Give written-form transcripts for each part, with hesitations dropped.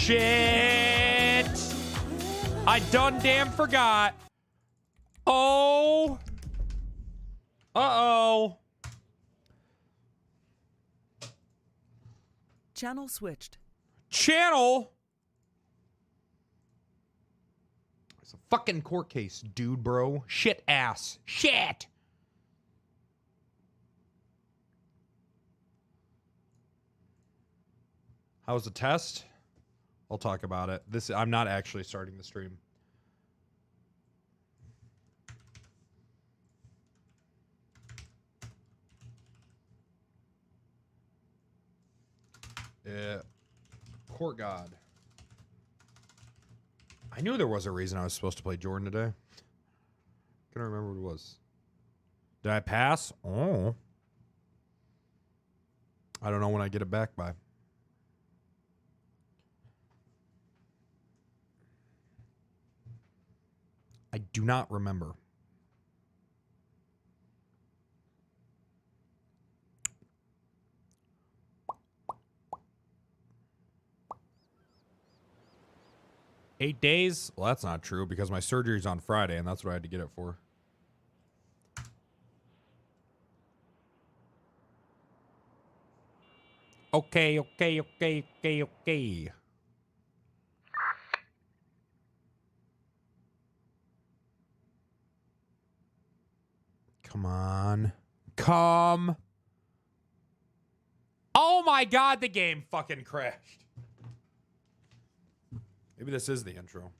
shit. I done damn forgot. Oh. Uh-oh. Channel switched. Channel? It's a fucking court case, dude, bro. Shit ass. Shit. How was the test? I'll talk about it. I'm not actually starting the stream. Court God. I knew there was a reason I was supposed to play Jordan today. Couldn't remember what it was. Did I pass? Oh. I don't know when I get it back by. I do not remember. $8 days? Well, that's not true because my surgery's on Friday and that's what I had to get it for. Okay. Come on. Come. Oh my god, the game fucking crashed. Maybe this is the intro.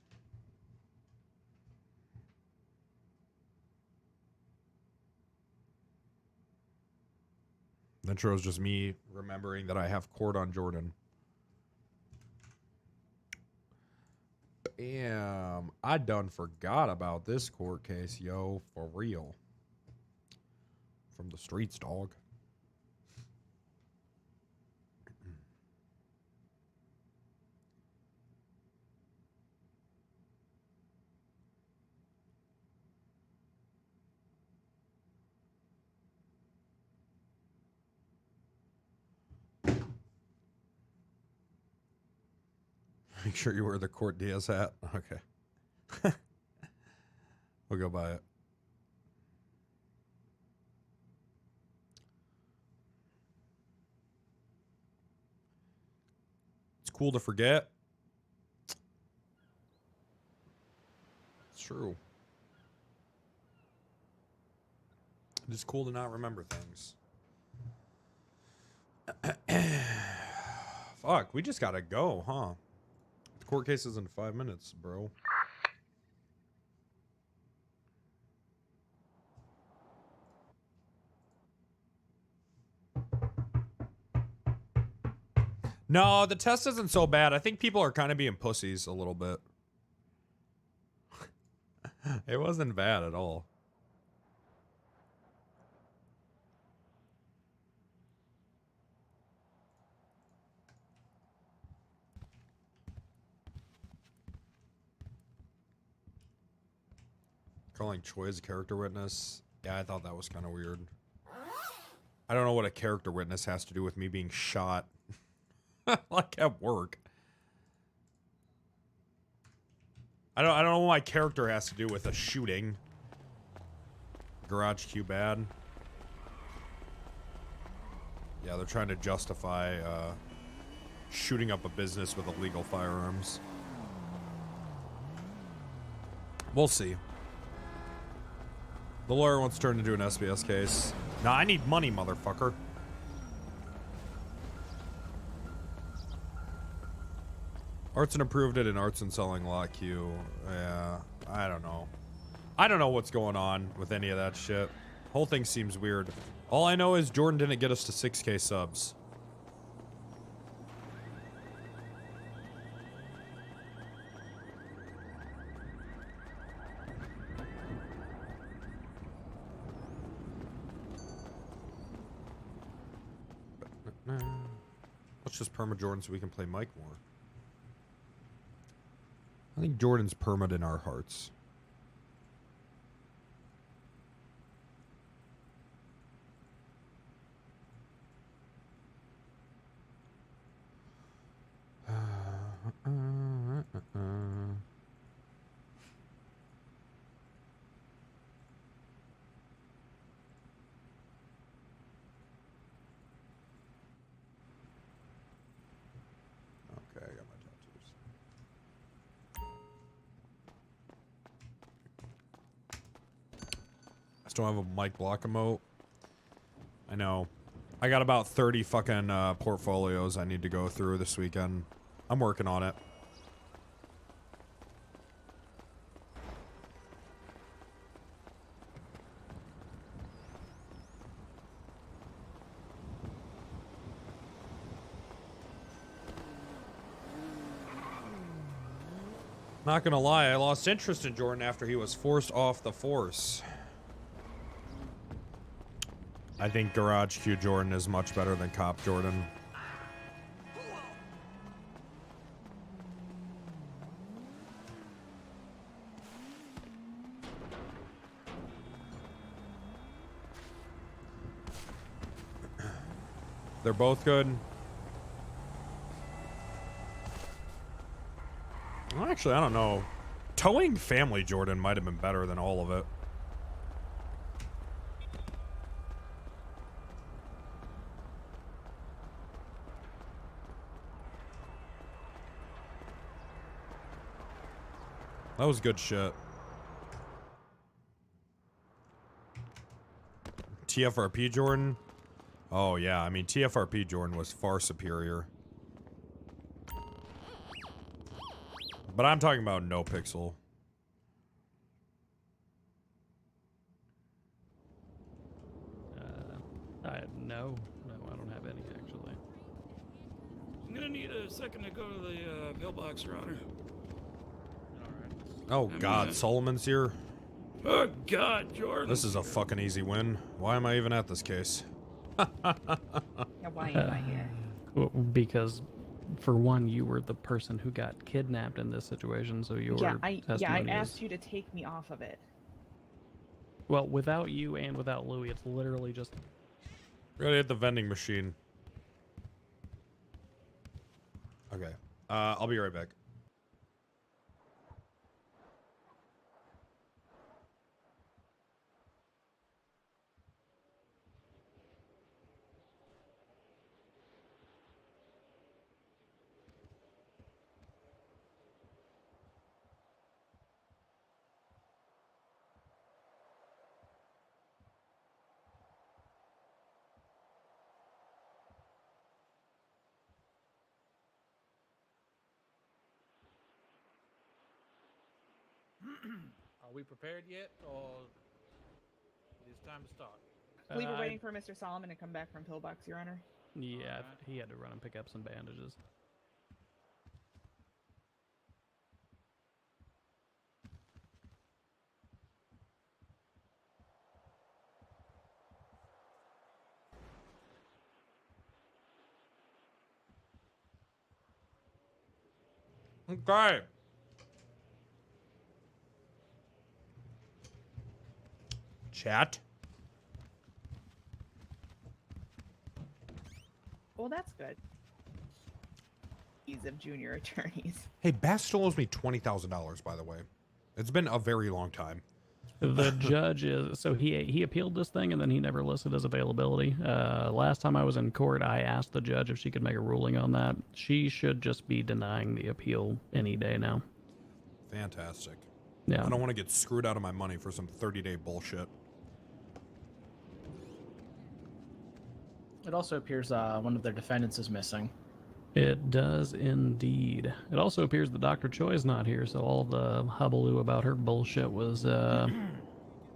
The intro is just me remembering that I have court on Jordan. Bam. I done forgot about this court case, yo. For real. From the streets, dog. Make sure you wear the Court Diaz hat. Okay. We'll go buy it. It's cool to forget. It's true. It's cool to not remember things. Fuck, we just gotta go, huh? The court case is in 5 minutes, bro. No, the test isn't so bad. I think people are kind of being pussies a little bit. It wasn't bad at all. Calling Choi as a character witness. Yeah, I thought that was kind of weird. I don't know what a character witness has to do with me being shot. Like at work. I don't know what my character has to do with a shooting. Garage Q bad. Yeah, they're trying to justify shooting up a business with illegal firearms. We'll see. The lawyer wants to turn into an SBS case. Nah, I need money, motherfucker. Artson approved it in Artson selling Lot Q. Yeah, I don't know. I don't know what's going on with any of that shit. Whole thing seems weird. All I know is Jordan didn't get us to 6K subs. Let's just perma Jordan so we can play Mike more. I think Jordan's perma'd in our hearts. Still have a Mike Block emote. I know. I got about 30 fucking portfolios I need to go through this weekend. I'm working on it. Not gonna lie, I lost interest in Jordan after he was forced off the force. I think Garage Q Jordan is much better than Cop Jordan. They're both good. Well, actually, I don't know. Towing Family Jordan might have been better than all of it. That was good shit. TFRP Jordan? Oh yeah, I mean TFRP Jordan was far superior. But I'm talking about NoPixel. No, I don't have any actually. I'm gonna need a second to go to the pillbox, Your Honor. Oh God, Solomon's here. Oh God, Jordan. This is a fucking easy win. Why am I even at this case? Yeah, why am I here? Well, because, for one, you were the person who got kidnapped in this situation, so your I testimony asked is... you to take me off of it. Well, without you and without Louie, it's literally just... We're gonna hit the vending machine. Okay. I'll be right back. Are we prepared yet, or it's time to start? We were waiting for Mr. Solomon to come back from Pillbox, Your Honor. Yeah, he had to run and pick up some bandages. Okay. Chat. Well, that's good. Ease of junior attorneys. Hey, Bass still owes me $20,000, by the way. It's been a very long time. The judge is... So he appealed this thing, and then he never listed his availability. Last time I was in court, I asked the judge if she could make a ruling on that. She should just be denying the appeal any day now. Fantastic. Yeah. I don't want to get screwed out of my money for some 30-day bullshit. It also appears one of their defendants is missing. It does indeed. It also appears that Dr. Choi's not here, so all the hubbub about her bullshit was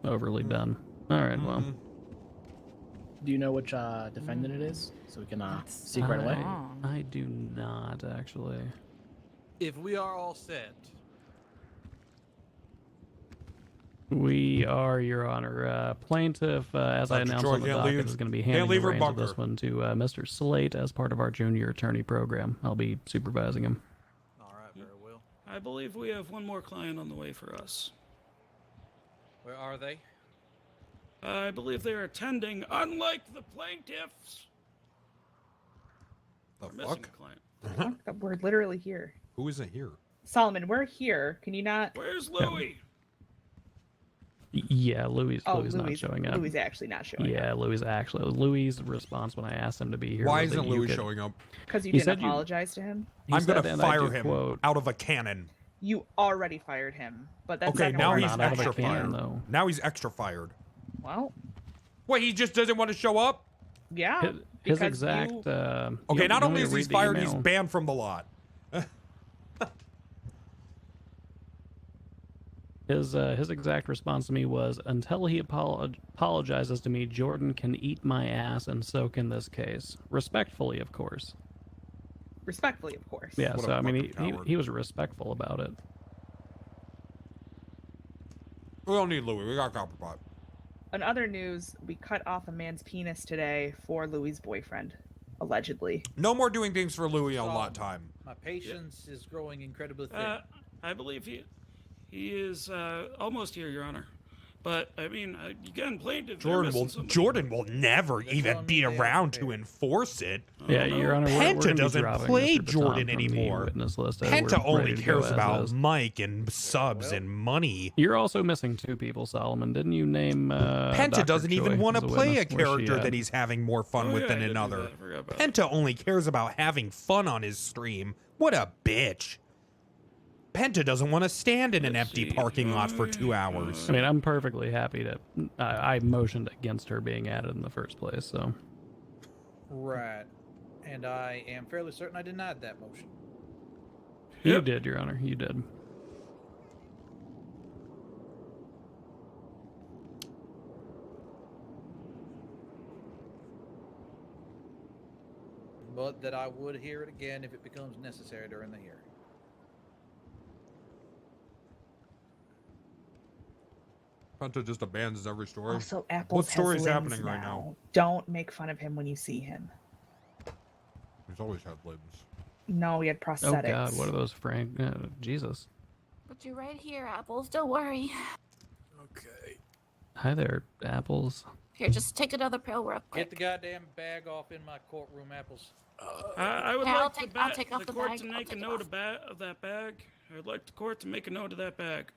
overly done. All right, well. Do you know which defendant it is? So we can seek right away. I do not, actually. If we are all set, We are, Your Honor. Plaintiff, as I announced on the docket, is going to be handing the reins of this one to Mr. Slate as part of our junior attorney program. I'll be supervising him. all right, very well. I believe we have one more client on the way for us. Where are they? I believe they are attending, unlike the plaintiffs. The We're missing fuck? a client. We're literally here. Who isn't here? Solomon, we're here. Can you not? Where's Louie? Yeah, Louie's not showing up. Louie's actually not showing up. Yeah, Louie's response when I asked him to be here. Why was that isn't Louie showing up? Because you He didn't said you- apologize to him. I'm said, gonna and I fire do him quote, out of a cannon. You already fired him, but that's Okay, not now gonna he's work. not out of a extra cannon, fired. though. Now he's extra fired. Well, What, he just doesn't want to show up? yeah. His because exact. you- Okay, you not want only me is to he read the fired, he's email? banned from the lot. His exact response to me was, "Until he apologizes to me, Jordan can eat my ass, and so can this case. Respectfully, of course." Respectfully, of course. Yeah, What a so I mean, fucking coward. he was respectful about it. We don't need Louie. We got Copperpot. In other news, we cut off a man's penis today for Louie's boyfriend, allegedly. No more doing things for Louie on So, lot time. My patience is growing incredibly thin. I believe he is almost here, Your Honor. But I mean, again, plaintiff. they're missing somebody. Jordan will never They're even telling be me they around are to enforce it. Yeah, Your Honor, we're Penta gonna be doesn't dropping play Mr. Baton Jordan from the anymore. witness list, as Penta we're only ready to go cares as about is. Mike and subs well. and money. You're also missing 2 people, Solomon. Didn't you name? Penta Dr. doesn't even Choi want to as a play a witness? Where's she character at? that he's having more fun Oh, with yeah, than I did do another. that. I forgot about that. Penta only cares about having fun on his stream. What a bitch. Penta doesn't want to stand in an Let's empty see. parking lot for 2 hours. I mean, I'm perfectly happy to. I motioned against her being added in the first place, so. Right. And I am fairly certain I denied that motion. You Yep. did, Your Honor. You did. But that I would hear it again if it becomes necessary during the hearing. Penta just abandons every story. Also, Apples has story's limbs happening right now? Don't make fun of him when you see him. He's always had limbs. No, he had Oh prosthetics. God, what are those, Frank? Jesus. But you're right here, Apples. Don't worry. Okay. Hi there, Apples. Here, just take another pill real Get quick. the goddamn bag off in my courtroom, Apples. I would Yeah, I'll like take- the, I'll take off the the court bag. to I'll make a take it note off. of that bag. I'd like the court to make a note of that bag.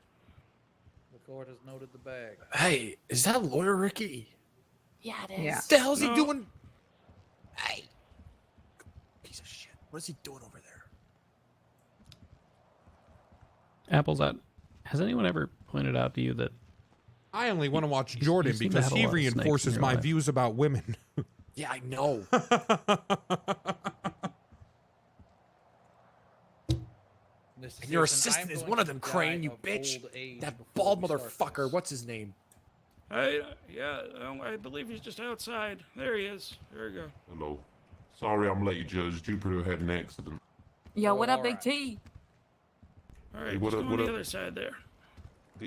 The court has noted the bag. Hey, is that lawyer Ricky? Yeah, it is. Yeah. What the hell's he No. doing? Hey, piece of shit. What is he doing over there? Apples, has anyone ever pointed out to you that I only want to watch you Jordan seem to because have a he lot of snakes in reinforces your my life. views about women. Yeah, I know. Mr. And your Citizen, assistant I'm is going one of to them, die Crane, you of bitch. old age That before bald we start motherfucker. this. What's his name? I believe he's just outside. There he is. There we go. Hello. Sorry I'm late, Judge. Jupiter had an accident. Yo, Oh, what up, all Big right. T? All right, Hey, what just up, go on what the up? other side there.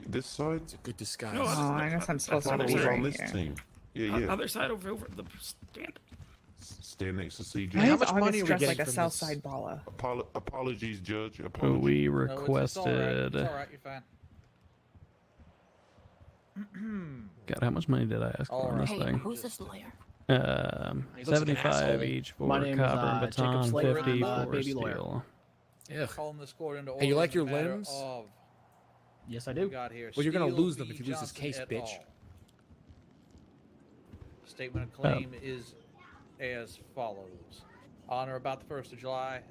This side? It's a good disguise. No, Oh, I guess I'm I supposed to thought it be was right on this here. team. Yeah. Other side over the stand. Stand next to CJ. Why How is much money August are we dressed getting like a from this? Southside Balla? Apologies, Judge. who Apologies. we No, it's all right. requested? It's all right. You're fine. God, how much money did I ask for All on this Hey, thing? who's this lawyer? He looks like an 75 asshole. each for My name is, copper and Jacob baton, Slater. 50 I'm a for baby lawyer. steel. Ugh. Calling this court into order. Hey, you like in the your matter limbs? of Yes, I what we do. got here. Well, you're gonna Steele lose them v. if you lose this Johnson case, et bitch. al. Statement of claim is as follows. On or about the 1st of July,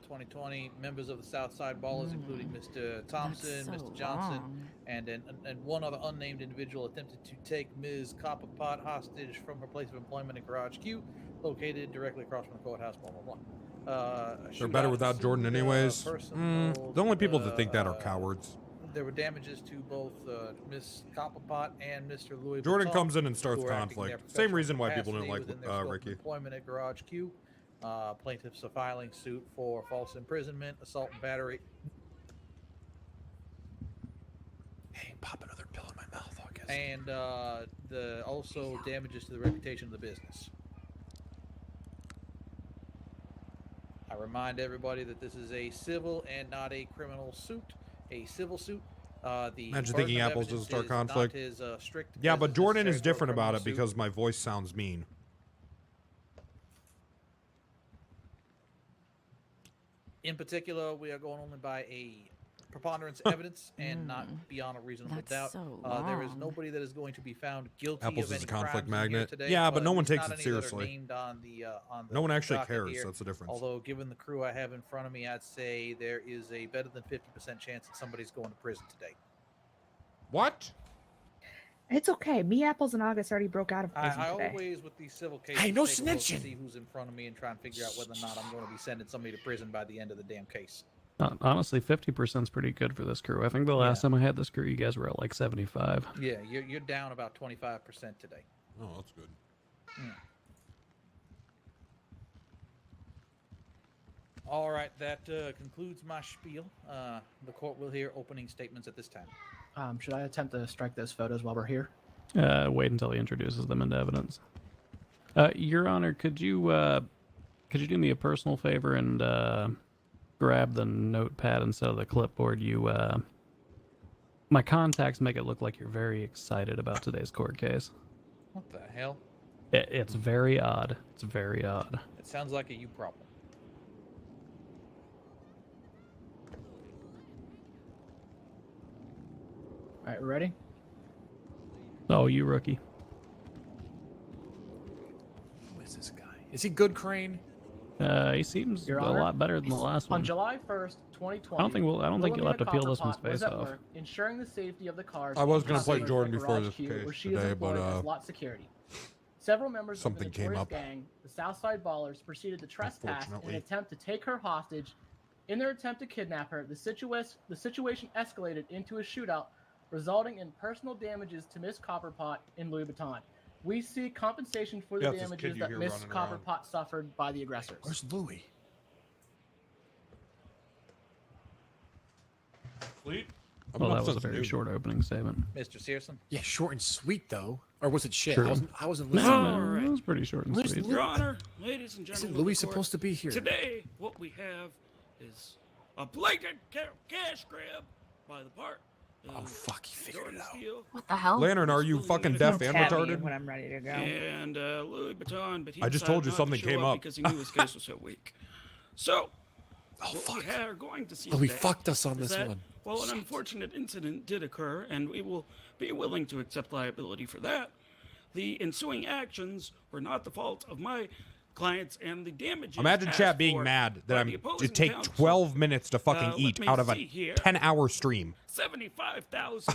2020, members of the Southside Ballers, including Mr. Thompson, That's so Mr. Johnson, long. and one other unnamed individual attempted to take Ms. Copperpot hostage from her place of employment in Garage Q, located directly across from the courthouse, blah, blah, blah. They're better without Jordan anyways. Person The only people that think that are cowards. There were damages to both Miss Copperpot and Mr. Louie. Jordan Vuitton, comes in and starts who were acting in their conflict. Same professional reason why people didn't capacity like within their scope of Ricky. employment at Garage Q. Plaintiffs are filing suit for false imprisonment, assault and battery. Hey, pop another pill in my mouth, August. And the also damages to the reputation of the business. I remind everybody that this is a civil and not a criminal suit. A civil suit. The Imagine burden thinking of Apples evidence doesn't start is not conflict. as, strict Yeah, as but is Jordan is necessary for a different about criminal it suit. because my voice sounds mean. In particular, we are going only by a preponderance of evidence and not beyond a reasonable That's doubt. so There is long. nobody that is going to be found guilty Apples of is any a conflict crimes in here magnet. today, Yeah, but no at one least takes not it any that are seriously. named on the No one actually docket cares. here. That's the difference. Although, given the crew I have in front of me, I'd say there is a better than 50% chance that somebody's going to prison today. What? It's okay. Me, Apples, and August already broke out of prison I today. always, with these civil cases, Hey, no take a look to snitching. see who's in front of me and try and figure out whether or not I'm going to be sending somebody to prison by the end of the damn case. Honestly, 50% is pretty good for this crew. I think the last time I had this crew, you guys were at like 75. Yeah, you're down about 25% today. Oh, that's good. Yeah. All right, that concludes my spiel. The court will hear opening statements at this time. Should I attempt to strike those photos while we're here? Wait until he introduces them into evidence. Your Honor, could you do me a personal favor and grab the notepad instead of the clipboard? My contacts make it look like you're very excited about today's court case. What the hell? It's very odd. It's very odd. It sounds like a you problem. All right, we're ready? Oh, you rookie. Who is this guy? Is he good, Crane? He seems Your a Honor, lot better than the last On one. July 1st, 2020, I don't think you'll have to peel this one's face at off. work, ensuring the safety of the cars. I was and gonna play customers Jordan at before Garage this Q, case where she is today, but, employed as lot security. Several members something of the came notorious up, gang, the Southside Ballers, proceeded to trespass in an unfortunately. attempt to take her hostage. In their attempt to kidnap her, the situation escalated into a shootout, resulting in personal damages to Miss Copperpot in Louis Vuitton. We seek compensation for the Yeah, it's this kid damages you that hear Miss running around. Copperpot suffered by the aggressors. Where's Louie? Fleet? Well, that was a very short opening statement. Mr. Searson? Yeah, short and sweet though. Or was it shit? True. I wasn't No, listening. All right. It was pretty short and Where's sweet. Your Honor, ladies and Isn't gentlemen, Louis of the court, supposed to be here? Today, what we have is a blatant cash grab by the part. Oh fuck, he figured Jordan it out. Steele What the hell? Lantern, are you fucking deaf and Tap me retarded? when I'm ready to go. and Louis Vuitton, but he I just decided told you not to something show came up. because he knew his case was so weak. So, Oh what we fuck. are going to see Louis today fucked us on is this that, one. Well, an unfortunate incident did occur, and we will be willing to accept liability for that. The ensuing actions were not the fault of my clients, and the damages. Imagine asked chat being for mad by that the I'm to opposing take counsel, 12 minutes to fucking let eat me out of a see here. 10-hour stream. 75,000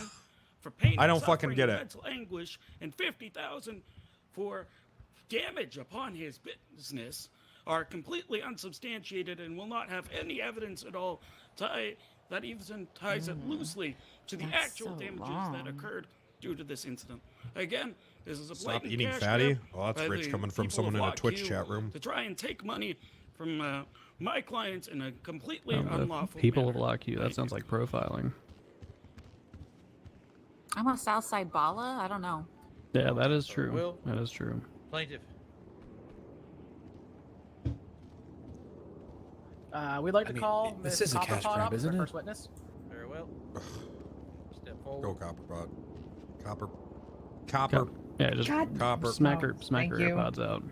for pain. I and don't fucking suffering get and it. Mental anguish, and 50,000 for damage upon his business are completely unsubstantiated and will not have any evidence at all that even ties it loosely to the That's actual so damages long. that occurred due to this incident. Again, this is a Stop blatant eating cash fatty? grab Well, that's by rich the coming from people someone of in a Lot Twitch Q chat room. to try and take money from my clients in a completely The unlawful people manner. of Lock You. That Thank sounds you. like profiling. I'm a Southside Bala. I don't know. Yeah, that is So true. Will- That is true. Plaintiff. We'd like I to mean, call this Miss is a cash Copperpot grab, up as isn't our it? first witness. Very well. Step forward. Go Copperpot. Copper. Yeah, just God. Copper. smack her, Oh, smack her thank you. AirPods out.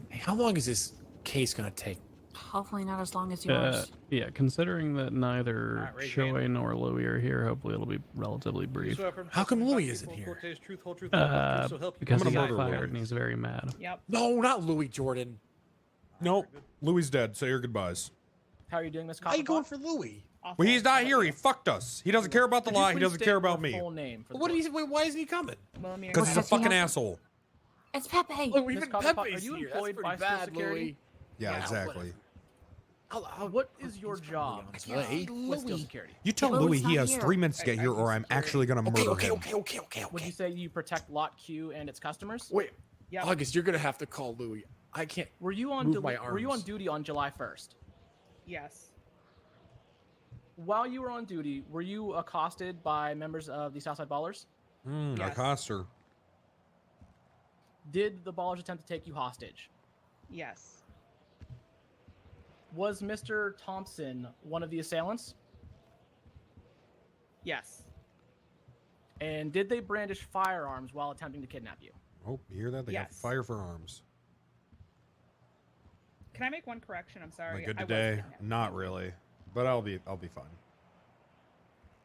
Hey, how long is this case gonna take? Hopefully not as long as yours. Yeah, considering that neither Alright, raise your Choi nor Louie are here, hopefully it'll be relatively brief. Swear affirm How come testify Louis before isn't here? court case, truth, whole truth, nothing but the truth, so help you Because I'm he gonna got murder fired Louie. and he's very mad. Yep. No, not Louis Jordan. Nope. Louis dead. Say your goodbyes. How are you doing, Miss Copperpot? Why are you going for Louis? Well, he's not here. He fucked us. He doesn't care about the Could you law. He please doesn't state care about your me. full name for the What court? is? Why isn't he coming? Millimeter Because he's a Because he fucking has- asshole. It's Pepe. Oh, Miss even Copperpot, Pepe's are you here. That's employed pretty by bad, security? Louis. Yeah, Yeah, exactly. What is your job on his with way. Steel Security? You tell Louis Louis he not has here. 3 minutes to get here, or I'm actually gonna murder him. Would you say you protect Lot Q and its customers? Wait, Yep. August, you're gonna have to call Louis. I can't. Were you on Move my Were you on arms. duty on July 1st? Yes. While you were on duty, were you accosted by members of the Southside Ballers? Yes. Acoster. Did the Ballers attempt to take you hostage? Yes. Was Mr. Thompson one of the assailants? Yes. And did they brandish firearms while attempting to kidnap you? Oh, you hear that? They got Yes. fire for arms. Can I make one correction? I'm sorry. Am I good I was today? kidnapped. Not really, but I'll be fine.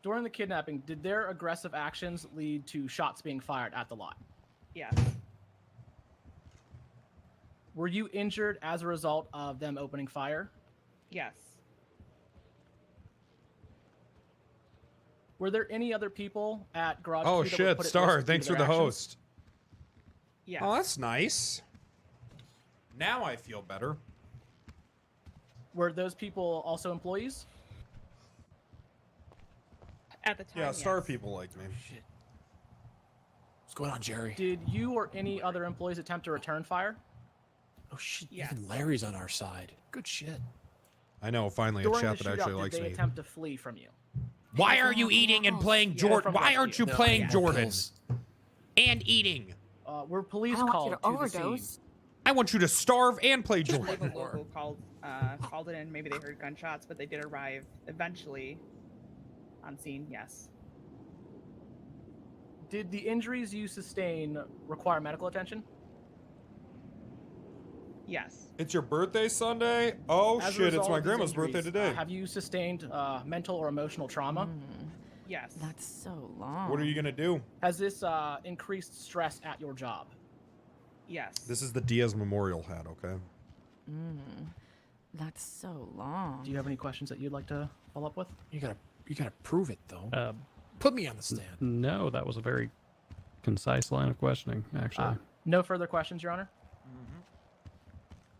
During the kidnapping, did their aggressive actions lead to shots being fired at the lot? Yes. Were you injured as a result of them opening fire? Yes. Were there any other people at Garage Oh Q that would shit, put at Star, risk due to thanks for their the actions? host. Yes. Oh, that's nice. Now I feel better. Were those people also employees? At the time, Yeah, Star yes. people like me. Shit. What's going on, Jerry? Did you or any other employees attempt to return fire? Oh shit, Yes. even Larry's on our side. Good shit. I know, finally a During chat the that shootout, actually did likes they me. attempt to flee from you? Why are From you the eating and walls. playing Yeah, Jordan? from Why Rescue. aren't you No, playing more Jordan? pills. And eating? Were police I don't want called you to to the overdose. scene? I want you to starve and play I believe Jordan. a local called it in. Maybe they heard gunshots, but they did arrive eventually on scene. Yes. Did the injuries you sustain require medical attention? Yes. It's your birthday Sunday? Oh As a shit, it's result my of these grandma's birthday injuries, today. have you sustained mental or emotional trauma? Yes. That's so long. What are you gonna do? Has this increased stress at your job? Yes. This is the Diaz Memorial hat, okay? That's so long. Do you have any questions that you'd like to follow up with? You gotta prove it though. Uh, Put me on the stand. no, that was a very concise line of questioning, actually. No further questions, Your Honor.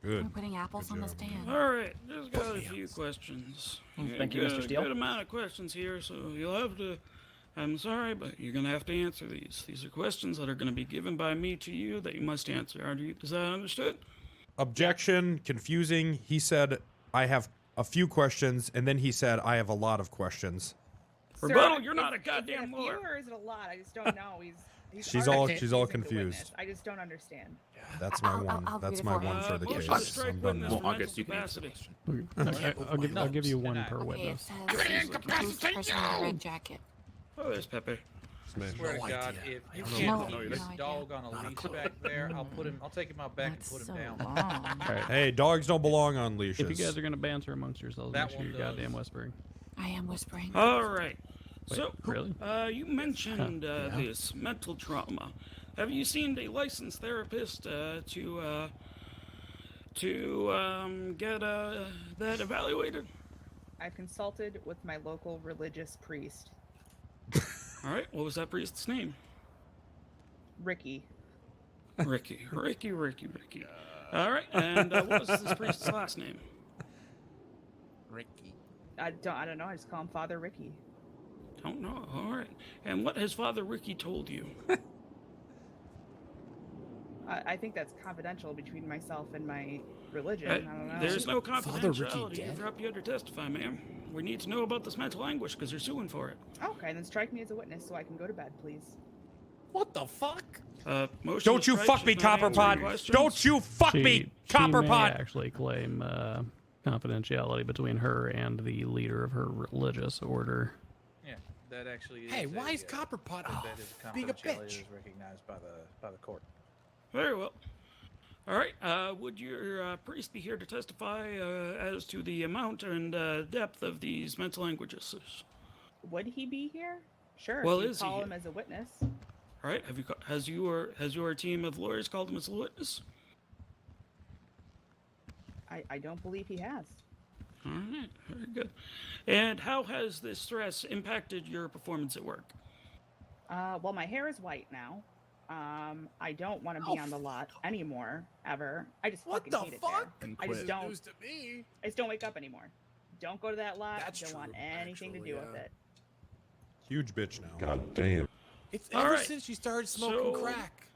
Good. I'm putting apples Good on the job. stand. All right, just got a few questions. Thank you, got Mr. a Steele. Good amount of questions here, so you'll have to. I'm sorry, but you're gonna have to answer these. These are questions that are gonna be given by me to you that you must answer. Is that understood? Objection, confusing. He said, I have a few questions, and then he said, I have a lot of questions. Rebuttal, you're not a Is it goddamn few lawyer. or is it a lot? I just don't know. He's She's already all accusing the confused. witness. I just don't understand. That's my I'll- one. I'll That's read it my for you. one for the motion case. to strike I'm done witness now. for mental capacity. I'll give you one per Okay, it witness. says who's the person in the red jacket. Oh, there's Pepe. It's me. Swear No to God, idea. if I you don't know can't what keep that this is. dog on Not a a leash clue. back there, I'll take him out back That's and put so him down. long. All right. Hey, dogs don't belong on leashes. If you guys are going to banter amongst yourselves, That make sure one you're does. goddamn whispering. I am whispering. All right. Wait, So, really? you mentioned Yeah. this mental trauma. Have you seen a licensed therapist to get that evaluated? I've consulted with my local religious priest, All right. What was that priest's name? Ricky. Ricky. All right. And what was this priest's last name? Ricky. I don't know. I just call him Father Ricky. Don't know. All right. And what has Father Ricky told you? I think that's confidential between myself and my religion. Uh, I don't know. There's no Father Ricky confidentiality. dead? If you're up here to testify, ma'am. We need to know about this mental anguish because you're suing for it. Okay, then strike me as a witness so I can go to bed, please. What the fuck? Motion Don't to you strike fuck should me, not answer Copperpot! any questions. Don't you fuck me, She may Copperpot! actually claim confidentiality between her and the leader of her religious order. Yeah, that actually is. Hey, why is a, Copperpot that is being a confidentiality bitch? is recognized by the court. Very well. All right. Would your priest be here to testify as to the amount and depth of these mental anguishes? Would he be here? Sure. Well, if you is he call here? him as a witness. All right. Has your team of lawyers called him as a witness? I don't believe he has. All right. Very good. And how has this stress impacted your performance at work? Well, my hair is white now. I don't want to be on the lot anymore, ever. I just What fucking the hate it fuck? there. I just don't. News to me. I just don't wake up anymore. Don't go to that lot. That's don't want true, anything actually, to do with yeah. it. Huge bitch now. God damn. It's All ever right. since you started smoking So- crack.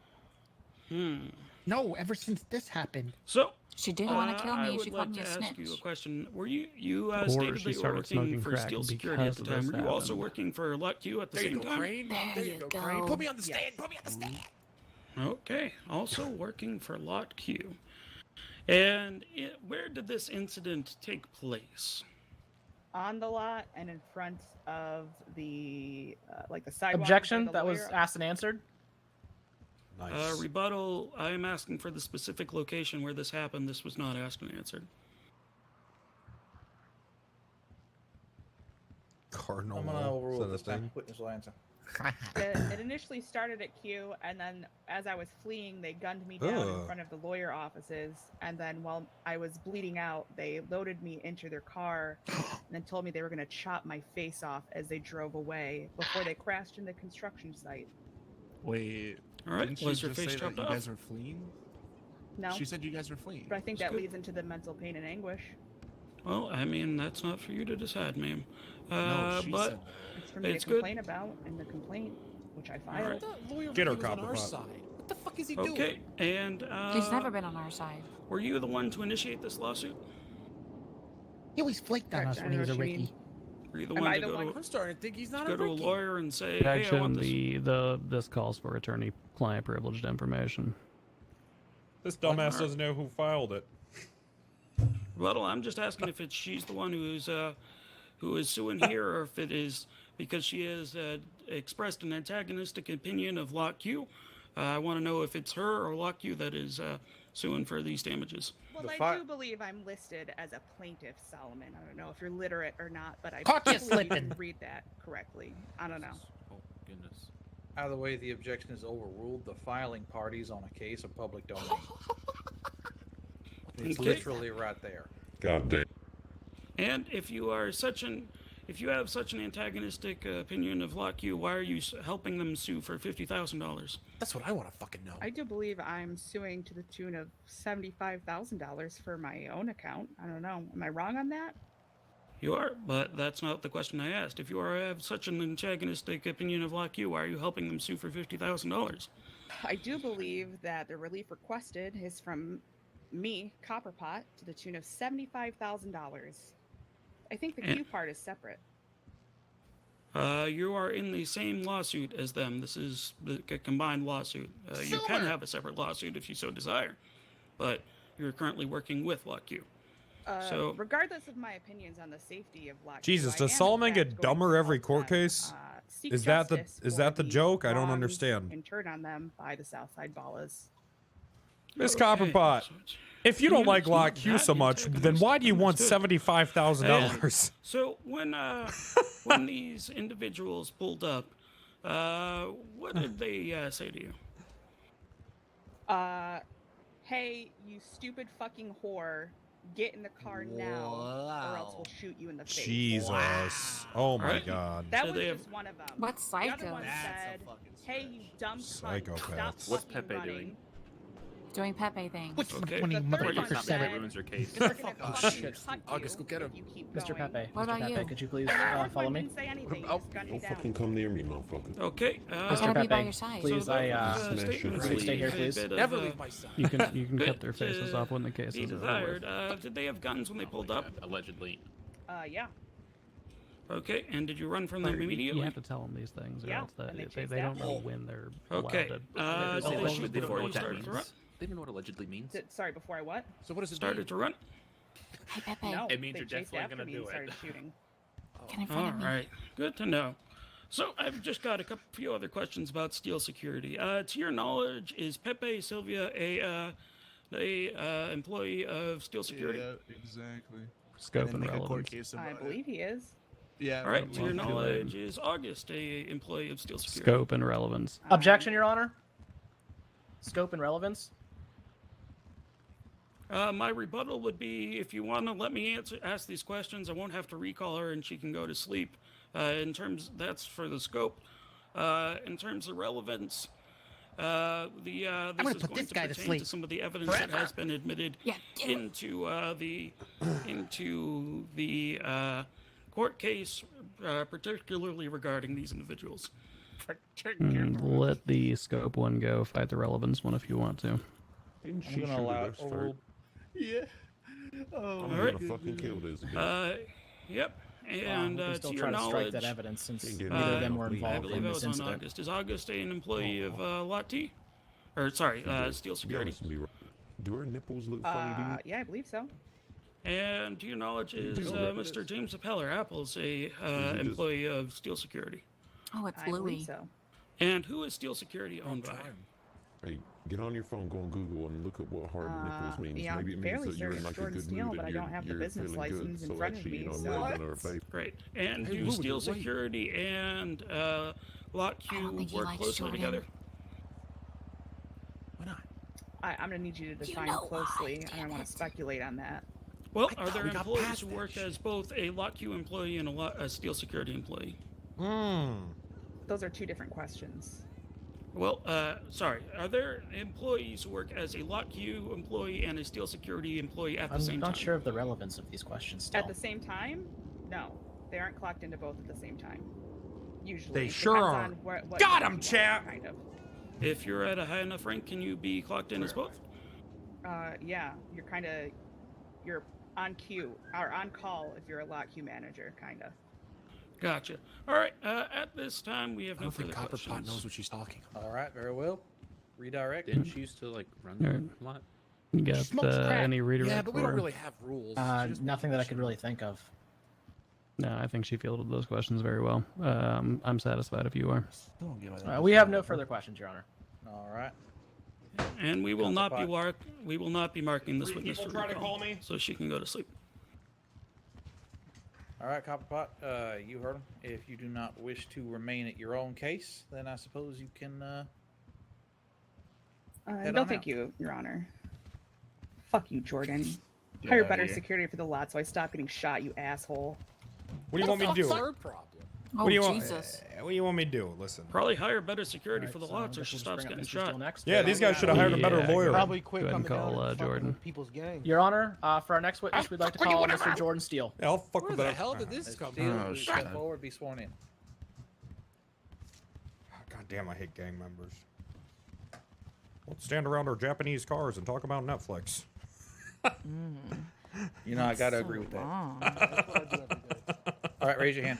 No, ever since this happened. So, She didn't want to kill I me. would She like called me to a ask snitch. you a question. Were you Or stated she that you were started working smoking for crack Steel Security at the because of time? this Were you also happened. working for Lot Q at the There you same go, time? Crane. There There you you go, go. Crane. Put me on the Yes. stand. Put me on the stand. Okay, also working for Lot Q. And where did this incident take place? On the lot and in front of the like the sidewalk. Objection. where the That was lawyer- asked and answered. Nice. Rebuttal, I am asking for the specific location where this happened. This was not asked and answered. Cardinal I'm gonna Mall. overrule Is that a this time. thing? Witness will answer. It initially started at Q, and then as I was fleeing, they gunned me down in Ugh. front of the lawyer offices. And then while I was bleeding out, they loaded me into their car and then told me they were going to chop my face off as they drove away before they crashed in the construction site. Wait. All right, Didn't she was your just face say that chopped you off? guys were fleeing? No, She said you guys were fleeing. but I think That's that good. leads into the mental pain and anguish. Well, I mean, that's not for you to decide, ma'am. No, she but said that. It's for me It's to good. complain about in the complaint, which I filed. Alright. The lawyer Get her, was on our Copperpot. side. What the fuck is he okay, doing? and He's never been on our side. were you the one to initiate this lawsuit? He always flaked on Correct, us I when he know was a what you Ricky. mean. Were you the Am one I to the go one? to I'm starting to think he's not go a to a Ricky. lawyer and say, "Hey, I Objection. want this"? This calls for attorney-client privileged information. This dumbass doesn't know who filed it. Well, I'm just asking if she's the one who is suing here, or if it is because she has expressed an antagonistic opinion of Lock Q. I want to know if it's her or Lock Q that is suing for these damages. Well, The I fi- do believe I'm listed as a plaintiff, Solomon. I don't know if you're literate or not, but I Caught you believe you slipping. read that correctly. I don't know. Oh, goodness. Out of the way, the objection is overruled. The filing parties on a case of public domain. It's Okay. literally right there. God damn. And if you have such an antagonistic opinion of Lock Q, why are you helping them sue for $50,000? That's what I want to fucking know. I do believe I'm suing to the tune of $75,000 for my own account. I don't know. Am I wrong on that? You are, but that's not the question I asked. If you have such an antagonistic opinion of Lock Q, why are you helping them sue for $50,000? I do believe that the relief requested is from me, Copperpot, to the tune of $75,000. I think the Q part is separate. You are in the same lawsuit as them. This is a combined lawsuit. You can have a separate lawsuit if you so desire, but you're currently working with Lock Q. So- regardless of my opinions on the safety of Lock Jesus, Q, I does am, in Solomon fact, get going dumber to every help court them, case? seek Is that the justice that for the joke? I don't wrongs understand. Incurred on them by the Southside Ballas. Miss Okay, Copperpot, so it's- if you don't like it's not Lock Q that so much, then why do you want antagonistic. $75,000? So when when these individuals pulled up, what did they say to you? Hey, you stupid fucking whore, get in the car now, or else we'll shoot you in the face. Jesus! Oh my Alright. God! That So was they have- just one of them. What The other psycho? one said, "Hey, you dumb cunt, stop Psychopaths. What's fucking Pepe running." doing? Doing Pepe things. Which Okay. one The of you third one motherfuckers said said, it? Ruins your case. "They're gonna Oh, fucking shit. cut August, you go get if him. you keep Mr. going." Pepe, What Mr. about Pepe, you? could you please The fourth follow one me? didn't say anything. Oh, Just gunned me Don't down. fucking come near me, motherfucker. Okay. I Mr. gotta be by Pepe, your side. please, so that was, Smash statement your of face. Stay here, a please. bit of, Never leave my side. You can bit, cut their faces off when the case be is over desired. with. Did they have guns when they pulled up? Allegedly. Yeah. Okay, and did you run from them You immediately? have to tell them these things, or Yeah, else that and they they chased don't after know me. when they're Okay. allowed to. Did they Allegedly, shoot they don't know before you what that started to run? means. They don't know what allegedly means. Sorry, before I what? So what does it Started mean? to run? Hey, Pepe. No, It means they you're chased definitely after gonna me do and it. started shooting. Get in front All of me. right, good to know. So I've just got a few other questions about Steel Security. To your knowledge, is Pepe Sylvia a employee of Steel Security? Yeah, exactly. Scope And and make a court relevance. case I about believe he is. it. Yeah. All right. To your Well, knowledge, is August a employee of Steel Security? Scope and relevance. Objection, Your Honor. Scope and relevance. My rebuttal would be, if you want to let me ask these questions, I won't have to recall her and she can go to sleep. That's for the scope. In terms of relevance, this gonna is put going this to guy to pertain sleep. to some of the evidence that has been admitted Yeah, do it. into the court case, particularly regarding these individuals. Let the scope one go. Fight the relevance one if you want to. Didn't I'm she gonna shoot allow at us it. first? Yeah. Oh, I'm All gonna right. fucking kill this bitch. Yep. We And can to still your try to strike knowledge, that evidence since Can't get neither of me them out, were please. I involved believe in it this was on incident. August. Is August an employee of Lot T? Or sorry, Steel Be Security. honest with me, right? Do her nipples look funny to you? Yeah, I believe so. And to your knowledge, is do know Mr. James Appeller Apples a just- employee of Steel Security? Oh, it's I believe Louie. so. And who is Steel Security owned by? Hey, Get on your phone, go on Google, and look at what hard nipples means. Yeah, Maybe it I'm means fairly that you're in certain like it's a Jordan good Steele, mood but I and don't have the you're business feeling good. license in So front like of me, cheating on so... women or vape. Great. And Hey, do Louie, Steel you're right. Security and Lot I don't Q think he work likes closely Jordan. together? Why not? I'm gonna need you to You define know why, closely. I damn don't want it. to speculate on that. Well, I are thought there we got employees past who that work shit. as both a Lot Q employee and a Steel Security employee? Those are two different questions. Well, sorry. Are there employees who work as a Lot Q employee and a Steel Security employee at the same I'm time? not sure of the relevance of these questions still. At the same time? No, they aren't clocked into both at the same time. Usually, They It sure depends aren't. on what Got rank 'em, you are, chap! Kind of. If you're at a high enough rank, can you be clocked in as both? Yeah, you're on cue or on call if you're a lot queue manager, kind of. Gotcha. All right. At this time, we have I no don't think further Copperpot questions. knows what she's talking about. All right, very well. Redirect. Didn't she used to like run Alright. a lot? You got Smokes crack. any redirect Yeah, but we don't for- really have rules. She just Nothing that I mentioned could really think of. No, I think she fielded those questions very well. I'm satisfied if you are. Still don't get my We have no further questions, Your Honor. All right. And we will not be Copperpot. marking this Three witness people for try to recall, call me? so she can go to sleep. All right, Copperpot. You heard him. If you do not wish to remain at your own case, then I suppose you can. Head No, on thank out. you, Your Honor. Fuck you, Jordan. Get Hire outta better here. security for the lot so I stop getting shot, you asshole. What do you want me to do? Third problem. Oh, What do you want? Jesus. What do you want me to do? Listen. Probably hire better security Alright, for the so lot so I guess she we'll just stops bring up getting Mr. Steele shot. next. Yeah, these guys should have hired a better Yeah, lawyer. Probably Go quit ahead and coming down call, and fucking Jordan. with people's gang. Your Honor, for our next witness, we'd like to call Mr. Jordan Steele. Yeah, I'll fuck Where with the that. hell did this come Steele, from? Oh, please shit. step forward, be sworn in. God damn, I hate gang members. Let's stand around our Japanese cars and talk about Netflix. You know, I gotta agree with that. All right, raise your hand.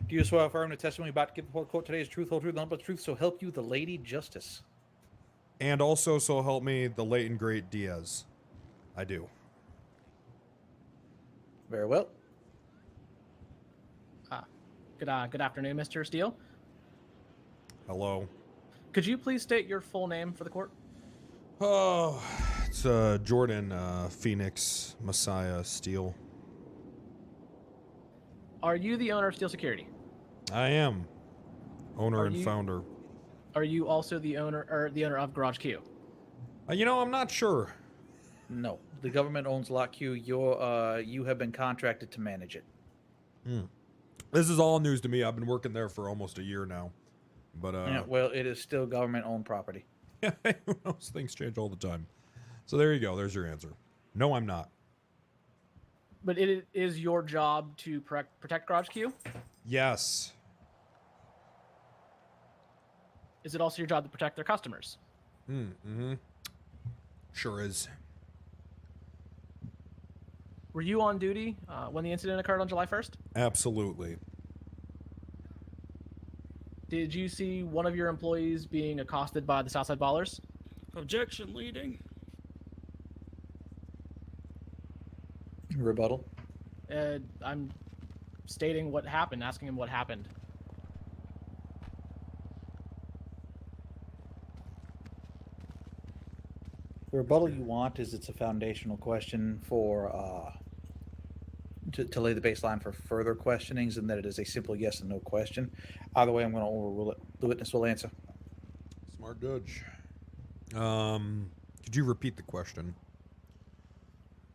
Do you swear or affirm the testimony about to give before the court today is truth, whole truth, nothing but the truth, so help you the Lady Justice? And also, so help me, the late and great Diaz. I do. Very well. Good afternoon, Mr. Steele. Hello. Could you please state your full name for the court? Oh, it's Jordan Phoenix Messiah Steele. Are you the owner of Steel Security? I am owner Are and you- founder. Are you also the owner of Garage Q? You know, I'm not sure. No, the government owns Lot Q. You have been contracted to manage it. This is all news to me. I've been working there for almost a year now. But Yeah, well, it is still government-owned property. who knows? Things change all the time. So there you go. There's your answer. No, I'm not. But it is your job to protect Garage Q? Yes. Is it also your job to protect their customers? Sure is. Were you on duty when the incident occurred on July 1st? Absolutely. Did you see one of your employees being accosted by the Southside Ballers? Objection leading. Rebuttal. I'm stating what happened, asking him what happened. The rebuttal you want is it's a foundational question for to lay the baseline for further questionings, and that it is a simple yes and no question. Either way, I'm going to overrule it. The witness will answer. Smart judge. Could you repeat the question?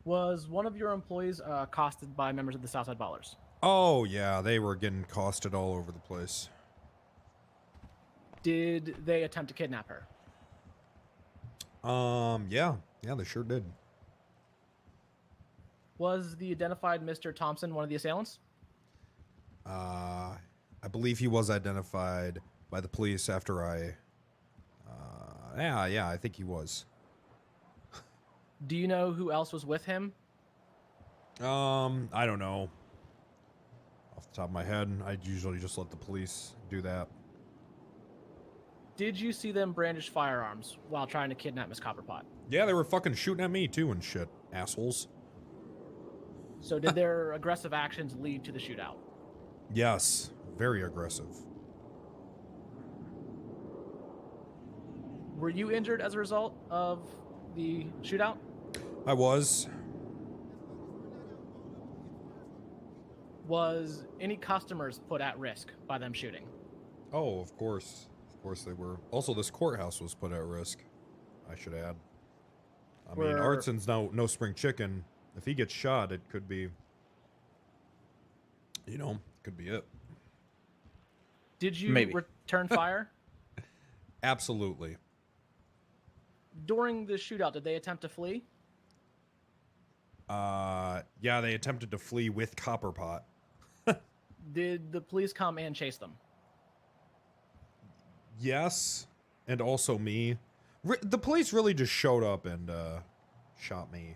Was one of your employees accosted by members of the Southside Ballers? Oh, yeah. They were getting costed all over the place. Did they attempt to kidnap her? Yeah. Yeah, they sure did. Was the identified Mr. Thompson one of the assailants? I believe he was identified by the police after I... Yeah, I think he was. Do you know who else was with him? I don't know. Off the top of my head, I usually just let the police do that. Did you see them brandish firearms while trying to kidnap Miss Copperpot? Yeah, they were fucking shooting at me too and shit. Assholes. So did their aggressive actions lead to the shootout? Yes, very aggressive. Were you injured as a result of the shootout? I was. Was any customers put at risk by them shooting? Oh, of course. Of course they were. Also, this courthouse was put at risk, I should add. I mean, Artson's no spring chicken. If he gets shot, it could be, could be it. Did you Maybe. return fire? Absolutely. During the shootout, did they attempt to flee? Yeah, they attempted to flee with Copperpot. Did the police come and chase them? Yes, and also me. The police really just showed up and shot me.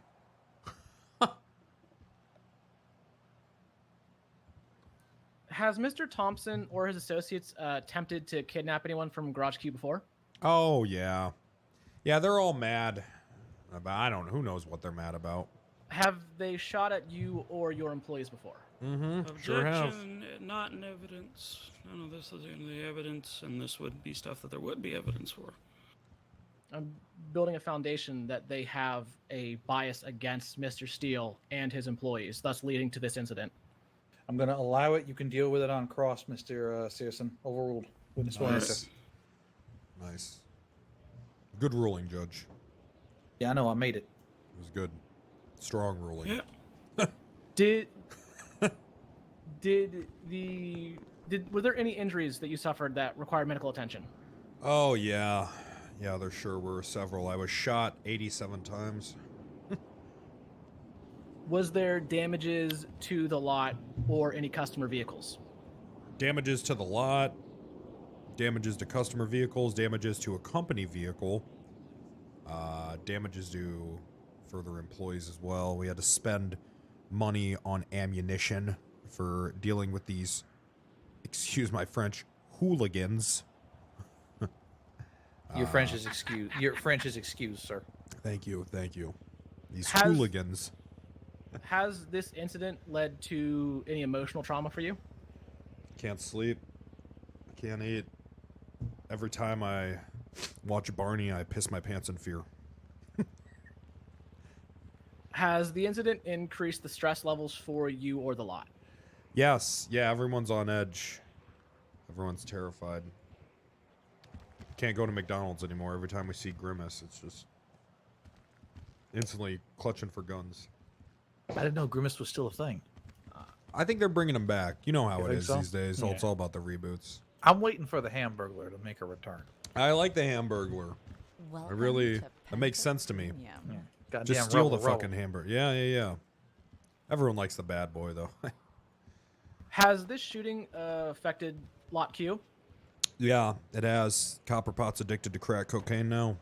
Has Mr. Thompson or his associates attempted to kidnap anyone from Garage Q before? Oh, yeah. Yeah, they're all mad. But who knows what they're mad about. Have they shot at you or your employees before? Mm-hmm, sure have. Objection, not in evidence. None of this is in the evidence, and this would be stuff that there would be evidence for. I'm building a foundation that they have a bias against Mr. Steele and his employees, thus leading to this incident. I'm going to allow it. You can deal with it on cross, Mr. Searson. Overruled. Witness will answer. Nice. Good ruling, Judge. Yeah, I know. I made it. It was good. Strong ruling. Yeah. Were there any injuries that you suffered that required medical attention? Oh, yeah. Yeah, there sure were several. I was shot 87 times. Was there damages to the lot or any customer vehicles? Damages to the lot, damages to customer vehicles, damages to a company vehicle, damages to further employees as well. We had to spend money on ammunition for dealing with these, excuse my French, hooligans. Your French is excused. Your French is excused, sir. Thank you. These hooligans. Has this incident led to any emotional trauma for you? Can't sleep. Can't eat. Every time I watch Barney, I piss my pants in fear. Has the incident increased the stress levels for you or the lot? Yes. Yeah, everyone's on edge. Everyone's terrified. Can't go to McDonald's anymore. Every time we see Grimace, it's just instantly clutching for guns. I didn't know Grimace was still a thing. I think they're bringing him back. You know how You it think is so? these days. Yeah. It's all about the reboots. I'm waiting for the Hamburglar to make a return. I like the Hamburglar. That makes sense to me. Yeah. Goddamn Just steal the rebel. fucking hamburger. Yeah. Everyone likes the bad boy, though. Has this shooting affected Lot Q? Yeah, it has. Copperpot's addicted to crack cocaine now.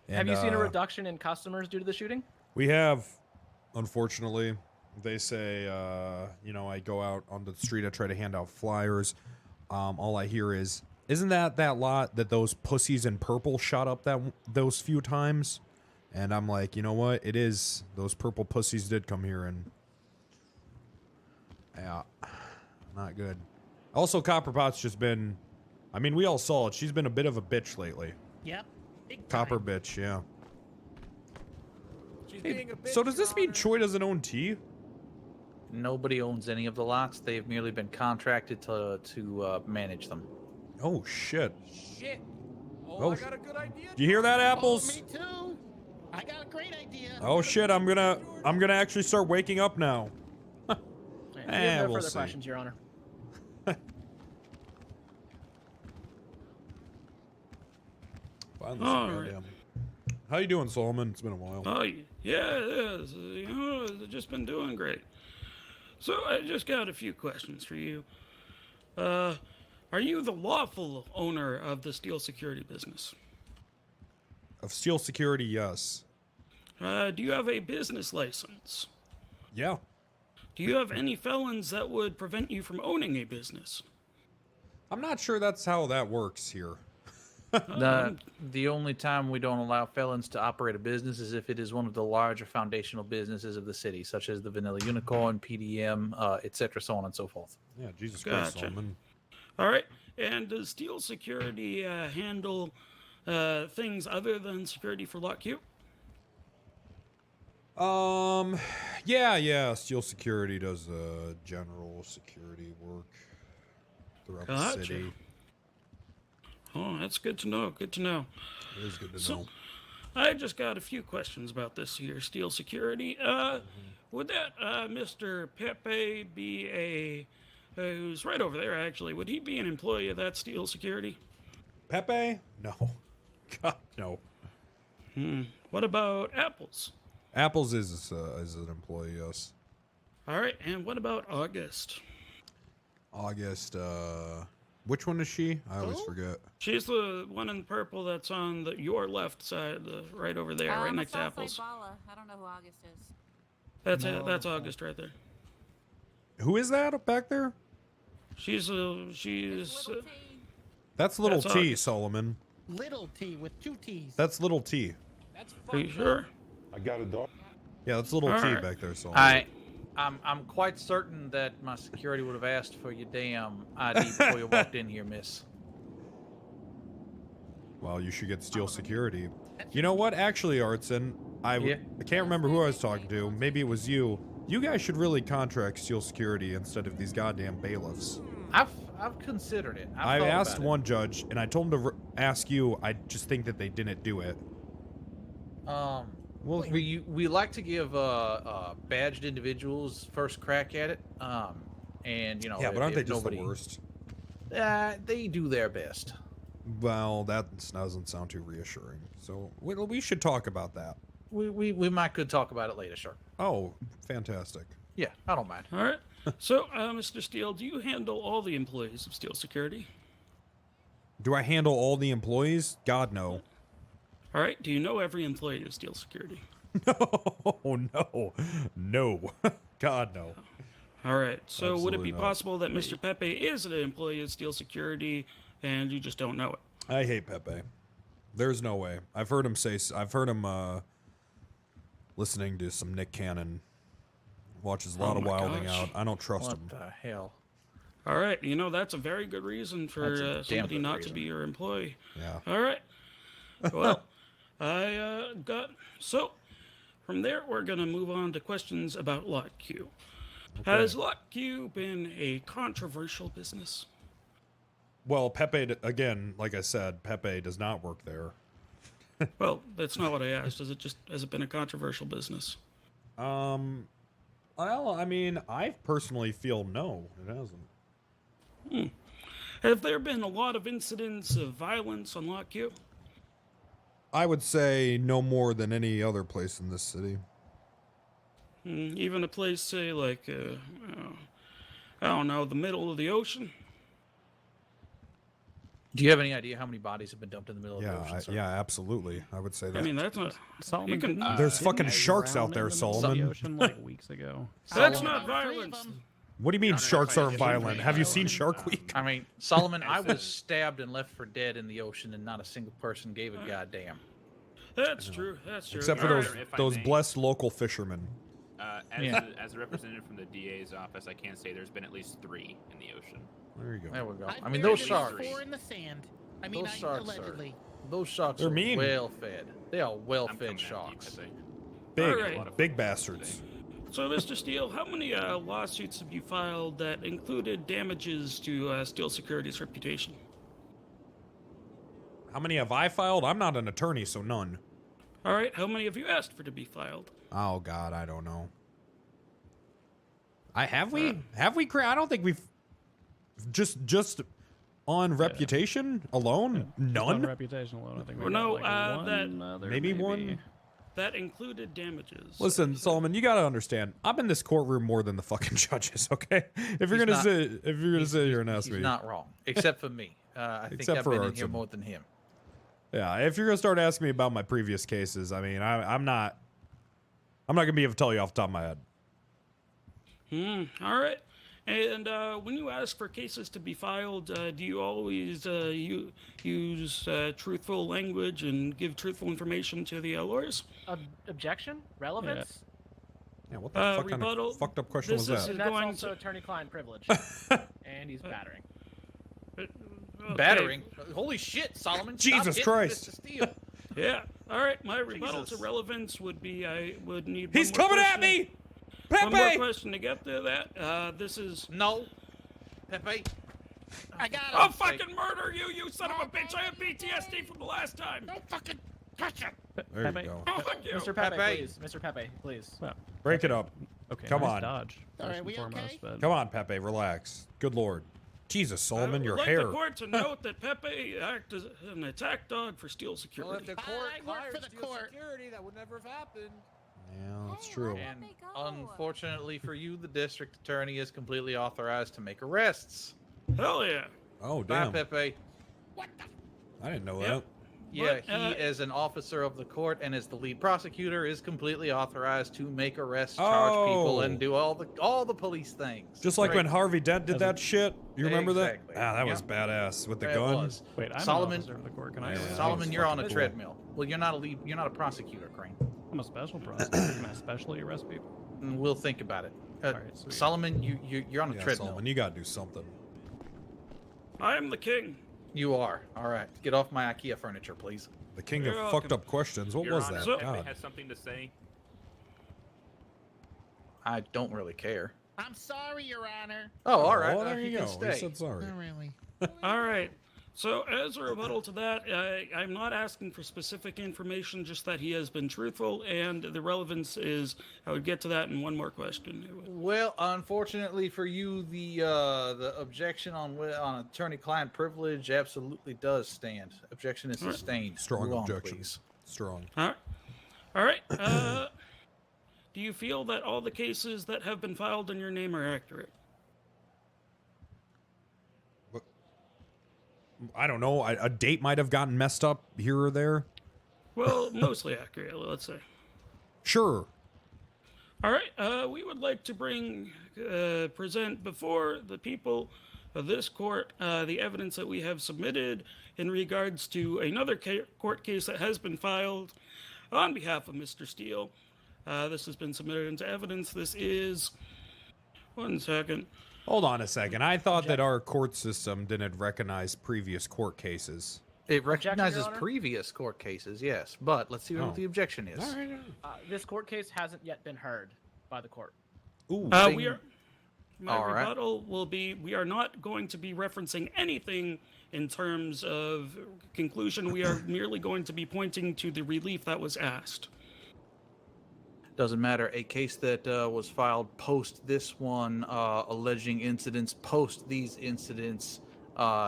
And, Have you seen a reduction in customers due to the shooting? We have, unfortunately. They say, I go out on the street, I try to hand out flyers. All I hear is, isn't that lot that those pussies in purple shot up those few times? And I'm like, you know what? It is. Those purple pussies did come here and... Yeah. Not good. Also, Copperpot's just been... I mean, we all saw it. She's been a bit of a bitch lately. Yep. Big Copper time. bitch, yeah. She's Hey, being a bitch, so does Your this mean Honor. Choi doesn't own tea? Nobody owns any of the lots. They've merely been contracted to manage them. Oh, shit. Shit. Oh, Oh, I got a good idea. Do you hear that, Oh, Apples? me too. I got a great idea. Oh, shit, I'm gonna actually start waking up now. We have no we'll further see. questions, Your Honor. Finally, All some right. goddamn- How you doing, Solomon? It's been a while. Oh, yeah, it is. I've just been doing great. So I just got a few questions for you. Are you the lawful owner of the steel security business? Of Steel Security, yes. Do you have a business license? Yeah. Do you have any felons that would prevent you from owning a business? I'm not sure that's how that works here. The only time we don't allow felons to operate a business is if it is one of the larger foundational businesses of the city, such as the Vanilla Unicorn, PDM, etc., so on and so forth. Yeah, Jesus Christ, Gotcha. Solomon. All right. And does Steel Security handle things other than security for Lock Q? Yeah. Steel Security does general security work throughout the Gotcha. city. Oh, that's good to know. Good to know. It is good to So- know. I just got a few questions about this here, Steel Security. Would that Mr. Pepe be who's right over there, actually, would he be an employee of that Steel Security? Pepe? No. God, no. What about Apples? Apples is an employee, yes. All right, and what about August? August, which one is she? I always forget. She's the one in purple that's on your left side, right over there, right next to Apples. Bala. I don't know who August is. That's August right there. Who is that up back there? She's Little T. That's Little That's T, August. Solomon. Little T with 2 T's. That's Little T. That's Are you sure? I got a dog. Yeah, that's Little T Alright. back there, Solomon. I'm quite certain that my security would have asked for your damn ID before you walked in here, miss. Well, you should get Steel Security. You know what? Actually, Artson, I Yeah? can't remember who I was talking to. Maybe it was you. You guys should really contract Steel Security instead of these goddamn bailiffs. I've considered it. I thought asked about it. one judge, and I told him to ask you. I just think that they didn't do it. Well, Well, we like to give badged individuals first crack at it. And you know, yeah, but aren't they if just nobody, the worst? They do their best. Well, that doesn't sound too reassuring. So we should talk about that. We might could talk about it later, sure. Oh, fantastic. Yeah, I don't mind. All right. So, Mr. Steele, do you handle all the employees of Steel Security? Do I handle all the employees? God, no. All right. Do you know every employee of Steel Security? No. God, no. All right. So, would it Absolutely be not. possible that Mr. Pepe is an employee of Steel Security and you just don't know it? I hate Pepe. There's no way. I've heard him listening to some Nick Cannon. Watches a lot Oh of my Wilding gosh. Out. I don't trust What him. the hell? All right. You know, that's a very good reason for That's a damn somebody good not to reason. be your employee. Yeah. All right. Well, so from there, we're going to move on to questions about Lot Q. Has Lot Q been a controversial business? Well, Pepe, again, like I said, Pepe does not work there. Well, that's not what I asked. Has it been a controversial business? Well, I mean, I personally feel no, it hasn't. Have there been a lot of incidents of violence on Lot Q? I would say no more than any other place in this city. Even a place, say, like, I don't know, the middle of the ocean? Do you have any idea how many bodies have been dumped in the middle of the ocean? Sir? Yeah, absolutely. I would say that. I mean, that's not... Solomon, You can- didn't- There's didn't fucking they sharks out drown there, in the middle of Solomon. The ocean like weeks ago. That's Solomon. not violence. What do you mean Your Honor, sharks if I aren't could violent? bring Have you up- seen Shark Week? I mean, Solomon, I I was said- stabbed and left for dead in the ocean, and not a single person gave a goddamn. That's true. That's true. Except for All those right. If I those may. blessed local fishermen. As a representative from the DA's office, I can say there's been at least 3 in the ocean. There you go. There we go. I've I mean, buried those at least sharks. 4 in the sand. I mean, Those sharks are- allegedly. Those sharks They're are mean. well fed. They are well I'm fed coming at you, sharks. Pepe. Big, Alright. big bastards. So, Mr. Steele, how many lawsuits have you filed that included damages to Steel Security's reputation? How many have I filed? I'm not an attorney, so none. All right. How many have you asked for to be filed? Oh God, I don't know. Have we? I don't think we've just on reputation alone. On None. reputation alone, I think. Well, We no, got like that- one other, Maybe one. That included damages. Listen, Solomon, you gotta understand. I'm in this courtroom more than the fucking judges. Okay, if you're He's gonna not- sit here and ask He's me, not wrong, except for me. I think Except I've for been in here Artson. more than him. yeah, if you're gonna start asking me about my previous cases, I mean, I'm not gonna be able to tell you off the top of my head. All right. And when you ask for cases to be filed, do you always use truthful language and give truthful information to the lawyers? Objection? Relevance? Yeah, what the fuck kind rebuttal. of fucked up question This was is- that? And that's going also to- attorney-client privilege. And he's battering. Okay. Battering. Holy shit, Solomon. Stop Jesus hitting Christ. Mr. Steele. Yeah. All right. My rebuttal to Jesus. relevance would be I would need. He's one more coming at question. me! One more Pepe! question to get to that. This is. No. Pepe. I got I'll him. fucking murder you, you son of a bitch! I have PTSD from the last time. Don't fucking touch him. There you Pepe. go. Oh, fuck you. Mr. Pepe, Pepe. please. Mr. Pepe, please. Well, Break it up. okay, Come nice on. dodge. All first right, and we foremost, okay? but Come on, Pepe, relax. Good lord. Jesus, Solomon, I your would like hair. the court to note that Pepe acted as an attack dog for Steel Well, security. if the court I work fired for the Steel court. Security, that would never have happened. Yeah, that's Hey, true. let And Pepe go. unfortunately for you, the district attorney is completely authorized to make arrests. Hell yeah. Oh, Bye, damn. Pepe. What the? I didn't know Yep. that. Yeah, But, he, as an officer of the court and as the lead prosecutor, is completely authorized to make arrests, charge people, Oh. and do all the police things. Just like when Great. Harvey Dent did As a- that shit. You remember Exactly. that? Ah, that was Yep. badass with the It gun. was. wait, I'm Solomon- an officer of the court. Can I? Yeah. arrest Solomon, you? you're on a fucking cool. treadmill. Well, you're not a lead. You're not a prosecutor, Crane. I'm a special prosecutor. Can I specially arrest people? We'll think about it. Alright, sweet. Solomon, you're on a Yeah, treadmill. Solomon, you gotta do something. I am the king. You are. All right. Get off my IKEA furniture, please. The king You're of fucked welcome. up questions. What Your was Honor, that? So- Pepe God. has something to say. I don't really care. I'm sorry, Your Honor. Oh, all right. Oh, there you can go. stay. He said sorry. Not really. All right. So, as a rebuttal to that, I'm not asking for specific information, just that he has been truthful, and the relevance is, I would get to that in one more question. Well, unfortunately for you, the objection on attorney-client privilege absolutely does stand. Objection is All right. sustained. Strong Move on, objection. please. Strong. All right. Do you feel that all the cases that have been filed in your name are accurate? I don't know. A date might have gotten messed up here or there. Well, mostly accurate, let's say. Sure. All right. We would like to present before the people of this court the evidence that we have submitted in regards to another court case that has been filed on behalf of Mr. Steele. This has been submitted into evidence. This is... One second. Hold on a second. I thought that our court system didn't recognize previous court cases. It recognizes Your Honor? previous court cases, yes, but let's see Oh. what the objection is. This court case hasn't yet been heard by the court. Ooh. We are... My All right. rebuttal will be, we are not going to be referencing anything in terms of conclusion. We are merely going to be pointing to the relief that was asked. Doesn't matter. A case that was filed post this one, alleging incidents post these incidents,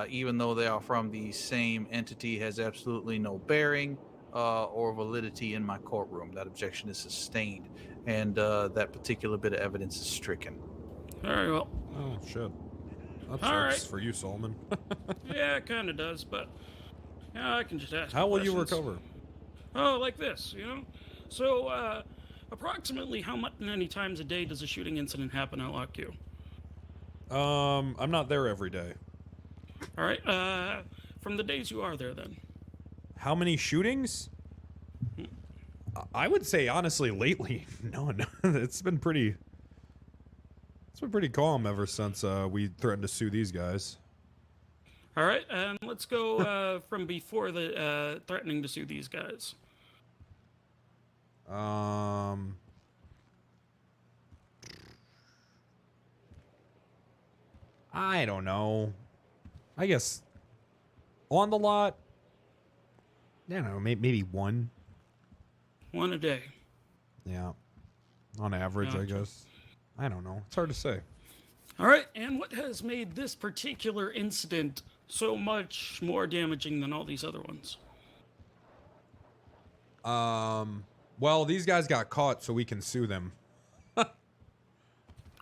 even though they are from the same entity, has absolutely no bearing or validity in my courtroom. That objection is sustained, and that particular bit of evidence is stricken. Very well. Oh, shit. That All sucks right. for you, Solomon. Yeah, it kind of does, but yeah, I can just ask. How will you questions. recover? Oh, like this, you know? So, approximately how many times a day does a shooting incident happen at Lock Q? I'm not there every day. All right, from the days you are there, then. How many shootings? I would say honestly, lately, no. It's been pretty calm ever since we threatened to sue these guys. All right, and let's go from before the threatening to sue these guys. I don't know. I guess on the lot. I don't know, maybe one. One a day. Yeah, on average, I Gotcha. guess. I don't know. It's hard to say. All right, and what has made this particular incident so much more damaging than all these other ones? Well, these guys got caught, so we can sue them.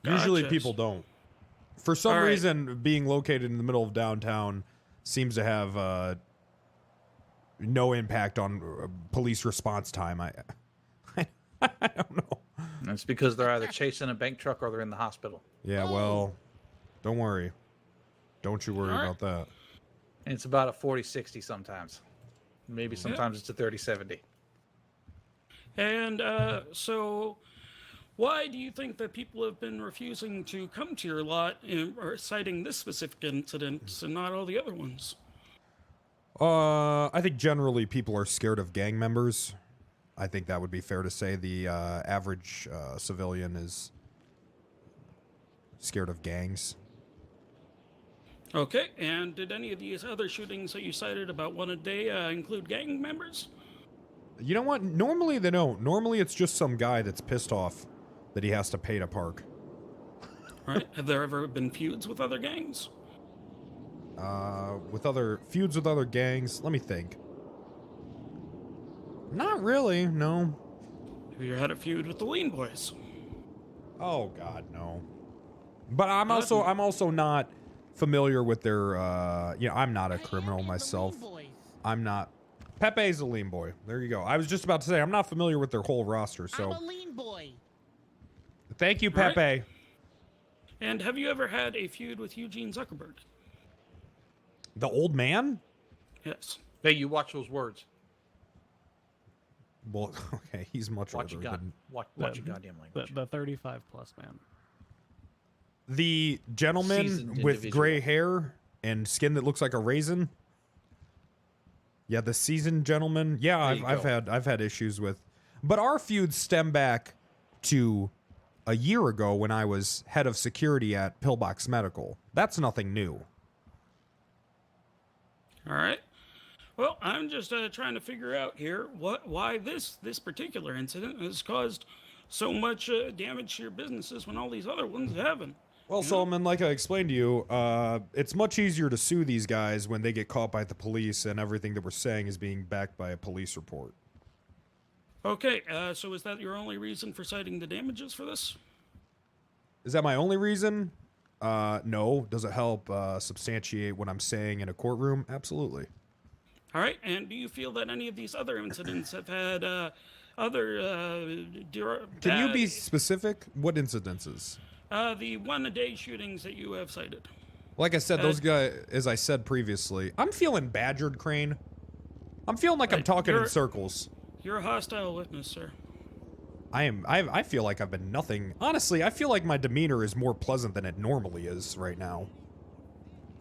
Usually Gotcha. people don't. For some All right. reason, being located in the middle of downtown seems to have no impact on police response time. I don't know. That's because they're either chasing a bank truck or they're in the hospital. Yeah, well, don't worry. Don't you worry All right. about that. And it's about a 40-60 sometimes. Maybe sometimes it's a 30-70. And so, why do you think that people have been refusing to come to your lot or citing this specific incident and not all the other ones? I think generally people are scared of gang members. I think that would be fair to say. The average civilian is scared of gangs. Okay, and did any of these other shootings that you cited, about one a day, include gang members? You know what? Normally they don't. Normally it's just some guy that's pissed off that he has to pay to park. Right? Have there ever been feuds with other gangs? With other feuds with other gangs? Let me think. Not really, no. Have you had a feud with the Lean Boys? Oh God, no. But I'm also not familiar with their I'm not a criminal myself. I'm not. Pepe's a lean boy. There you go. I was just about to say I'm not familiar with their whole roster, so. I'm a lean boy. Thank you, Pepe. Right. And have you ever had a feud with Eugene Zuckerberg? The old man? Yes. Hey, you watch those words. Well, okay, he's much Watch older your than watch your goddamn language. The 35 plus man. the gentleman Seasoned with individual. gray hair and skin that looks like a raisin. Yeah, the seasoned gentleman. Yeah, I've had issues with, but our feuds stem back to a year ago when I was head of security at Pillbox Medical. That's nothing new. All right. Well, I'm just trying to figure out here why this particular incident has caused so much damage to your businesses when all these other ones haven't. Well, Solomon, like I explained to you, it's much easier to sue these guys when they get caught by the police and everything that we're saying is being backed by a police report. Okay, so is that your only reason for citing the damages for this? Is that my only reason? No. Does it help substantiate what I'm saying in a courtroom? Absolutely. All right, and do you feel that any of these other incidents have had other... Can you be specific? What incidences? The one-a-day shootings that you have cited. Like I said, those guys, as I said previously, I'm feeling badgered, Crane. I'm feeling like I'm talking in circles. You're a hostile witness, sir. I feel like I've been nothing. Honestly, I feel like my demeanor is more pleasant than it normally is right now.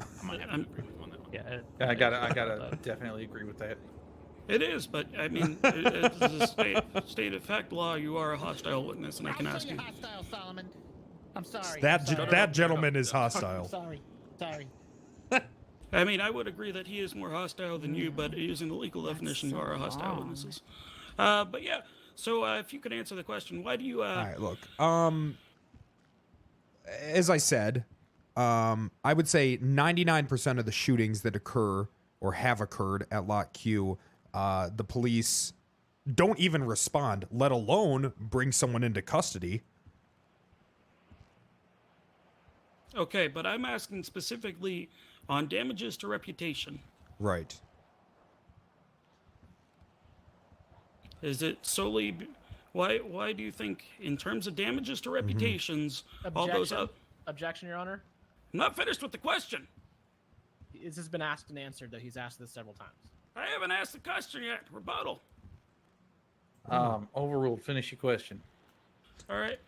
I might have to agree with you on that one. Yeah, I gotta definitely agree with that. It is, but I mean, it's a state of fact law. You are a hostile witness, and I can ask you. Hostile, Solomon. I'm sorry. That gentleman is hostile. Sorry. I mean, I would agree that he is more hostile than you, but using the legal definition, you are a hostile witnesses. But yeah, so if you could answer the question, why do you... All right, look. As I said, I would say 99% of the shootings that occur or have occurred at Lot Q, the police don't even respond, let alone bring someone into custody. Okay, but I'm asking specifically on damages to reputation. Right. Is it solely... Why do you think, in terms of damages to reputations, all those Objection. other... Objection, Your Honor. I'm not finished with the question. This has been asked and answered, though. He's asked this several times. I haven't asked the question yet. Rebuttal. Overruled. Finish your question. All right.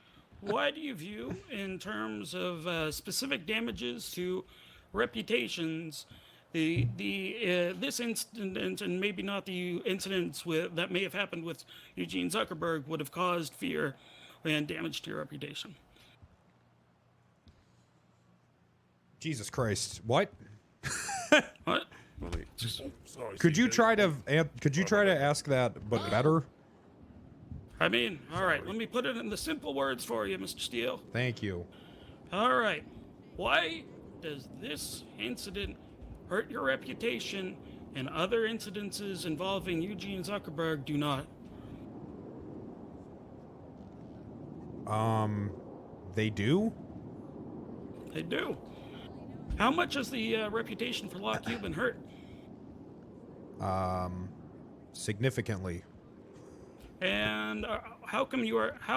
Why do you view, in terms of specific damages to reputations, this incident and maybe not the incidents that may have happened with Eugene Zuckerberg would have caused fear and damage to your reputation? Jesus Christ. What? What? Could you try to ask that but better? I mean, all right, let me put it in the simple words for you, Mr. Steele. Thank you. All right. Why does this incident hurt your reputation and other incidences involving Eugene Zuckerberg do not? They do? They do. How much has the reputation for Lock U been hurt? Significantly. And how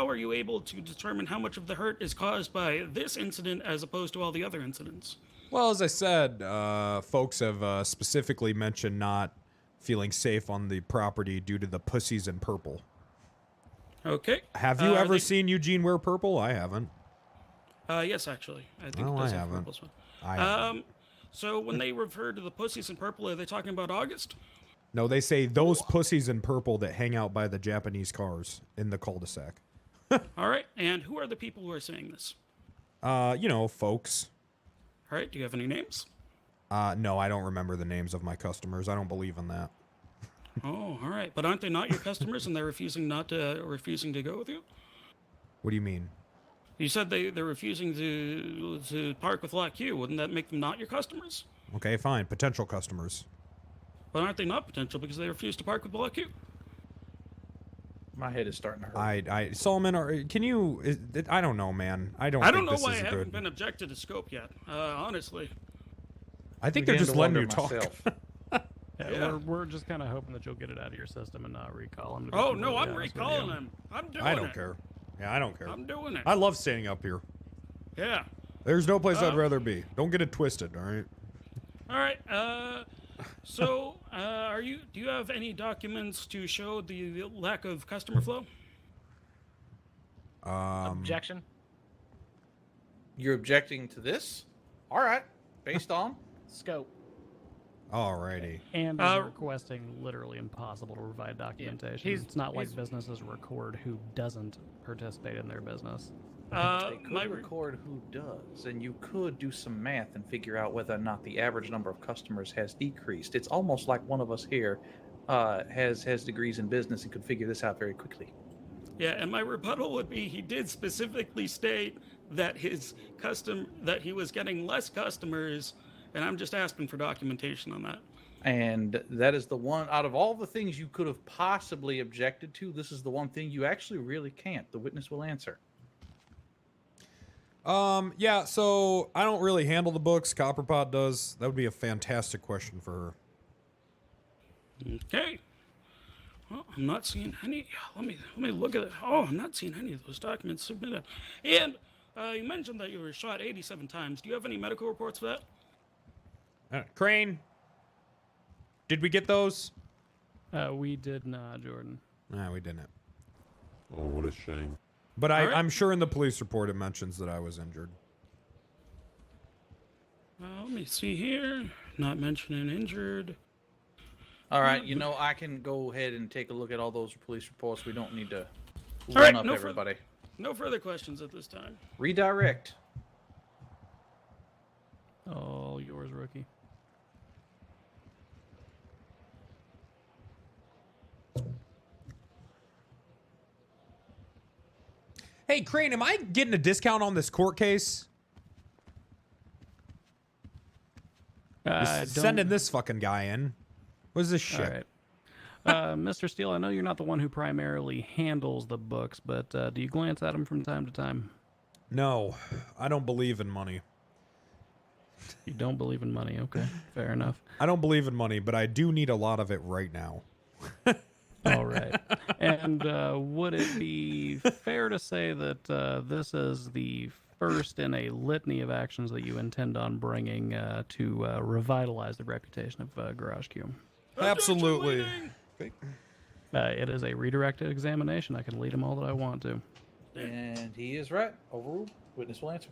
are you able to determine how much of the hurt is caused by this incident as opposed to all the other incidents? Well, as I said, folks have specifically mentioned not feeling safe on the property due to the pussies in purple. Okay. Have you ever seen Eugene wear purple? I haven't. Yes, actually. I think Well, it does I have haven't. purple sweat. I haven't. So when they refer to the pussies in purple, are they talking about August? No, they say those pussies in purple that hang out by the Japanese cars in the cul-de-sac. All right. And who are the people who are saying this? Folks. All right. Do you have any names? No, I don't remember the names of my customers. I don't believe in that. Oh, all right. But aren't they not your customers, and they're refusing to go with you? What do you mean? You said they're refusing to park with Lock Q. Wouldn't that make them not your customers? Okay, fine. Potential customers. But aren't they not potential because they refuse to park with Lock Q? My head is starting to hurt. Solomon, can you? I don't know, man. I don't know this why is I haven't good. been objected to scope yet. Honestly. I think they're just letting you talk. Yeah, we're just kind of hoping that you'll get it out of your system and not recall him. Oh no, I'm recalling him. I'm doing it. I don't care. Yeah, I don't care. I'm doing it. I love standing up here. Yeah. There's no place I'd rather be. Don't get it twisted, all right? All right. So, do you have any documents to show the lack of customer flow? Objection. You're objecting to this? All right. Based on scope. Alrighty. And is requesting literally impossible to provide documentation. Yeah, it's not like businesses record who doesn't participate in their business. They could record who does, and you could do some math and figure out whether or not the average number of customers has decreased. It's almost like one of us here has degrees in business and could figure this out very quickly. Yeah, and my rebuttal would be he did specifically state that that he was getting less customers, and I'm just asking for documentation on that. And that is the one out of all the things you could have possibly objected to. This is the one thing you actually really can't. The witness will answer. Yeah, so I don't really handle the books. Copperpot does. That would be a fantastic question for her. Okay. Well, I'm not seeing any. Let me look at it. Oh, I'm not seeing any of those documents submitted. And you mentioned that you were shot 87 times. Do you have any medical reports for that? Crane, did we get those? We did not, Jordan. No, we didn't. Oh, what a shame. But I'm sure in the police report it mentions that I was injured. Let me see here. Not mentioning injured. All right, I can go ahead and take a look at all those police reports. We don't need to All right, up no everybody. No further questions at this time. Redirect. All yours, rookie. Hey, Crane, am I getting a discount on this court case? Sending this fucking guy in. What is this shit? All right. Mr. Steele, I know you're not the one who primarily handles the books, but do you glance at them from time to time? No, I don't believe in money. You don't believe in money? Okay, fair enough. I don't believe in money, but I do need a lot of it right now. All right. And would it be fair to say that this is the first in a litany of actions that you intend on bringing to revitalize the reputation of Garage Q? Absolutely. It is a redirected examination. I can lead them all that I want to. And he is right. Overruled. Witness will answer.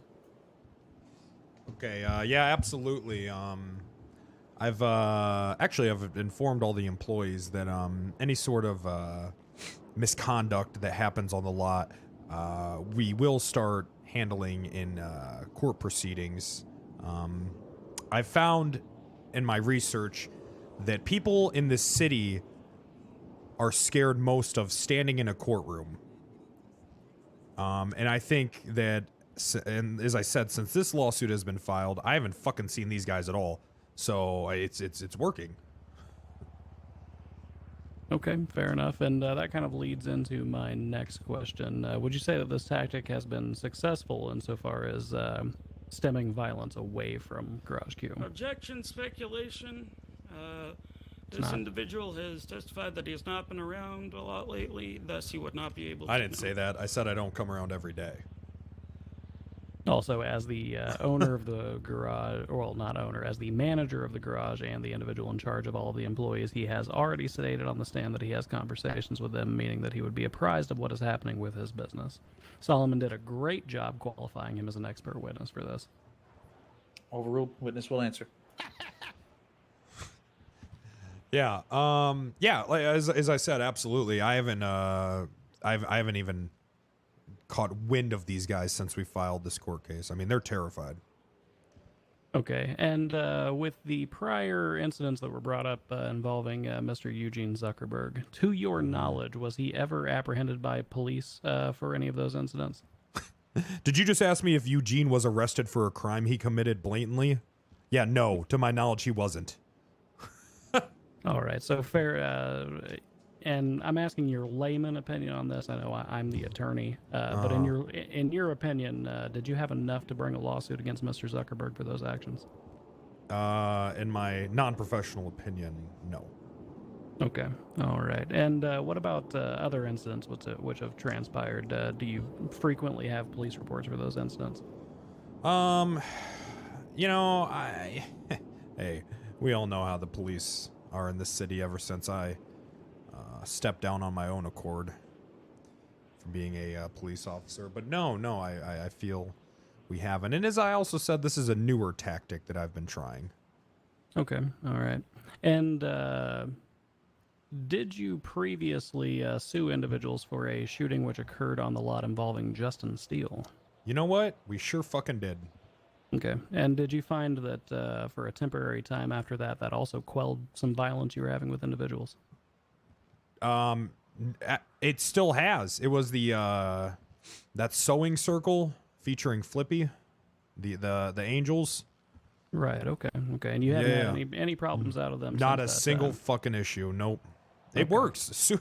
Okay, yeah, absolutely. I've informed all the employees that any sort of misconduct that happens on the lot, we will start handling in court proceedings. I found in my research that people in this city are scared most of standing in a courtroom. And I think that, and as I said, since this lawsuit has been filed, I haven't fucking seen these guys at all. So it's working. Okay, fair enough. And that kind of leads into my next question. Would you say that this tactic has been successful insofar as stemming violence away from Garage Q? Objection, speculation. This individual has testified that he has not been around a lot lately, thus he would not be able to. I didn't say that. I said I don't come around every day. Also, as the owner of the garage, well, not owner, as the manager of the garage and the individual in charge of all of the employees, he has already stated on the stand that he has conversations with them, meaning that he would be apprised of what is happening with his business. Solomon did a great job qualifying him as an expert witness for this. Overruled. Witness will answer. Yeah. Yeah. Like, as I said, absolutely. I haven't even caught wind of these guys since we filed this court case. I mean, they're terrified. Okay, and with the prior incidents that were brought up involving Mr. Eugene Zuckerberg, to your knowledge, was he ever apprehended by police for any of those incidents? Did you just ask me if Eugene was arrested for a crime he committed blatantly? Yeah, no. To my knowledge, he wasn't. All right, so fair. And I'm asking your layman opinion on this. I know I'm the attorney, but in your opinion, did you have enough to bring a lawsuit against Mr. Zuckerberg for those actions? In my non-professional opinion, no. Okay, all right. And what about other incidents which have transpired? Do you frequently have police reports for those incidents? You know, hey, we all know how the police are in this city ever since I stepped down on my own accord from being a police officer. But no, I feel we haven't. And as I also said, this is a newer tactic that I've been trying. Okay, all right. And did you previously sue individuals for a shooting which occurred on the lot involving Justin Steele? You know what? We sure fucking did. Okay. And did you find that for a temporary time after that, that also quelled some violence you were having with individuals? It still has. It was the that sewing circle featuring Flippy, the angels. Right. Okay. Okay. And you haven't had any problems out of them? Not a since that single time? fucking issue. Nope. Okay. It works.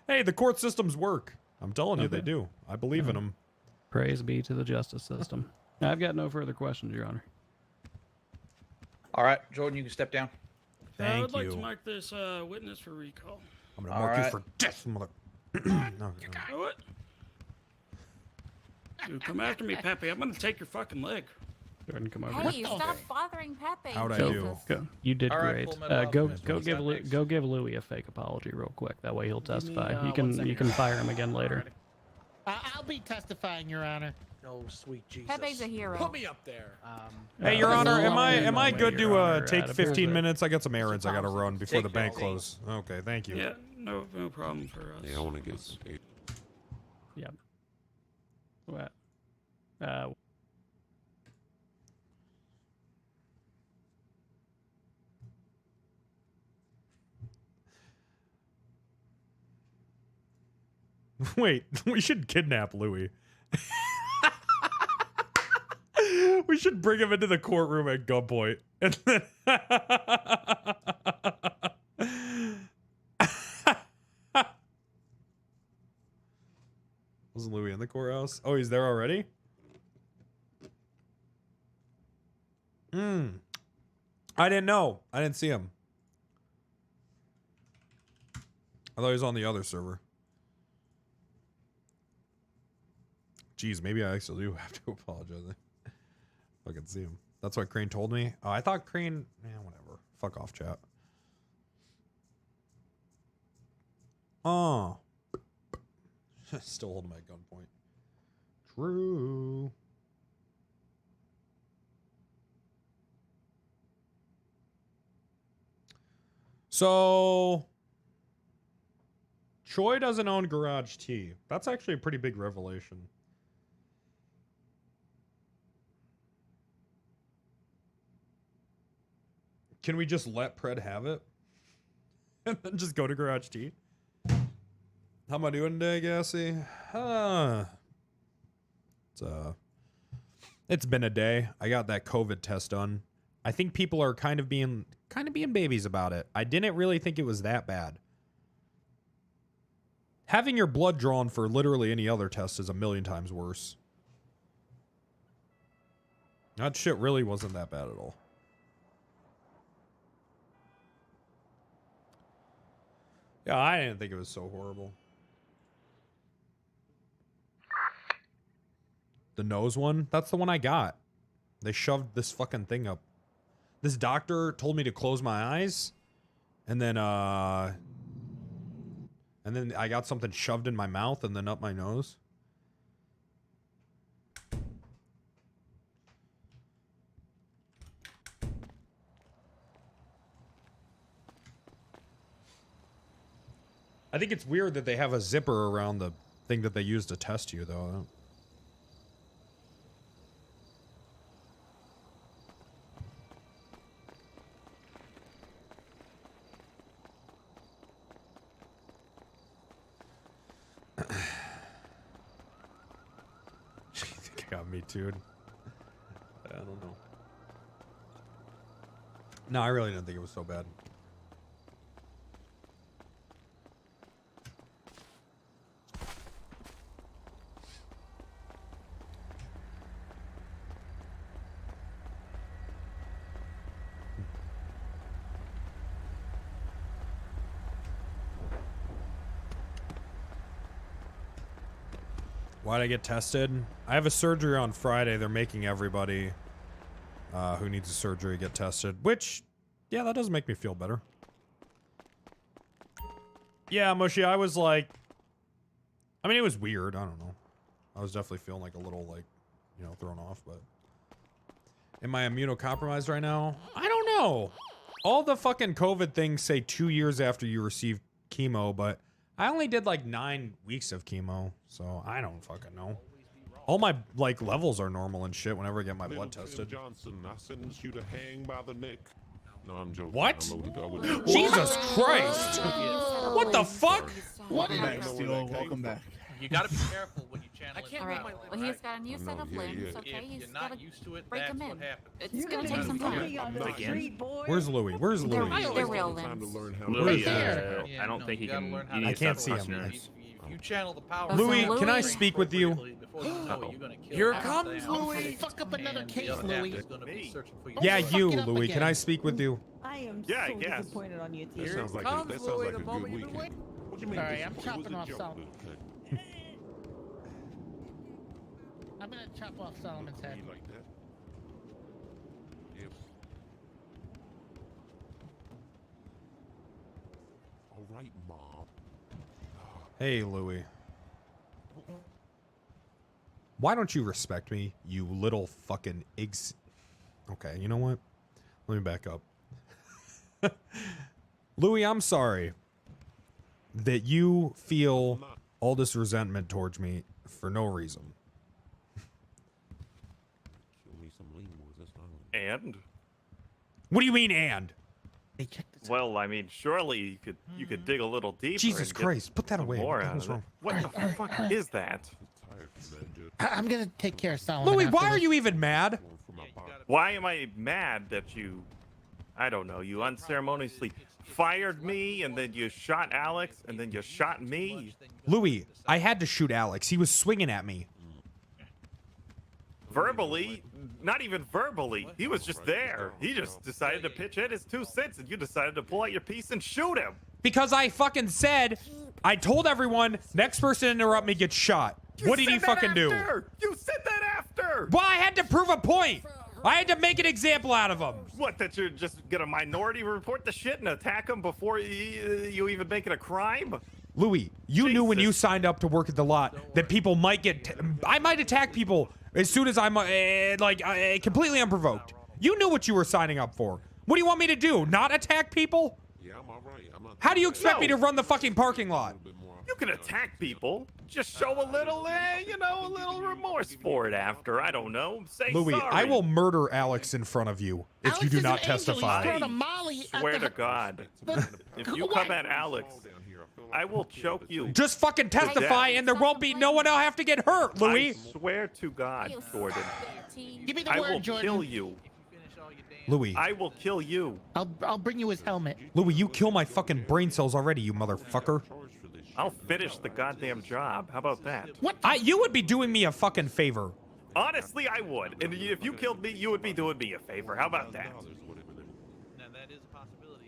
Hey, the court systems work. I'm telling you, they do. I believe in them. Praise be to the justice system. I've got no further questions, Your Honor. All right, Jordan, you can step down. Thank I would like you. to mark this witness for recall. I'm gonna mark you for death, mother. No. You know what? Dude, come after me, Pepe. I'm gonna take your fucking leg. Jordan, come over. Hey, stop bothering Pepe. How'd I Jesus. do? Go. You did All right, great. Full Metal Alchemist, Go what's give that next? Go give Louie a fake apology real quick. That way he'll testify. me, You 1 second. can fire him again later. I'll be testifying, Your Honor. Oh, sweet Jesus. Pepe's a hero. Put me up there. Hey, Your Honor, am I good to Your Honor, take it appears 15 that- minutes? I got some errands I gotta run before Take the bank 15. closes. Okay, thank you. Yeah, no problem for us. Yeah, I want to get paid. Yep. What? Wait, we should kidnap Louie. We should bring him into the courtroom at gunpoint. And then wasn't Louie in the courthouse? Oh, he's there already? I didn't know. I didn't see him. I thought he was on the other server. Jeez, maybe I actually do have to apologize. If I can see him. That's what Crane told me. Oh, I thought Crane... whatever. Fuck off, chat. Oh. Still holding my gunpoint. True. So... Troy doesn't own Garage T. That's actually a pretty big revelation. Can we just let Pred have it? And then just go to Garage T? How am I doing today, Gassy? It's been a day. I got that COVID test done. I think people are kind of being babies about it. I didn't really think it was that bad. Having your blood drawn for literally any other test is a million times worse. That shit really wasn't that bad at all. Yeah, I didn't think it was so horrible. The nose one? That's the one I got. They shoved this fucking thing up. This doctor told me to close my eyes. And then I got something shoved in my mouth and then up my nose. I think it's weird that they have a zipper around the thing that they use to test you, though. I think I got me too. I don't know. No, I really didn't think it was so bad. Why'd I get tested? I have a surgery on Friday. They're making everybody who needs a surgery get tested, which, yeah, that does make me feel better. Yeah, Mushy, I was like, I mean, it was weird. I don't know. I was definitely feeling like a little, like, you know, thrown off, but. Am I immunocompromised right now? I don't know. All the fucking COVID things say 2 years after you receive chemo, but I only did like 9 weeks of chemo, so I don't fucking know. All my like levels are normal and shit whenever I get my blood tested. Johnson, I sentence you to hang by the neck. No, I'm joking. What? I'm Jesus Christ! What the fuck? Welcome back, Steel. Welcome back. You gotta be careful when you channel it. All right. Well, he's got a new set of limbs. Okay, If he's you're got not to used to it, break that's him in. what happens. It's gonna take some time. Where's Louie? Where's Louie? They're real limbs. Louie, I don't think he can. I can't see him. If you channel the power. Louie, can I speak with you? Here comes Louie. Fuck up another case, Louie. Yeah, you, Louie. Can I speak with you? I am Yeah, so I guess. disappointed on you, That T. sounds like a good weekend. What do you mean? Sorry, I'm It was chopping a off joke. Solomon. I'm gonna chop off Solomon's head. You like that? Yep. All right, Mom. Hey, Louie. Why don't you respect me, you little fucking Okay, you know what? Let me back up. Louie, I'm sorry that you feel all this resentment towards me for no reason. Kill me some lemurs, that's not And? What do you mean, and? Well, I mean, surely you could dig a little deeper. Jesus and get Christ, put that some away. more What the out hell's of it. wrong? What the fuck is that? I'm gonna take care of Solomon. Louie, why after are this. you even mad? Why am I mad that you, I don't know, you unceremoniously fired me and then you shot Alex and then you shot me? Louie, I had to shoot Alex. He was swinging at me. Verbally? Not even verbally. He was just there. He just decided to pitch in his 2 cents and you decided to pull out your piece and shoot him. Because I fucking said, I told everyone, next person to interrupt me gets shot. What did he fucking do? You said that after! Well, I had to prove a point. I had to make an example out of him. What, that you're just gonna minority report the shit and attack him before you even make it a crime? Louie, you knew when you signed up to work at the lot that people might get... I might attack people as soon as I'm, completely unprovoked. You knew what you were signing up for. What do you want me to do? Not attack people? Yeah, I'm all right. I'm not. How do you expect me to run the fucking parking lot? You can attack people. Just show a little, a little remorse for it after. I don't know. Say Louie, sorry. I will murder Alex in front of you if you do not testify. Swear to God. If you come at Alex, I will choke you. Just fucking testify and there won't be no one will have to get hurt, Louie. I swear to God, Gordon. Give me the I word, will Jordan. kill you. Louie. I will kill you. I'll bring you his helmet. Louie, you kill my fucking brain cells already, you motherfucker. I'll finish the goddamn job. How about that? What? You would be doing me a fucking favor. Honestly, I would. And if you killed me, you would be doing me a favor. How about that?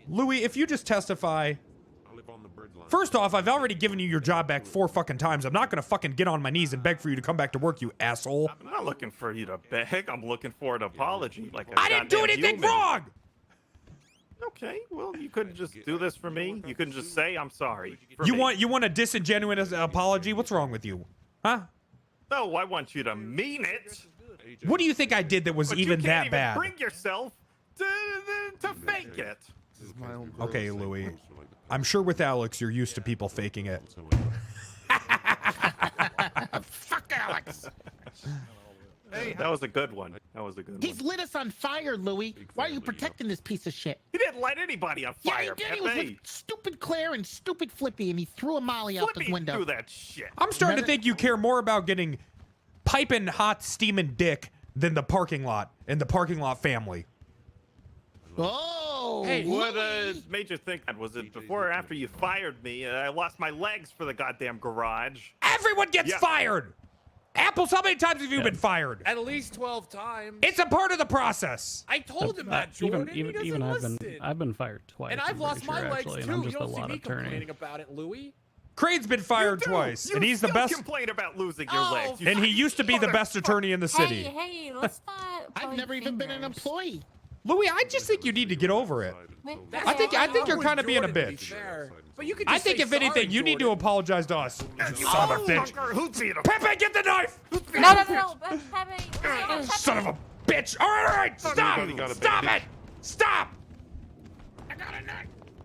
Louie, if you just testify... First off, I've already given you your job back 4 fucking times. I'm not gonna fucking get on my knees and beg for you to come back to work, you asshole. I'm not looking for you to beg. I'm looking for an apology. Like I didn't do anything wrong! Okay, well, you couldn't just do this for me. You couldn't just say I'm sorry. You want a disingenuous apology? What's wrong with you? Huh? No, I want you to mean it. What do you think I did that was But even you can't that even bad? bring yourself to fake it. Okay, Louie. I'm sure with Alex, you're used to people faking it. Fuck Alex. Hey, that was a good one. That was a good He's one. lit us on fire, Louie. Why are you protecting this piece of shit? He didn't light anybody on fire, Yeah, he did. He was Pepe. with stupid Claire and stupid Flippy, and he threw a molly out the Flippy window. threw that shit. I'm starting to think you care more about getting piping hot steaming dick than the parking lot and the parking lot family. Oh, Hey, what made you think that? Was it before or after you fired me? I lost my legs for the goddamn garage. Everyone gets fired. Apples, how many times have you been fired? At least 12 times. It's a part of the process. I told him that, Jordan. He doesn't listen. I've been fired twice. And I've I'm lost pretty my sure, legs actually, too. and I'm You just a don't see lot me attorney. complaining about it, Louie. Crane's been fired twice, and he's the best. Complain about losing your legs. And he used to be the best attorney in the city. Hey, let's not. I've never even been an employee. Louis, I just think you need to get over it. I think you're kind of being a bitch. But you could I just think say if anything, sorry, you need to apologize to us. Son of a bitch. Pepe, get the knife! No. Pepe. Son of a bitch! All right, stop! Stop it! Stop!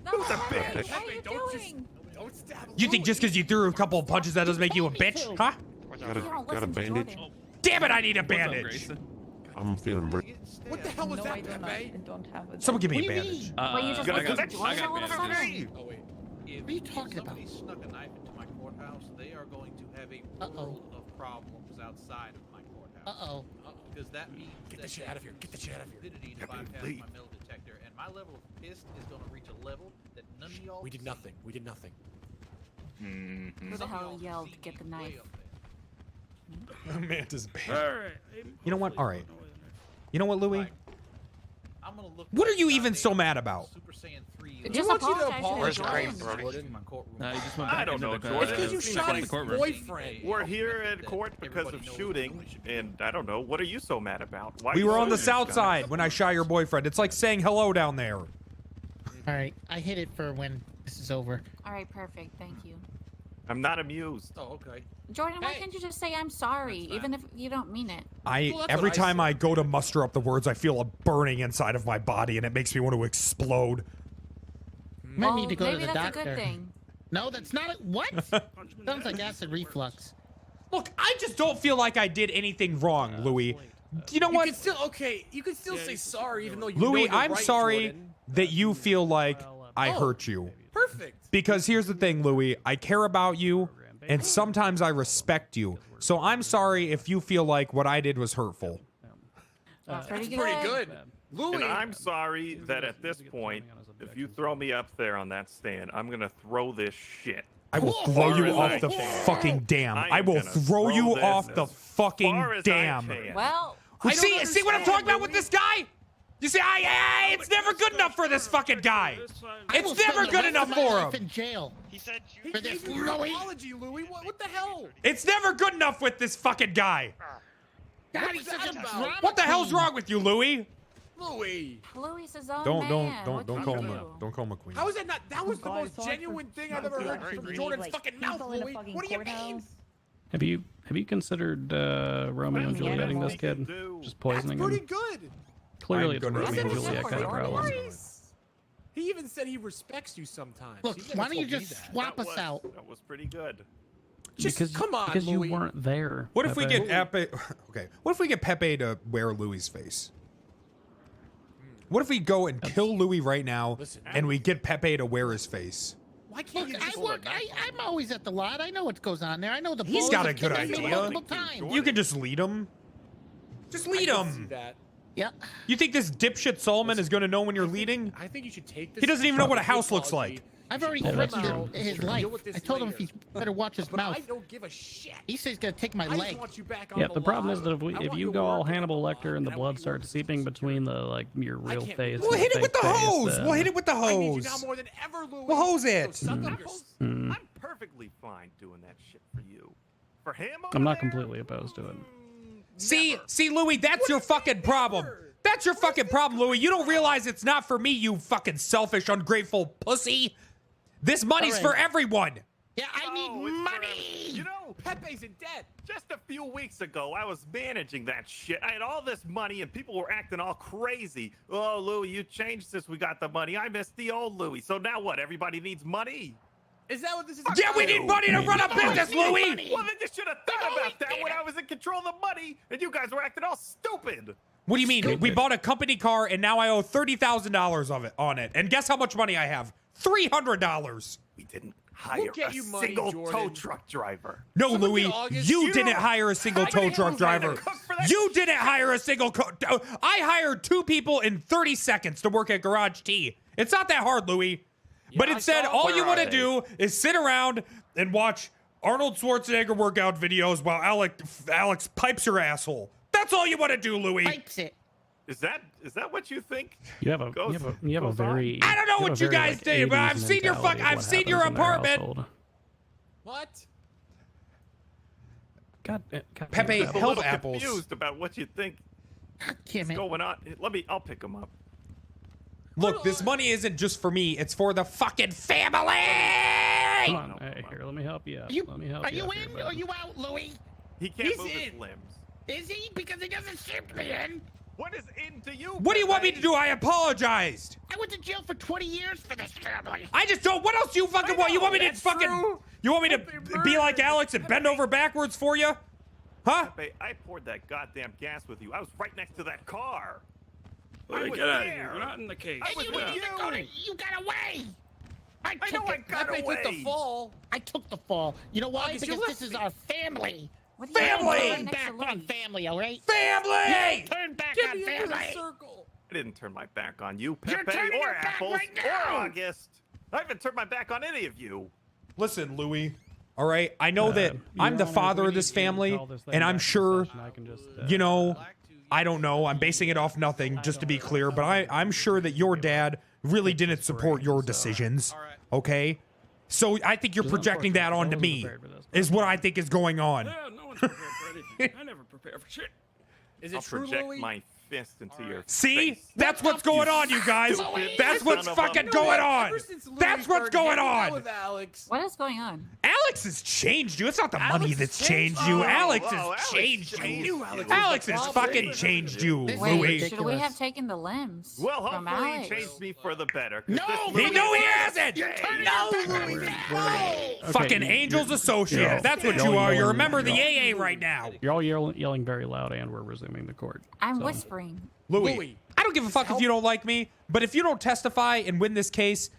Who's a bitch? What are you doing? Don't stab You think just because you threw a couple of punches that doesn't make you a bitch, huh? Got a bandage? Damn it, I need a bandage. I'm feeling pretty. What the hell was that, Pepe? Someone give me a bandage. Well, you just I got listened to Jordan all of a sudden? Oh wait. If What are you talking about? somebody snuck a knife into my courthouse, they are going to have a world of problems outside of my courthouse. Because that means Get the shit out of here. Get the shit out of here. stupidity to bypass my metal detector, and my level of pissed is going to reach a level that none of y'all. We did nothing. We did nothing. Who the hell yelled, get the knife? Amanda's band. Alright. You know what? All right. You know what, Louis? I'm gonna look. What are you even so mad about? Super Saiyan 3. Just apologize to Where's Jordan. Jordan? I don't know, Jordan. It's because you shot his boyfriend. We're here at court because of shooting, and I don't know. What are you so mad about? Why We you were so on the mad? south side when I shot your boyfriend. It's like saying hello down there. All right, I hit it for when this is over. All right, perfect. Thank you. I'm not amused. Oh, okay. Jordan, why can't you just say I'm sorry, even if you don't mean it? Every time I go to muster up the words, I feel a burning inside of my body, and it makes me want to explode. Might Well, need to go to maybe the that's doctor. a good thing. No, that's not it. What? Sounds like acid reflux. Look, I just don't feel like I did anything wrong, Louis. You know what? You can still say sorry even though you Louis, know you're I'm right, sorry Jordan. that you feel like I hurt you. Perfect. Because here's the thing, Louis. I care about you, and sometimes I respect you. So I'm sorry if you feel like what I did was hurtful. Pretty good. Louis. And I'm sorry that at this point, if you throw me up there on that stand, I'm gonna throw this shit. I will throw you off the fucking dam. I will throw you off the fucking dam. Well, See what I'm talking about with this guy? You see, it's never good enough for this fucking guy. It's never good enough for him. In jail. He said you gave you an apology, Louis. What the hell? It's never good enough with this fucking guy. God, he's such a drama What the hell's queen. wrong with you, Louis? Louis. Louis is his own Don't man. call What him can you a do? don't call him a queen. How is that not? That was the most genuine thing I've ever heard from Jordan's fucking mouth, Louis. What do you mean? Have you considered Romeo and Julieting this kid? Just poisoning Pretty him? good. Clearly, it's a I'm gonna Romeo and say Juliet kind of problem. He even said he respects you sometimes. Look, He never why don't you told me just that. swap us out? That was pretty good. Just come on, because Louis. you weren't there. What if we Pepe. get Pepe? Okay. What if we get Pepe to wear Louis' face? What if we go and kill Louis right now, and we get Pepe to wear his face? Why can't you Look, just I'm always at the lot. I know what goes on there. I know the He's blows got a have good killed me idea. multiple times. You can just lead him. Just lead I can see him. that. Yeah. You think this dipshit Solomon is going to know when you're leading? I think you should take this. He doesn't even know what a house looks like. I've already Yeah, that's threatened true. his Deal life. with this I told him if later. he better watch his But mouth. I don't give a shit. He says he's gonna take my I leg. just want you back on Yeah, the problem lot. is that I if want you to go all work on Hannibal the Lecter lot, and the I blood want you starts working seeping with between the your real can't face. do We'll and hit it with the fake face, hose. then- We'll hit it with the I need you now hose. more than ever, Louis. We'll hose it. So suck up your I'm perfectly fine doing that shit for you. For him, I'm not completely opposed to it. See, Louis, that's your fucking problem. That's your fucking problem, Louis. You don't realize it's not for me, you fucking selfish, ungrateful pussy. This money's All for right. everyone. Yeah, I need money. You know, Pepe's in debt. Just a few weeks ago, I was managing that shit. I had all this money and people were acting all crazy. Oh, Louie, you changed since we got the money. I missed the old Louie. So now what? Everybody needs money? Is that what this is? Yeah, we need money to run a business, Louie! Well, then you should have thought about that when I was in control of the money and you guys were acting all stupid. What do you mean? We bought a company car and now I owe $30,000 of it on it. And guess how much money I have? $300. We didn't hire get a you money, single Jordan. tow truck driver. No, Someone Louie, get August, you you didn't don't- hire a single How tow many truck hours I had to driver. cook for that You shit? didn't hire a single. I hired 2 people in 30 seconds to work at Garage T. It's not that hard, Louie. But I instead, saw all you want to Friday. do is sit around and watch Arnold Schwarzenegger workout videos while Alex pipes your asshole. That's all you want to do, Louie. Pipes it. Is that what you think? You have a Goes- you have a goes on? very. I don't know have what a you very, guys like, do, but 80s I've seen your mentality of I've what seen your happens in their apartment. household. What? God, Pepe, damn it. I'm a help little apples. confused about what you think God damn is it. going on. I'll pick them up. Look, this money isn't just for me. It's for the fucking family. Come on, hey, here, let me help you out. Let me help Are you you out here, in bud. or are you out, Louie? He can't He's move his in. limbs. Is he? Because he doesn't seem to be in. What is into you? What do you want me Pepe? to do? I apologized. I went to jail for 20 years for this family. I just don't. What else do you fucking want? You want me to that's fucking? true. You want me to Pepe be like murdered. Alex and bend over backwards for you? Huh? Pepe, I poured that goddamn gas with you. I was right next to that car. Louie, was get out of there. here. You're not in the case. I was You with need to you. go to- You got away. I I know took I it. got Pepe away. took the fall. I took the fall. You know why? August, you Because left this is me. our family. What are you doing Family! right Turn next to back on Louie? family, all right? Family! Turn back Get on me into the family. circle. I didn't turn my back on you, You're Pepe, turning or your back Apples, right or now. August. I haven't turned my back on any of you. Listen, Louie. All right, I know that Your I'm the Honor, father we of this need you to family, call this thing and I'm back to sure, session. I can just, you know, I don't know. I'm basing it off nothing, just to be clear. But I'm sure that your dad really didn't support your decisions. Okay, so I think you're projecting that onto me. Is what I think is going on. Yeah, no one's prepared for anything. I never prepare for shit. Is I'll it true, project Louie? my fist into your See? face. That's what's going on, you guys. stupid That's son what's of a- fucking You know going what? on. Ever since Louie That's what's started going hanging out on. with Alex. What is going on? Alex has changed you. It's not the money Alex that's has changed changed you. you. Alex Oh, has Alex changed changed you. you. Alex has Alex fucking has changed you, Wait, Louie. should we have taken the limbs? Well, from hopefully he Alex? changed me for the better. No, He no, he hasn't. You're turning your back on We're family. gonna- Fucking Okay, Angels you're- Associated. That's what you're you are. You're a yelling- member of the you're- AA right now. You're all yelling very loud, and we're resuming the court. I'm So- whispering. Louie, I don't give a fuck if you don't like me, but if you don't testify and win this case,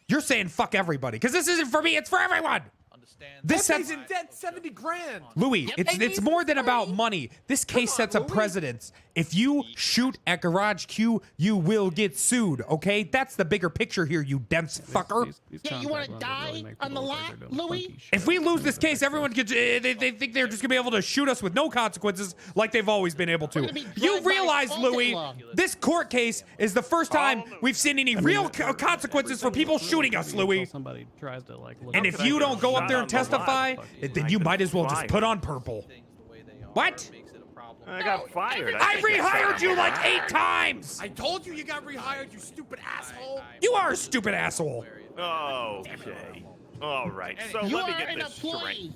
you're saying fuck everybody. Because this isn't for me, it's for everyone. This Pepe's sets in debt 70 grand. Louie, it's more than about money. This case sets a precedence. If you shoot at Garage Q, you will get sued, okay? That's the bigger picture here, you dense fucker. Yeah, you want to die on the lot, Louie? If we lose this case, everyone could, they think they're just gonna be able to shoot us with no consequences like they've always been able to. You realize, Louie, this court case is the first time we've seen any real consequences for people shooting us, Louie. Somebody tries to like. Look And if you don't go up there and testify, then you might as well just put on purple. What? I got fired. I rehired you like 8 times! I told you got rehired, you stupid asshole. You are a stupid asshole. Okay. All right. So You let me are get an this straight. employee.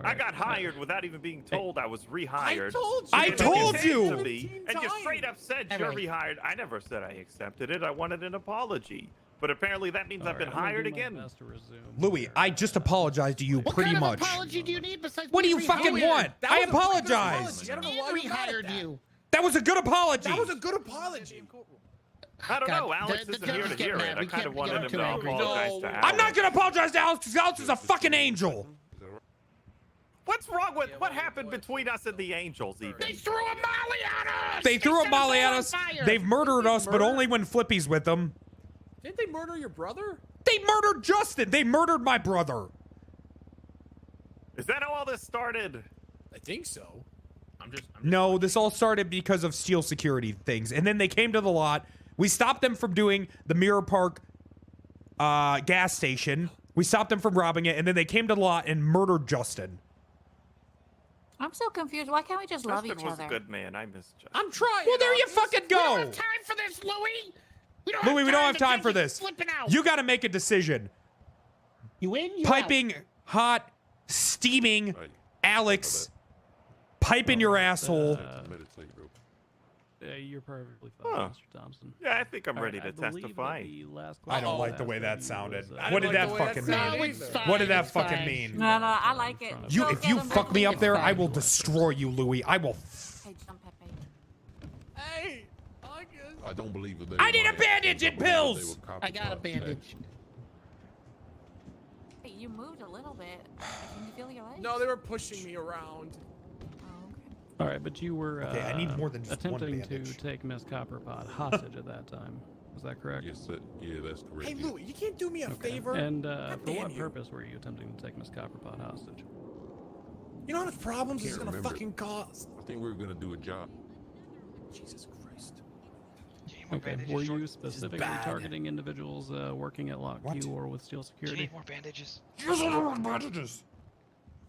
I got hired without even being told I was rehired. I And told it came you. to me, and you straight up said you're rehired. I never said I accepted it. I wanted an apology. But apparently that means I've been hired again. Louie, I just apologized to you What pretty kind much. of apology do you need besides What do you being fucking rehired? want? I apologized. I don't know why you rehired you. That was a good apology. That was a good apology. I don't God, know. Alex the isn't here to judges get hear mad. it. I We kind of can't wanted get him too to angry. apologize to Alex. I'm not gonna apologize to Alex because Alex is a fucking angel. What's wrong with what happened between us and the Angels even? They threw a molly at us. They threw a set molly at on us. fire. They've murdered us, but only when Flippy's with them. Didn't they murder your brother? They murdered Justin. They murdered my brother. Is that how all this started? I think so. No, this all started because of steel security things. And then they came to the lot. We stopped them from doing the Mirror Park gas station. We stopped them from robbing it. And then they came to the lot and murdered Justin. I'm so confused. Why can't we just love Justin each was other? a good man. I miss Justin. I'm trying. Well, there you fucking We don't go. have time for this, Louie. Louie, we don't have to time take for you this. slipping out. You got to make a decision. You in? You Piping hot, steaming Alex, pipe in your asshole. Meditate, bro. You're perfectly fine, Mr. Thompson. Yeah, I think I'm All ready right, to I believe that testify. the last I don't question like the way asked that of you sounded. was, What did that like the way fucking that mean? sounded. it's fine. What did that it's fucking fine. mean? No, I like it. You, Go if get you him, fuck me Louie. up there, I fine. will destroy you, Louie. I will. Hey, jump, Pepe. Hey, August. I don't believe that. I need a bandage and pills! I got a bandage. Hey, you moved a little bit. Can you feel your legs? No, they were pushing me around. Oh, okay. All right, but you were Okay, I need more than just one attempting to bandage. take Miss Copperpot hostage at that time. Is that correct? Yes, yeah, that's correct. Hey, yeah. Louie, you can't do me a Okay. favor. And God for damn what you. purpose were you attempting to take Miss Copperpot hostage? You know how much problems this is Can't gonna remember. fucking cause? I think we were gonna do a job. Jesus Christ. Okay, were you specifically bad. targeting individuals working at Lock What? Q or with Steel Security? more bandages. Use more bandages.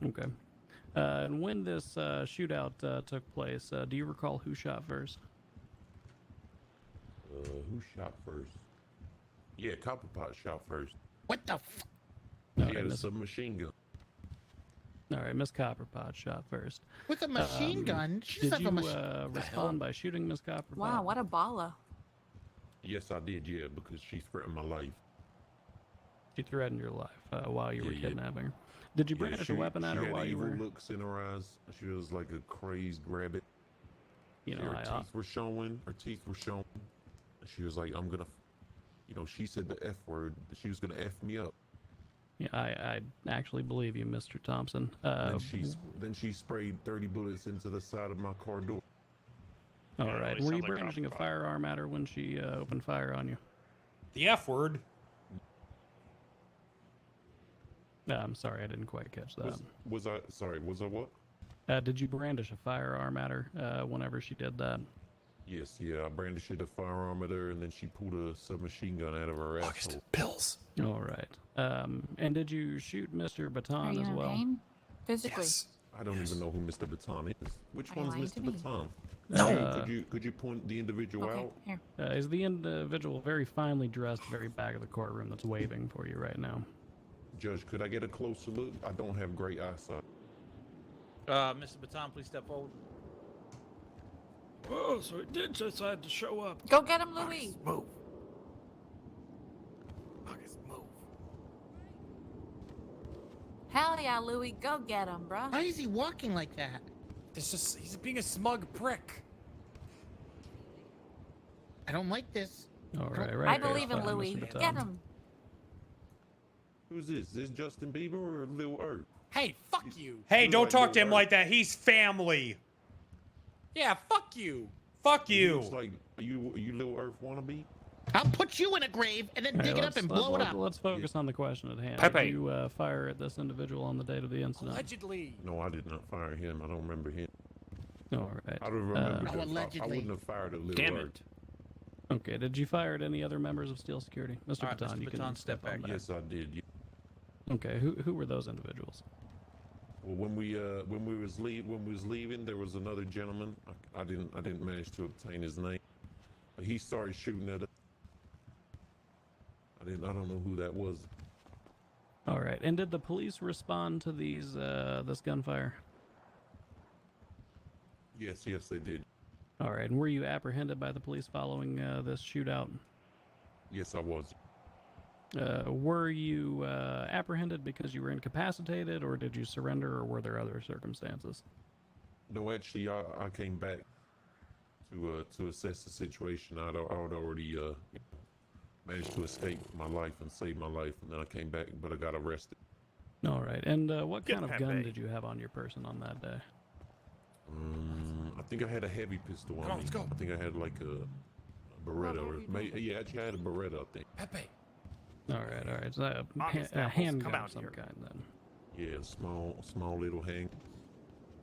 Okay. And when this shootout took place, do you recall who shot first? Who shot first? Yeah, Copperpot shot first. What the f? All He right, had a Miss, submachine gun. all right, Miss Copperpot shot first. With a machine gun? She Did doesn't you have a machine. respond by shooting Miss Copperpot? Wow, what a baller. Yes, I did. Yeah, because she threatened my life. She threatened your life while you were Yeah, yeah. kidnapping her. Did you brandish she, a weapon at she her had while you evil were? looks in her eyes. She was like a crazed rabbit. You know, her I, teeth were showing. Her teeth were showing. She was like, "I'm gonna," you know, she said the F word. She was gonna F me up. yeah, I actually believe you, Mr. Thompson. Then she sprayed 30 bullets into the side of my car door. All Yeah, right. it Were you sounds like brandishing a Copperpot. firearm at her when she opened fire on you? The F word. I'm sorry, I didn't quite catch that. Was I sorry? Was I what? Did you brandish a firearm at her whenever she did that? Yes, yeah. I brandished a firearm at her, and then she pulled a submachine gun out of her asshole. Pills. All right. And did you shoot Mr. Are Baton you as in well? pain? Physically. Yes. I don't even know who Mr. Baton is. Which Are you one's lying Mr. to me? Baton? No. Could you point the individual Okay, out? here. Is the individual very finely dressed, very back of the courtroom that's waving for you right now? Judge, could I get a closer look? I don't have great eyesight. Mr. Baton, please step forward. Oh, so it did decide to show up. Go get him, Louie. Move. August, move. Hell yeah, Louie. Go get him, bruh. Why is he walking like that? It's just, he's being a smug prick. I don't like this. All right, right. I there, believe in fine, Louie. Mr. Baton. Get him. Who's this? Is this Justin Bieber or Lil Earth? Hey, fuck you. Hey, You don't like talk to Lil him Earth? like that. He's family. Yeah, fuck you. Fuck He you. looks like you Lil Earth wannabe? I'll put you in a grave and then All right, dig it up and blow it up. Let's focus on the question at hand. Pepe. Did you fire at this individual on the date of the incident? Allegedly. No, I did not fire him. I don't remember him. All right. I don't remember. Oh, him. I allegedly. wouldn't have fired at Lil Damn Earth. it. Okay. Did you fire at any other members of Steel Security, Mr. All right, Baton? Mr. You Baton, can step on back. that. Yes, I did. Yeah. Okay. Who were those individuals? Well, when we was leaving, there was another gentleman. I didn't manage to obtain his name. He started shooting at us. I don't know who that was. All right. And did the police respond to these this gunfire? Yes, they did. All right. And were you apprehended by the police following this shootout? Yes, I was. Were you apprehended because you were incapacitated, or did you surrender, or were there other circumstances? No, actually, I came back to assess the situation. I'd already managed to escape my life and save my life, and then I came back, but I got arrested. All right. And what Get kind of gun Pepe. did you have on your person on that day? I think I had a heavy pistol on Come on, me. let's go. I think I had like a Beretta, or actually I had a Beretta, I think. Pepe. All right. So August a apples, handgun come of out some here. kind, then. Yeah, small little hang.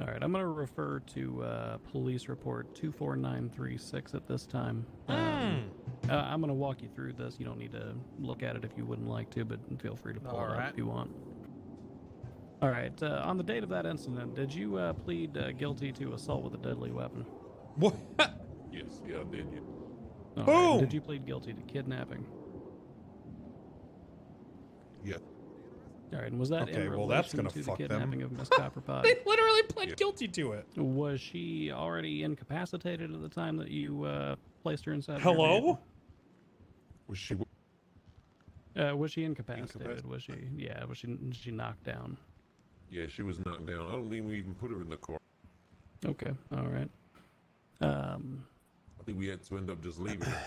All right. I'm going to refer to police report 24936 at this time. I'm going to walk you through this. You don't need to look at it if you wouldn't like to, but feel free to pull it up if you want. All right. On the date of that incident, did you plead guilty to assault with a deadly weapon? What? Yes, yeah, I did. Yeah. All right. Boom! Did you plead guilty to kidnapping? Yeah. All right, and was that in Okay, well, relation that's gonna to the fuck them. kidnapping of Miss Copperpot? They literally pled guilty to it. Was she already incapacitated at the time that you placed her inside? Hello? Was she? Was she incapacitated? Was she? Yeah. Was she knocked down? Yeah, she was knocked down. I don't think we even put her in the car. Okay. All right. I think we had to end up just leaving her.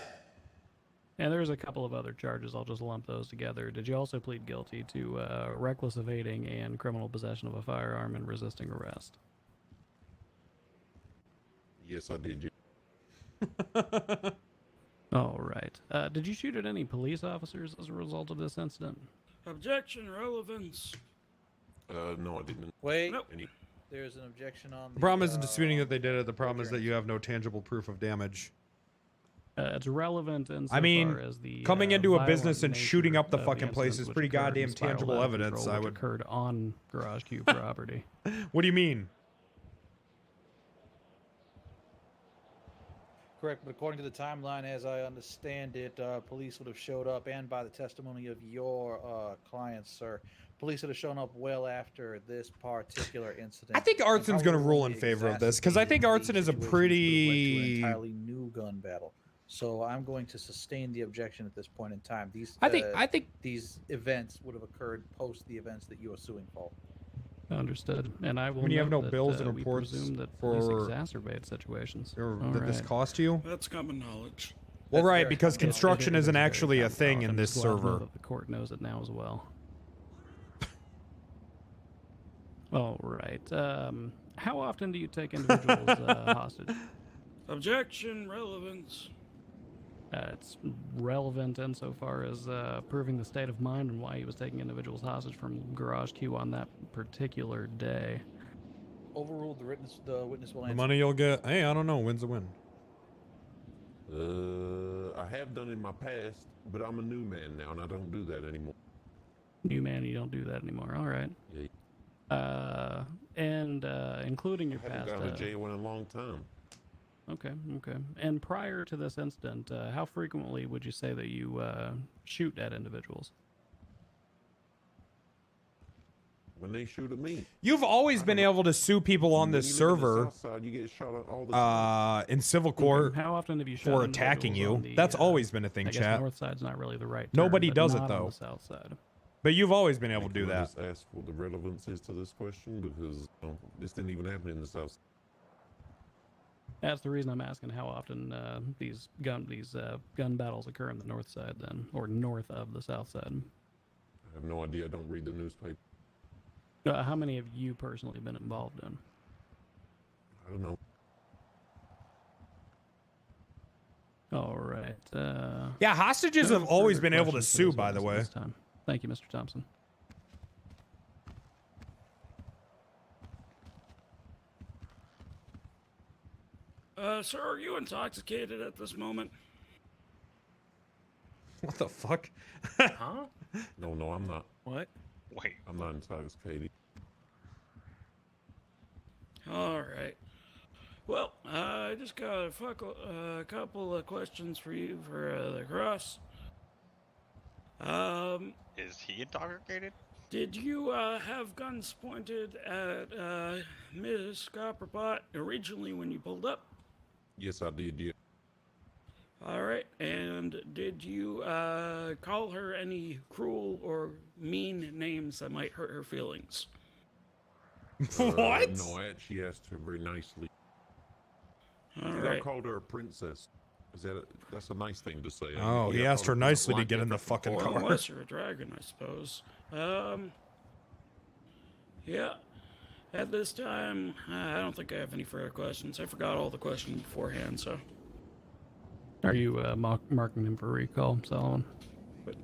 And there's a couple of other charges. I'll just lump those together. Did you also plead guilty to reckless evading and criminal possession of a firearm and resisting arrest? Yes, I did. All right. Did you shoot at any police officers as a result of this incident? Objection, relevance. No, I didn't. Wait. Nope. There's an objection on The problem isn't disputing that they did it. The problem is that you have no tangible proof of damage. It's relevant insofar I mean, as the coming into a violent business and nature shooting up the of fucking place incident is which pretty occurred goddamn and spiraled tangible out of evidence. control, I which would. occurred on Garage Q property. What do you mean? Correct, but according to the timeline, as I understand it, police would have showed up, and by the testimony of your clients, sir, police would have shown up well after this particular incident. I think Artson's going to rule in favor of this because I think Artson is a pretty. An entirely new gun battle. So I'm going to sustain the objection at this point in time. These I think these events would have occurred post the events that you are suing for. Understood. And I will When you have note no that, bills and we reports presume that for police exacerbate situations. Did this cost you? That's common knowledge. Well, That's right, very because common. construction It is isn't very actually a common thing knowledge. in I'm this glad to know server. that the court knows it now as well. All right. How often do you take individuals hostage? Objection, relevance. It's relevant insofar as proving the state of mind and why he was taking individuals hostage from Garage Q on that particular day. Overruled. The witness will The answer. money you'll get. Hey, I don't know. Win's a win. I have done in my past, but I'm a new man now, and I don't do that anymore. New man, you don't do that anymore. All right. Yeah. And including your I haven't past. gone to jail in a long time. Okay. And prior to this incident, how frequently would you say that you shoot at individuals? When they shoot at me. You've always been able to sue people on this server You get shot at all the time. in civil court How often have you shot for attacking individuals on you. the, That's always been a thing, I guess chat. north side's not really the right term, Nobody but does it, not though. on the south side. But you've always been able to do Can I that. just ask what the relevance is to this question, because this didn't even happen in the South. That's the reason I'm asking how often these gun battles occur in the north side, then, or north of the south side. I have no idea. I don't read the newspaper. How many have you personally been involved in? I don't know. All right. Yeah, hostages no have always further been able to questions for sue, this by the witness way. this time. Thank you, Mr. Thompson. Sir, are you intoxicated at this moment? What the fuck? Huh? No, I'm not. What? Wait. I'm not intoxicated. All right. Well, I just got a couple of questions for you for the cross. Is he intoxicated? Did you have guns pointed at Miss Copperpot originally when you pulled up? Yes, I did. Yeah. All right. And did you call her any cruel or mean names that might hurt her feelings? What? No, I actually asked her very nicely. All I right. called her a princess. That's a nice thing to say. Oh, he asked her nicely to get in the fucking Well, car. unless you're a dragon, I suppose. Yeah. At this time, I don't think I have any further questions. I forgot all the questions beforehand, so. Are you marking him for recall, Solomon? But,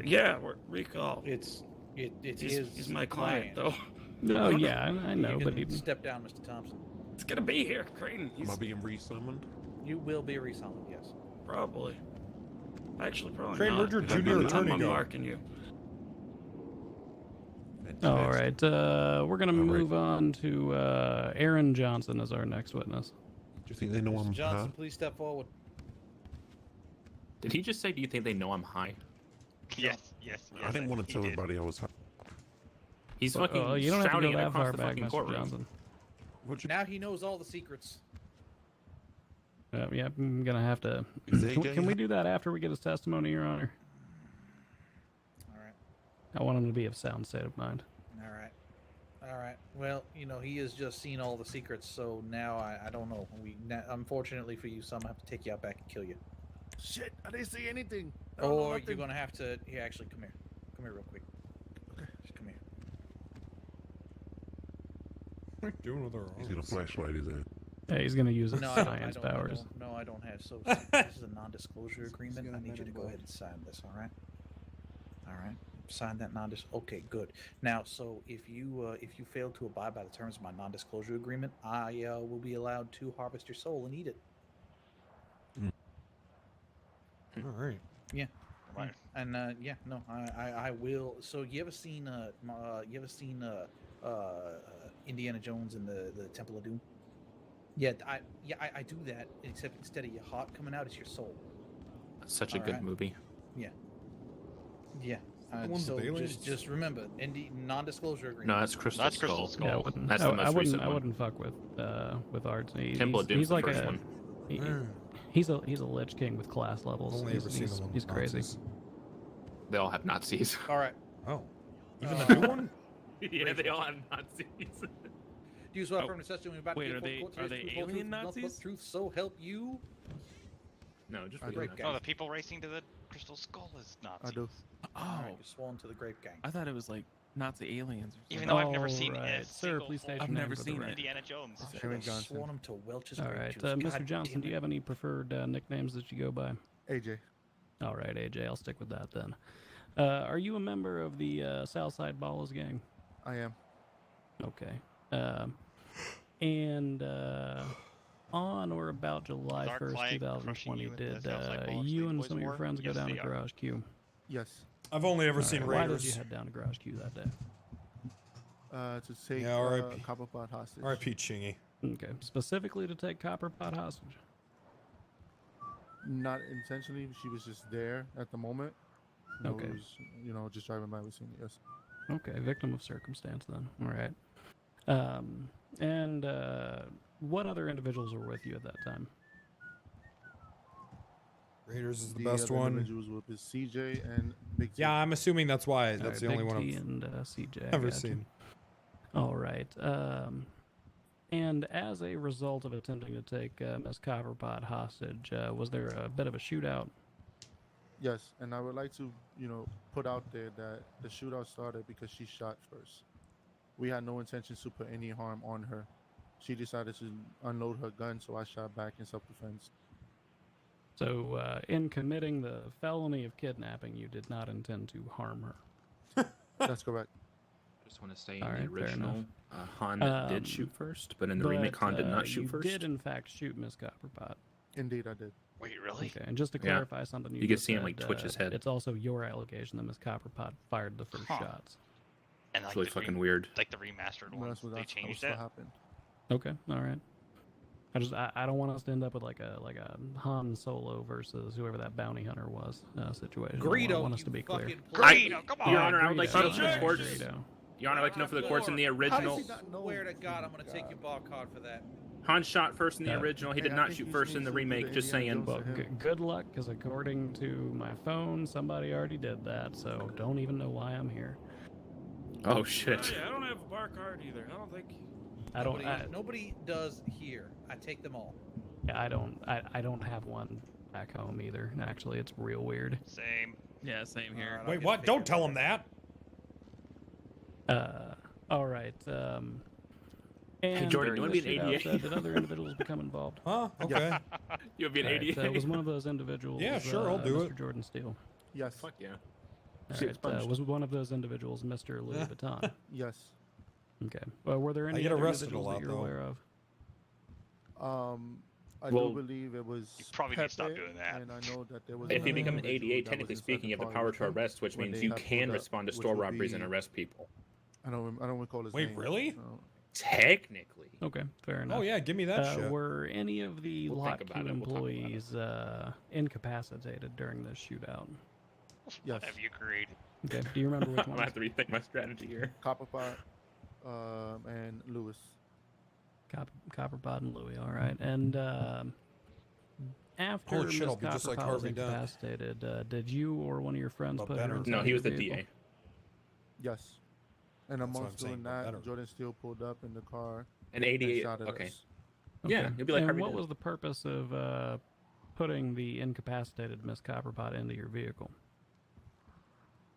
yeah, recall. It's He's my client, though. No, yeah, I know, You but can he... step down, Mr. Thompson. It's gonna be here, Crane. Am I being resummoned? You will be resummoned, yes. Probably. Actually, probably Crane, not. where'd your because junior I'm attorney go? marking you. All right, we're gonna move on to Aaron Johnson as our next witness. Do you think they know Mr. I'm Johnson, high? please step forward. Did he just say, do you think they know I'm high? Yes. I didn't want to tell everybody I was high. He's fucking you don't have to shouting go it that across far the back, fucking Mr. courtroom. Johnson. Now he knows all the secrets. Yeah, I'm gonna have to. Can we do that after we get his testimony, Your Honor? All right. I want him to be of sound state of mind. All right. All right. Well, he has just seen all the secrets, so now I don't know. Unfortunately for you, some have to take you out back and kill you. Shit, I didn't see anything. I don't know Or nothing. you're gonna have to. Here, actually, come here. Come here, real quick. Okay. Just come here. What are you doing with our He's gonna flashlight his ass. Yeah, he's gonna use his No, science powers. No, I don't have. So this is a non-disclosure agreement. I need you to go ahead and sign this. All right. All right. Sign that Okay, good. Now, so if you fail to abide by the terms of my non-disclosure agreement, I will be allowed to harvest your soul and eat it. All right. Yeah. Right. And I will. So you ever seen Indiana Jones and the Temple of Doom? Yeah, I do that. Except instead of your heart coming out, it's your soul. Such a good movie. Yeah. Yeah. The ones So with aliens? just remember, non-disclosure agreement. No, that's Crystal That's Skull. Crystal Skull. Yeah, I wouldn't. That's the most recent I one. wouldn't fuck with Arts. Temple of Doom's he's the like first a. one. He's a Lich King with class levels. Only ever seen the one He's with crazy. Nazis. They all have Nazis. All right. Oh. Even the new one? Yeah, they all have Nazis. Do you swear from necessity when about Wait, to are get full court they truth, full alien truth, nothing but Nazis? truth, so help you? No, just I real do. Nazis. No, the people racing to the Crystal Skull is Nazis. I do. All right, you're sworn to the Grape Gang. I thought it was like Nazi aliens. Or Even something. though I've never seen Alright, a sir, single please state full your name never for the seen it. record. Indiana Jones. I Sherman should have Johnson. sworn him to Welch's All grape right, juice. Mr. God Johnson, damn do you it. have any preferred nicknames that you go by? AJ. All right, AJ, I'll stick with that then. Are you a member of the Southside Ballers gang? I am. Okay. And on or about July Is our 1st, client 2020, crushing you in the did Southside Ballers you League and Boys some of your War? friends go Yes, down to they are. Garage Q? Yes. I've only ever All seen right, why Raiders. did you head down to Garage Q that day? To take Yeah, R.I.P. Copperpot hostage. R.I.P. Chingy. Okay, specifically to take Copperpot hostage. Not intentionally. She was just there at the moment. Okay. It was, just driving by. We seen it. Yes. Okay, victim of circumstance then. All right. And what other individuals were with you at that time? Raiders is the The best other one. individuals were with CJ and Big T. Yeah, I'm assuming that's why. All That's right, the only Big one T I've and CJ. ever gotcha. seen. All right. And as a result of attempting to take Miss Copperpot hostage, was there a bit of a shootout? Yes, and I would like to, put out there that the shootout started because she shot first. We had no intentions to put any harm on her. She decided to unload her gun, so I shot back in self-defense. So, in committing the felony of kidnapping, you did not intend to harm her. That's correct. Just want to say in All the right, fair original, enough. Han did shoot first, but in the But, remake, Han did not shoot you first. did, in fact, shoot Miss Copperpot. Indeed, I did. Wait, really? Okay, and just to Yeah. clarify something You can just see him, like, said, twitch his head. It's also your allegation that Miss Copperpot fired the first Huh. shots. And It's like really the fucking weird. Like the remastered No, ones, that's what they that's changed what that. happened. Okay, all right. I don't want us to end up with like a Han Solo versus whoever that bounty hunter was situation. I want us to be clear. Greedo, come on! Your Honor, I would like to know for the Greedo. courts. Greedo. Your Honor, I'd like to know for the courts in the original. Swear to God, I'm gonna take your bar card for that. Han shot first in the original. He Hey, did I not think shoot you first need in the to do remake. the Just Indiana saying. Jones Well, good luck, because according to my phone, somebody already did that. So don't even know why I'm here. Oh shit. Oh, yeah, I don't have a bar card either. I don't think. Nobody does here. I take them all. Yeah, I don't have one back home either. Actually, it's real weird. Same. Yeah, same here. Wait, what? Don't tell him that. All right. And Jordan, during you the wanna be an shootout, 88? did other individuals become involved? Huh? Okay. You'll be an All right, 88. was one of those individuals? Yeah, sure, I'll do Mr. it. Jordan Steele. Yes. Fuck yeah. All Shit, right, sponged. was one of those individuals Mr. Louis Vuitton? Yes. Okay. Were there any get other arrested a individuals lot, that you're though. aware of? I Well, do believe it was. You probably need to stop Pepe, doing that. And I know that there was If you another become an individual 88, that technically was speaking, you have the inside power car to with arrest, which when means they you had can pulled up, respond to which store would robberies and be- arrest people. I don't recall his Wait, name. really? so- Technically. Okay, fair enough. Oh yeah, give me that shit. Were any of the We'll Lot think Q about it, we'll talk about it. employees incapacitated during this shootout? Yes. What have you created? Okay. Do you remember which I'm one? gonna have to rethink my strategy here. Copperpot, and Lewis. Copperpot and Louie. All right. And after Holy shit, Miss I'll be just like Copperpot was Harvey Dent. incapacitated, did you or one of your friends But put her better. inside No, he was your the vehicle? DA. Yes. And That's what amongst I'm saying, doing but that, better. Jordan Steele pulled up in the car And and 88. shot at Okay. us. Yeah, he'll be like and Harvey what Dent. was the purpose of putting the incapacitated Miss Copperpot into your vehicle?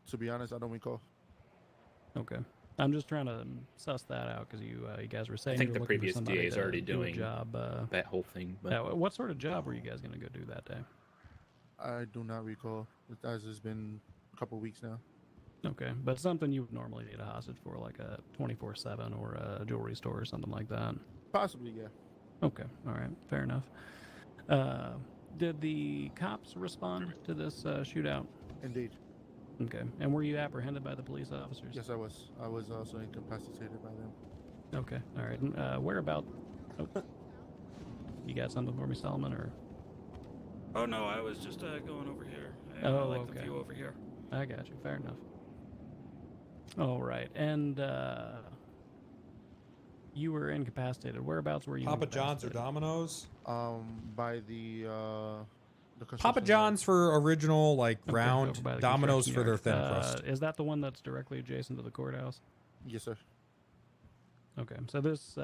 To be honest, I don't recall. Okay. I'm just trying to suss that out because you guys were saying I think you the were looking for previous somebody DA is to already do a doing job. that whole thing. But What sort of job were you guys going to go do that day? I do not recall. As it's been a couple weeks now. Okay, but something you would normally need a hostage for, like a 24/7 or a jewelry store or something like that. Possibly, yeah. Okay, all right, fair enough. Did the cops respond to this shootout? Indeed. Okay, and were you apprehended by the police officers? Yes, I was. I was also incapacitated by them. Okay, all right. Whereabout? Oh. You got something for me, Solomon, or? Oh no, I was just going over here. I Oh, like okay. the view over here. I got you. Fair enough. All right, and you were incapacitated. Whereabouts were you? Papa John's or incapacitated? Domino's? By the Papa construction John's for original, like, Okay, round. over by the Domino's construction for their yard. thin crust. Is that the one that's directly adjacent to the courthouse? Yes, sir. Okay, so this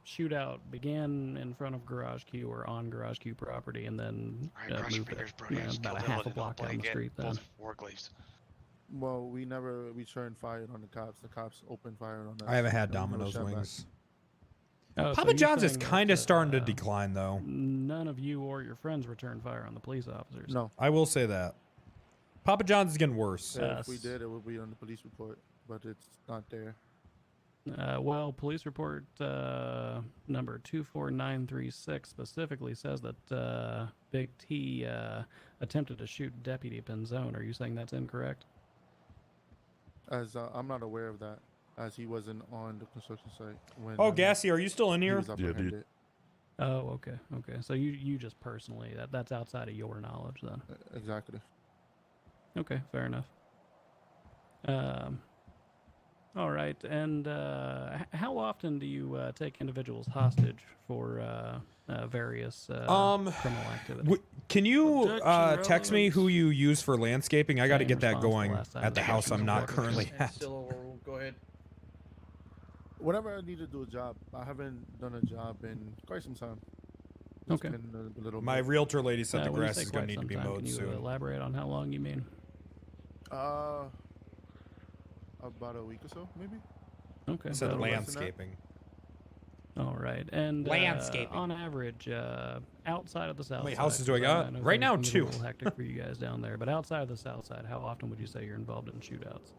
shootout began in front of Garage Q or on Garage Q property, and then Cross your moved fingers, bro. it, You just about a killed half a Dylan. block Don't down the get street. Then. both work leaves. Well, we never returned fire on the cops. The cops opened fire on us. I haven't had and we never Domino's shot back. wings. Oh, so Papa you're John's is saying kind of that, starting to decline, though. None of you or your friends returned fire on the police officers. No. I will say that. Papa John's is getting worse. If we did, it would be on the police report, but it's not there. Well, police report number 24936 specifically says that Big T attempted to shoot Deputy Penzone. Are you saying that's incorrect? As I'm not aware of that, as he wasn't on the construction site when. Oh, Gassy, are you still in he here? was apprehended. Oh, okay, okay. So you just personally that's outside of your knowledge then. Exactly. Okay, fair enough. All right, and how often do you take individuals hostage for various criminal activity? Can you Objection, text me who you use for landscaping? I got to Same get that response the going last time. at the house I'm not Objection. currently at. Still overruled. Go ahead. Whenever I need to do a job, I haven't done a job in quite some time. It's Okay. been a little My bit. realtor lady said the When you grass say is going quite to need to be some time, mowed can you soon. elaborate on how long you mean? About a week or so, maybe. Okay. I said so- landscaping. All right, and Landscaping. on average, outside of the south many side, houses do I 'cause got? know Right things now, can get 2. A little hectic for you guys down there, but outside of the south side, how often would you say you're involved in shootouts?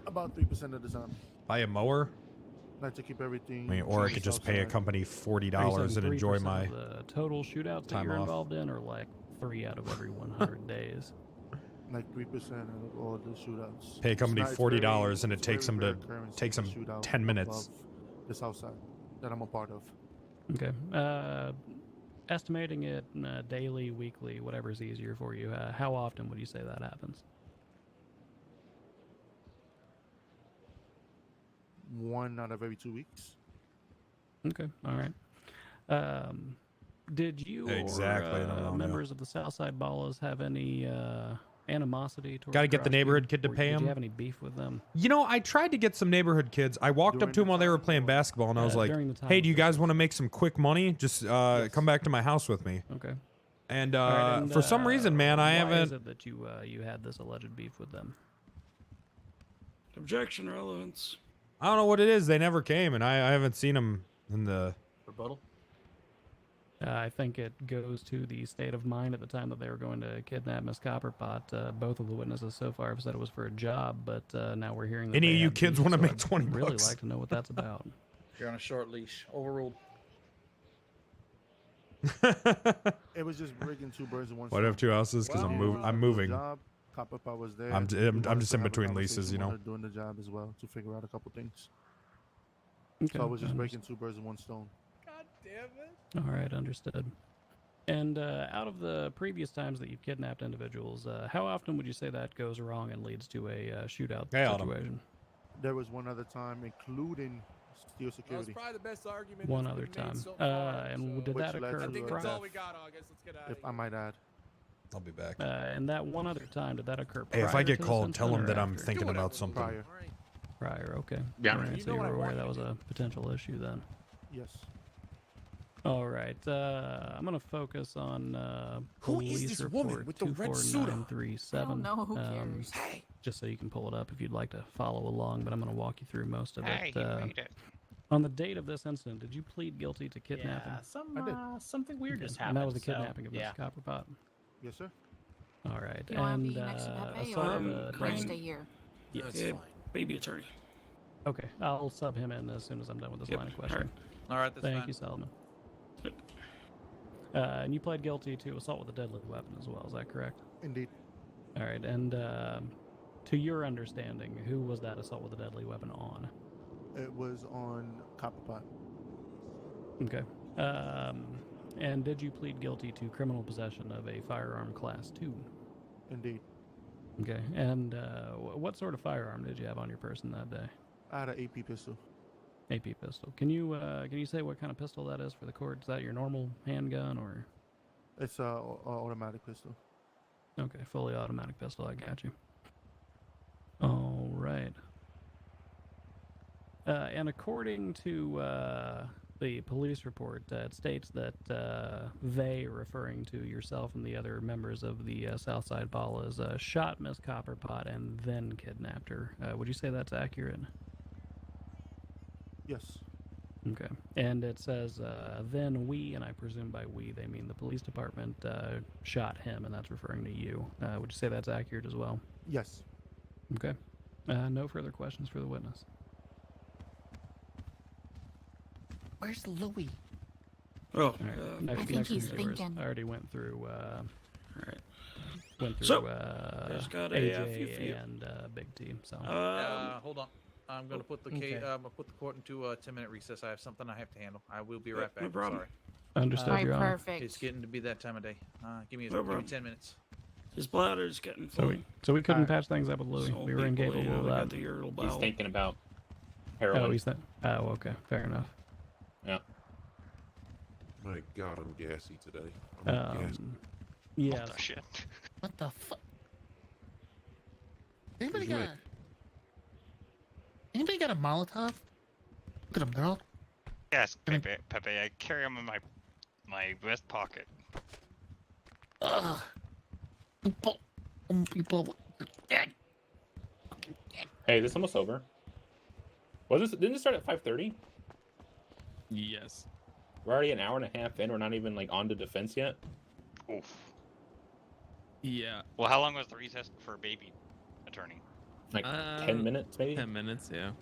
About 3% of the time. Buy a mower? Like to keep everything. I mean, or I clean could just pay a outside. company Are you $40 saying and enjoy 3% my of the total shootouts that time you're off. involved in, or like 3 out of every 100 days? Like 3% of all the shootouts. Pay a company It's not- it's $40 very- and it it's takes very them rare to occurrence takes of a them shootout 10 minutes. above the south side that I'm a part of. Okay. Estimating it daily, weekly, whatever's easier for you. How often would you say that happens? 1 out of every 2 weeks. Okay. All right. Did you Exactly, I don't know, or members of the Southside Ballas have any animosity towards Gotta get the Garage neighborhood Q? kid to Or pay did him. you have any beef with them? You know, I tried to get some neighborhood kids. I walked up to them while they were playing basketball, and I was like, during the time "Hey, of do you guys want to make some quick money? Just come back to my house with me." Okay. And, All right, and, for some reason, man, I why haven't. is it that you had this alleged beef with them? Objection, relevance. I don't know what it is. They never came, and I haven't seen them in the. Rebuttal. I think it goes to the state of mind at the time that they were going to kidnap Miss Copperpot. Both of the witnesses so far have said it was for a job, but now we're hearing that Any they of you have kids beef, wanna so make I'd 20 really bucks? like to know what that's about. You're on a short leash. Overruled. It was just breaking 2 birds in one Why do I stone. have 2 houses? Because I'm Well, moving. Job, Copperpot was there. I'm We just wanted to in have a between leases, you conversation know. while doing the job as well to figure out a couple things. Okay. So I was just breaking 2 birds in one stone. God damn it. All right, understood. And out of the previous times that you've kidnapped individuals, how often would you say that goes wrong and leads to a shootout situation? There was one other time, including steel That's security. probably the best argument. One that's other been made time. So far, And did Which that led occur? to I think a that's all death, we got, August. Let's get out if of I here. might add. I'll be back. And that one other time, did that occur Hey, prior if I get to this called, tell incident them or that I'm after? thinking about something. Prior. Prior, okay. Yeah. All right, You so know you what I were aware want that you was to a potential issue then. Yes. All right, I'm gonna focus on Who is police this report woman with the red suit on? 24937. I don't know. Who cares? Just so you can pull it up if you'd like to follow along, but I'm gonna walk you through most of Hey, it. he made it. On the date of this incident, did you plead guilty to kidnapping? Yeah, something weird just And happened. that was the so, kidnapping of yeah. Mr. Copperpot. Yes, sir. All right, You want to and be next to Pepe, assault or of I'm a can I Crane. stay here? Yes. Yeah, baby attorney. Okay, I'll sub him in as soon as I'm done with this Yep, line of all right. questioning. All right, that's Thank fine. you, Solomon. And you pled guilty to assault with a deadly weapon as well, is that correct? Indeed. All right, and to your understanding, who was that assault with a deadly weapon on? It was on Copperpot. Okay. And did you plead guilty to criminal possession of a firearm class 2? Indeed. Okay, and what sort of firearm did you have on your person that day? I had an AP pistol. AP pistol. Can you say what kind of pistol that is for the court? Is that your normal handgun or? It's a automatic pistol. Okay, fully automatic pistol. I got you. All right. And according to the police report, it states that they, referring to yourself and the other members of the Southside Ballas, shot Miss Copperpot and then kidnapped her. Would you say that's accurate? Yes. Okay. And it says, then we, and I presume by we they mean the police department, shot him, and that's referring to you. Would you say that's accurate as well? Yes. Okay. No further questions for the witness. Where's Louie? Oh, All right. Next, I think next he's one's yours. thinking. I already went through. all right. Went through. So, there's got a AJ few for you. and Big T. So. Hold on. I'm going to put the Okay. I'm going to put the court into a 10-minute recess. I have something I have to handle. I will be Yeah, right back. no problem. Sorry. Understood, All right, Your Honor. perfect. It's getting to be that time of day. Give me No give me problem. 10 minutes. His bladder's getting So full. we couldn't patch things up with Louie. So We were people, incapable of they that. got the irritable He's bowel. thinking about Oh, heroin. he's that. Oh, okay. Fair enough. Yeah. My God, I'm gassy today. I'm gassy. Yes. Oh, shit. What the fuck? Anybody Who's got? Anybody got a Molotov? Look at him, girl. Yes, Pepe. I carry them in my vest pocket. Ugh. People. Hey, this almost over. Was this? Didn't it start at 5:30? Yes. We're already an hour and a half in. We're not even like on to defense yet. Oof. Yeah. Well, how long was the recess for baby attorney? Like 10 minutes, maybe. 10 minutes, yeah.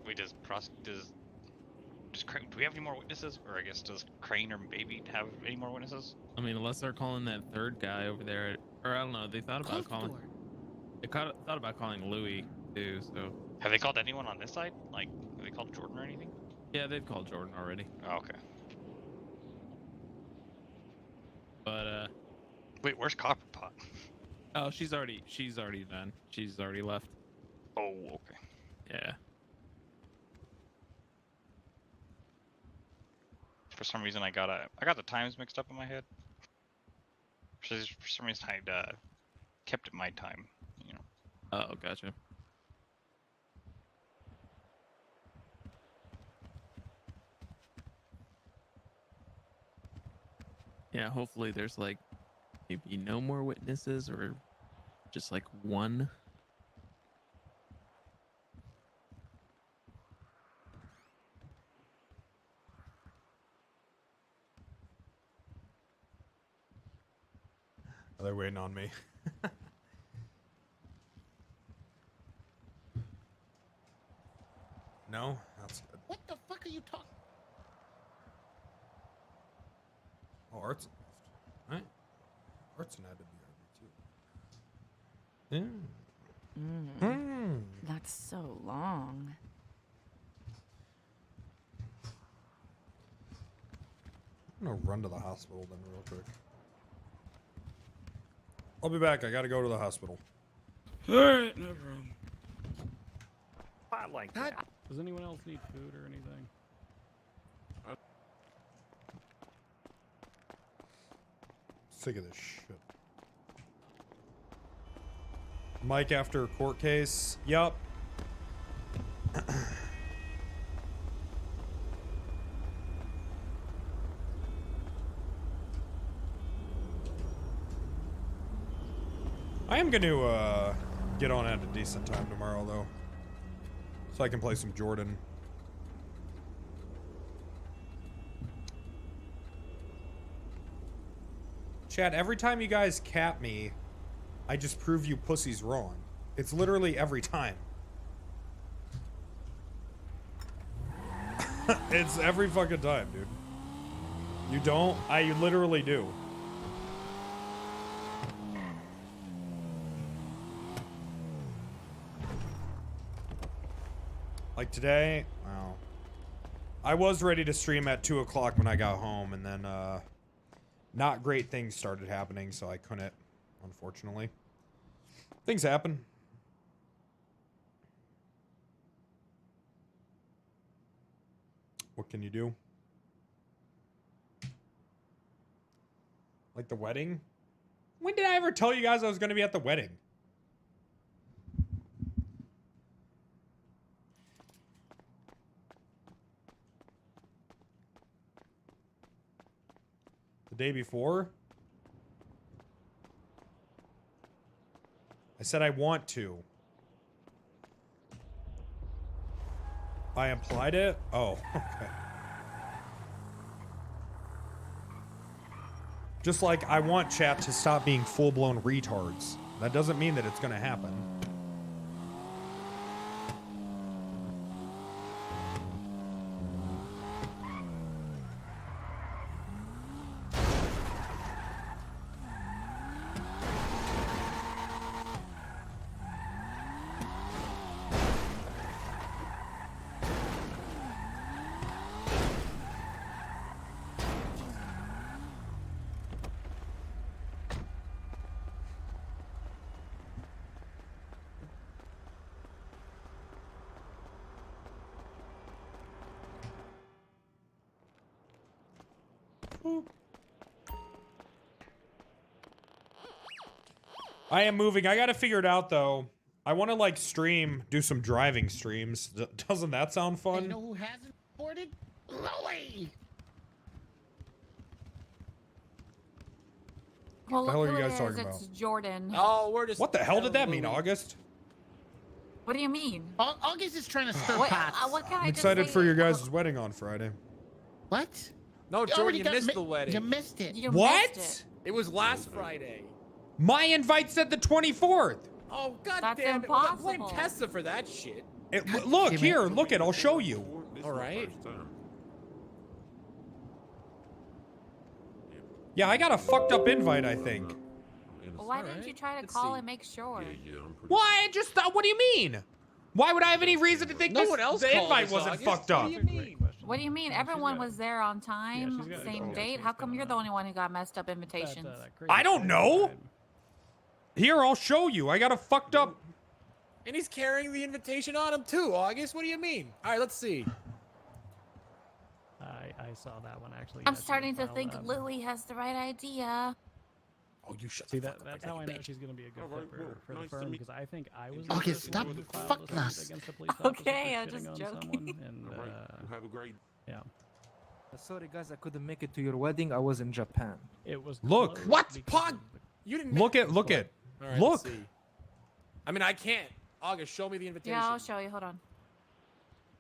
We does Crane, do we have any more witnesses? Or I guess does Crane or Baby have any more witnesses? I mean, unless they're calling that third guy over there, or I don't know. They thought about calling. They thought about calling Louie too. So. Have they called anyone on this side? Like, have they called Jordan or anything? Yeah, they've called Jordan already. Oh, okay. But wait, where's Copperpot? Oh, she's already done. She's already left. Oh, okay. Yeah. For some reason, I got the times mixed up in my head. For some reason, I kept it my time. You know. Oh, gotcha. Yeah, hopefully there's like maybe no more witnesses or just like one. Oh, they're waiting on me. No, that's good. What the fuck are you talking? Oh, Artson left. Right? Artson had to be RB too. That's so long. I'm gonna run to the hospital then real quick. I'll be back. I gotta go to the hospital. Alright, no problem. I like that. Does anyone else need food or anything? Sick of this shit. Mike after court case. Yup. I am going to get on at a decent time tomorrow, though. So I can play some Jordan. Chad, every time you guys cap me, I just prove you pussies wrong. It's literally every time. It's every fucking time, dude. You don't? I literally do. Like today, wow. I was ready to stream at 2 o'clock when I got home, and then not great things started happening, so I couldn't, unfortunately. Things happen. What can you do? Like the wedding? When did I ever tell you guys I was going to be at the wedding? The day before? I said I want to. I implied it? Oh, okay. Just like I want chat to stop being full-blown retards. That doesn't mean that it's gonna happen. I am moving. I gotta figure it out, though. I want to, like, stream, do some driving streams. Doesn't that sound fun? You know who hasn't reported? Louie! Well, What the hell look are who you it guys is. talking It's about? Jordan. Oh, we're just. What the hell did that mean, August? What do you mean? August is trying to stir What, pots. what can I'm I just excited say? for your guys' wedding on Friday. What? No, Jordan, already you got missed the wedding. You missed it. You What? missed It was last Friday. My invite said the 24th. Oh, god That's damn it. Well, don't blame impossible. Tessa for that shit. Look, here, look it. I'll show you. All right. Yeah, I got a fucked up invite, I think. it. Why didn't you try to call and make sure? Why? Just what do you mean? Why would I have any reason to think No this, one else the called invite us, wasn't August. fucked What up? do you mean? What do you mean? Everyone was there on time, she's got- same oh, date. she's How come you're the only one who got messed up invitations? I don't know. Here, I'll show you. I got a fucked up. And he's carrying the invitation on him too, August. What do you mean? All right, let's see. I saw that one actually. I'm yeah, she starting to filed think that. Louie has the right idea. Oh, you shut See the fuck up, that's I how I know bet. she's gonna be a good Alright, fit well, for the nice to firm meet- because I think I was. Okay, the first stop one who filed fucking a suit us. against the police officer Okay, for I'm just shitting on joking. someone, and All right. Have a great. yeah, Sorry guys, I couldn't make it to your wedding. I was in Japan. it was. Look. closed What? because Pog? of You didn't Look make at, look at. All right, Look. let's see. I mean, I can't. August, show me the invitation. Yeah, I'll show you. Hold on.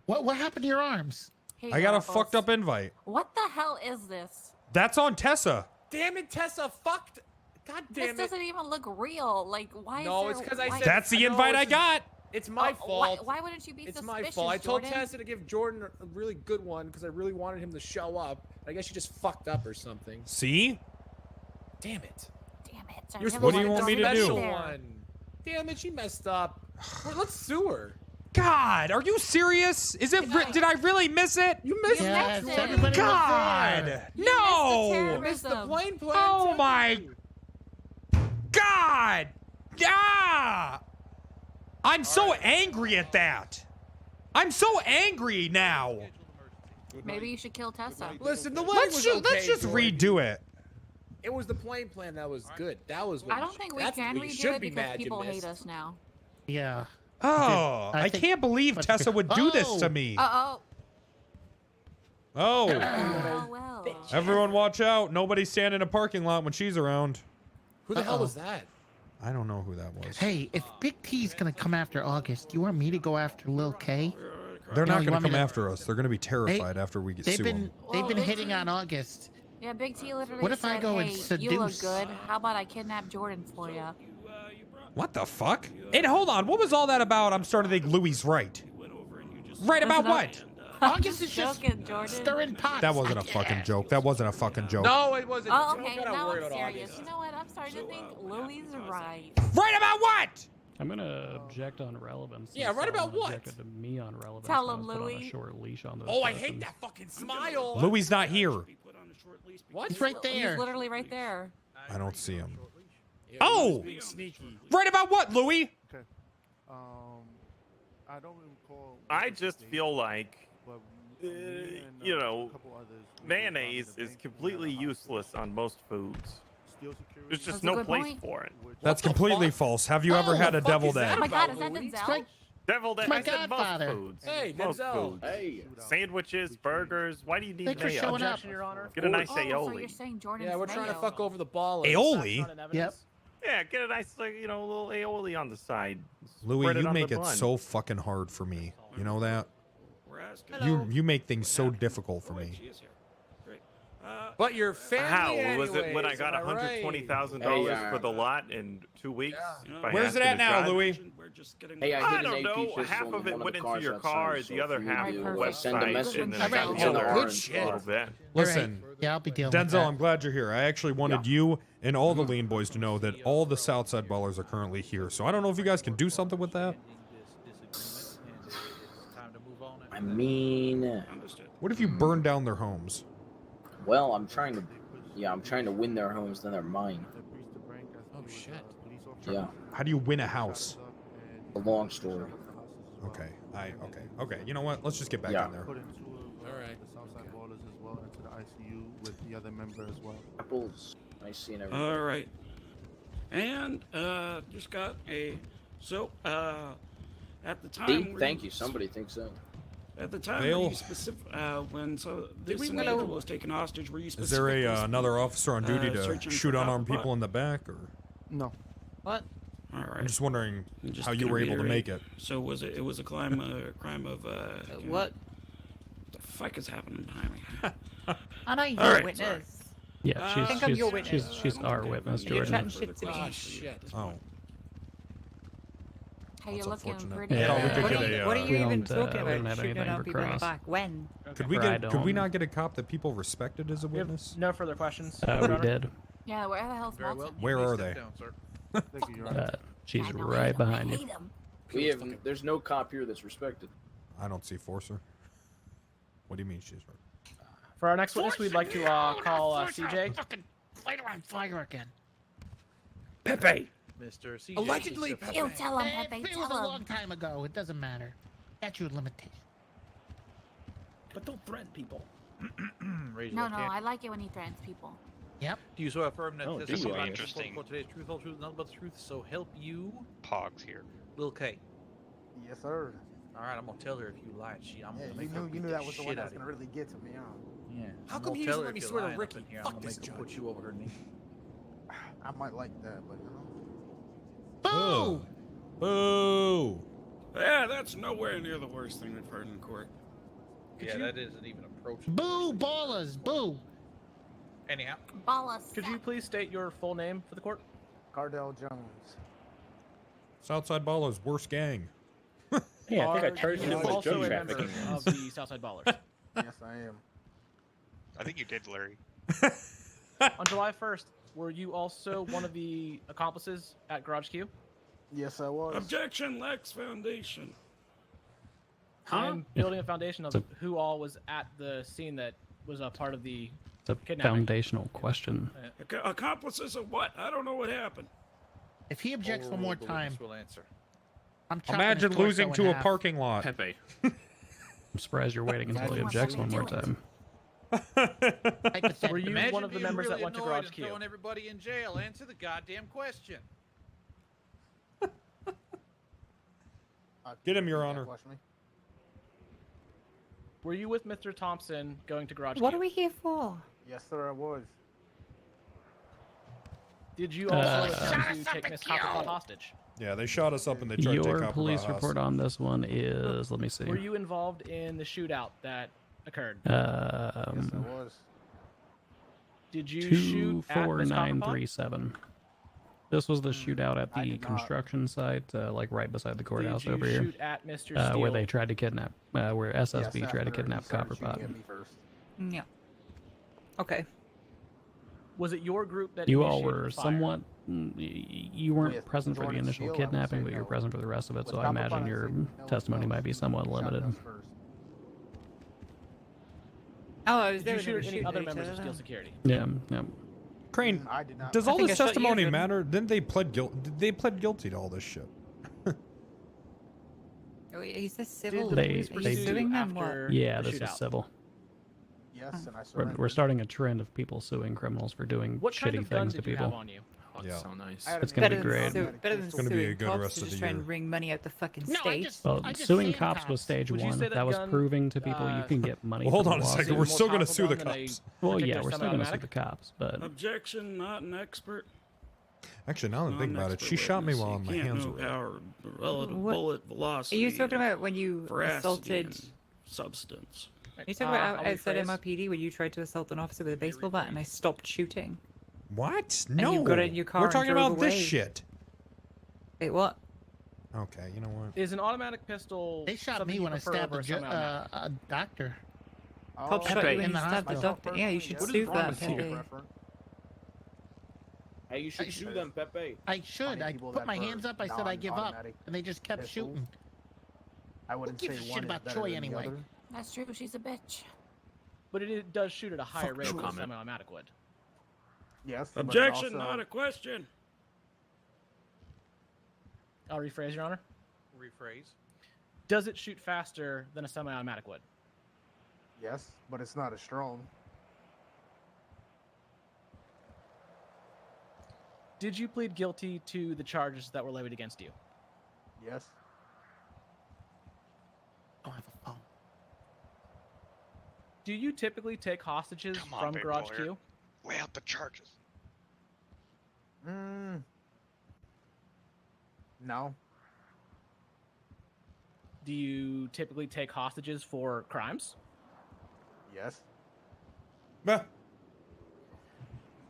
What happened to your arms? Here I you got go, a fucked boss. up invite. What the hell is this? That's on Tessa. Damn it, Tessa. Fucked. God damn This it. doesn't even look real. Like, why No, is it's there? because I why- said. That's the no, invite it's I just- got. It's my Oh, fault. Why wouldn't you be It's suspicious, my fault. I told Jordan? Tessa to give Jordan a really good one because I really wanted him to show up. I guess she just fucked up or something. See? Damn it. Damn it. I You're never What do supposed you to want me get to the do? special one. Damn it, she messed up. Well, let's sue her. God, are you serious? Is it? Did I really miss it? You missed Yes, it. everybody God, no! You missed the plane plan. Oh too. my God! Ah! I'm so angry at that. I'm so angry now. Maybe you should kill Tessa. Listen, the wedding Let's was let's just Jordan. redo it. It was the plane plan that was good. That was. What I don't think we that's can what you redo should it be because mad you people hate missed. us now. Yeah. Oh, I think- can't believe but- Tessa would do this to Oh! me. Uh-oh. Oh, Oh, well. everyone watch out. Nobody stand in a parking lot when she's around. Who the hell was that? I don't know who that was. Hey, if Big T's gonna come after August, do you want me to go after Lil K? They're No, not you going want to me come to- after us. They're going to be terrified after we They've sue been them. they've been Big hitting T- on August. Yeah, Big T literally What if I said, go and hey, you look seduce- good. How about I kidnap Jordan for you? What the fuck? And hold on, what was all that about? I'm starting to think Louie's right. Right about what? August is just Joking, Jordan. stirring pots. That wasn't a fucking joke. That wasn't a fucking joke. No, it wasn't. Oh, Don't okay, gotta now worry I'm about serious. August. You know what? I'm starting to think Louie's right. Right about what? I'm gonna object on relevance. Yeah, since right about someone what? objected to me on relevance. Tell and I him, was put on a Louie. short leash on those Oh, I persons. hate that fucking smile. Louie's not here. What? It's right there. He's literally right there. I don't see him. Yeah, Oh! he's being sneaky. Right about what, Louie? Okay. I don't recall. I just feel like, But you know, mayonnaise is completely useless on most foods. There's just That's a no good place point. for it. That's completely false. Have you ever had a deviled Oh egg? my god, is that Louie? Denzel? Deviled egg. my I said most godfather. foods. Hey, most Denzel. foods. Hey. Sandwiches, burgers. Why do you need Thanks for mayo? showing up. Objection, Your Honor. Get a nice Oh, so aioli. you're saying Jordan's Yeah, we're trying to mayo. fuck over the ball. Aioli? Yep. Yeah, get a nice, like, you know, little aioli on the side. Louie, Spread you on the make it bun. so fucking hard for me. You know that? We're asking. You make things so difficult for Oh, wait, me. she is here. Great. But your family. How was it when I anyways, got am right? $120,000 for the lot in 2 weeks? by Where's it asking at the now, judge? Louie? We're just getting. Hey, I I hid an don't AP know. pistol Half in of it one went the into cars your outside, car, so the other if you half do, went send a website, message. and then All I got right, the other good a shit. little bit. Listen, Yeah, I'll be dealing with Denzel, that. I'm glad you're here. I actually wanted you and all the Lean Boys to know that all the Southside Ballers are currently here. So I don't know if you guys can do something with that. I mean, Understood. What if you burn down their homes? well, I'm trying to win their homes, then they're mine. Oh shit. Yeah, How do you win a house? a long story. Okay, okay. You know what? Let's just get back Yeah. in there. Put into All right. the Southside Ballers as well, into the ICU with the other member as well. Apples, nice seeing everything. All right. And just got a at the time. See, were thank you. Somebody thinks so. At the time, Dale? were you specific when this we individual know- was taken hostage? Were you Is specifically? there another officer on duty to searching shoot for unarmed copper people in the back, or No. What? All right. I'm just wondering Just how you gonna were able to reiterate. make it. So was it? It was a crime of What? the fuck is happening behind me? I know you're All a right, witness. Yeah, I think I'm your she's witness. our witness, You're Jordan. chatting shit to me. Oh shit. Oh, Hey, you're That's looking unfortunate. pretty. Yeah, we could What get are you, a, what are uh, you we even don't, talking we don't about? have Shooting anything on for people in the cross. back. When? Could we I get? Could we don't. not get a cop that people respected as a We have witness? no further questions. We did. Yeah, where the hell's Very Malton? well. Where You may are step they? down, sir. Thank you, Your Honor. She's I know, right I hate behind you. him. We have. There's no cop here that's respected. I don't see Forcer. What do you mean she's right? For our next witness, we'd like to call CJ. Fucking light on fire again. Pepe. Mr. CJ. Allegedly, Pepe. You tell him, Pepe. It was a Tell long him. time ago. It doesn't matter. Statute of limitation. But don't threaten people. Raise No, your no, hand. I like it when he threatens people. Yep. Do you swear affirm that Oh, this do is you? not Interesting. for today's truth, whole truth, and nothing but the truth, so help you, Pogs here. Lil K. Yes, sir. All right, I'm gonna tell her if you lied. She, I'm Yeah, gonna you make her knew beat that was the shit one that out was of gonna you. really get to me, huh? Yeah. How I'm come gonna he tell doesn't her let me if you're swear to lying up Ricky? in here, Fuck I'm this gonna make her judge. put you over her knee. I might like that, but you know. Boo! Boo! Yeah, that's nowhere near the worst thing we've heard in court. Yeah, that isn't even approaching. Boo! Ballers! Boo! Anyhow, Ballas. Could you please state your full name for the court? Cardell Jones. Southside Ballers, worst gang. Yeah, I think I charged you with drug trafficking of the Southside Ballers. Yes, I am. I think you did, Larry. On July 1st, were you also one of the accomplices at Garage Q? Yes, I was. Objection, Lex Foundation. I'm building a foundation of who all was at the scene that was a part of the It's a kidnapping. foundational question. Accomplices of what? I don't know what happened. If he objects one more time, will answer. I'm chopping Imagine his torso losing in to a half. parking lot. Pepe. I'm surprised you're waiting until he objects one more time. Were you Imagine one of the being members really that went to annoyed Garage and Q? throwing everybody in jail. Answer the goddamn question. Get him, Your Honor. Were you with Mr. Thompson going to Garage What Q? are we here for? Yes, sir, I was. Did you also attempt to take Miss Copperpot hostage? Yeah, they shot us up and they tried to take Your Copperpot police hostage. report on this one is, let me see. Were you involved in the shootout that occurred? Yes, I was. Did you shoot at Miss Copperpot? 24937. This was the shootout at the construction site, like right beside the courthouse Did you over here. shoot at Mr. Steele? Where they tried to kidnap, where SSB Yes, tried to after kidnap he started shooting Copperpot. at me first. Yeah. Okay. Was it your group that You all initiated were the fire? somewhat, you weren't With present for the Jordan initial Steele, I would kidnapping, say but you're no. present for the rest of it, With so I Copperpot, imagine I'd your say no testimony as might be well. somewhat Shot limited. us first. Oh, I was Did there. you when they shoot were at any shooting other at each members of other, Steel though. Security? Yeah, yeah. Crane, I did not. does I all think this I shot you, testimony Jordan. matter? Didn't they they pled guilty to all this shit? Oh, is this civil? Did the police Are you pursue suing you them? What? after Yeah, the this is shootout? civil. Yes, and I We're surrendered. starting a trend of people suing criminals for doing What kind shitty of gun things to did you have people. on you? Oh, Yeah. so nice. I had It's an gonna AR, be great. Better than It's gonna be a suing good cops rest to of just the try and year. wring money out the fucking No, state. Well, I just suing scanned cops was cops. stage Would you one. say That that was gun, proving to people you can get money. Well, hold from on a the second. lawsuit. We're More still gonna powerful sue the gun than a cops. Well, particular yeah, we're still gonna sue semi-automatic? the cops, but Objection, not an expert. Actually, now that I think about it, she shot me while my hands were up. Power, relative What- bullet Are velocity. you talking about when you veracity assaulted? and substance? Are you talking about I'll outside rephrase. MRPD when you tried to assault an officer with a baseball bat and I stopped shooting? What? And No. you got in your car We're and talking drove about this away. shit. Wait, what? Okay, you know what? Is an automatic pistol? They shot something me you when I prefer stabbed over a, a semi-automatic? a doctor. Cop Oh, shot you when in you the stabbed the hospital. doctor. Yeah, you should What is sue wrong that. with you? Pepe. Hey, you should sue them, Pepe. I should. Funny I people put that my for hands up. I said I give up, non-automatic and they just kept pistols. shooting. I wouldn't gives say a shit one is about better Troy than the anyway? other. That's true. She's a bitch. But it does shoot at a higher Fuck rate you. than a Comment. semi-automatic would. Yes. but Objection, also- not a question. I'll rephrase, Your Honor. Rephrase. Does it shoot faster than a semi-automatic would? Yes, but it's not as strong. Did you plead guilty to the charges that were levied against you? Yes. I don't have a phone. Do you typically take hostages Come on, from big Garage lawyer. Q? Weigh out the charges. No. Do you typically take hostages for crimes? Yes. Meh.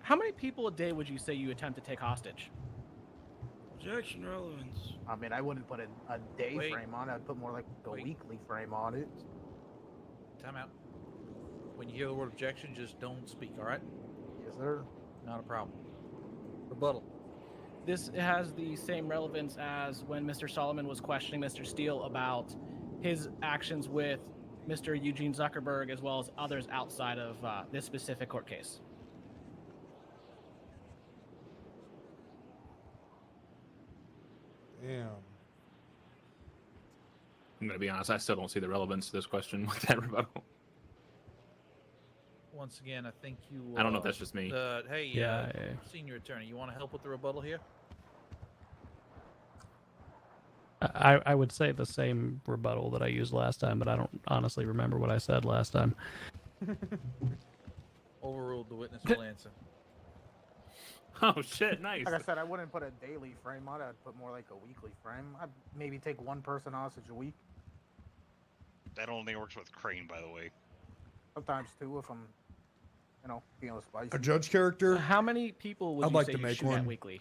How many people a day would you say you attempt to take hostage? Objection, relevance. I mean, I wouldn't put a day Wait. frame on it. I'd put more like a Wait. weekly frame on it. Time out. When you hear the word objection, just don't speak, all right? Yes, sir. Not a problem. Rebuttal. This has the same relevance as when Mr. Solomon was questioning Mr. Steele about his actions with Mr. Eugene Zuckerberg as well as others outside of this specific court case. Damn. I'm gonna be honest. I still don't see the relevance to this question with that rebuttal. Once again, I think you. I don't know if that's just me. Hey, Yeah, senior attorney, you want to help with the rebuttal here? I would say the same rebuttal that I used last time, but I don't honestly remember what I said last time. Overruled. The witness will answer. Oh shit! Nice. Like I said, I wouldn't put a daily frame on it. I'd put more like a weekly frame. I'd maybe take one person hostage a week. That only works with Crane, by the way. Sometimes two if I'm, feeling spicy. A judge character? How many people would I'd you like say to you make shoot at one. weekly?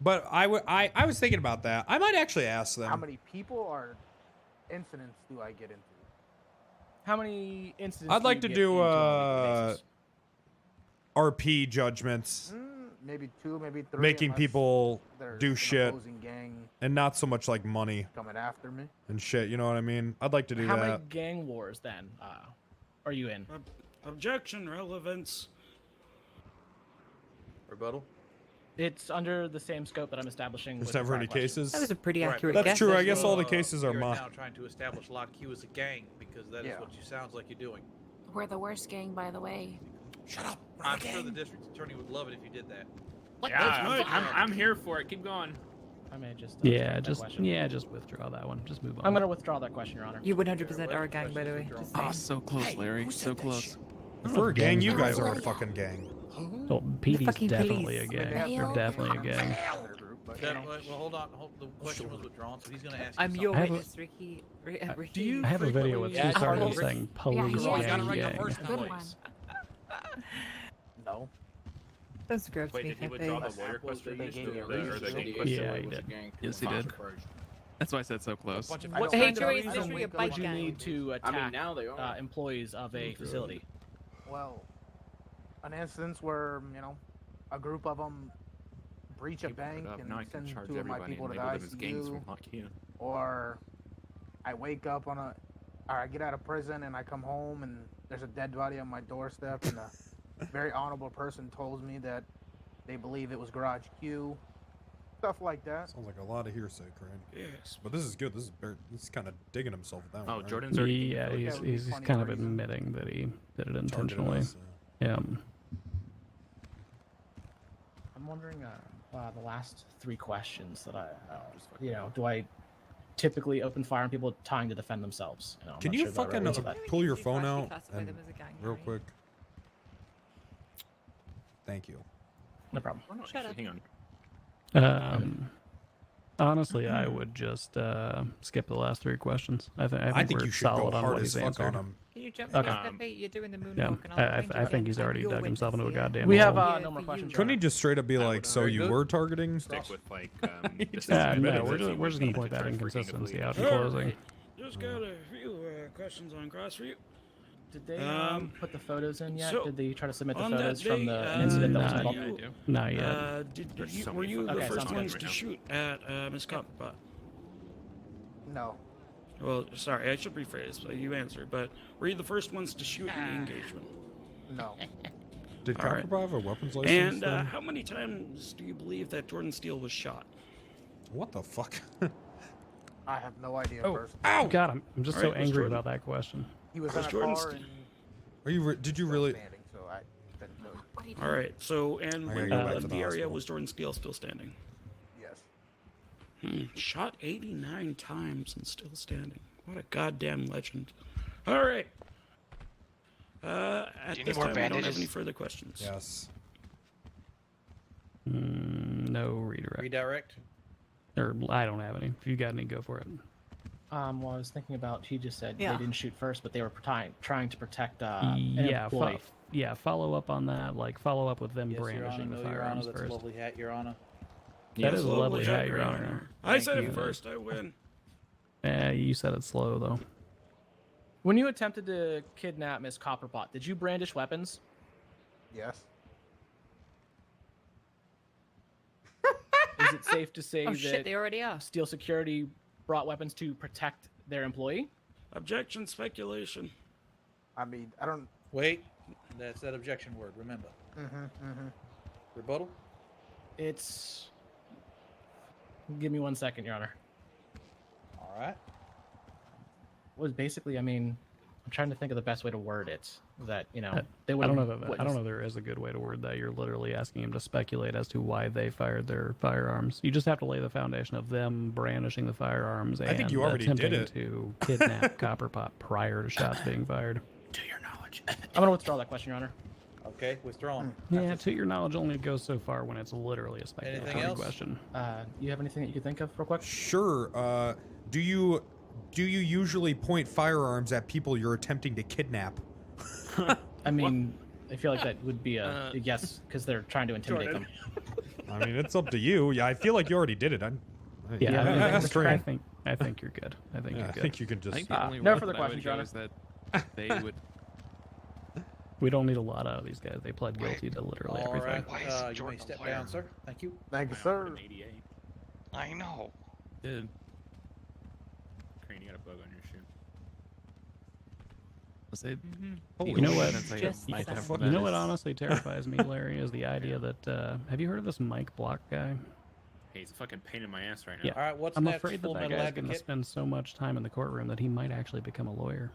But I was thinking about that. I might actually ask them. How many people or incidents do I get into? How many incidents? I'd like you to get do into on a weekly basis? RP judgments. maybe 2, maybe 3. making unless people there's do an shit opposing gang and not so much like money coming after me. and shit. You know what I mean? I'd like to do How that. many gang wars then are you in? Objection, relevance. Rebuttal. It's under the same scope that I'm establishing. There's with the never any prior question. cases. That was a pretty Right, accurate but That's guess. true. I guess all the cases are you're mine. now trying to establish Lock Q as a gang because that is what you sounds like you're doing. We're the worst gang, by the way. Shut up. I'm sure the district attorney would love it if you did that. Yeah, I'm here for it. Keep going. I may just just withdraw that one. Just move on. I'm gonna withdraw that question, Your Honor. You 100% are a gang, by the way. Just Oh, saying. so close, Larry. So close. If we're a gang, you guys are a fucking gang. Well, PD's fucking definitely a police. gang. They're definitely a gang. Well, hold on. The question was withdrawn, so he's going to ask I'm you your something. witness, Ricky. Do you? I have a video with two sergeants saying police gang. Good one. No. Don't subscribe to Wait, me, did he withdraw the Pepe. lawyer question? They gave you a Or the reason. gang question? Yeah, he did. Yes, he did. That's why I said so close. What I don't- kind of I reason don't- would you need to attack I mean, now they are. employees of a facility? Well, an instance where, a group of them breach a bank and Now I can send charge 2 of my everybody people and to the label them as gangs ICU, from Lock Q. or I wake up or I get out of prison and I come home and there's a dead body on my doorstep and a very honorable person tells me that they believe it was Garage Q, stuff like that. Sounds like a lot of hearsay, Crane. Yes. But this is good. This is kind of digging himself with that one. Oh, right? Jordan's already. Yeah, he's kind of admitting that he did it intentionally. Targeted us, Yeah. I'm wondering the last 3 questions that do I typically open fire on people trying to defend themselves? I'm Can not you sure about fucking relates to that. pull your phone out classify and them as a gang, real Harry. quick? Thank you. No problem. Shut up. Hang on. Honestly, I would just skip the last 3 questions. I think we're you should solid go on hard what as he's fuck on answered. him. Can you jump Okay. in, Pepe? You're doing the moonwalk. Yeah, and I'll find I you think he's again. already I'm your dug himself into a witness, goddamn We have hole. no more questions. Couldn't he just straight up be like, so you were targeting? Stick with like. Just this is admitted No, it. we're just gonna point that inconsistency out in closing. Just got a few questions on cross for you. Did they put the photos in yet? so, Did they try to submit the on that photos from day, the incident that was not involved? yet. Not yet. Were you the Okay, first sounds ones good. to shoot at Miss Copperbot? No. Well, sorry, I should rephrase. You answered, but were you the first ones to shoot in the engagement? No. Did All right. Copperbot have a weapons license? And then? how many times do you believe that Jordan Steele was shot? What the fuck? I have no idea. Oh, personally. God, I'm just so Alright, was angry Jordan- about that question. He was in was a Jordan car Ste- and Are you? Did you really? standing, so I didn't know. All right. So, and I when gotta you go back left to the the area, hospital. was Jordan Steele still standing? Yes. Shot 89 times and still standing. What a goddamn legend. All right. At Do you this need more time, I don't have bandages? any further questions. Yes. No redirect. Redirect. Or I don't have any. If you got any, go for it. Well, I was thinking about. He just said Yeah. they didn't shoot first, but they were trying to protect an employee. Follow up on that. Like follow up with them Yes, Your Honor. brandishing the No, Your Honor. firearms That's a first. lovely hat, Your Honor. That is a lovely hat, Your Honor. I Thank said you. it first. I win. You said it slow though. When you attempted to kidnap Miss Copperpot, did you brandish weapons? Yes. Is it safe to say Oh that shit, they already are. Steel Security brought weapons to protect their employee? Objection, speculation. I mean, I don't. Wait. That's that objection word. Remember. Rebuttal. It's. Give me 1 second, Your Honor. All right. Was basically, I mean, I'm trying to think of the best way to word it. That they I would. don't know. I don't know. There is a good way to word that. You're literally asking him to speculate as to why they fired their firearms. You just have to lay the foundation of them brandishing the firearms and I think you already did attempting it. to kidnap Copperpot prior to shots being fired. To your knowledge. I'm gonna withdraw that question, Your Honor. Okay, withdrawn. Yeah, to your knowledge, only goes so far when it's literally a speculatory else? question. You have anything that you can think of, real quick? Sure. Do you usually point firearms at people you're attempting to kidnap? I mean, I feel like that would be a yes, because they're trying to intimidate them. I mean, it's up to you. Yeah, I feel like you already did it. I think you're good. I think you're good. I think you can I just. think the only no one further that I would questions, Your go Honor. is that they would. We don't need a lot out of these guys. They pled guilty to literally All everything. right, you may step down, sir. Thank you. Thank you, sir. I know. Dude. Crane, you got a bug on your shoe. You know what? Just You know what honestly terrifies me, Larry, is the idea that have you heard of this Mike Block guy? Hey, he's a fucking pain in my ass right now. Yeah. All right, what's I'm next, afraid that Full that Metal guy's going to Advocate? spend so much time in the courtroom that he might actually become a lawyer.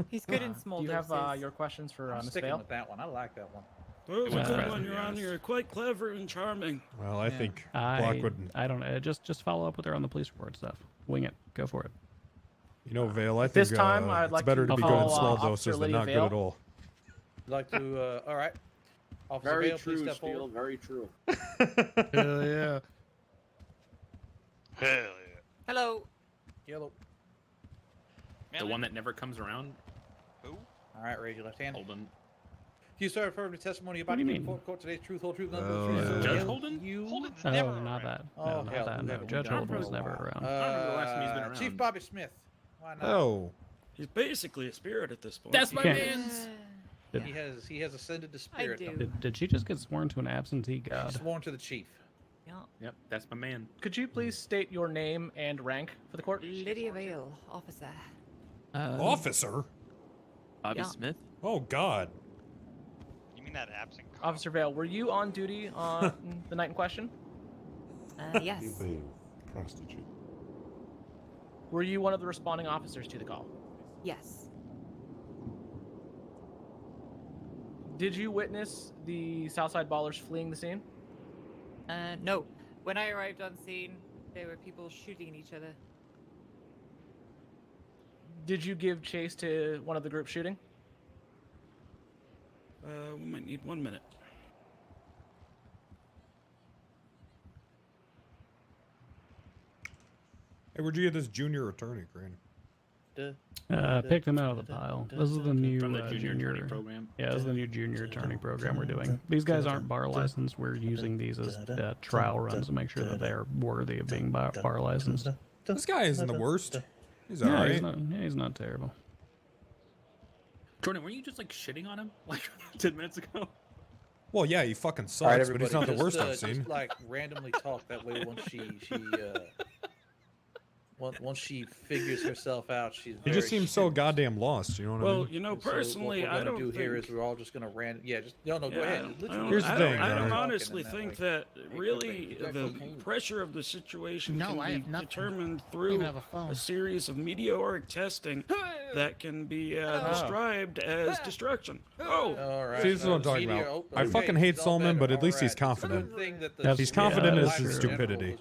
He's good in small Do you have doses. your questions for I'm Miss sticking Vale? with that one. I like that one. That was a Well, good to one, be Your Honor. honest. You're quite clever and charming. Well, I Yeah. think Block would. I don't just follow up with her on the police report stuff. Wing it. Go for it. You know, Vale, I think This time, I'd it's like better to to be good in call, small Officer doses than Lydia not good Vale. at all. You'd like to, all right. Officer Very Vale, please true, step Steele. forward. Very true. Hell yeah. Hell yeah. Hello. Yellow. The one that never comes around. Who? All right, raise your left hand. Holden. Do you swear affirmative testimony about What do to you give mean? before court today's truth, whole truth, Oh, nothing but the truth? Judge so Holden? help You. Holden's Oh, never not around. that. Oh, No, not hell, that. we No, haven't Judge done Holden it was for a never while. around. I don't remember the last time he's been around. Chief Bobby Smith. Why not? Oh, He's basically a spirit at this point. That's my can't- man's. He has ascended to spirit. do. Did she just get sworn to an absentee god? Sworn to the chief. Yeah. Yep, that's my man. Could you please state your name and rank for the court? Lydia Vale, officer. officer. Bobby Yeah. Smith. Oh God. You mean that absent? Officer Vale, were you on duty on the night in question? Yes. He's a prostitute. Were you one of the responding officers to the call? Yes. Did you witness the Southside Ballers fleeing the scene? No. When I arrived on scene, there were people shooting at each other. Did you give chase to one of the group shooting? We might need 1 minute. Hey, where'd you get this junior attorney, Crane? Picked him out of the pile. This is the new From the junior junior attorney program. Yeah, this is the new junior attorney program we're doing. These guys aren't bar licensed. We're using these as trial runs to make sure that they're worthy of being bar licensed. This guy isn't the worst. He's Yeah, alright. he's not terrible. Jordan, were you just like shitting on him like 10 minutes ago? Well, yeah, he fucking All right, sucks, but he's not the everybody, worst I've just, seen. Just like randomly talk that way once she figures herself out, she's. He just seems so goddamn lost. You know what I Well, mean? you know, So personally, what I we're gonna don't do here think... is we're all just gonna go ahead. Here's the thing, I don't right? honestly think that really the pressure of the situation No, can I be have nothing. determined I through even have a phone. a series of meteoric testing that can be described as destruction. Oh, All right. See, this is what I'm talking about. I fucking hate Solomon, but at least he's confident. He's confident in his stupidity.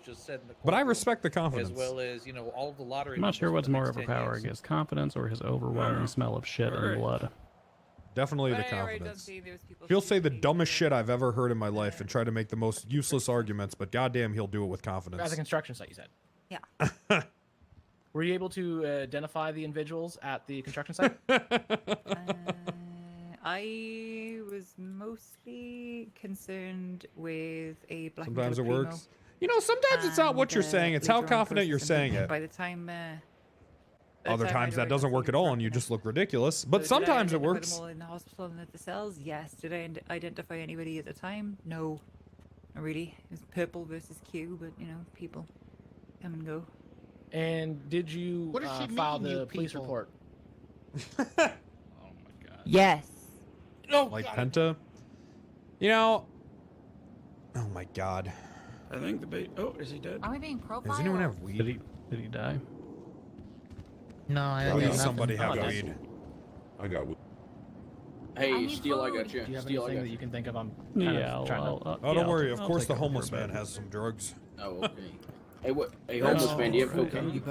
But I respect the confidence. As well as all the lottery. I'm not sure what's more overpowered. overpowering, his confidence or his overwhelming smell of shit and blood. Definitely the When I arrived on confidence. scene, there was people He'll say the shooting. dumbest shit I've ever heard in my life and try to make the most useless arguments, but goddamn, he'll do it with At the confidence. construction site, you said. Yeah. Were you able to identify the individuals at the construction site? I was mostly concerned with a black. and Sometimes it yellow works. Primo You know, sometimes it's not what you're and, saying, it's how later on confident you're processing saying them. it. By the time. Other times that doesn't work at all and you just look ridiculous. But sometimes it works. Did I identify them all in the hospital and at the cells? Yes. Did I identify anybody at the time? No. Not really. It was purple versus Q, but people come and go. And did you What does she file mean, the you police people? report? Yes. Like Penta. You know. Oh my god. I think oh, is he dead? Are we being profiled? Does anyone have weed? Did he die? No, I Please, got somebody nothing. have weed. I got weed. Hey, Steele, I got you. Do you have Steele, I anything got that you. you can think of? I'm Yeah, trying to... Oh, yeah, don't worry. Of I'll course, take the over homeless for a man bit. has some drugs. Oh, okay. Hey, what? Hey, homeless man, do you have cocaine?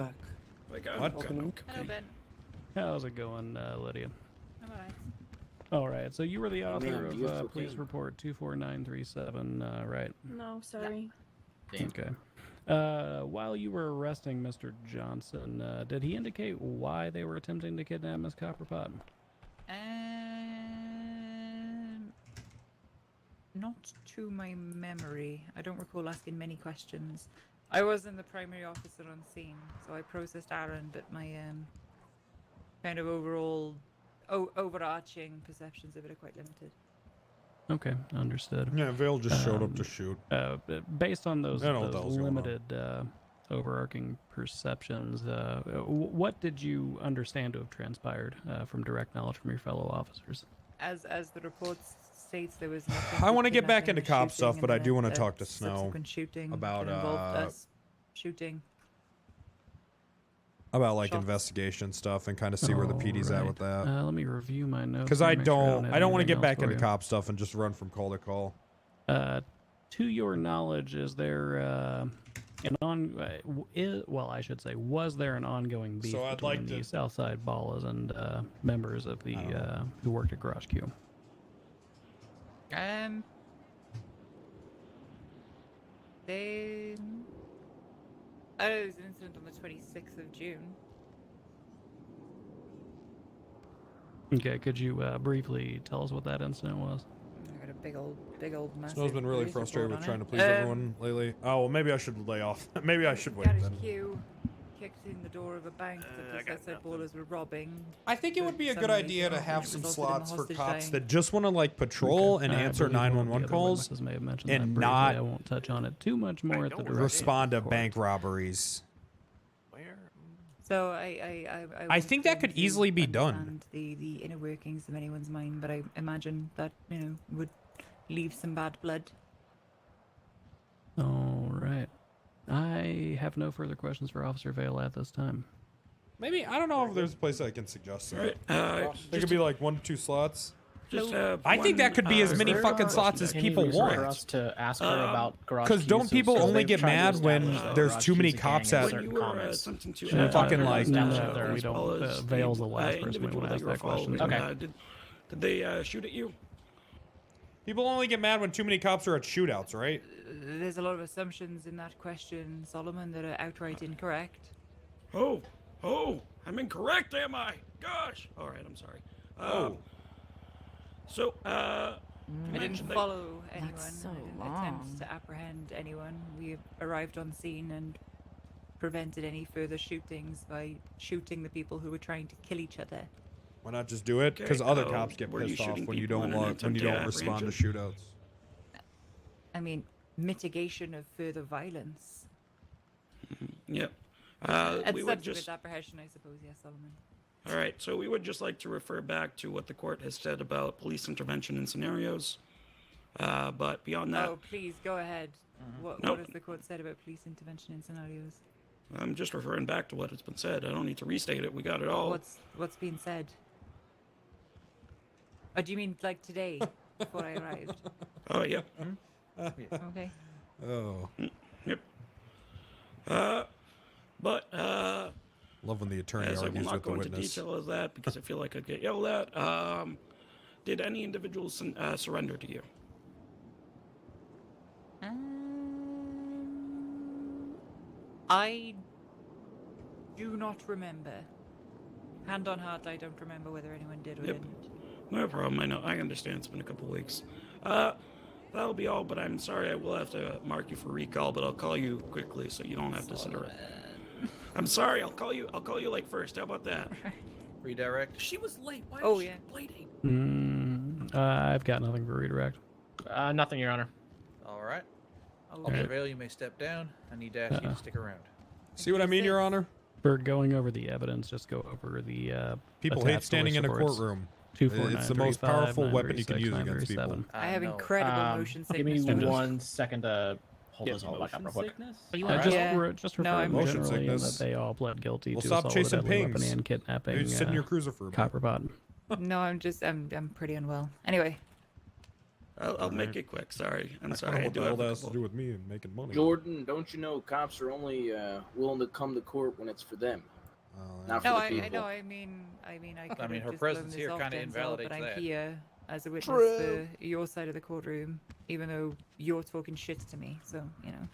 Like, I've What? got no Hello, Ben. How's it going, Lydia? I'm alright. All right, so you were the author ma'am, do you have of Police cocaine? Report 24937, right? No, sorry. Okay. While you were arresting Mr. Johnson, did he indicate why they were attempting to kidnap Miss Copperpot? Not to my memory. I don't recall asking many questions. I wasn't the primary officer on scene, so I processed Aaron, but my kind of overall overarching perceptions of it are quite limited. Okay, understood. Yeah, Vale just showed up to shoot. Based on those, I don't know what the those hell's going on. limited overarching perceptions, what did you understand to have transpired from direct knowledge from your fellow officers? As the report states, there was nothing. I want to get back kidnapping into or cop stuff, shooting, but and I do then want a to talk to Snow subsequent shooting about that involved us shooting. about like Shots. investigation stuff and kind of see where the PD's at with that. Let me review my notes. Because here, I make sure don't have want to anything get else back for into you. cop stuff and just run from call to call. To your knowledge, is there I should say, was there an ongoing beef So I'd between like the to- Southside Ballas and members of the who worked at Garage Q? They. Oh, it was an incident on the 26th of June. Okay, could you briefly tell us what that incident was? I got a big old massive. Snow's been really police frustrated with report trying on to it. please everyone lately. Oh, well, maybe I should lay off. Maybe I should wait Garage then. Q kicked in the door of a bank that the Southside Ballers were robbing. I think it would be a For good some idea to reason, have which some resulted in slots the for hostage cops dying. that just want to like patrol and I answer believe one of the 911 other calls witnesses may have mentioned that and briefly. not I won't touch on it too much more at the direction respond to of the court. bank robberies. So I think that could easily be done. understand the inner workings of anyone's mind, but I imagine that would leave some bad blood. All right. I have no further questions for Officer Vale at this time. Maybe, I don't know if there's a place I can suggest. Right, There could be like 1 to 2 slots. Just I think that could be as many very fucking quick slots as question. people Any reason for want. us to ask her about garage Because don't keys, people so only they've get tried to mad when establish that there's garage too many keys cops gang in at certain comments. fucking like No, we don't. Vale's the last person we want to ask that question. Okay. Did they shoot at you? People only get mad when too many cops are at shootouts, right? There's a lot of assumptions in that question, Solomon, that are outright incorrect. Oh, I'm incorrect, am I? Gosh. All right, I'm sorry. So, I didn't mentioned that- follow anyone. so I didn't long. attempt to apprehend anyone. We arrived on scene and prevented any further shootings by shooting the people who were trying to kill each other. Why not just do it? Because Okay, other cops get were you pissed off shooting when you people don't in an when you attempt to don't respond to apprehension? shootouts. I mean, mitigation of further violence. Yep. And We would subsequent just. apprehension, I suppose, yes, Solomon. All right, so we would just like to refer back to what the court has said about police intervention in scenarios. But beyond that, Oh, please, go ahead. What Nope. has the court said about police intervention in scenarios? I'm just referring back to what has been said. I don't need to restate it. We got it all. What's been said? Oh, do you mean like today, before I arrived? Oh, yeah. Okay. Oh. Yep. But Love when the attorney as I will argues not with the go into witness. detail of that because I feel like I'd get yelled at. Did any individuals surrender to you? I do not remember. Hand on heart, I don't remember whether anyone did or Yep. didn't. No problem. I know. I understand. It's been a couple weeks. That'll be all. But I'm sorry. I will have to mark you for recall. But I'll call you quickly so you don't have to sit around. I'm sorry. I'll call you. I'll call you like first. How about that? Redirect. She was late. Why Oh, was she yeah. bleeding? I've got nothing for redirect. Nothing, Your Honor. All right. Okay. Officer Vale, you may step down. I need to ask you to stick around. See what I mean, Your Honor? For going over the evidence, just go over the People hate attached standing in a police reports. courtroom. 249, It's the most 35, powerful weapon you can 936, use against people. 937. I have incredible motion Give me sickness. one second to hold this all back up real quick. Are you Just, alright? just No, referring I'm Motion generally in sickness. that they all pled guilty Well, to stop assault chasing with a deadly weapon pings. and kidnapping. Maybe sit in your cruiser for a bit. Copperpot. No, I'm pretty unwell. Anyway. I'll make it quick. Sorry. I'm I sorry. don't know I what do the hell have that a has to couple- do with me and making money. Jordan, don't you know cops are only willing to come to court when it's for them? Not for No, the I people. know. I mean, I could I mean, her have just presence blown here this off, kinda Denzel, invalidates but I'm that. here as a witness True. for your side of the courtroom, even though you're talking shit to me. So you know.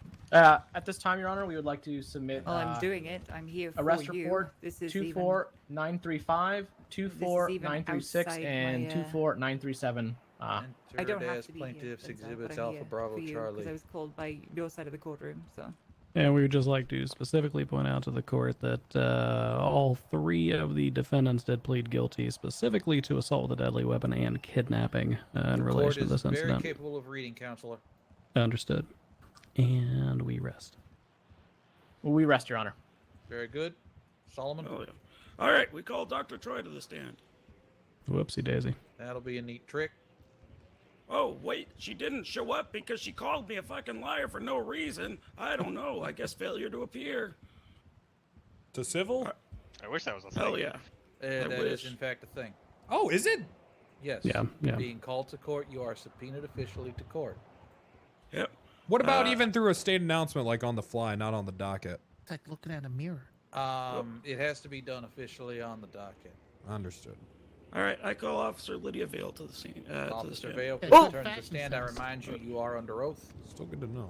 At this time, Your Honor, we would like to submit. Well, I'm doing it. I'm here for Arrest you. report This is 24935, 24936, outside and my, 24937. I don't have as to be plaintiffs here, Denzel, exhibits but I'm Alpha here Bravo for you Charlie. because I was called by your side of the courtroom. So And we would just like to specifically point out to the court that all 3 of the defendants did plead guilty, specifically to assault with a deadly weapon and kidnapping in relation to this Very incident. capable of reading, Counselor. Understood. And we rest. We rest, Your Honor. Very good. Solomon? Oh, yeah. All right, we call Dr. Troy to the stand. Whoopsie daisy. That'll be a neat trick. Oh, wait, she didn't show up because she called me a fucking liar for no reason. I don't know. I guess failure to appear. To civil? I wish that was a thing. Hell yeah. That is, in fact, a thing. Oh, is it? Yes. Yeah. Being called to court, you are subpoenaed officially to court. Yep. What about even through a state announcement, like on the fly, not on the docket? It's like looking at a mirror. It has to be done officially on the docket. Understood. All right, I call Officer Lydia Vale to the scene. Officer Vale, please return to the stand. I remind you, you are under oath. Still good to know.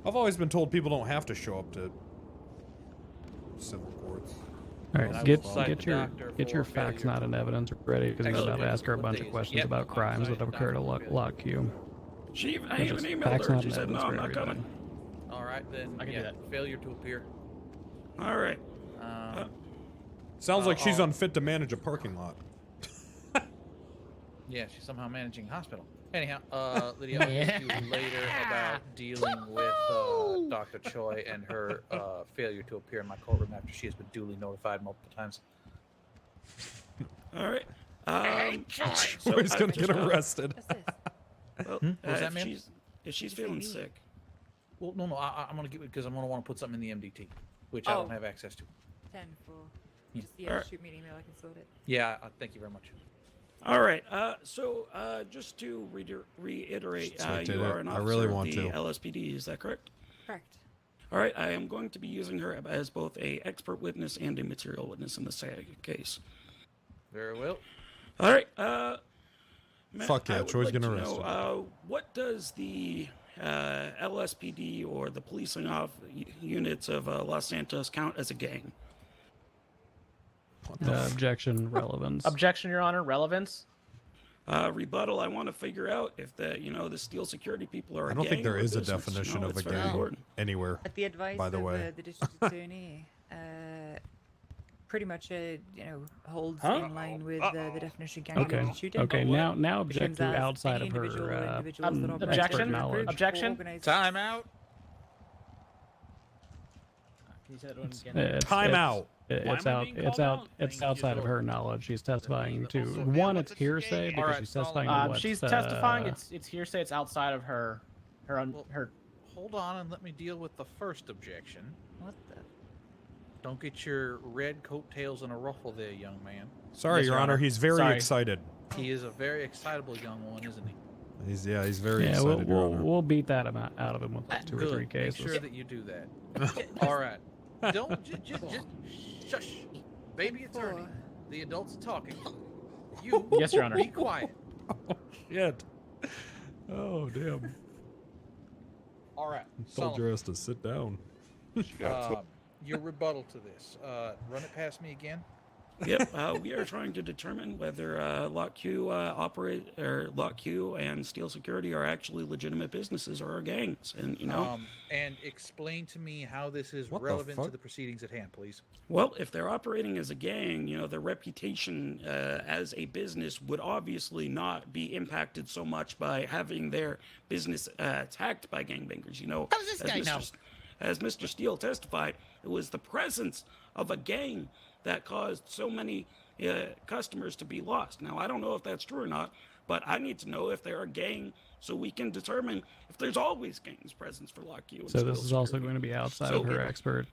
I've always been told people don't have to show up to civil courts. All right, get your facts, not in evidence, ready, because we're about to ask her a bunch of questions about crimes that have occurred at Lock Q. I even emailed her. She said, no, I'm not coming. All right, then. I can do that. Failure to appear. All right. Sounds like she's unfit to manage a parking lot. Yeah, she's somehow managing a hospital. Anyhow, Lydia, I'll ask you later about dealing with Dr. Choi and her failure to appear in my courtroom after she has been duly notified multiple times. All right. Choi's gonna get arrested. Well, What was that, ma'am? if she's feeling sick. Well, no, I'm gonna give it because I'm gonna want to put something in the MDT, which I don't have access to. 10 for. Yeah. Just Alright. shoot me an email. I can sort it. Yeah, thank you very much. All right. Just to reiterate, you are an I officer really of want the to. LSPD. Is that correct? Correct. All right. I am going to be using her as both a expert witness and a material witness in this case. Very well. All right. Fuck yeah, I would Troy's like getting to arrested. know, what does the LSPD or the policing units of Los Santos count as a gang? Objection, relevance. Objection, Your Honor, relevance. Rebuttal. I want to figure out if the steel security people are. I don't think there is a business. definition of it's a very gang important. anywhere. At the advice by the of way. the district attorney, pretty much holds in line with the definition of gang-related shooting. Okay. Now object Becomes to as outside any of her individual or individuals that operate expert Objection. knowledge. Objection. Time out. Can you say that one again? Time out. It's outside of her knowledge. She's testifying to one. It's hearsay because Alright, she's testifying to what She's testifying. It's hearsay. It's outside of her. Her. Hold on and let me deal with the first objection. What the? Don't get your red coattails in a ruffle there, young man. Sorry, Yes, Your Your Honor. Honor. He's very Sorry. excited. He is a very excitable young one, isn't he? He's very Yeah, excited. Your Honor. we'll beat that amount out of him with like 2 or 3 Good. cases. Make sure that you do that. All right. Don't just shush, baby attorney. The adults are talking. You Yes, Your Honor. Be quiet. Shit. Oh damn. All right. Told your ass to sit down. Your rebuttal to this. Run it past me again. Yep. We are trying to determine whether Lock Q Lock Q and Steel Security are actually legitimate businesses or are gangs, and And explain to me how this is What the relevant to fuck? the proceedings at hand, please. Well, if they're operating as a gang, their reputation as a business would obviously not be impacted so much by having their business attacked by gangbangers. How does this guy know? As Mr. Steele testified, it was the presence of a gang that caused so many customers to be lost. Now, I don't know if that's true or not, but I need to know if they're a gang so we can determine if there's always gangs presence for Lock Q. So this is also going to be outside of her expert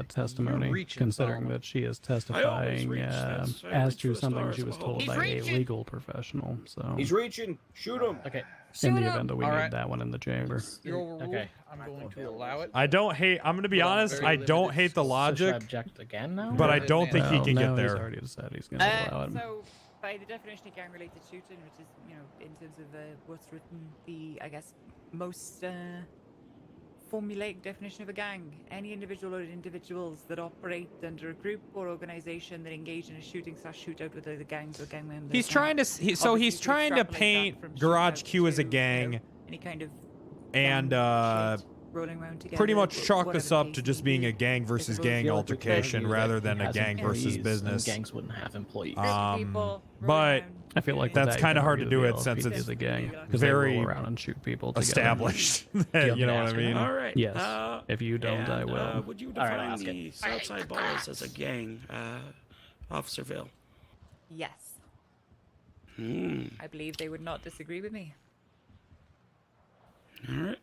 testimony, considering that she is testifying as to something she was told by a legal professional. So He's reaching. Shoot him. Okay. in the event that we need that one in the chamber. You're overruled. Okay. I'm going to allow it. I don't hate. I'm gonna be honest. I don't hate the So should I logic, object again now? but I don't think he can get He's there. already decided he's going to allow it. So, by the definition of gang-related shooting, which is, in terms of what's written, the, I guess, most formulaic definition of a gang, any individual or individuals that operate under a group or organization that engage in a shooting/shootout with other gangs or gang members. He's trying to. He's Obviously, trying to extrapolate that paint from Garage shootout Q as a to, gang, any kind of and gang shit. rolling around together. Pretty much chalk whatever this the up case to may just be. being a gang versus gang feel like we could altercation argue rather that he than a has gang versus employees, and business. gangs wouldn't have employees. But I feel like that's kind of hard to do it LSPD since is it's a gang very roll around and shoot people together. established. Yeah. You know what I mean? All right. Yes. If you don't, I will. Would you All right, define Oscar. the Southside Balls as a gang, Officer Vale? Yes. Hmm. I believe they would not disagree with me. All right.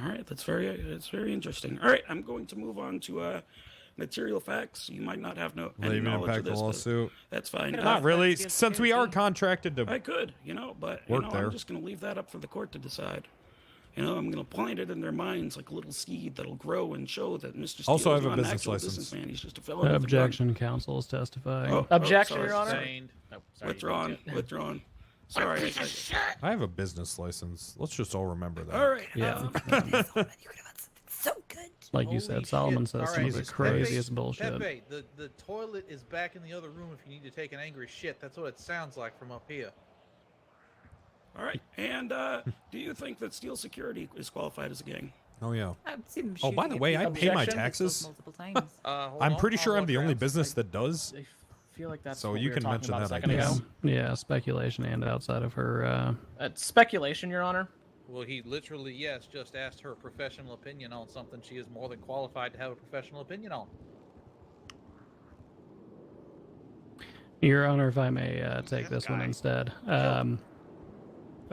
All right. That's very interesting. All right. I'm going to move on to material facts. You might not have any Leaving knowledge impact of the this, but lawsuit. that's fine. Not really, since we are contracted to. I could, but work there. I'm just going to leave that up for the court to decide. I'm going to plant it in their minds like a little seed that'll grow and show that Mr. Steele Also, I is have a not an business actual license. businessman. He's just a fellow. with a gun. Objection. Counsel is testifying. Objection, sorry, Your Honor. sorry. Withdrawn. Withdrawn. Sorry. I have a business license. Let's just all remember that. All right. Yeah. So good. Like you said, Solomon says some of the craziest bullshit. Pepe, the toilet is back in the other room if you need to take an angry shit. That's what it sounds like from up here. All right. And do you think that Steel Security is qualified as a gang? Oh yeah. I've seen them Oh, by shooting the at way, I people. pay my Objection. taxes. Multiple times. I'm pretty sure I'm the only business that does. I feel like that's So what you we were can talking mention about a that, I second guess. ago. Yeah, speculation and outside of her. It's speculation, Your Honor. Well, he literally, yes, just asked her professional opinion on something she is more than qualified to have a professional opinion on. Your Honor, if I may take this one instead.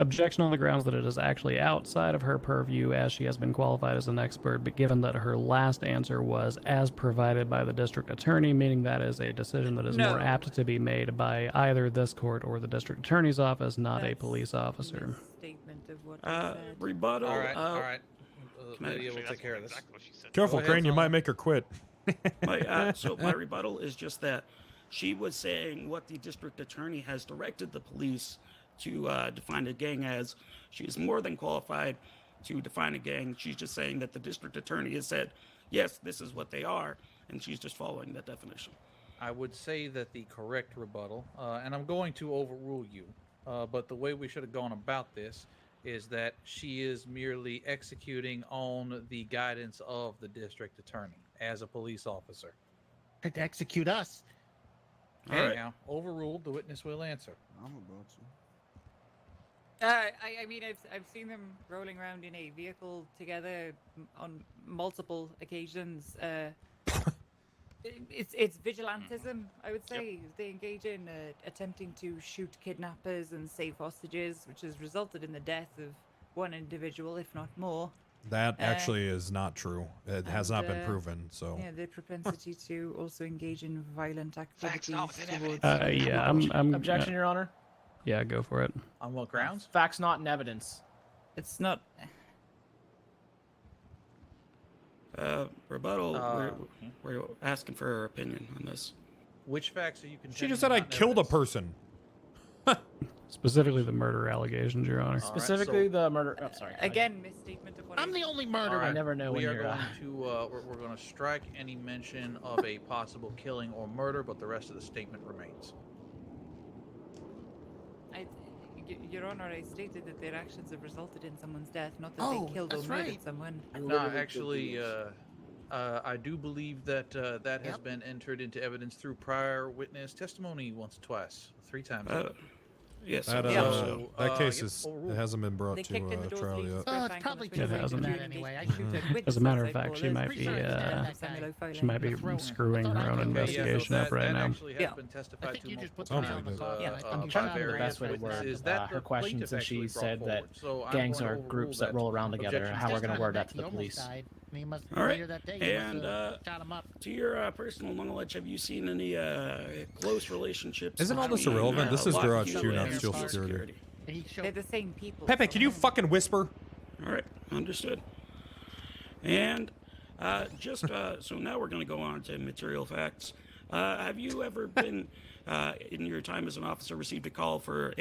Objection on the grounds that it is actually outside of her purview as she has been qualified as an expert, but given that her last answer was as provided by the district attorney, meaning that is a decision that is more apt to be made by either this court or the district attorney's office, not a police officer. Statement of what Rebuttal. All right. Can I- Lydia will take care of this. Careful, Go ahead, Crane. You Tom. might make her quit. My rebuttal is just that she was saying what the district attorney has directed the police to define a gang as. She is more than qualified to define a gang. She's just saying that the district attorney has said, yes, this is what they are, and she's just following that definition. I would say that the correct rebuttal, and I'm going to overrule you, but the way we should have gone about this is that she is merely executing on the guidance of the district attorney as a police officer. Tried to execute us. Anyhow, overruled. The witness will answer. I'm about to. I mean, I've seen them rolling around in a vehicle together on multiple occasions. It's vigilantism, I would say. They engage in attempting to shoot kidnappers and save hostages, which has resulted in the death of one individual, if not more. That actually is not true. It has not been proven. So. Yeah, the propensity to also engage in violent activities towards. Yeah, I'm. Objection, Your Honor. Yeah, go for it. On what grounds? Facts not in evidence. It's not. Rebuttal. We're asking for her opinion on this. Which facts are you contending? She just said I killed a person. Specifically the murder allegations, Your Honor. Specifically the murder. Oh, sorry. Again, misstatement of what I'm the only murderer. I never know when we are you're. going to we're going to strike any mention of a possible killing or murder, but the rest of the statement remains. Your Honor, I stated that their actions have resulted in someone's death, not that they killed or murdered someone. No, actually, I do believe that that has been entered into evidence through prior witness testimony once, twice, 3 times. Yes. That case is it hasn't been brought They to kicked in the door trial to yet. Oh, it's probably too It late for hasn't. that anyway. I shoot that As a matter of fact, she might be screwing her own investigation up right now. Actually has been testified to multiple Sounds times, like it. I'm trying to think of the best way to word witnesses that her the question, plaintiff since she actually brought said that forward. So I'm gangs going to are overrule groups that that roll around together. objection. How we're going to word that to He the almost police. died. And he must All right. later that day. He And must have shot him up. to your personal knowledge, have you seen any close relationships? Isn't all this between, irrelevant? This is Lockheed garage too, not and Steel Steel Security. They're the same people. Pepe, can you fucking whisper? All right, understood. And so now we're going to go on to material facts. Have you ever been, in your time as an officer, received a call for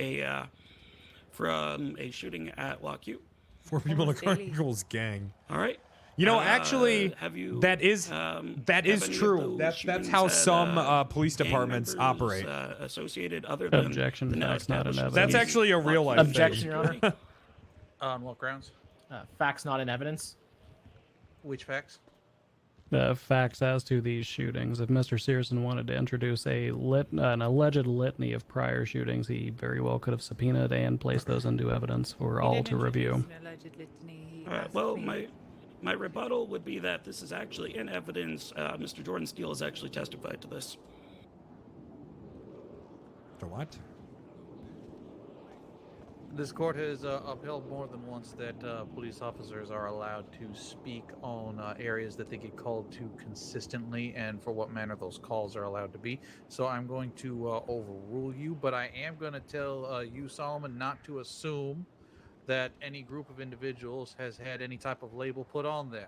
from a shooting at Lockheed? 4 people in a Carnival's gang. All right. You know, actually, have you, that is have any true. of those That's shootings how had, some police gang departments members, operate. Associated other than Objection. the now That's not an established evidence. That's actually a real life Objection, thing. Your Honor. On what grounds? Facts not in evidence. Which facts? Facts as to these shootings. If Mr. Searson wanted to introduce an alleged litany of prior shootings, he very well could have subpoenaed and placed those into evidence for all to review. Well, my rebuttal would be that this is actually in evidence. Mr. Jordan Steele has actually testified to this. To what? This court has upheld more than once that police officers are allowed to speak on areas that they get called to consistently and for what manner those calls are allowed to be. So I'm going to overrule you, but I am going to tell you, Solomon, not to assume that any group of individuals has had any type of label put on them.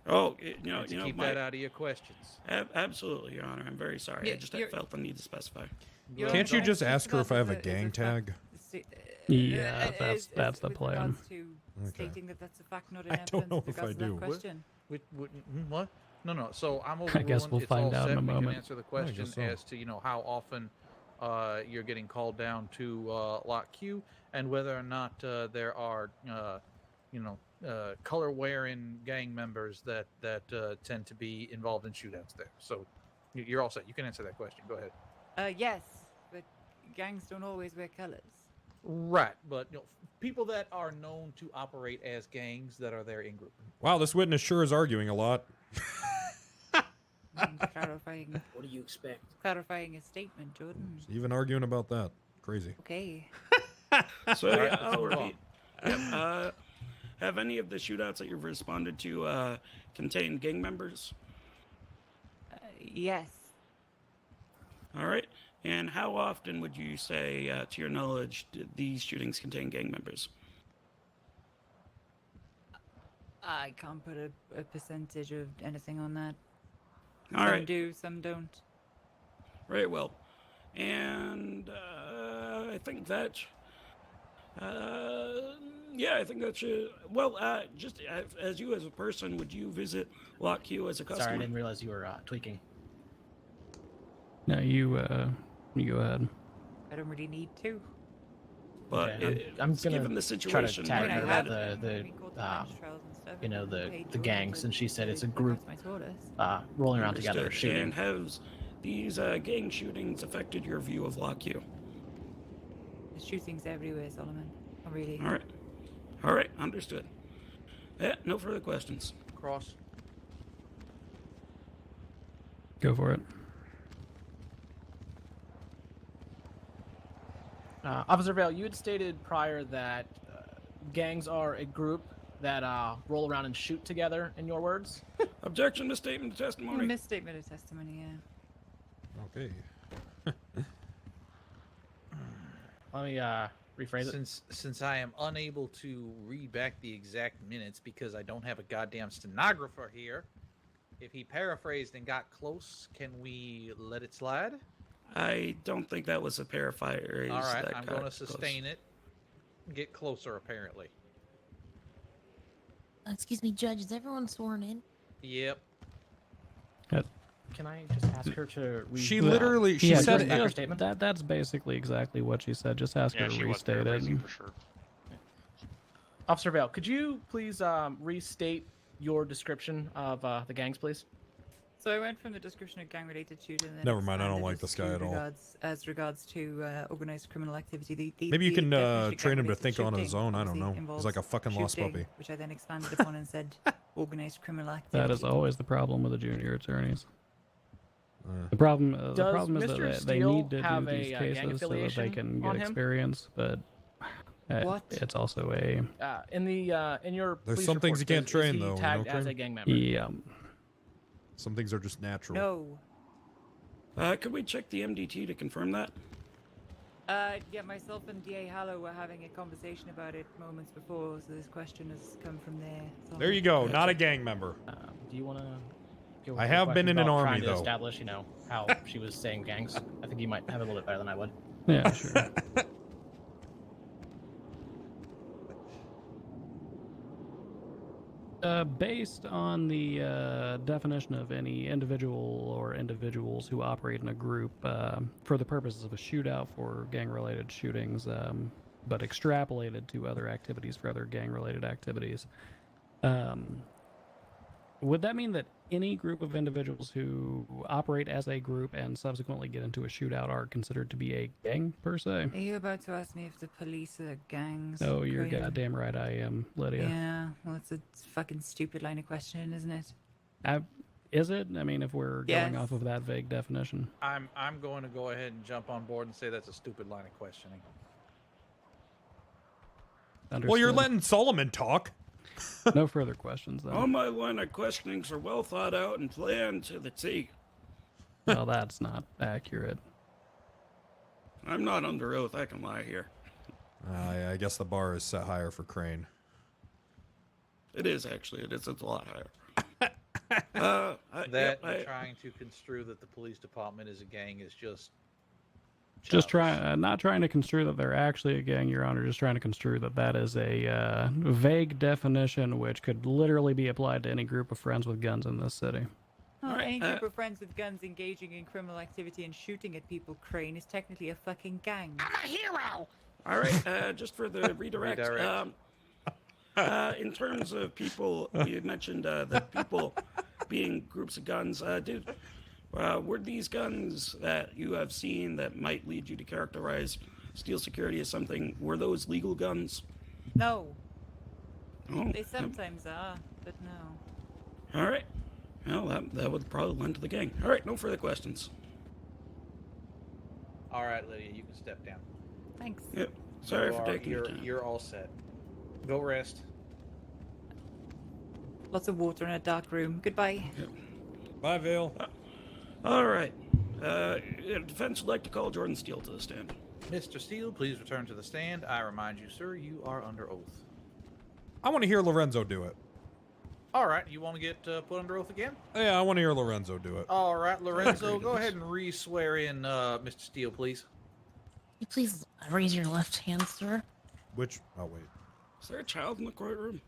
Oh, keep that out of your questions. Absolutely, Your Honor. I'm very sorry. I just felt the need to specify. Can't you just ask her if I have a gang tag? Yeah, that's the plan. Stating that that's a fact, not an I don't know if I do. What? No. So I'm I guess we'll find out in a We moment. can answer the question as to how often you're getting called down to Lot Q and whether or not there are color wearing gang members that tend to be involved in shootouts there. So you're all set. You can answer that question. Go ahead. Yes, but gangs don't always wear colors. Right, but people that are known to operate as gangs that are there in group. Wow, this witness sure is arguing a lot. Clarifying. What do you expect? Clarifying a statement, Jordan. Even arguing about that. Crazy. Okay. So, all right. Yep, have any of the shootouts that you've responded to contained gang members? Yes. All right. And how often would you say, to your knowledge, did these shootings contain gang members? I can't put a percentage of anything on that. All some right. do, some don't. Very well. And I think that... I think that should... Well, just as you as a person, would you visit Lot Q as a customer? Sorry, I didn't realize you were tweaking. No, you go ahead. I don't really need to. But okay, I'm gonna given the situation, try to tag where her about the gangs, and she said it's a group rolling around together Understood. shooting. And has these gang shootings affected your view of Lot Q? There's shootings everywhere, Solomon. Not really. All right, understood. Yeah, no further questions. Cross. Go for it. Officer Vale, you had stated prior that gangs are a group that roll around and shoot together, in your words. Objection to statement of testimony. Misstatement of testimony, yeah. Okay. Let me rephrase it. Since I am unable to read back the exact minutes because I don't have a goddamn stenographer here, if he paraphrased and got close, can we let it slide? I don't think that was a paraphrase. All right, I'm going to sustain it. Get closer, apparently. Excuse me, Judge, is everyone sworn in? Yep. Can I just ask her to read? She literally, she said back her statement? That's basically exactly what she said. Just ask her to restate it. For sure. Officer Vale, could you please restate your description of the gangs, please? So I went from the description of gang-related shooting. And Never mind, I don't expanded like as this guy to at all. As regards to organized criminal activity. Maybe you can definition of train him to gang-related think on his shooting own. I don't obviously know. He's involves like a fucking lost shooting, puppy. Which I then expanded upon and said organized criminal activity. That is always the problem with the junior attorneys. The problem is that they need to do these cases so that they can get experience, but it's also a... in your There's police some things you report, can't is train he though. tagged you know, as a gang member? Yeah. Some things are just natural. No. Could we check the MDT to confirm that? Yeah, myself and DA Hallow were having a conversation about it moments before, so this question has come from there. So There you go. Not a gang member. Do you want to? I have been in an army trying to though. establish, how she was saying gangs. I think you might have it a little bit better than I would. Yeah, sure. Based on the definition of any individual or individuals who operate in a group for the purposes of a shootout for gang-related shootings, but extrapolated to other activities for other gang-related activities. Would that mean that any group of individuals who operate as a group and subsequently get into a shootout are considered to be a gang, per se? Are you about to ask me if the police are gangs? Oh, you're Crane? goddamn right I am, Lydia. Yeah, well, it's a fucking stupid line of questioning, isn't it? Is it? I mean, if we're going off of that vague definition. I'm going to go ahead and jump on board and say that's a stupid line of questioning. Well, you're Understood. letting Solomon talk. No further questions, then. All my line of questionings are well thought out and planned to the T. Well, that's not accurate. I'm not under oath. I can lie here. I guess the bar is set higher for Crane. It is actually. It's a lot higher. Trying to construe that the police department is a gang is just Not trying to construe that they're actually a gang, Your Honor. Just trying to construe that that is a vague definition which could literally be applied to any group of friends with guns in this city. Oh, any group of friends with guns engaging in criminal activity and shooting at people, Crane, is technically a fucking gang. I'm a hero! All right, just for the redirect. In terms of people, you mentioned that people being groups of guns. Were these guns that you have seen that might lead you to characterize Steel Security as something, were those legal guns? No. Oh, They sometimes are, but no. all right. Well, that would probably lend to the gang. All right, no further questions. All right, Lydia, you can step down. Thanks. Yep. Sorry for taking your time. You're all set. Go rest. Lots of water in a dark room. Goodbye. Bye, Vale. All right. Defense would like to call Jordan Steele to the stand. Mr. Steele, please return to the stand. I remind you, sir, you are under oath. I want to hear Lorenzo do it. All right, you want to get put under oath again? Yeah, I want to hear Lorenzo do it. All right, Lorenzo, go ahead and re-swear in Mr. Steele, please. You please raise your left hand, sir. Which? Oh, wait. Is there a child in the courtroom?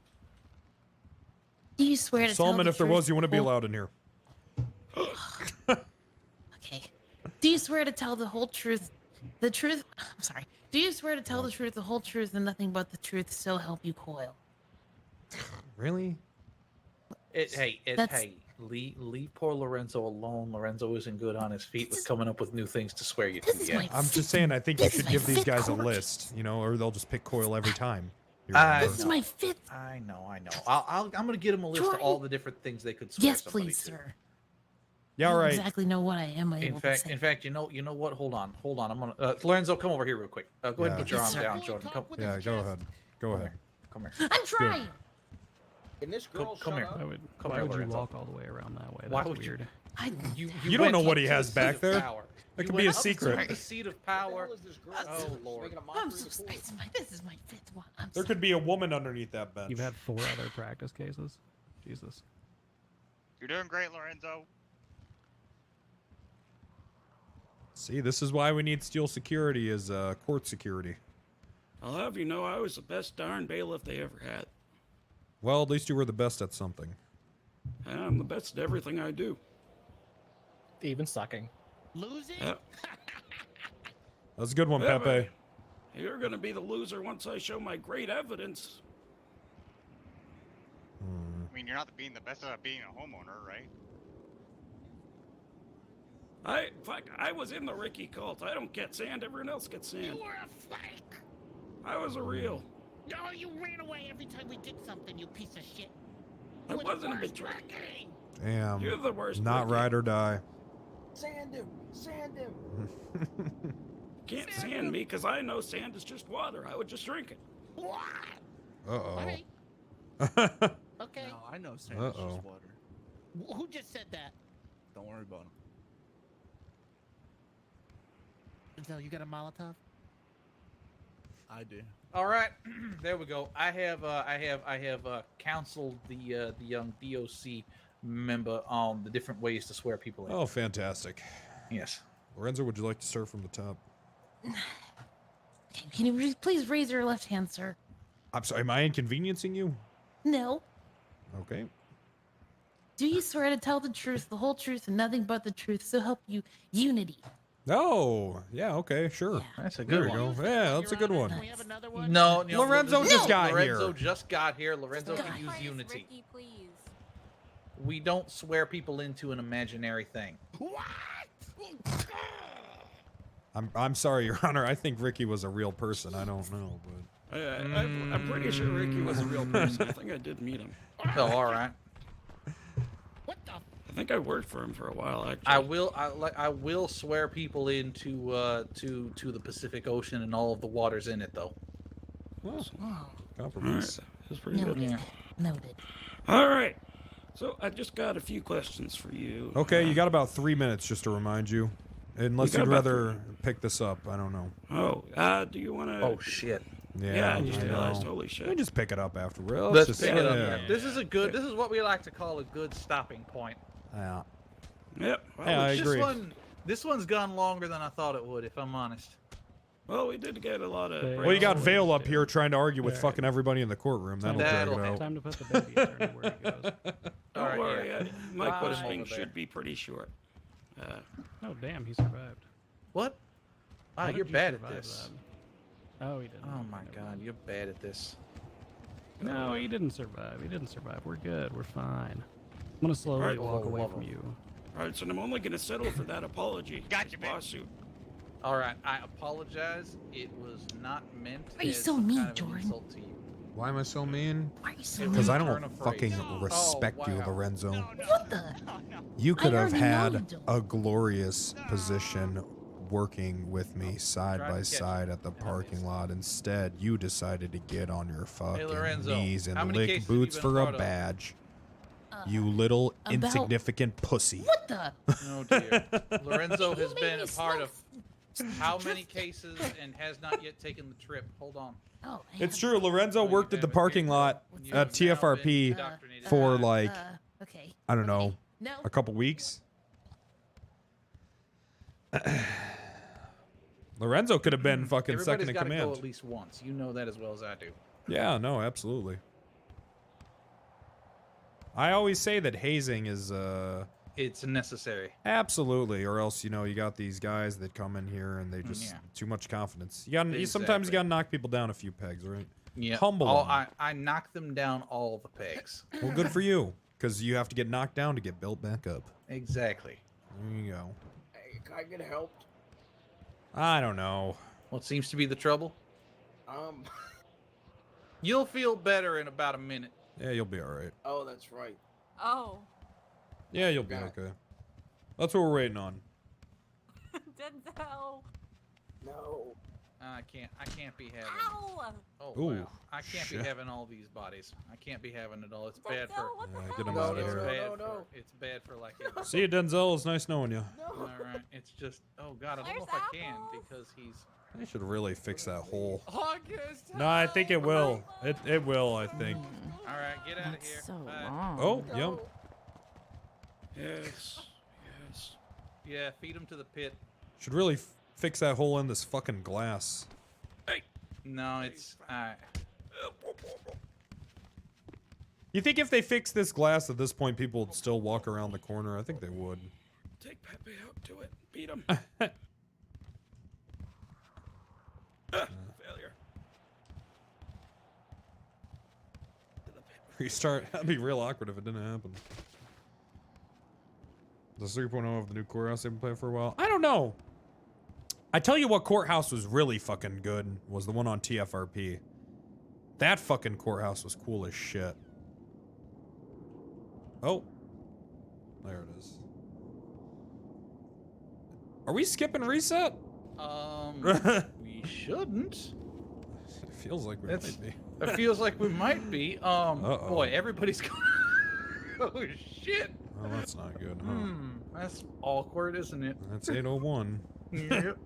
Do you swear to Solomon, tell the if there truth, was, you wouldn't be the whole- allowed in here. Okay. Do you swear to tell the whole truth, the truth? I'm sorry. Do you swear to tell the truth, the whole truth, and nothing but the truth, so help you coil? Really? Leave poor Lorenzo alone. Lorenzo isn't good on his feet with coming up with new things to swear you to. Yeah. I'm just saying, I think you should give these guys a list, you know, or they'll just pick Coil every time. This is my fifth. I know. I'm gonna get him a list of all the different things they could swear Yes, somebody please, to. sir. Yeah, I all don't right. exactly know what I am In able to say. fact, you know what? Hold on. I'm gonna Lorenzo, come over here real quick. Go ahead and put your Yes, arm sir. down, Jordan. Come. Yeah, go ahead. Go ahead. Come here. I'm trying. Can this girl Come here. Why would, Come why here, would you Lorenzo. walk all the way around that way? That's Why would you- weird. You don't know what he has back there. Power. That You could be a went up to secret. the seat of power. Oh Lord. I'm so sorry. This is my fifth one. I'm There could be a woman underneath that bench. You've had 4 other practice cases. Jesus. You're doing great, Lorenzo. See, this is why we need Steel Security as court security. I'll have you know I was the best darn bailiff they ever had. Well, at least you were the best at something. I'm the best at everything I do. Even sucking. Losing? That's a good one, Yeah, Pepe. but you're gonna be the loser once I show my great evidence. I mean, you're not being the best at being a homeowner, right? I was in the Ricky cult. I don't get sand. Everyone else gets sand. You were a flake. I was a real. No, you ran away every time we did something, you piece of shit. I You were the wasn't a worst betrayer. Ricky. Damn. You're the worst. Not Ricky. ride or die. Sand him! Sand him! Can't sand me because I know sand is just water. I would just drink it. What? Uh-oh. Alright. Okay. No, I know sand is just water. Who just said that? Don't worry about him. So you got a Molotov? I do. All right, there we go. I have counseled the young DOC member on the different ways to swear people in. Oh, fantastic. Yes. Lorenzo, would you like to start from the top? Can you please raise your left hand, sir? I'm sorry, am I inconveniencing you? No. Okay. Do you swear to tell the truth, the whole truth, and nothing but the truth, so help you unity? Oh, yeah, okay, sure. That's a There good you one. go. Yeah, that's a good one. No, Lorenzo just got here. Lorenzo just got here. Lorenzo can use Unity. Ricky, please. We don't swear people into an imaginary thing. I'm sorry, Your Honor. I think Ricky was a real person. I don't know, but I'm pretty sure Ricky was a real person. I think I did meet him. Oh, all right. I think I worked for him for a while. Actually, I will swear people into to the Pacific Ocean and all of the waters in it, though. Compromise. That's pretty good. Noted. Noted. All right. So I just got a few questions for you. Okay, you got about 3 minutes just to remind you. Unless You got you'd about rather pick this up, I don't know. Oh, do you want to? Oh shit. Yeah, I just know. realized. Holy shit. We just pick it up after. Let's just pick it up. yeah. This is a good. This is what we like to call a good stopping point. Yeah. Yep. Well, Yeah, I agree. This one's gone longer than I thought it would, if I'm honest. Well, we did get a lot of. Well, you got Vale up here trying to argue with fucking everybody in the courtroom. That'll drag it out. Time to put the baby attorney where he goes. Don't Alright, worry, yeah. my Put him questioning over there. should be pretty short. Oh damn, he survived. What? Ah, How did you're you bad at survive this. that? Oh, he didn't. Oh my god, you're bad at this. No, he didn't survive. He didn't survive. We're good. We're fine. I'm gonna slowly Alright, walk away from you. All right, so I'm only going to settle for that apology. Gotcha, lawsuit. All right, I apologize. It was not meant Why are you as so some mean, kind of an Jordan? insult to you. Why am I so mean? Why are you so Because I mean? don't Turn of fucking phrase. respect you, wow. Lorenzo. What the? You could I have already know had you don't. a glorious position working with me side Try to by catch side at the parking lot. Instead, you decided to get on your fucking Lorenzo, knees how and many lick cases have you boots been for a part of? badge. You little about- insignificant pussy. What the? Oh dear. Lorenzo has You made been me a part of slow. how many cases and has not yet taken the trip? Hold on. Oh, It's true. Lorenzo worked at the parking lot at TFRP for like, okay. I don't know, No. a couple weeks. Lorenzo could have been fucking Everybody's second in gotta command. go at least once. You know that as well as I do. Yeah, no, absolutely. I always say that hazing is It's necessary. absolutely, or else you got these guys that come in here and they just Yeah. too much confidence. You sometimes you gotta knock people down a few pegs, right? Yeah. Humble all, 'em. I knock them down all the pegs. Well, good for you, because you have to get knocked down to get built back up. Exactly. There you go. Hey, can I get helped? I don't know. What seems to be the trouble? You'll feel better in about a minute. Yeah, you'll be all right. Oh, that's right. Oh. Yeah, you'll be okay. That's what we're waiting on. Denzel. No. I can't be having. Ow! Oh Ooh, wow. I can't shit. be having all these bodies. I can't be having it all. It's bad for. Denzel, what the Yeah, get him No, out of it's here. bad for. It's bad for like. See you, Denzel. It's nice knowing you. All right. It's just. Oh god, I don't know if There's I can apples. because he's. I should really fix that hole. August. No, I think it will. It will, I think. All right, get out of That's here. so Bye. long. Oh, yep. Yes. Yes. Yeah, feed him to the pit. Should really fix that hole in this fucking glass. No, it's. You think if they fix this glass at this point, people would still walk around the corner? I think they would. Take Pepe out to it. Beat him. Failure. Restart. That'd be real awkward if it didn't happen. The 3.0 of the new courthouse they've been playing for a while. I don't know. I tell you what courthouse was really fucking good was the one on TFRP. That fucking courthouse was cool as shit. Oh. There it is. Are we skipping reset? We shouldn't. It feels like we That's- might be. It feels like we might be. Uh-oh. Boy, everybody's going. Oh shit. Oh, that's not good, huh? That's awkward, isn't it? That's 801. Yep.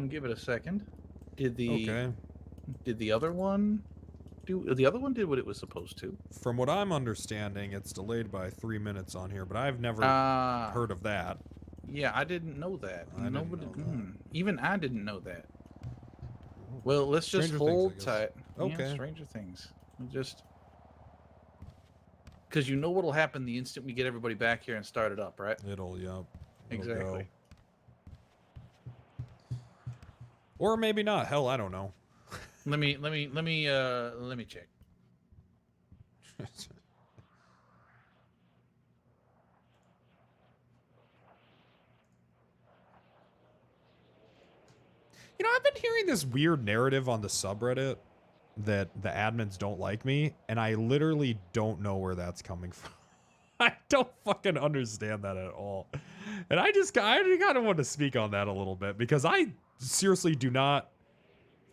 Give it a second. Did the other one do? The other one did what it was supposed to. From what I'm understanding, it's delayed by 3 minutes on here, but I've never heard of that. Yeah, I didn't know that. I didn't Nobody, know that. Even I didn't know that. Well, let's just Stranger Things, I hold guess. tight. Okay. Yeah, Stranger Things. We'll just because you know what'll happen the instant we get everybody back here and start it up, right? It'll, yep. It'll Exactly. Or maybe not. Hell, I don't know. Let me check. You know, I've been hearing this weird narrative on the subreddit that the admins don't like me, and I literally don't know where that's coming from. I don't fucking understand that at all. And I kind of want to speak on that a little bit, because I seriously do not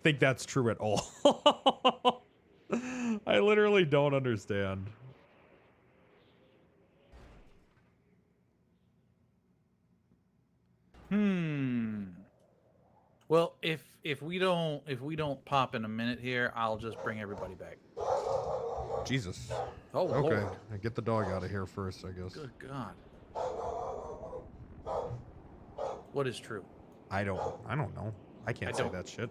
think that's true at all. I literally don't understand. Well, if we don't pop in a minute here, I'll just bring everybody back. Jesus. Oh, okay. Lord. Get the dog out of here first, I guess. Good God. What is true? I don't know. I can't say that shit.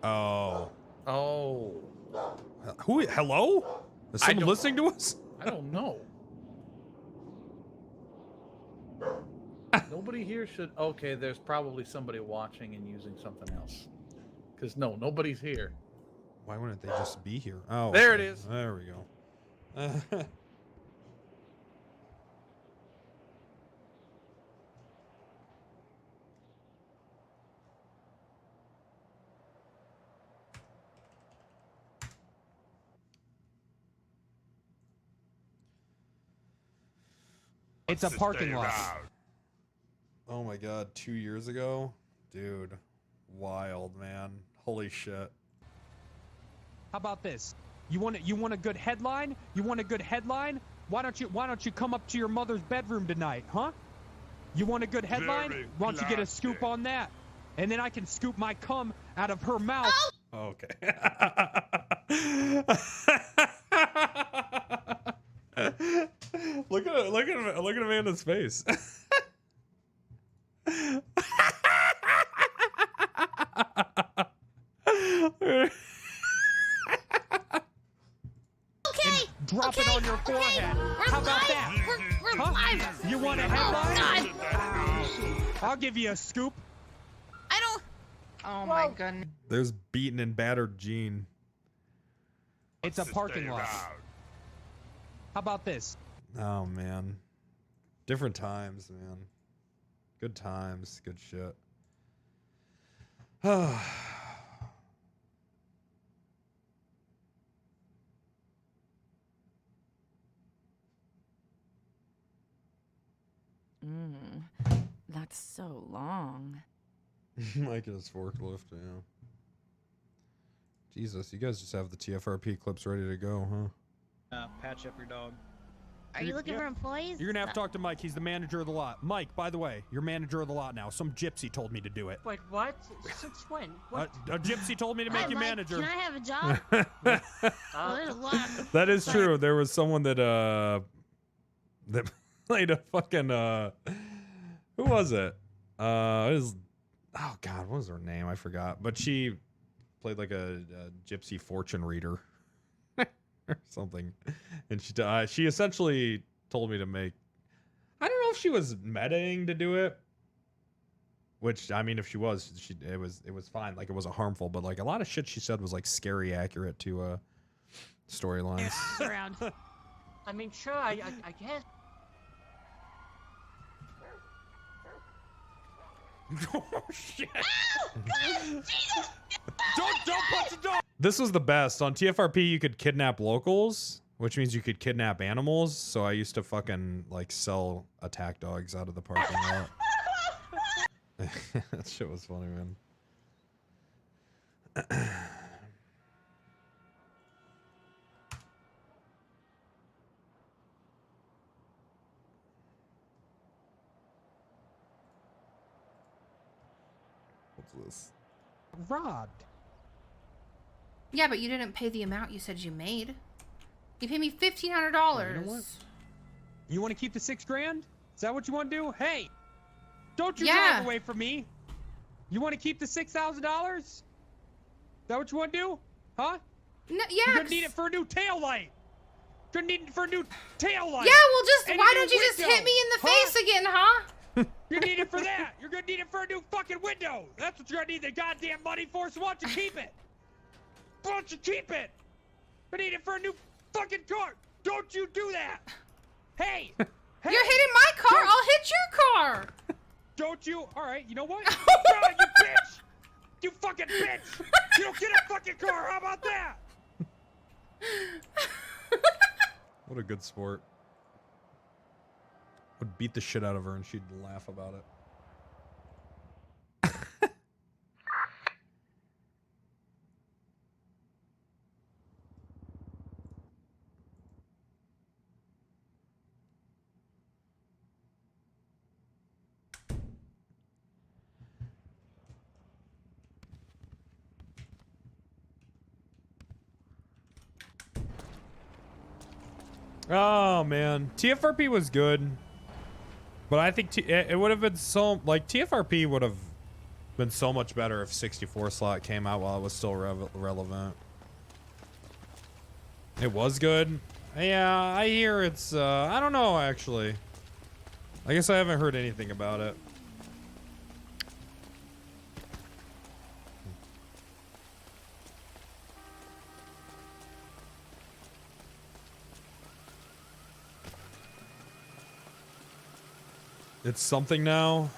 Oh. Oh. Hello? Is someone listening to us? I don't know. Nobody here should. Okay, there's probably somebody watching and using something else. Because no, nobody's here. Why wouldn't they just be here? Oh, there okay. it is. There we go. It's a parking lot. Oh my god, 2 years ago? Dude, wild, man. Holy shit. How about this? You want a good headline? You want a good headline? Why don't you come up to your mother's bedroom tonight, huh? You want a good headline? Why don't you get a scoop on that? And then I can scoop my cum out of her mouth. Okay. Look at Amanda's face. Okay. Drop it on your forehead. How about that? We're live. You want a headline? I'll give you a scoop. I don't. Oh my goodness. There's beaten and battered Gene. It's a parking lot. How about this? Oh man. Different times, man. Good times, good shit. That's so long. Mike and his forklift, yeah. Jesus, you guys just have the TFRP clips ready to go, huh? Patch up your dog. Are you looking for employees? You're gonna have to talk to Mike. He's the manager of the lot. Mike, by the way, you're manager of the lot now. Some gypsy told me to do it. Wait, what? Since when? What? A gypsy told me to make Hi, you Mike, manager. Can I have a job? There's a lot. That is true. There was someone that that played a fucking who was it? It was, oh god, what was her name? I forgot. But she played like a gypsy fortune reader or something, and she essentially told me to make. I don't know if she was metaing to do it. Which, I mean, if she was, it was fine. Like, it wasn't harmful, but like a lot of shit she said was like scary accurate to storylines. Around. I mean, sure, I guess. Oh shit! Don't punch the dog. This was the best. On TFRP, you could kidnap locals, which means you could kidnap animals. So I used to fucking like sell attack dogs out of the parking lot. That shit was funny, man. What's this? Robbed. Yeah, but you didn't pay the amount you said you made. You paid me $1,500. You know what? You want to keep the $6 grand? Is that what you want to do? Hey, don't you drive away from me. You want to keep the $6,000? Is that what you want to do? Huh? No, yeah. You're gonna need it for a new tail light. You're gonna need it for a new tail light. Yeah, well, just And why a new don't you just window. hit me in the face again, huh? You need it for that. You're gonna need it for a new fucking window. That's what you're gonna need the goddamn money for. So why don't you keep it? Why don't you keep it? You need it for a new fucking car. Don't you do that? Hey. Hey, You're hitting my car. I'll hit your car. don't you? All right. You know what? God, you bitch. You fucking bitch. You don't get a fucking car. How about that? What a good sport. Would beat the shit out of her and she'd laugh about it. Oh man, TFRP was good, but I think it would have been so like TFRP would have been so much better if 64 slot came out while it was still relevant. It was good. Yeah, I hear it's. I don't know actually. I guess I haven't heard anything about it. It's something now.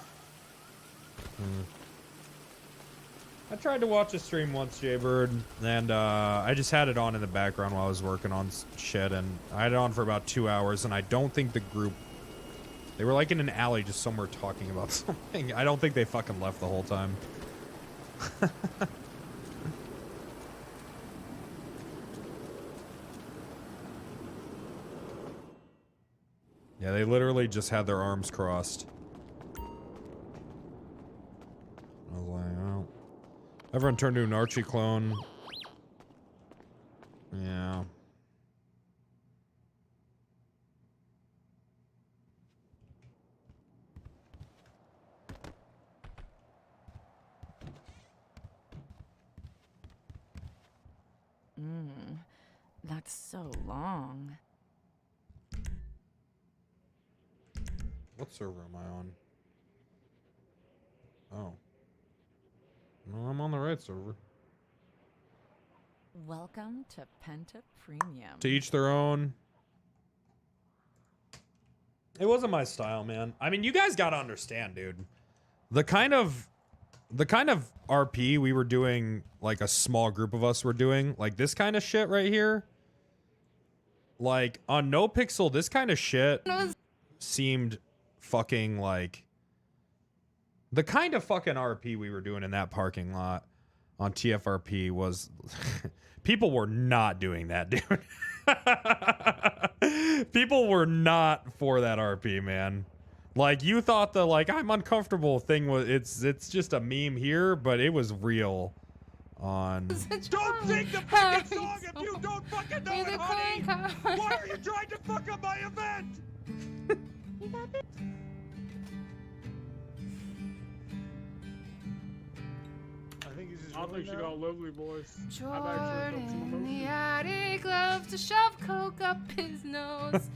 I tried to watch a stream once, Jaybird, and I just had it on in the background while I was working on shit, and I had it on for about 2 hours, and I don't think the group... They were like in an alley just somewhere talking about something. I don't think they fucking left the whole time. Yeah, they literally just had their arms crossed. I was like, well... Everyone turned to an Archie clone. Yeah. That's so long. What server am I on? Oh. No, I'm on the right server. Welcome to Penta Premium. To each their own. It wasn't my style, man. I mean, you guys gotta understand, dude. The kind of RP we were doing, like a small group of us were doing, like this kind of shit right here. Like, on NoPixel, this kind of shit seemed fucking like... The kind of fucking RP we were doing in that parking lot on TFRP was... People were not doing that, dude. People were not for that RP, man. Like, you thought the, like, I'm uncomfortable thing was... It's just a meme here, but it was real on... Don't sing the fucking song if you don't fucking know it, honey! Why are you trying to fuck up my event? You got it? I think she got a lovely voice. Jordan in the attic loved to shove coke up his nose.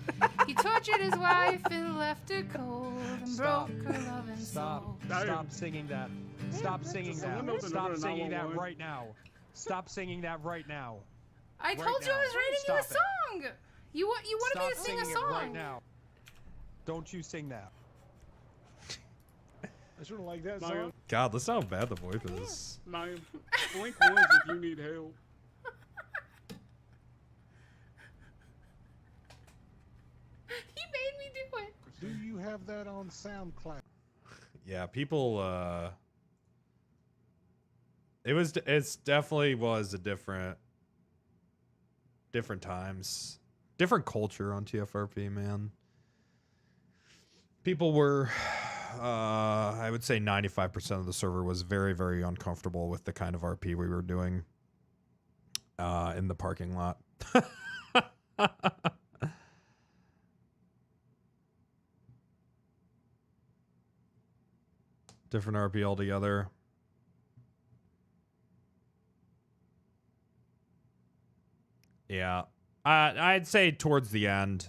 He tortured his wife and left her cold and broke her loving soul. Stop singing that. Stop singing that. Stop singing that right now. Stop singing that right now. I told you I was writing you a song. You wanted me to sing a song. Right now. Don't you sing that. I sort of like that song. God, listen how bad the voice is. Man, blink once if you need help. He made me do it. Do you have that on SoundCloud? Yeah, people, it's definitely was a different times. Different culture on TFRP, man. People were... I would say 95% of the server was very, very uncomfortable with the kind of RP we were doing in the parking lot. Different RP altogether. Yeah. I'd say towards the end.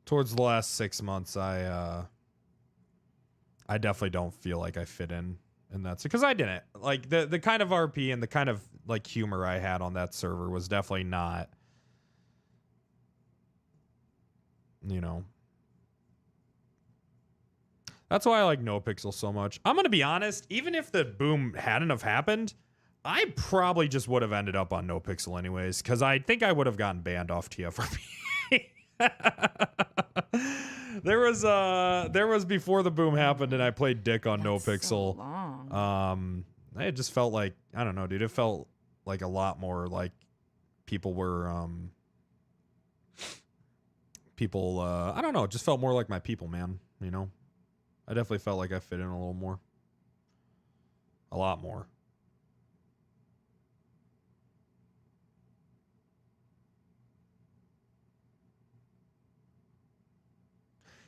towards the last 6 months, I definitely don't feel like I fit in that, because I didn't. Like the kind of RP and the kind of like humor I had on that server was definitely not, you know. That's why I like NoPixel so much. I'm gonna be honest, even if the boom hadn't have happened, I probably just would have ended up on NoPixel anyways, because I think I would have gotten banned off TFRP. There was before the boom happened and I played dick on NoPixel. It just felt like, I don't know, dude, it felt like a lot more like people were I don't know, it just felt more like my people, man, you know. I definitely felt like I fit in a little more. A lot more.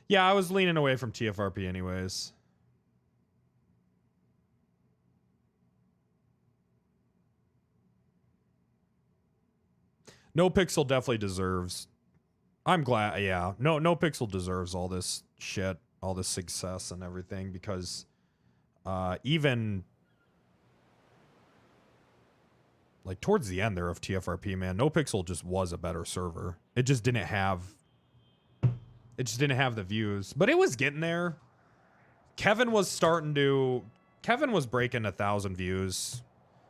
Yeah, I was leaning away from TFRP anyways. NoPixel definitely deserves. I'm glad, yeah. NoPixel deserves all this shit, all this success and everything, because even like towards the end there of TFRP, man, NoPixel just was a better server. It just didn't have the views, but it was getting there. Kevin was breaking 1,000 views.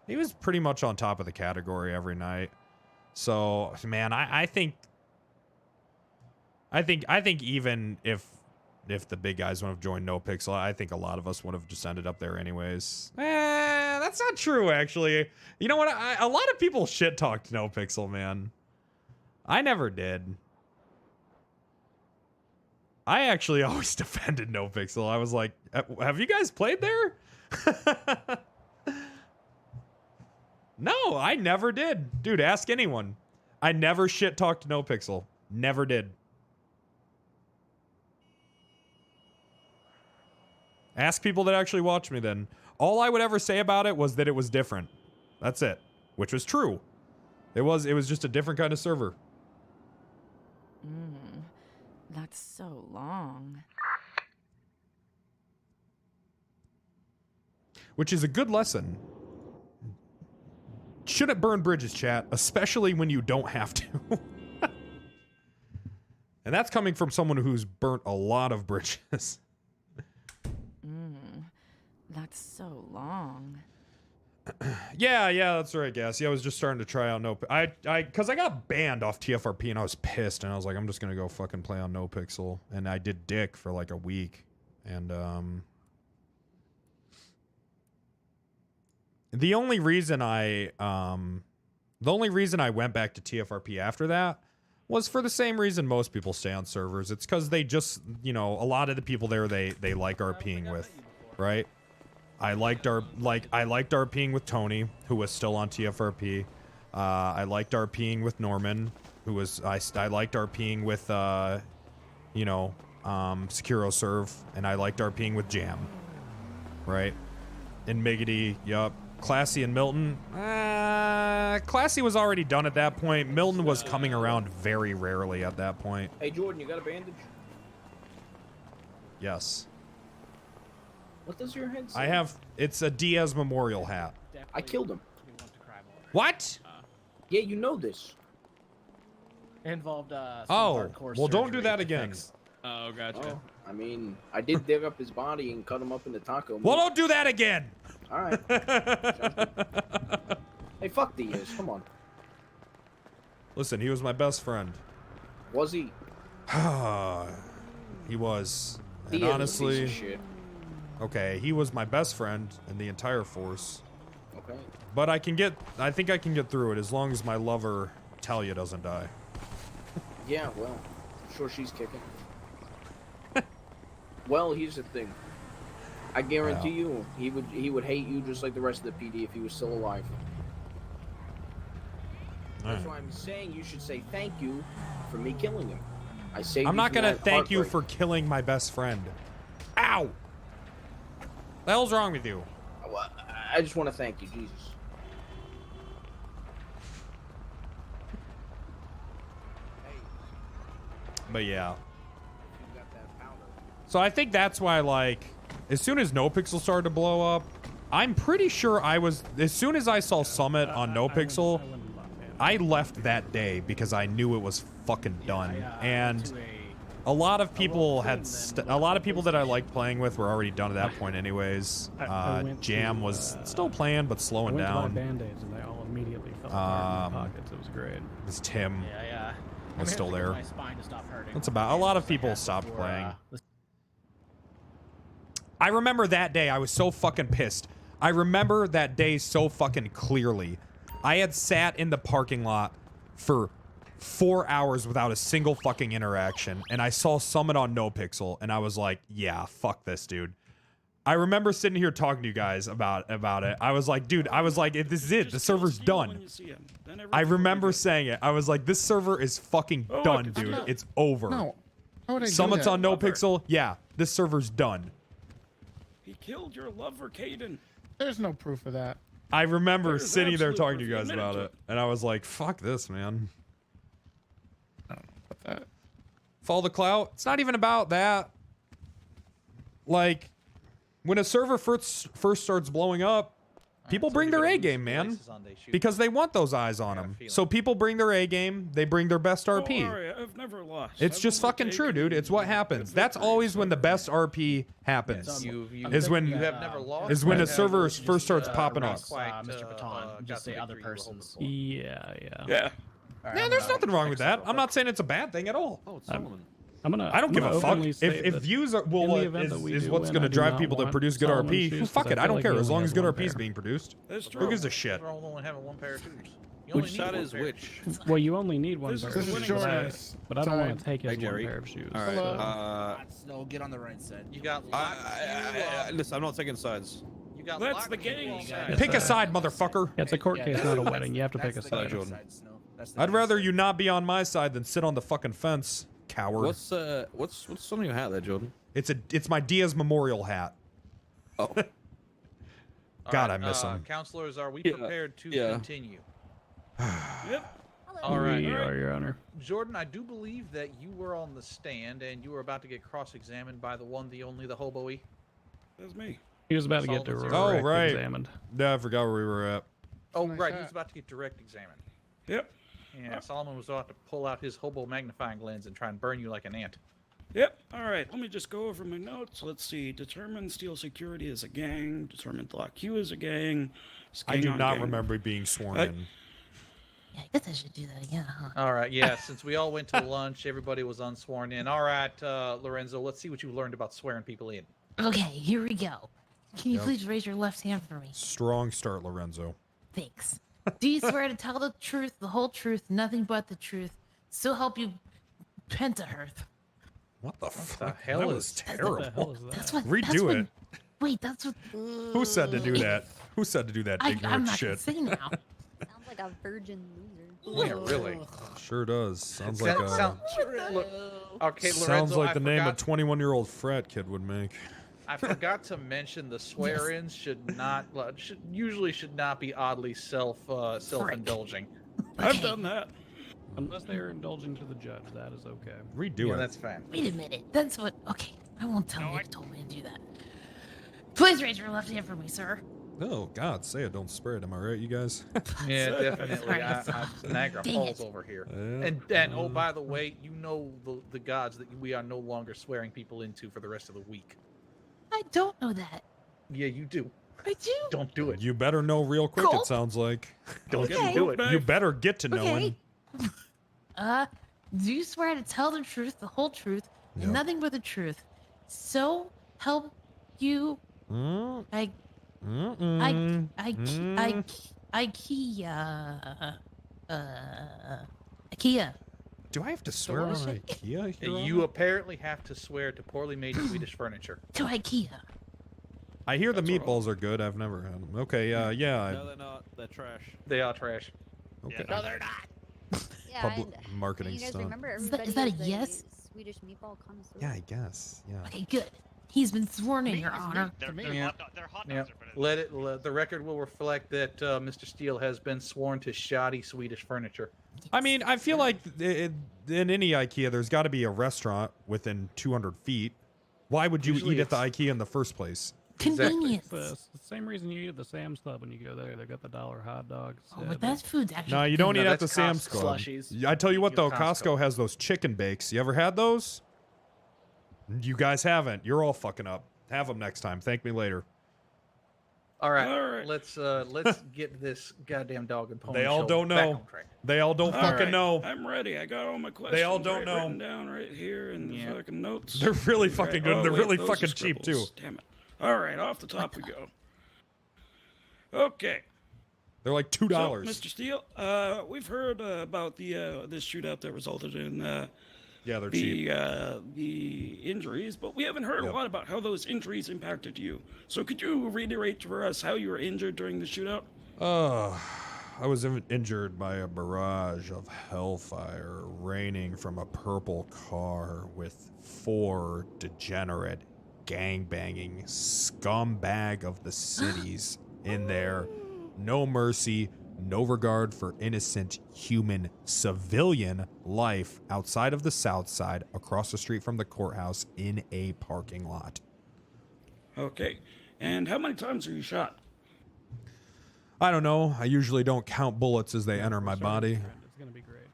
He was pretty much on top of the category every night. So, man, I think even if the big guys would have joined NoPixel, I think a lot of us would have just ended up there anyways. That's not true, actually. You know what? A lot of people shit talked NoPixel, man. I never did. I actually always defended NoPixel. I was like, have you guys played there? No, I never did. Dude, ask anyone. I never shit talked NoPixel. Never did. Ask people that actually watch me then. All I would ever say about it was that it was different. That's it. Which was true. It was just a different kind of server. That's so long. Which is a good lesson. Shouldn't burn bridges, chat, especially when you don't have to. And that's coming from someone who's burnt a lot of bridges. That's so long. Yeah, that's right, Gassy. I was just starting to try out because I got banned off TFRP and I was pissed and I was like, I'm just gonna go fucking play on NoPixel, and I did dick for like a week, and the only reason I went back to TFRP after that was for the same reason most people stay on servers. It's because they just, you know, a lot of the people there they like RPing with, right? I liked RPing with Tony, who was still on TFRP. I liked RPing with Norman, who was I liked RPing with Securo Serve, and I liked RPing with Jam, right? And Miggity, yup. Classy and Milton. Classy was already done at that point. Milton was coming around very rarely at that point. Hey Jordan, you got a bandage? Yes. What does your head say? I have. It's a Diaz memorial hat. I killed him. What? Yeah, you know this. Involved some Oh, hardcore well, don't do surgery that to again. fix. Oh, gotcha. Oh, I mean, I did dig up his body and cut him up into taco meat. Well, don't do that again. All right. Hey, fuck Diaz. Come on. Listen, he was my best friend. Was he? He was. And Diaz was a honestly, piece of shit. okay, he was my best friend in the entire force. Okay. But I think I can get through it as long as my lover, Talia, doesn't die. Yeah, well, I'm sure she's kicking. Well, here's the thing. I guarantee you, he would hate you just like the rest of the PD if he was still alive. That's why I'm saying you should say thank you for me killing him. I say I'm not gonna thank you for killing my best friend. Ow! The hell's wrong with you? Well, I just want to thank you, Jesus. But yeah, So I think that's why, like, as soon as NoPixel started to blow up, I'm pretty sure I was, as soon as I saw Summit on NoPixel, I left that day because I knew it was fucking done. And a lot of people had, a lot of people that I liked playing with were already done at that point anyways. Jam was still playing, but slowing I went down. to buy Band-Aids and they all immediately fell apart in my pockets. It was great. It was Tim. Yeah. Was still there. My spine to stop hurting. That's about, a lot of people stopped playing. I remember that day, I was so fucking pissed. I remember that day so fucking clearly. I had sat in the parking lot for 4 hours without a single fucking interaction, and I saw Summit on NoPixel, and I was like, yeah, fuck this, dude. I remember sitting here talking to you guys about it. I was like, dude, this is it. The server's done. I remember saying it. I was like, this server is fucking done, dude. It's over. No. How would I do Summit's that? on NoPixel. Yeah, this server's done. He killed your lover, Caden. There's no proof of that. I remember There's sitting there absolute talking to you proof. guys You about admitted it, and I was like, fuck this, man. Follow the clout. It's not even about that. Like, when a server first starts blowing up, people bring their A game, man, because they want those eyes on them. So people bring their A game. They bring their best RP. Don't worry, I've never lost. It's I've just only fucking true, taken dude. It's what happens. That's always when the best RP happens. Is when you have never lost. is when I a have server just, first starts popping up. Mr. Baton, just say other persons. Yeah. Yeah. Man, there's nothing wrong with that. I'm not saying it's a bad thing at all. Oh, I'm gonna. I don't give a fuck openly say if that views are in well. the event that we Is do what's win, going to I do drive not people to want produce good Solomon RP. shoes, Fuck 'cause it, I feel don't like care he as only long has as good one RP is pair. being produced. That's Who gives a shit? Only having one pair of shoes. You Which only need side one is pair. which? Well, you only need one This pair is of the shoes, winning but side. I don't want Side. to take his Hey, one Jerry. pair of shoes. All right. Hello. So get on the right side. You got Listen, I'm not taking sides. You got That's locked the in gang one side. side. Pick a side, motherfucker. Yeah, it's a court case, not a wedding. You have to pick a That's the side. gang Jordan. side, Snow. That's the I'd gang rather side. you not be on my side than sit on the fucking fence, coward. What's on your hat there, Jordan? It's my Diaz Memorial hat. Oh. God, I miss him. Counselors, are we Yeah, prepared to yeah. continue? Yep. All right. We are, Your Honor. Jordan, I do believe that you were on the stand and you were about to get cross-examined by the one, the only, the hobo-y. That's me. He was about to get Solomon's Oh, right. examined. Yeah, I forgot where we were at. Oh, Nice right. hat. He was about to get direct examined. Yep. Yeah, Solomon was about to pull out his hobo magnifying lens and try and burn you like an ant. Yep. All right. Let me just go over my notes. Let's see. Determine Steel Security as a gang. Determine Lock Q as a gang. I do Gang on not gang. remember being sworn I- in. Yeah, I guess I should do that again, huh? All right, yeah, since we all went to lunch, everybody was unsworn in. All right, Lorenzo, let's see what you learned about swearing people in. Okay, here we go. Can you Yep. please raise your left hand for me? Strong start, Lorenzo. Thanks. Do you swear to tell the truth, the whole truth, nothing but the truth, so help you Pentahearth? What the fuck? The hell That is was What terrible. the hell is that? That's what. Redo that's what, it. Wait, that's what. Who said to do that? Who said to do that I'm ignorant not shit? gonna say now. Sounds like a virgin loser. Yeah, really. Sure does. Sounds like a. Look, okay, Sounds Lorenzo, like I the name a forgot, 21-year-old frat kid would make. I forgot to mention the swear-ins should not be oddly self-indulging. I've done that. Unless they are indulging to the judge, that is okay. Redo Yeah, it. that's fine. Wait a minute. That's what. Okay, I won't tell you who told me to do that. Please raise your left hand for me, sir. Oh God, say it, don't spray it. Am I right, you guys? Yeah, definitely. Sorry. Niagara Dang Falls it. over here. Yeah. And oh, by the way, you know the gods that we are no longer swearing people into for the rest of the week. I don't know that. Yeah, you do. I do. Don't do it. You better know real quick. Gulp. It sounds like. Don't Okay. do it. You better get to knowing. Okay. Do you swear to tell the truth, the whole truth, Yep. and nothing but the truth? So help you. Mm, I. mm-mm. IKEA. Do I have to swear on IKEA? Your You Honor? apparently have to swear to poorly made Swedish furniture. To IKEA. I hear the That's meatballs are good. I've never had them. Okay, yeah. No, they're not. They're trash. They are trash. Okay. No, they're not. Yeah, Public and marketing you guys stuff. remember Is everybody that a is yes? Swedish meatball connoisseur. Yeah, I guess. Yeah. Okay, good. He's been sworn in, Your Honor. Their Yeah. hot Yeah. dogs are better. The record will reflect that Mr. Steele has been sworn to shoddy Swedish furniture. I mean, I feel like in any IKEA, there's got to be a restaurant within 200 feet. Why would you Usually eat at the it's- IKEA in the first place? Convenience. It's the same reason you eat at the Sam's Club when you go there. They got the $1 hot dogs. Oh, but that food's actually. No, you don't good. eat No, at the that's Sam's Costco. Club. Slushies. I tell you what, though, Costco. Costco has those chicken bakes. You ever had those? You guys haven't. You're all fucking up. Have them next time. Thank me later. All right, All right. let's get this goddamn dog and pony They all show don't back know. on track. They all don't All fucking right, know. I'm ready. I got all my questions. all don't know. Written down right here in the fucking notes. They're really fucking good. Oh, They're wait, really those are fucking cheap, too. scribbles. Damn it. All right, off the top we go. Okay. They're like So, $2. Mr. Steele, we've heard about the this shootout that resulted in Yeah, they're cheap. the injuries, but we haven't heard a lot about how those injuries impacted you. So could you reiterate for us how you were injured during the shootout? I was injured by a barrage of hellfire raining from a purple car with 4 degenerate, gangbanging scumbag of the cities in there. No mercy, no regard for innocent human civilian life outside of the South Side, across the street from the courthouse in a parking lot. Okay. And how many times are you shot? I don't know. I usually don't count bullets as they enter my body. It's gonna be great.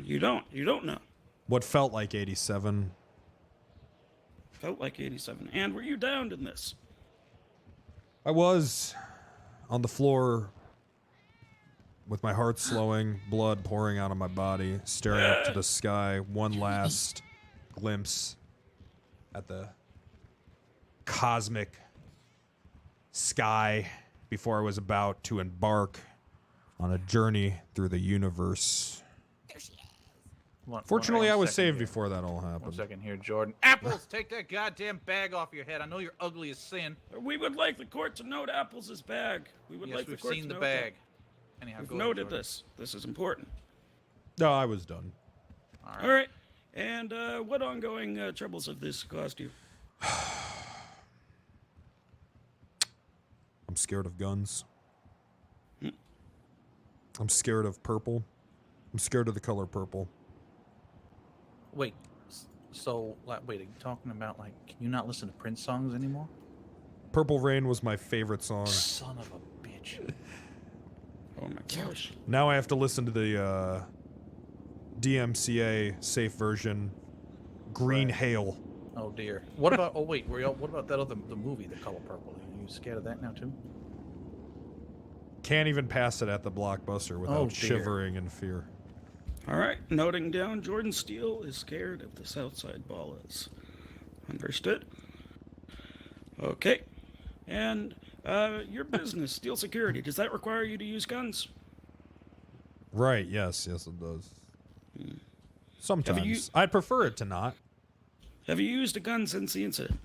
You don't know. What felt like 87. Felt like 87. And were you downed in this? I was on the floor with my heart slowing, blood pouring out of my body, staring up to the sky, one last glimpse at the cosmic sky before I was about to embark on a journey through the universe. Fortunately, I was saved before that all 1 happened. second here, Jordan. Apples, take that goddamn bag off your head. I know you're ugly as sin. We would like the court to note Apples' bag. We would Yes, like the we've court seen to the note bag. that. Anyhow, We've go ahead, noted Jordan. this. This is important. No, I was done. All right. And what ongoing troubles have this caused you? I'm scared of guns. I'm scared of purple. I'm scared of the color purple. Wait, so wait, are you talking about like, can you not listen to Prince songs anymore? Purple Rain was my favorite song. Son of a bitch. Oh my gosh. Now I have to listen to the DMCA safe version, Green Hail. Oh dear. What about? Oh wait, what about that the movie, The Color Purple? Are you scared of that now too? Can't even pass it at the Blockbuster without Oh, dear. shivering in fear. All right. Noting down, Jordan Steele is scared of the Southside Ballas. Understood. Okay. And your business, Steel Security, does that require you to use guns? Right, yes, it does. Sometimes. Have you- I'd prefer it to not. Have you used a gun since the incident?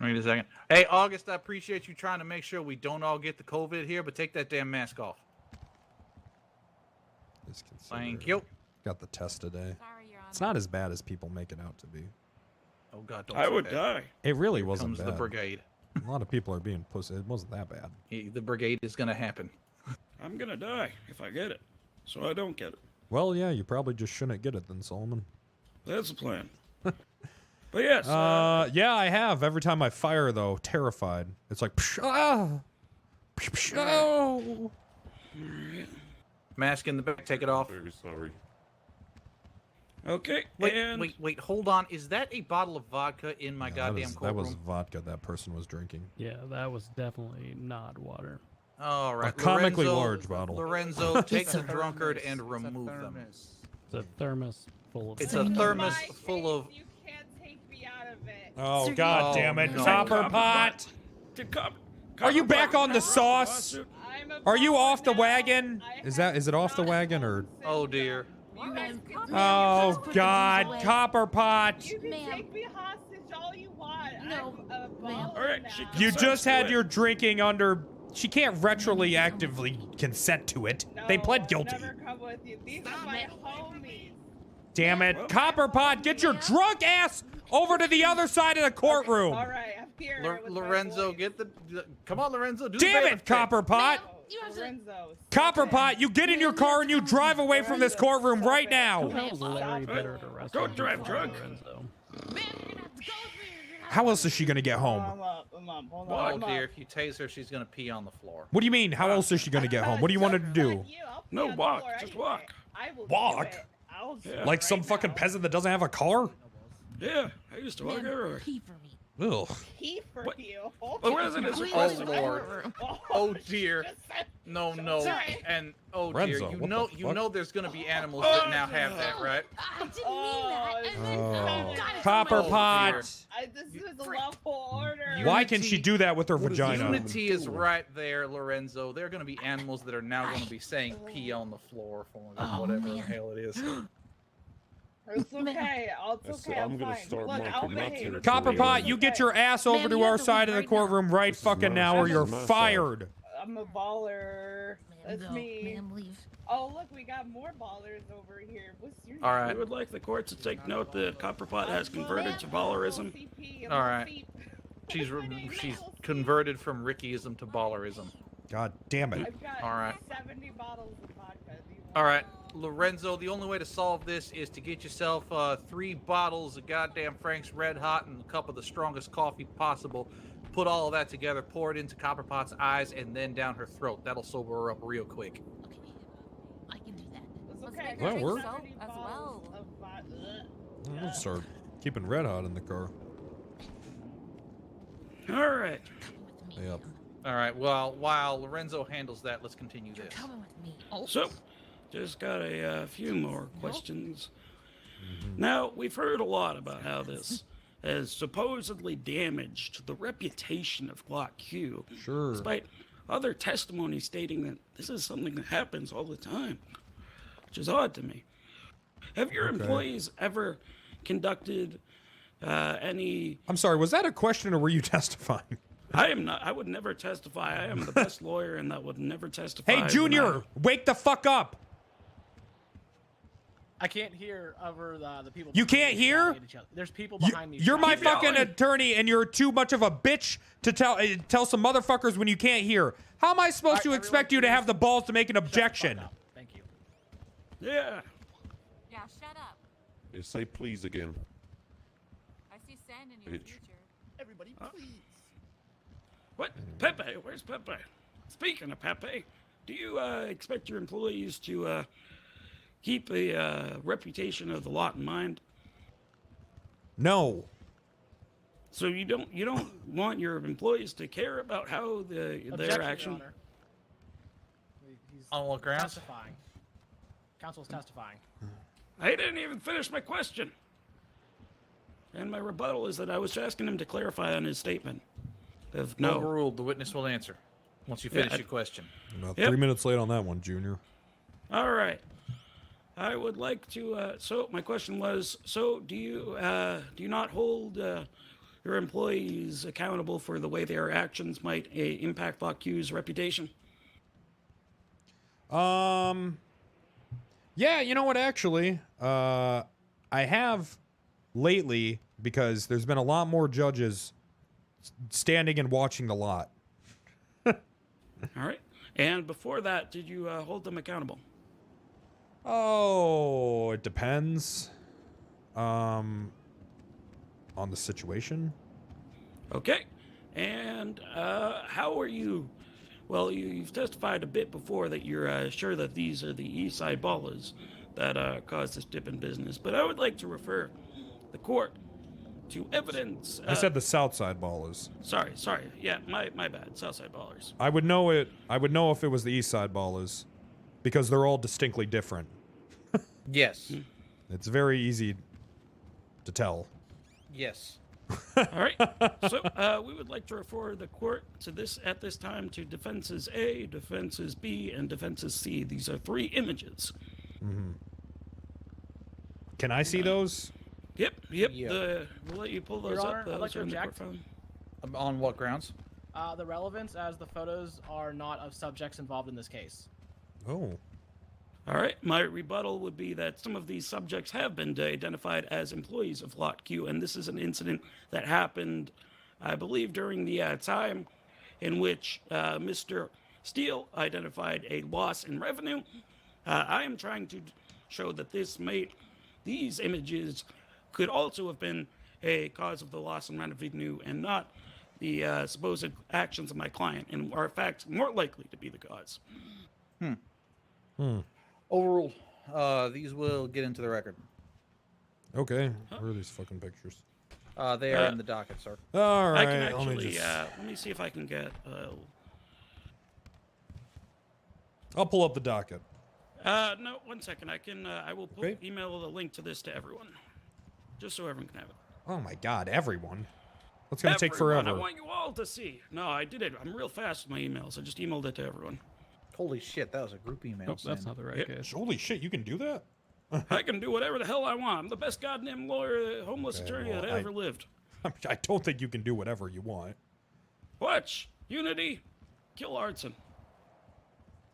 Wait a second. Hey, August, I appreciate you trying to make sure we don't all get the COVID here, but take that damn mask off. Thank you. Got the test today. It's not as bad as people make it out to be. Oh God, don't I say would that. die. It really Here wasn't comes bad. the brigade. A lot of people are being pussy. It wasn't that bad. The brigade is gonna happen. I'm gonna die if I get it. So I don't get it. Well, yeah, you probably just shouldn't get it then, Solomon. That's the plan. But yes. Yeah, I have. Every time I fire, though, terrified. It's like, psh, ah! Psh, psh, oh! Mask in the back. Take it off. Very sorry. Okay. Wait. Hold on. Is that a bottle of vodka in my goddamn that courtroom? was vodka that person was drinking. Yeah, that was definitely not water. All right. A comically Lorenzo, large bottle. Lorenzo, take the drunkard and remove them. It's a thermos full of. It's a thermos full of. Oh, God damn it. no. Copper pot! Are you back on the sauce? Are you off the wagon? Is it off the wagon or? Oh dear. Oh God, Copper Pot! You can take me hostage all you want. No, ma'am. All right. You just had your drinking under. She can't retroactively consent to it. They pled guilty. Never come with you. These are my homies. Damn it, Copper Pot! Get your drunk ass over to the other side of the courtroom. All right, I'm here. Lorenzo, get the. Come on, Lorenzo. Do Damn the it, Copper Pot! Lorenzo. Copper Pot, you get in your car and you drive away from this courtroom right now. Who knows Larry better to wrestle? Don't drive drunk. Lorenzo. Man, you're gonna have to go with me. How else is she gonna get home? Oh dear, if you tase her, she's gonna pee on the floor. What do you mean? How else is she gonna get home? What do you want her to do? No, walk. Just walk. Walk? Yeah. Like some fucking peasant that doesn't have a car? Yeah, I used to walk everywhere. Ugh. Pee for you. Where is it? It's Oh lord. Oh dear. No, no. Sorry. And oh Renzo, dear, what the you fuck? know there's gonna be animals that now have that, right? I didn't mean that. And then, Oh. God, it's Copper on my- pot. This is a lawful order. Why can she do that with her vagina? Unity is right there, Lorenzo. There are gonna be animals that are now gonna be saying pee on the floor for them, whatever the hell it is. It's okay. It's okay. I'm fine. Look, I'll behave. Copperpot, you get your ass over to our side of the courtoroom right fucking now or you're fired. I'm a baller. That's go. me. Ma'am, leave. Oh, look, we got more ballers over here. What's your All name? right. We would like the court to take note that Copperpot has converted to Ballerism. All right. She's converted from Rickyism to Ballerism. God damn it. I've got All right. 70 bottles of vodka. Do you want All right, Lorenzo, the only way to solve this is to get yourself 3 bottles of goddamn Frank's Red Hot and a cup of the strongest coffee possible. Put all of that together, pour it into Copperpot's eyes, and then down her throat. That'll sober her up real quick. I can do that. It's okay. That work? So, as well. I'll start keeping Red Hot in the car. All right. Yep. All right, well, while Lorenzo handles that, let's continue this. Coming with me. So, just got a few more questions. Now, we've heard a lot about how this has supposedly damaged the reputation of Block Q. Sure. Despite other testimony stating that this is something that happens all the time, which is odd to me. Have your employees ever conducted any... I'm sorry, was that a question or were you testifying? I am not. I would never testify. I am the best lawyer and that would never testify. Hey, Junior, wake the fuck up. I can't hear over the people. You behind can't me hear? shouting at each other. There's people behind me. You're my shouting. fucking attorney and you're too much of a bitch to tell some motherfuckers when you can't hear. How am I supposed to expect you to have the balls to make an objection? Thank you. Yeah. Yeah, shut up. Yeah, say please again. I see sand in your Bitch. future. Everybody, please. What? Pepe? Where's Pepe? Speaking of Pepe, do you expect your employees to keep a reputation of the lot in mind? No. So you don't want your employees to care about how their Objection, action. Your Honor. He's On what grounds? testifying. Counsel's testifying. I didn't even finish my question. And my rebuttal is that I was asking him to clarify on his statement. Of no. Overruled. The witness will answer once you finish your question. About Yep. 3 minutes late on that one, Junior. All right. I would like to. So my question was: so do you not hold your employees accountable for the way their actions might impact Block Q's reputation? Yeah, you know what? Actually, I have lately because there's been a lot more judges standing and watching the lot. All right. And before that, did you hold them accountable? Oh, it depends. On the situation. Okay. And how are you? Well, you've testified a bit before that you're sure that these are the East Side Ballers that caused this dip in business. But I would like to refer the court to evidence. I said the South Side Ballers. Sorry. Yeah, my bad. Southside Ballers. I would know it. I would know if it was the East Side Ballers, because they're all distinctly different. Yes. It's very easy to tell. Yes. All right. So we would like to refer the court to this at this time to defenses A, defenses B, and defenses C. These are 3 images. Mm-hmm. Can I see those? Yep. Yeah. We'll let you pull Your those Honor, up. I'd like to those are in the object. court file. On what grounds? The relevance, as the photos are not of subjects involved in this case. Oh. All right. My rebuttal would be that some of these subjects have been identified as employees of Lot Q, and this is an incident that happened, I believe, during the time in which Mr. Steele identified a loss in revenue. I am trying to show that these images could also have been a cause of the loss in revenue and not the supposed actions of my client, and are in fact more likely to be the cause. Overruled. These will get into the record. Okay. Where are these fucking pictures? They are in the docket, sir. All right. I can actually, let me just... let me see if I can get. I'll pull up the docket. No, 1 second. I can. I will email the link to this to everyone, just so everyone can have it. Oh my God, everyone. That's gonna take Everyone, forever. I want you all to see. No, I did it. I'm real fast with my emails. I just emailed it to everyone. Holy shit, that was a group email. Nope, that's not the right case. Holy shit, you can do that? I can do whatever the hell I want. I'm the best goddamn lawyer, homeless attorney that ever lived. I don't think you can do whatever you want. Watch Unity, kill Artson.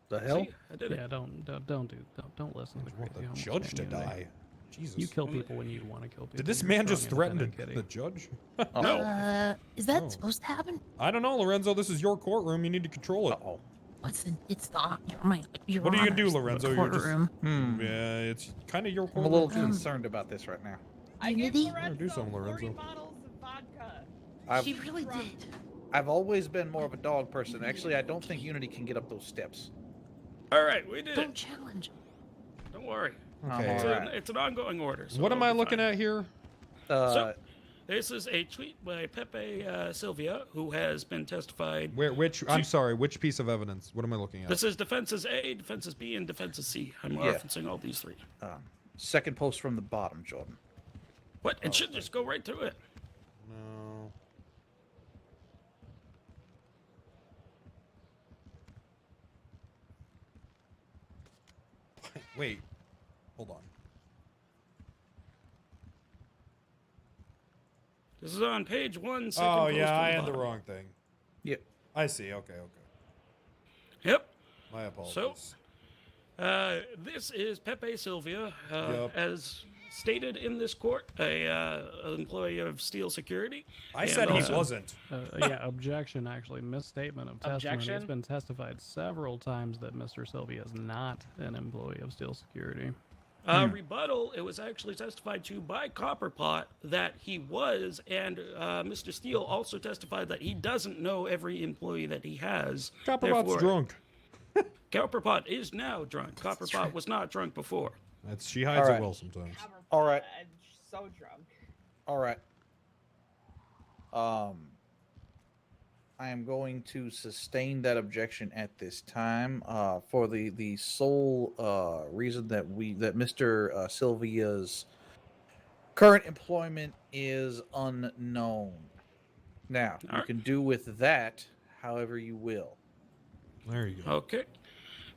The hell? See, I did Yeah, it. don't listen to the crazy homeless Judge to man, Unity. die. Jesus. You kill people when you want to kill people. Did this You're man just strong, threaten independent the kitty. judge? Is that supposed to happen? I don't know, Lorenzo. This is your courtroom. You need to control it. It's not your What are you gonna do, Honor's Lorenzo? You're just courtroom. yeah. It's kind of your I'm a courtroom. little concerned about this right now. I gave Unity? Lorenzo Do something, 40 Lorenzo. bottles of vodka. She really did. I've always been more of a dog person. Actually, I don't think Unity can get up those steps. All right, we did Don't it. challenge. Don't worry. Okay. It's an ongoing order. So What am it'll I be looking fine. at here? So, this is a tweet by Pepe Sylvia, who has been testified. Which? I'm sorry. Which piece of evidence? What am I looking at? This is defenses A, defenses B, and defenses C. I'm referencing all these three. Second post from the bottom, Jordan. What? It should just go right through it. No. Wait. Hold on. This is on page 1. Second Oh post yeah, from I had the bottom. wrong thing. Yep. I see. Okay. Yep. My apologies. So, this is Pepe Sylvia, Yep. as stated in this court, an employee of Steel Security. I and said he also- wasn't. Yeah, objection, actually. Misstatement of testimony. Objection? It's been testified several times that Mr. Sylvia is not an employee of Steel Security. Rebuttal, it was actually testified to by Copperpot that he was, and Mr. Steele also testified that he doesn't know every employee that he has. Copperpot's Therefore, drunk. Copperpot is now drunk. Copperpot was not drunk before. She hides All it right. well sometimes. All right. So drunk. All right. I am going to sustain that objection at this time for the sole reason that Mr. Sylvia's current employment is unknown. Now, you can do with that however you will. There you go. Okay.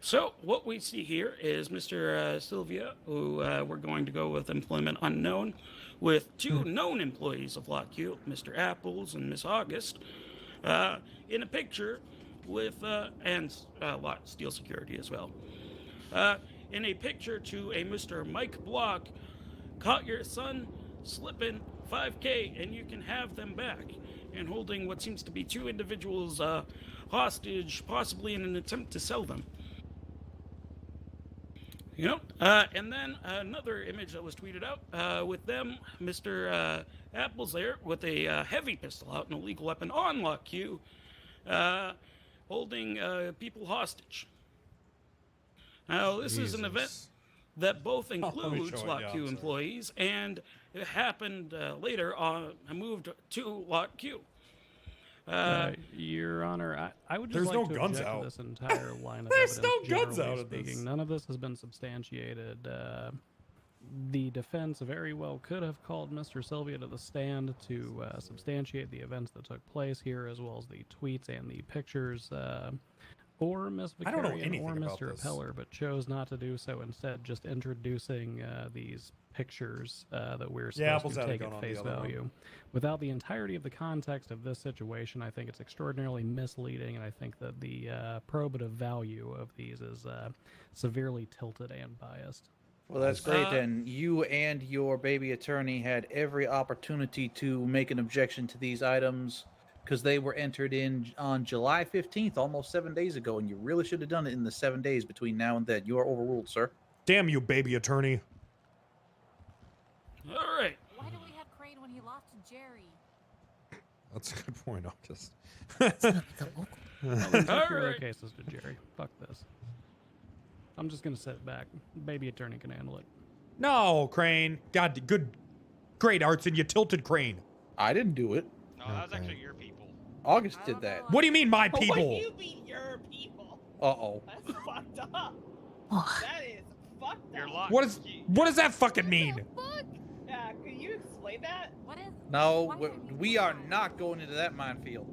So what we see here is Mr. Sylvia, who we're going to go with employment unknown, with two known employees of Lock Q, Mr. Apples and Miss August, in a picture with and Steel Security as well. In a picture to a Mr. Mike Block, caught your son slipping 5K and you can have them back, and holding what seems to be two individuals hostage, possibly in an attempt to sell them. You know, and then another image that was tweeted out with them, Mr. Apple's there with a heavy pistol out, an illegal weapon on Lock Q, holding people hostage. Now, this is an event that both includes show it, Lock yeah, Q I'm sorry. employees, and it happened later on, moved to Lock Q. Your Honor, I would just There's like no to guns object out. to this entire line of There's evidence. no guns generally out of this. speaking. None of this has been substantiated. The defense very well could have called Mr. Sylvia to the stand to substantiate the events that took place here, as well as the tweets and the pictures, or Ms. I don't know Vicarian anything or about Mr. this. Appeller, but chose not to do so, instead just introducing these pictures that we're Yeah, supposed Apple's to had a take gun at on the face other one. value. Without the entirety of the context of this situation, I think it's extraordinarily misleading, and I think that the probative value of these is severely tilted and biased. Well, that's great. Then you and your baby attorney had every opportunity to make an objection to these items because they were entered in on July 15th, almost 7 days ago, and you really should have done it in the 7 days between now and then. You are overruled, sir. Damn you, baby attorney. All right. Why do we have Crane when he lost to That's a good point, August. I'll take All your right. cases to Jerry. Fuck this. I'm just gonna sit back. Baby attorney can handle it. No, Crane. God, good, great, Artson. You tilted Crane. I didn't do it. No, that was actually your people. August did that. What do you mean, my What do people? you mean your people? Uh-oh. That's fucked up. That is fucked up. What does that fucking mean? Yeah, can you explain that? What is? No, we are not going into that minefield.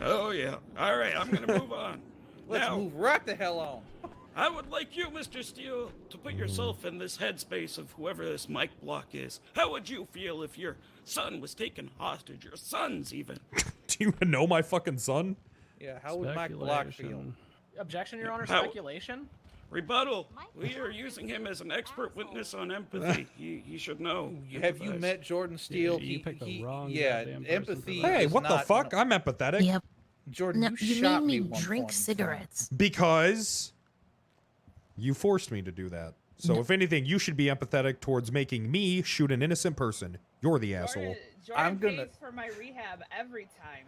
Oh yeah. All right, I'm gonna move on. Let's Now, move right the hell on. I would like you, Mr. Steele, to put yourself in this headspace of whoever this Mike Block is. How would you feel if your son was taken hostage? Your sons, even. Do you even know my fucking son? Yeah, how would Mike Block feel? Objection, Your Honor. How- Speculation. Rebuttal. We are using him as an expert witness on empathy. He should know. Have you Empathize. met Jordan Steele? You picked the wrong yeah, goddamn person empathy. for Hey, is what the not- fuck? I'm empathetic. Yep. Jordan, No, you you shot made me one drink point in time. cigarettes. Because you forced me to do that. So No. if anything, you should be empathetic towards making me shoot an innocent person. You're the asshole. Jordan pays for my rehab every time.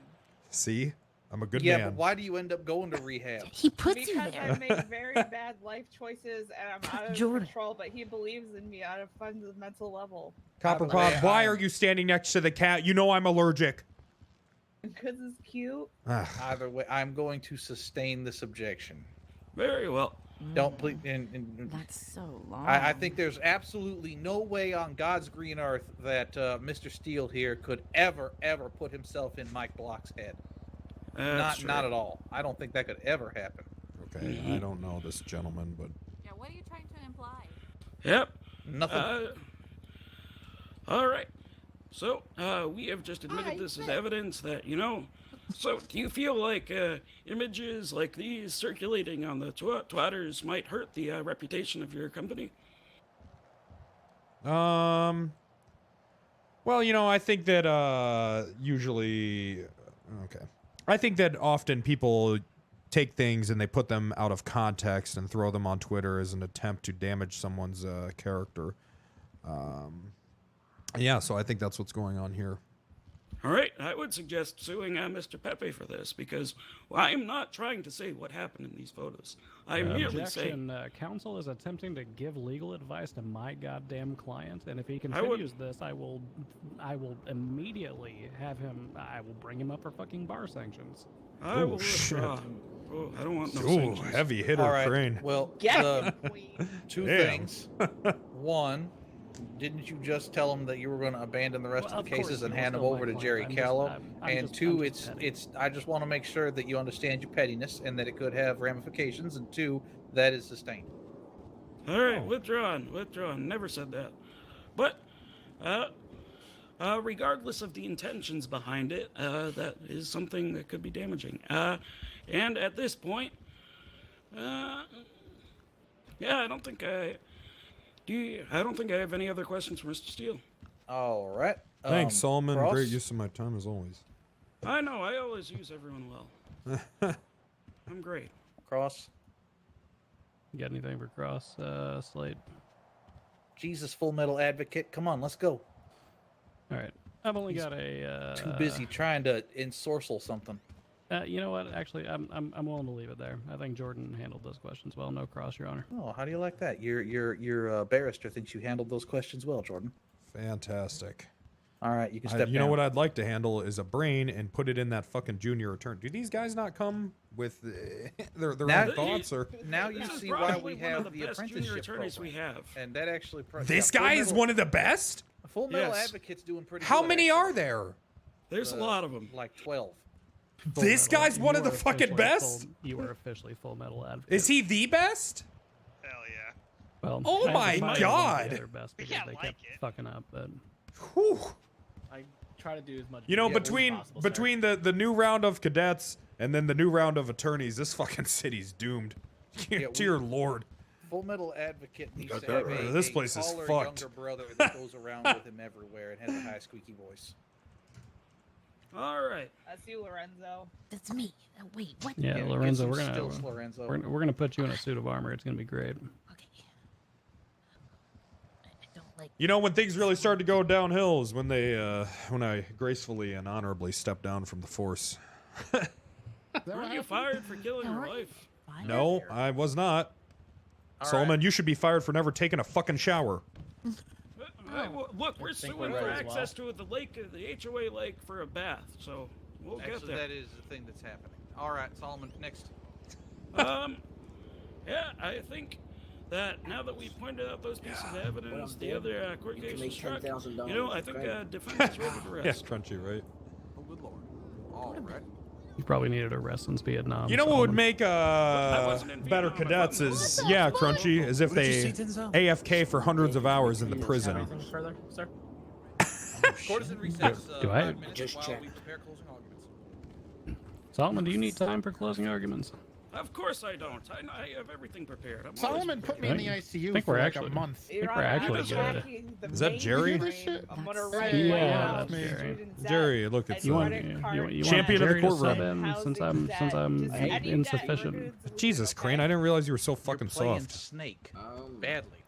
See? I'm a good Yeah, man. but why do you end up going to rehab? He puts you Because there. I make very bad life choices and I'm out of Jordan. control, but he believes in me on a fundamental level. Copperpot, why are you standing next to the cat? You know I'm allergic. Because it's cute. Either way, I'm going to sustain this objection. Very well. Don't please. That's so long. I think there's absolutely no way on God's green earth that Mr. Steele here could ever put himself in Mike Block's head. That's Not true. at all. I don't think that could ever happen. Okay, I don't know this gentleman, but Yeah, what are you trying to imply? Yep. Nothing. All right. So, we have just admitted this as evidence that, so do you feel like images like these circulating on the twatters might hurt the reputation of your company? well, I think that usually okay. I think that often people take things and they put them out of context and throw them on Twitter as an attempt to damage someone's character. Yeah, so I think that's what's going on here. All right, I would suggest suing Mr. Pepe for this because I'm not trying to say what happened in these photos. I'm merely saying. Objection. Counsel is attempting to give legal advice to my goddamn client, and if he I would- continues this, I will immediately have him. I will bring him up for fucking bar sanctions. I will withdraw. Oh, I don't want no sanctions. Heavy hitter, All right. Crane. Well, Yeah. two Damn. things. One, didn't you just tell him that you were going to abandon the rest Well, of the of course, cases and he was hand them still over my to client. Jerry I'm just- Callow? I'm And just- two, I'm just petty. it's. I just want to make sure that you understand your pettiness and that it could have ramifications. And two, that is sustained. All right, withdrawn. Never said that. But, regardless of the intentions behind it, that is something that could be damaging. And at this point, yeah, I don't think I have any other questions for Mr. Steele. All right. Thanks, Solomon. Cross? Great use of my time as always. I know, I always use everyone well. I'm great. Cross. You got anything for Cross, Slate? Jesus, Full Metal Advocate. Come on, let's go. All right. I've only He's got a. Too busy trying to ensorcel something. You know what? Actually, I'm willing to leave it there. I think Jordan handled those questions well. No Cross, Your Honor. Oh, how do you like that? Your barrister thinks you handled those questions well, Jordan. Fantastic. All right, you can step You know down. what I'd like to handle is a brain and put it in that fucking junior attorney. Do these guys not come with their Now- own thoughts? Or Now you This is see why probably we one have of the the best junior apprenticeship attorneys program. we have. And that actually... this guy is one of the best? Full Metal Yes. Advocate's doing pretty How good, many actually. are there? There's a lot of them. Like 12. This guy's one of the fucking best? You are officially Full Metal Advocate. Is he the best? Hell yeah. Well, Oh I my decided one of God. the other best because they kept fucking up, but Whew. I try to do as much. You know, as between possible, sir. the new round of cadets and then the new round of attorneys, this fucking city's doomed. Dear Lord. Full Metal Advocate needs Got to have that right. a, This a place is taller, fucked. younger brother that goes around with him everywhere and has a high squeaky voice. All right. That's you, Lorenzo. That's me. Wait, what? yeah, Yeah, Lorenzo, get we're some gonna stills, Lorenzo. we're gonna put you in a suit of armor. It's gonna be great. I don't You know, when things really start to go downhill is when when I gracefully and honorably step down from the force. Weren't you fired for killing your wife? No, I was not. Solomon, you should be fired for never taking a fucking shower. Look, we're suing for access to the lake, the HOA lake, for a bath, so we'll get Actually, there. that is the thing that's happening. All right, Solomon, next. Yeah, I think that now that we pointed out those pieces of evidence, the other court case is struck. You know, I think defense is ready to rest. Yeah, crunchy, right? Oh, good lord. All right. You probably needed a rest since Vietnam. You know what would make better cadets is, yeah, Crunchy, is if they AFK for hundreds of hours in the prison. Anything further, sir? Court is in recess. Do I 5 minutes just while check? we prepare closing arguments. Solomon, do you need time for closing arguments? Of course I don't. I have everything prepared. I'm Solomon put me in the I ICU think for we're like actually- a month. I think we're actually good. Is that Jerry? I'm gonna write Yeah, it that's down. Jerry. Jerry, look, it's You want champion of the Jerry to sub courtroom. in since I'm insufficient. Jesus, Crane, I didn't realize you were so fucking Playing soft. Snake. Badly.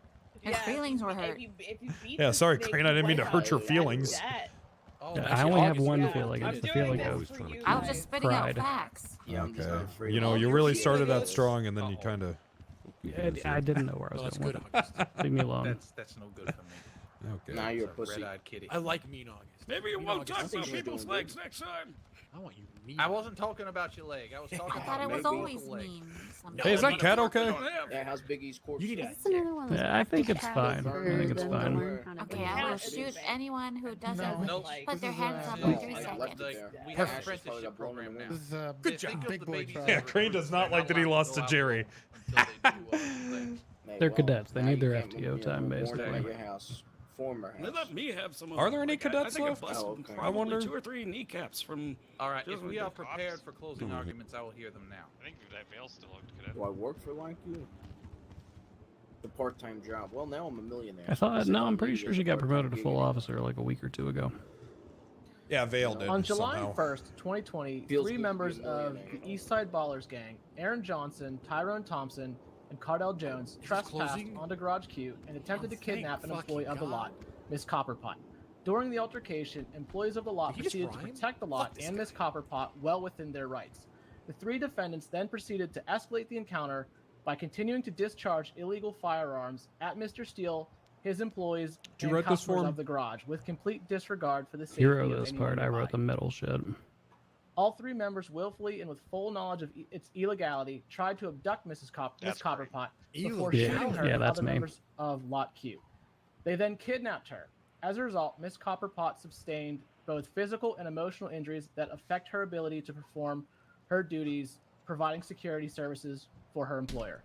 His feelings were hurt. If you beat Yeah, the sorry, snake, Crane, I didn't mean to you hurt your win. feelings. That- Oh, I only have one Yeah. feeling. I'm It's the doing feeling this of for you I was guys. just spitting Pride. out facts. Okay. You know, you really started that strong, and then you kind of... I didn't know where I was going with it. Leave me alone. That's no good for me. Okay. Now you're a pussy. Red-eyed kitty. I like Mean August. Maybe you Mean won't August talk is about so people's good. legs next time. I want you mean. I wasn't talking about your leg. I was talking I thought about it was maybe always the leg. mean. Hey, is that cat okay? Yeah, how's Biggie's corpse? You need look? to. Yeah, I think it's fine. I think it's fine. Okay, I will shoot anyone who doesn't Nope. put their hands up No, in I 3 left seconds. it there. We have an Ash is probably apprenticeship got blown in program the now. wind. This is Good Think job, of big the boy babies trial. that Yeah, were Crane does not they're like that he allowed lost go to out Jerry. until they do, things. Hey, They're well, cadets. They now need you their can't move FTO me time, on the morning basically. at your house. Former They house. let me have some of Are there any like, I cadets think left? I busted Oh, okay. probably I wonder. 2 or 3 kneecaps from... All right, if Just we like are the prepared for closing arguments, I will hear them now. I think that Vale's still out, cadet. Do I work for like you? The part-time job. Well, now I'm a millionaire. I thought. So No, I'm if pretty need sure it she as a got promoted to part-time full gig, officer like a week or 2 ago. Yeah, Vale did On July somehow. 1st, 2020, Feels 3 good to be members a of millionaire. the Eastside Ballers gang, Aaron Johnson, Tyrone Thompson, and Cardell Jones, trespassed closing? onto Garage Q and attempted to thank kidnap an fucking employee of the God. lot, Miss Copperpot. During the altercation, employees of the lot Did he just proceeded to rhyme? protect the lot Fuck this and Miss Copperpot well within their rights. The 3 defendants then proceeded to escalate the encounter by continuing to discharge illegal firearms at Mr. Steele, his employees, Did you and write this customers for him? of the garage, with complete disregard for the safety You wrote of this anyone part. I nearby. wrote the middle shit. All 3 members willfully and with full knowledge of its illegality tried to abduct Miss Copperpot before Yeah, shooting her yeah, and that's other me. members of Lot Q. They then kidnapped her. As a result, Miss Copperpot sustained both physical and emotional injuries that affect her ability to perform her duties providing security services for her employer.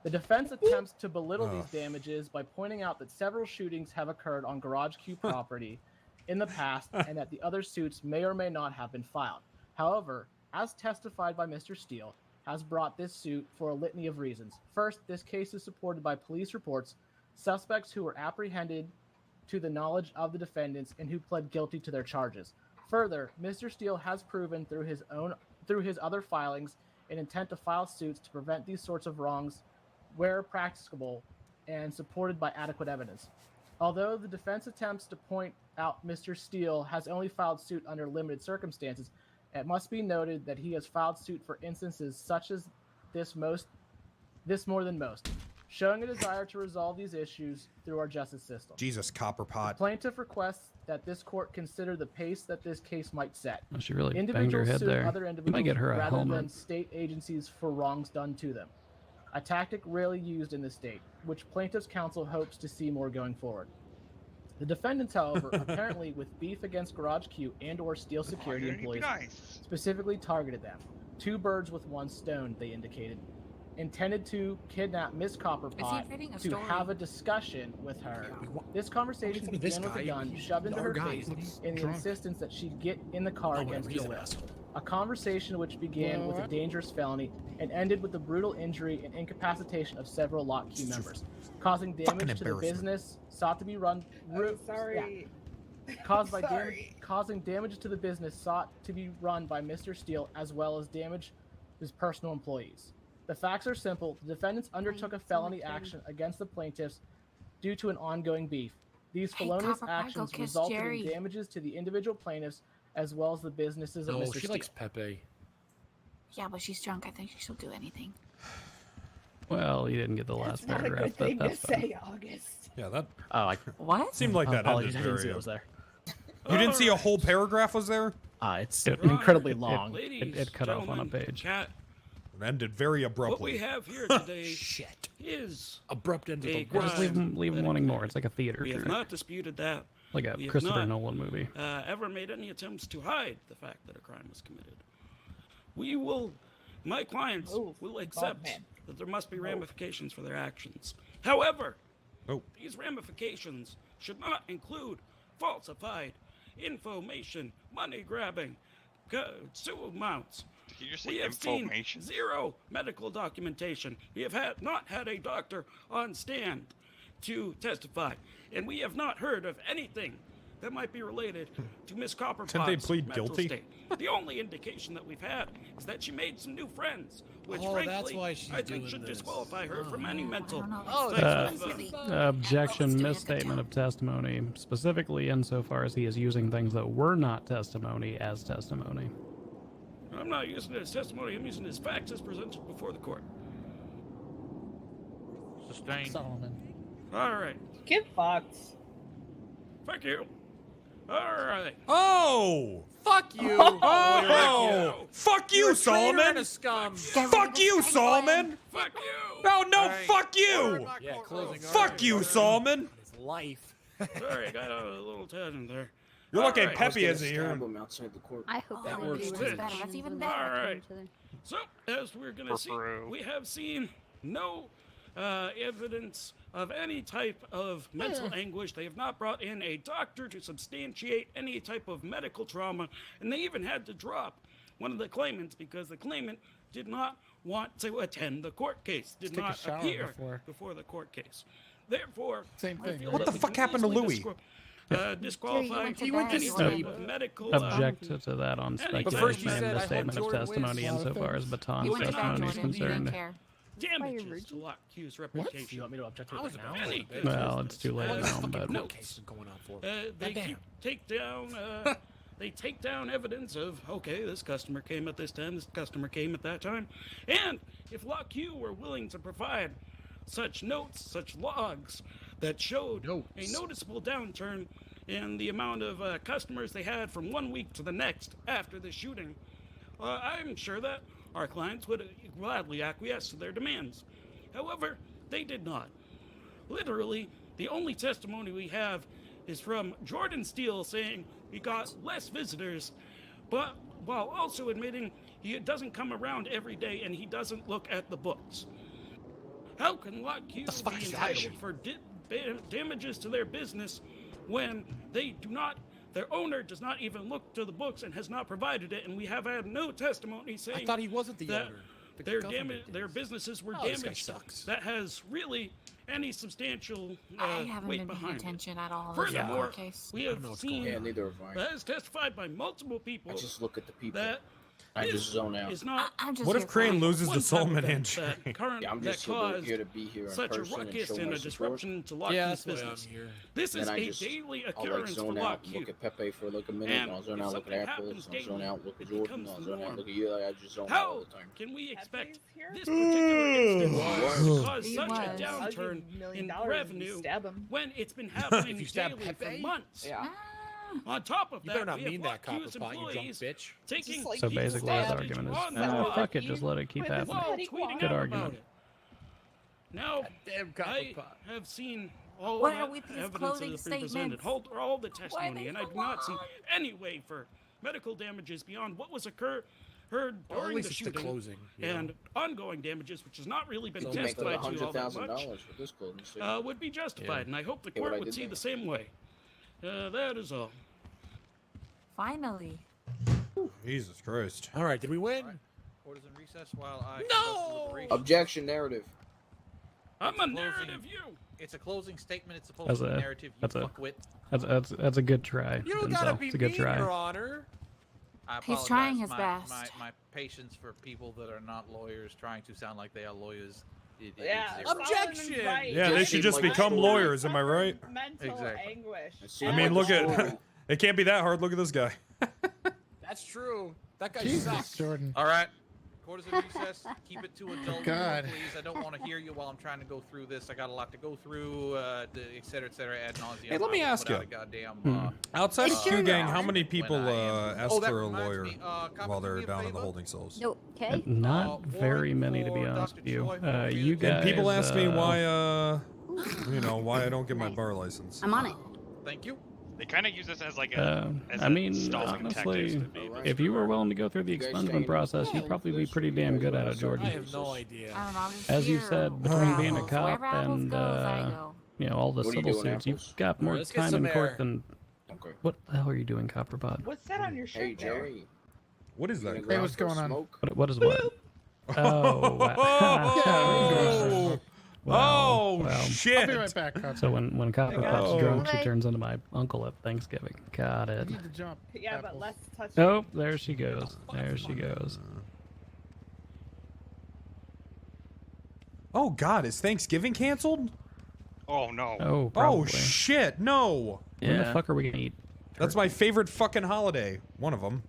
The defense attempts to belittle these damages by pointing out that several shootings have occurred on Garage Q property in the past and that the other suits may or may not have been filed. However, as testified by Mr. Steele, has brought this suit for a litany of reasons. First, this case is supported by police reports, suspects who were apprehended to the knowledge of the defendants and who pled guilty to their charges. Further, Mr. Steele has proven through his other filings an intent to file suits to prevent these sorts of wrongs where practicable and supported by adequate evidence. Although the defense attempts to point out Mr. Steele has only filed suit under limited circumstances, it must be noted that he has filed suit for instances such as this more than most, showing a desire to resolve these issues through our justice system. Jesus, Copperpot. Plaintiff requests that this court consider the pace that this case might set. Oh, she really banged her Individuals head sue there. other You individuals might get her a rather than helmet. state agencies for wrongs done to them. A tactic rarely used in the state, which plaintiff's counsel hopes to see more going forward. The defendants, however, apparently with beef against Garage Q and/or Steel Security employees, specifically targeted them. 2 birds with 1 stone, they indicated. Intended to kidnap Miss Copperpot reading a to story? have a discussion with her. This conversation Listen to this began with a guy. gun shoved into Our her guy face looks in the drunk. insistence that she get in the car against her will. A conversation which began with a dangerous felony and ended with the brutal injury and incapacitation of several Lot Q members, causing damage to the business sought to be run. Sorry. Caused by Sorry. causing damage to the business sought to be run by Mr. Steele, as well as damage to his personal employees. The facts are simple. The defendants undertook a felony action against the plaintiffs due to an ongoing beef. These Hey, felonious Copperpot, go actions kiss resulted Jerry. in damages to the individual plaintiffs as well as the businesses of No, Mr. she Steele. likes Pepe. Yeah, but she's drunk. I think she'll do anything. Well, you didn't get the last Not a paragraph. good thing to That's fine. say, August. Yeah, that What? seemed like that Apologies, ended I didn't see very. it was there. You didn't see a whole paragraph was there? It's incredibly long. It cut off on a page. Cat, It ended very abruptly. what we have here today is abrupt end of a the Just leave them wanting more. It's like a theater We have treat. not disputed that. Like a We have Christopher not, Nolan movie. Ever made any attempts to hide the fact that a crime was committed. We will, my clients will accept that there must be ramifications for their actions. However, these ramifications should not include falsified information, money grabbing, sue amounts. Did you just say We have information? seen zero medical documentation. We have not had a doctor on stand to testify, and we have not heard of anything that might be related to Miss Copperpot's Didn't they plead mental guilty? state. The only indication that we've had is that she made some new friends, which Oh, frankly that's why she's I think doing should this. disqualify her from any mental. Objection, misstatement of testimony, specifically insofar as he is using things that were not testimony as testimony. I'm not using it as testimony. I'm using it as facts as presented before the court. Sustained. Solomon. All right. Get fucked. Fuck you. All right. Oh! Fuck you! Oh! Fuck you, You're a traitor Solomon! and a scum. Fuck you, Solomon! Fuck you! No, no, All right. fuck you! Yeah, closing Fuck you, Solomon! His life. Sorry, I got a little tangent there. You're lucky All right. Peppy isn't here. outside the court. I hope That that works works too. better. That's even All better. right. So, as we're going to see, we have seen no evidence of any type of mental anguish. They have not brought in a doctor to substantiate any type of medical trauma, and they even had to drop one of the claimants because the claimant did not want to attend the court case, did Take a not shower appear before. before the court case. Therefore, Same I thing. feel What that the we fuck can happened to easily Louie? disqualify went to any bed. type of medical Object to that on But first speculation you and said, I hope misstatement of Jordan testimony wins. insofar as Baton's You went to bed, testimony is Jordan. You didn't concerned. care. damages to Lockheed's Do reputation. you want me to object to I it was right now? about Any to. Well, it's too late Uh, now, but no. What case is going on for? They Goddamn. take down. They take down evidence of okay, this customer came at this time, this customer came at that time, and if Lockheed were willing to provide such notes, such logs that showed a noticeable downturn in the amount of customers they had from 1 week to the next after the shooting, I'm sure that our clients would gladly acquiesce to their demands. However, they did not. Literally, the only testimony we have is from Jordan Steele saying he got less visitors, but while also admitting he doesn't come around every day and he doesn't look at the books. How can Lockheed be entitled for damages to their business when they do not, their owner does not even look to the books and has not provided it, and we have had no testimony saying I thought he wasn't the that owner. The their government their is. businesses were Oh, this guy damaged. sucks. That has really any substantial I haven't weight been paying behind it. attention at all. in this Furthermore, court case. we I don't know have what's seen going Yeah, neither have I. that is testified by multiple people I just look at the people. that I this just zone out. is not I'm just What here if for Crane it. loses one to type of Solomon event and that Jay? current Yeah, I'm that just caused here to be here in such a person and ruckus show and my a support. disruption to Yeah, Lockheed's that's why I'm business. here. This Then is I a just, daily I'll like occurrence for zone out, Lockheed. look at Pepe for like a minute, And and I'll zone if out, look something at happens Apples, I'll zone daily, out, look at it Jordan, becomes I'll the zone out, norm. look at you, I just zone out all How the time. can we expect here? this particular instance Was. to cause He such a was. I'll give downturn you $1 million in if you revenue stab him. when it's been happening If you stab daily for Pepe? months? Yeah. On top of You that, better not we have mean that, Lockheed's Copperpot, you drunk employees bitch. taking Just like so people basically his stab argument is, on the law fuck it, just let it keep with his happening. while petty tweeting Good out argument. about it. Now, Damn I Copperpot. have seen all What of are the with these evidence that clothing has been presented, statements? hold all the Why are testimony, they and I so do not see long? any way for medical damages beyond what was heard Well, at during least the it's the shooting closing. You know? and ongoing damages, which has not really been So make like testified to all that much, $100,000 for this clothing suit. would be justified, and I hope the Yeah, what court I would did see there. the same way. That is all. Finally. Jesus Christ. All right, did we win? Orders in recess while I No! Objection narrative. I'm a narrative you. It's a closing statement. It's supposed That's to be a narrative. You that's a fuckwit. that's a good try. You don't Denzel. gotta be It's a good mean, try. Your Honor. I He's trying apologize. his best. My patience for people that are not lawyers trying to sound like they are lawyers Yeah, zero. Objection! Right. Yeah, they should just become lawyers. Am I right? Mental anguish. I mean, look at. It can't be that hard. Look at this guy. That's true. That guy Jesus, sucks. Jordan. All right. Quarters of recess. Keep it to adult, God. please. I don't want to hear you while I'm trying to go through this. I got a lot to go through, et cetera, ad nauseum. Hey, let me ask you. Goddamn, Outside of uh, Q Gang, uh, how many people when I am- ask Oh, that for a reminds lawyer me, while they're down in the holding cells? No, okay. Not very many, to be honest with you. You guys. And people ask me why, why I don't get my bar license. I'm on it. Thank you. They kind of use this as like a. As I a mean, stalking honestly, tactic. if you were willing to go through the expungement process, you'd probably be pretty damn good at it, Jordan. I have no idea. I don't know. I'm just As you here. said, between being a cop Wherever apples and goes, I go. all the What are you civil doing, suits, you've Apples? got more Let's get time some in court air. than. Okay. What the hell are you doing, Copperpot? What's that on your shirt? Hey, Jerry. What is that? You Hey, gonna what's go for a going on? smoke? What is what? Oh, wow. Oh, Wow. shit. I'll be right back, Copper. So when Copperpot's Oh. drunk, she Bye. turns into my uncle at Thanksgiving. Got it. I need to jump. Yeah, but Apples. less touch. Oh, there she goes. There she goes. Oh, God, is Thanksgiving canceled? Oh no. Oh, probably. Oh, shit, no. When the fuck are we gonna eat? That's my favorite fucking holiday. One of them.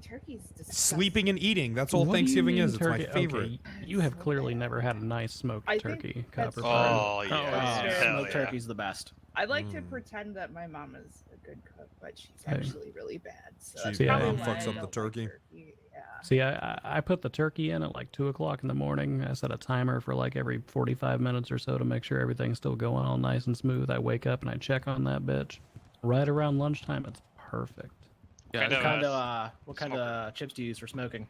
Turkey's disgusting. Sleeping and eating. That's all What do you Thanksgiving mean is. It's my turkey? favorite. Okay, you have clearly never had a nice smoked I think turkey, that's Copperpot. Oh Oh, yeah. Hell smoked yeah. turkey's the best. I like to pretend that my mom is a good cook, but she's Hey. actually really bad. So that's She probably mom why fucks I up the don't turkey. Like turkey. Yeah. See, I put the turkey in at like 2 o'clock in the morning. I set a timer for like every 45 minutes or so to make sure everything's still going all nice and smooth. I wake up and I check on that bitch. Right around lunchtime, it's perfect. Kind What kind of chips do you use for smoking?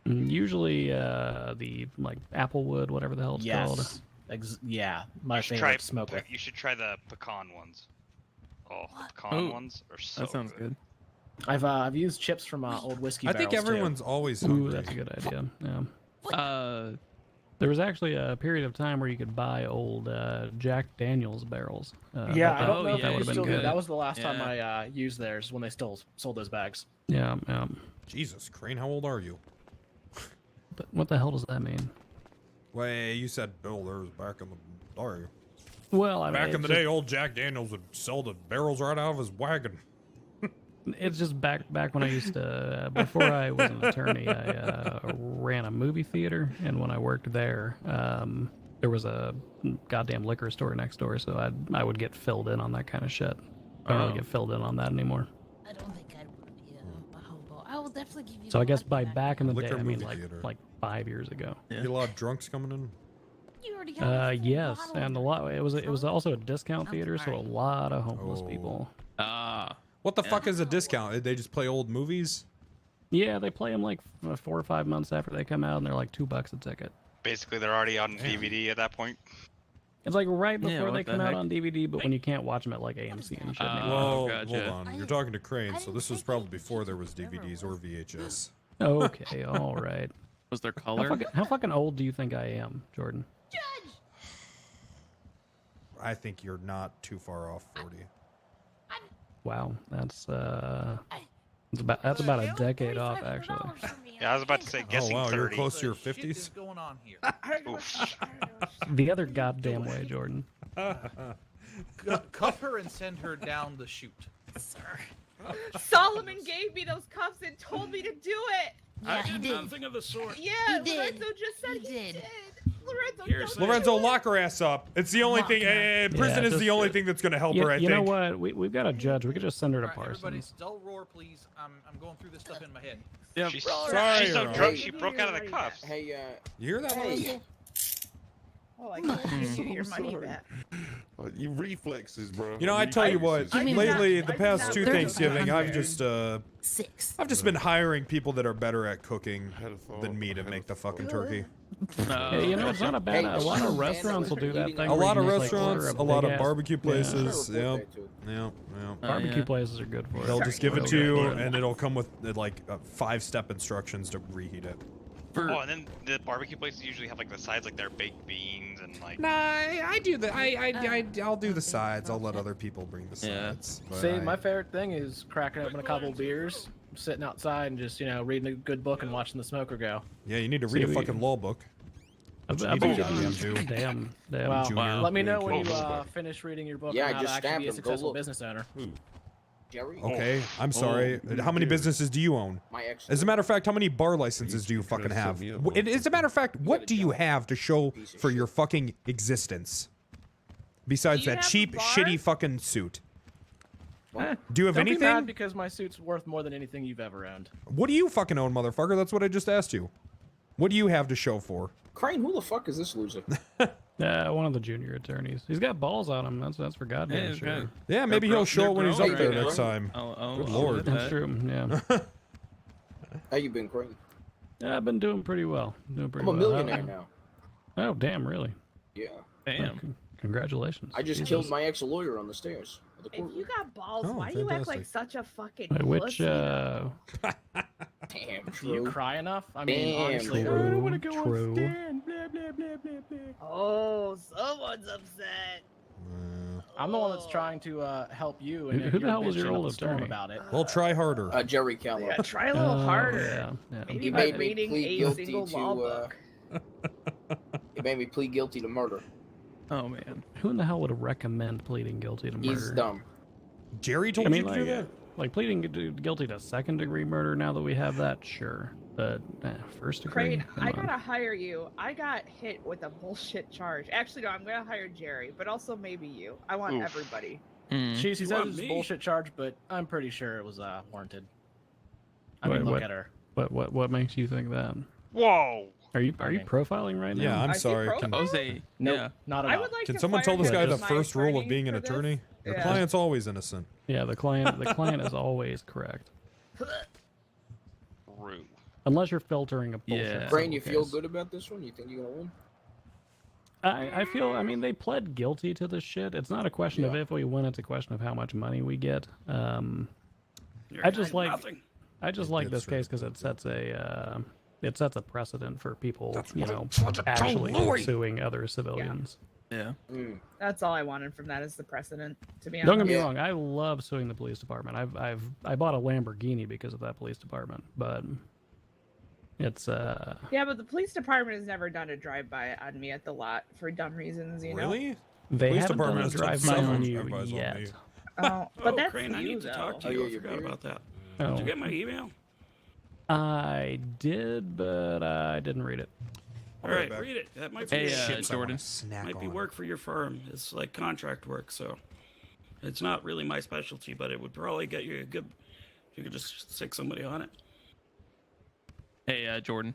Usually the like applewood, whatever the hell it's called. Yeah, my You should favorite try to smoke with. You should try the pecan ones. Oh, the pecan ones are so. That sounds good. I've used chips from old whiskey I think barrels, too. everyone's always Ooh, hungry. that's a good idea. Yeah. There was actually a period of time where you could buy old Jack Daniels barrels. Yeah, I don't know if that they would have still been do. good. That was the last time I used theirs when they still sold those bags. Yeah, yeah. Jesus, Crane, how old are you? What the hell does that mean? Wait, you said Bill, there was back in the... Are you? Well, I mean, Back in it's the day, old Jack Daniels would sell the barrels right out of his wagon. It's just back when I used to, before I was an attorney, I ran a movie theater, and when I worked there, there was a goddamn liquor store next door, so I would get filled in on that kind of shit. I don't really get filled in on that anymore. I don't think I'd want to be a hobo. I will definitely give you. So the I guess money by back. back in the day, Liquor I mean movie theater. like 5 years ago. You get a lot of drunks coming in? You already got a full Yes, bottle and a of lot. It was also a discount theater, so a lot of homeless people. What the fuck is a discount? Did they just play old movies? Yeah, they play them like 4 or 5 months after they come out, and they're like $2 a ticket. Basically, they're already on DVD at that point. It's like right Yeah, before what they the come out heck? on DVD, but when you can't watch them at like AMC and shit. anymore. Well, gotcha. hold on. You're talking to Crane, so this was probably before there was DVDs or VHS. Okay, all right. Was there How color? how fucking old do you think I am, Jordan? I think you're not too far off 40. Wow, that's about a decade off actually. Yeah, I was about to say guessing oh wow, 30. you're close to your What the shit 50s? is going on here? The other goddamn way, Jordan. Cuff her and send her down the chute. Solomon gave me those cuffs and told me to do it. Yeah, he did. Nothing of the sort. Yeah, He did. Lorenzo just said he did. Lorenzo, Here's don't Lorenzo, do it. lock her ass up. It's the only thing. Prison is just- the only thing that's going to help her, I You think. know what? We've got a judge. We could just send her to All right, everybody, Parsons. dull roar, please. I'm going through this stuff in my head. She's, Sorry, she's so Ron. drunk she broke out of the cuffs. Hey, You hear that, Lorenzo? Oh, I can't give you your money sorry. back. You reflexes, bro. You know, I tell you what. I mean, Lately, I the did past not two know. Thanksgiving, I've 6. just been hiring people that are better at cooking Had a thought, than me to had a make the thought. fucking turkey. Yeah, you know, it's not a bad. A lot of restaurants will do that thing. A where lot you of just, like, restaurants, order a lot of big-ass- barbecue Yeah. places. Yep. Yep. Barbecue places are good for it. They'll just give it to Real you, good. and it'll come with like 5-step instructions to reheat it. Oh, and then the barbecue places usually have like the sides, like their baked beans and like. Nah, I do the I'll do the sides. I'll let other people bring the Yeah. sides. but See, I- my favorite thing is cracking open a couple beers sitting outside and just reading a good book and watching the smoker go. Yeah, you need to read a fucking law book. Which you need to goddamn do. Damn. Well, Junior. let me know when you finish reading your book Yeah, on I how to just actually stabbed be a him. Go successful look. business owner. Jerry? Okay, I'm sorry. How many businesses do you own? My ex. As a matter of fact, how many bar licenses do you fucking have? As a matter of fact, what do you have to show for your fucking existence? Besides Do you that have a cheap, bar? shitty fucking suit. Eh, Do you have don't anything? Be mad because my suit's worth more than anything you've ever owned. What do you fucking own, motherfucker? That's what I just asked you. What do you have to show for? Crane, who the fuck is this loser? One of the junior attorneys. He's got balls on him. That's for goddamn sure. Yeah, maybe he'll show it when he's up there next time. Oh, Good lord. That's true. Yeah. How you been, Crane? Yeah, I've been doing pretty well. Doing pretty I'm a well. millionaire now. Oh, damn! Really? Yeah. Congratulations. I just killed my ex-lawyer on the stairs. Of the If courtroom. you got balls, Oh, why do you act like fantastic. such a fucking Wait, which pussy? Damn, Do you true. cry enough? I mean, Damn, honestly, true. I don't want to go True. on stand. Blah blah blah blah blah. Oh, someone's upset. I'm the one that's trying to help you. And Who the you're hell was your bitching up old a storm attorney? about it. Well, try harder. Jerry Keller. Yeah, try a little harder. Yeah. Maybe He by made me reading plead a guilty single to, law book. He made me plead guilty to murder. Oh man. Who in the hell would recommend pleading guilty to murder? He's dumb. Jerry told I mean, you to like, do that? like pleading guilty to second-degree murder. Now that we have that, sure. But first degree. Crane, Come I on. gotta hire you. I got hit with a bullshit charge. Actually, no, I'm gonna hire Jerry, but also maybe you. I want Oof. everybody. She You says want it's a me? bullshit charge, but I'm pretty sure it was warranted. I Wait, mean, look what? at her. What makes you think that? Whoa! Are you profiling right now? Yeah, I'm I see sorry. profile? Can, Nope, not at I all. would like can to someone tell fire this guy him the as my first rule of attorney being an for this. attorney? The Yeah. client's always innocent. Yeah, the client is always correct. Rude. Unless you're filtering a bullshit. Crane, you civil feel case. good about this one? You think you're gonna win? I feel, I mean, they pled guilty to this shit. It's not a question of if we win, it's a question of how much money we get. I just like nothing. this case because it sets a precedent for people, what I actually told Louie. suing other civilians. Yeah. That's all I wanted from that is the precedent. To be honest. Don't get me wrong, I love suing the police department. I bought a Lamborghini because of that police department, but it's Yeah, but the police department has never done a drive-by on me at the lot for dumb reasons. You know. Really? they Police haven't done department a has done drive-by some on you drive-bys on me. yet. But that's Crane, I you, need to talk to though. you. Oh, I yeah, forgot you're about that. Oh. Did you get my email? I did, but I didn't read it. All right, read it. That might be Hey, Jordan. might be work for your firm. It's like contract work, so it's not really my specialty, but it would probably get you a good. You could just stick somebody on it. Hey, Jordan.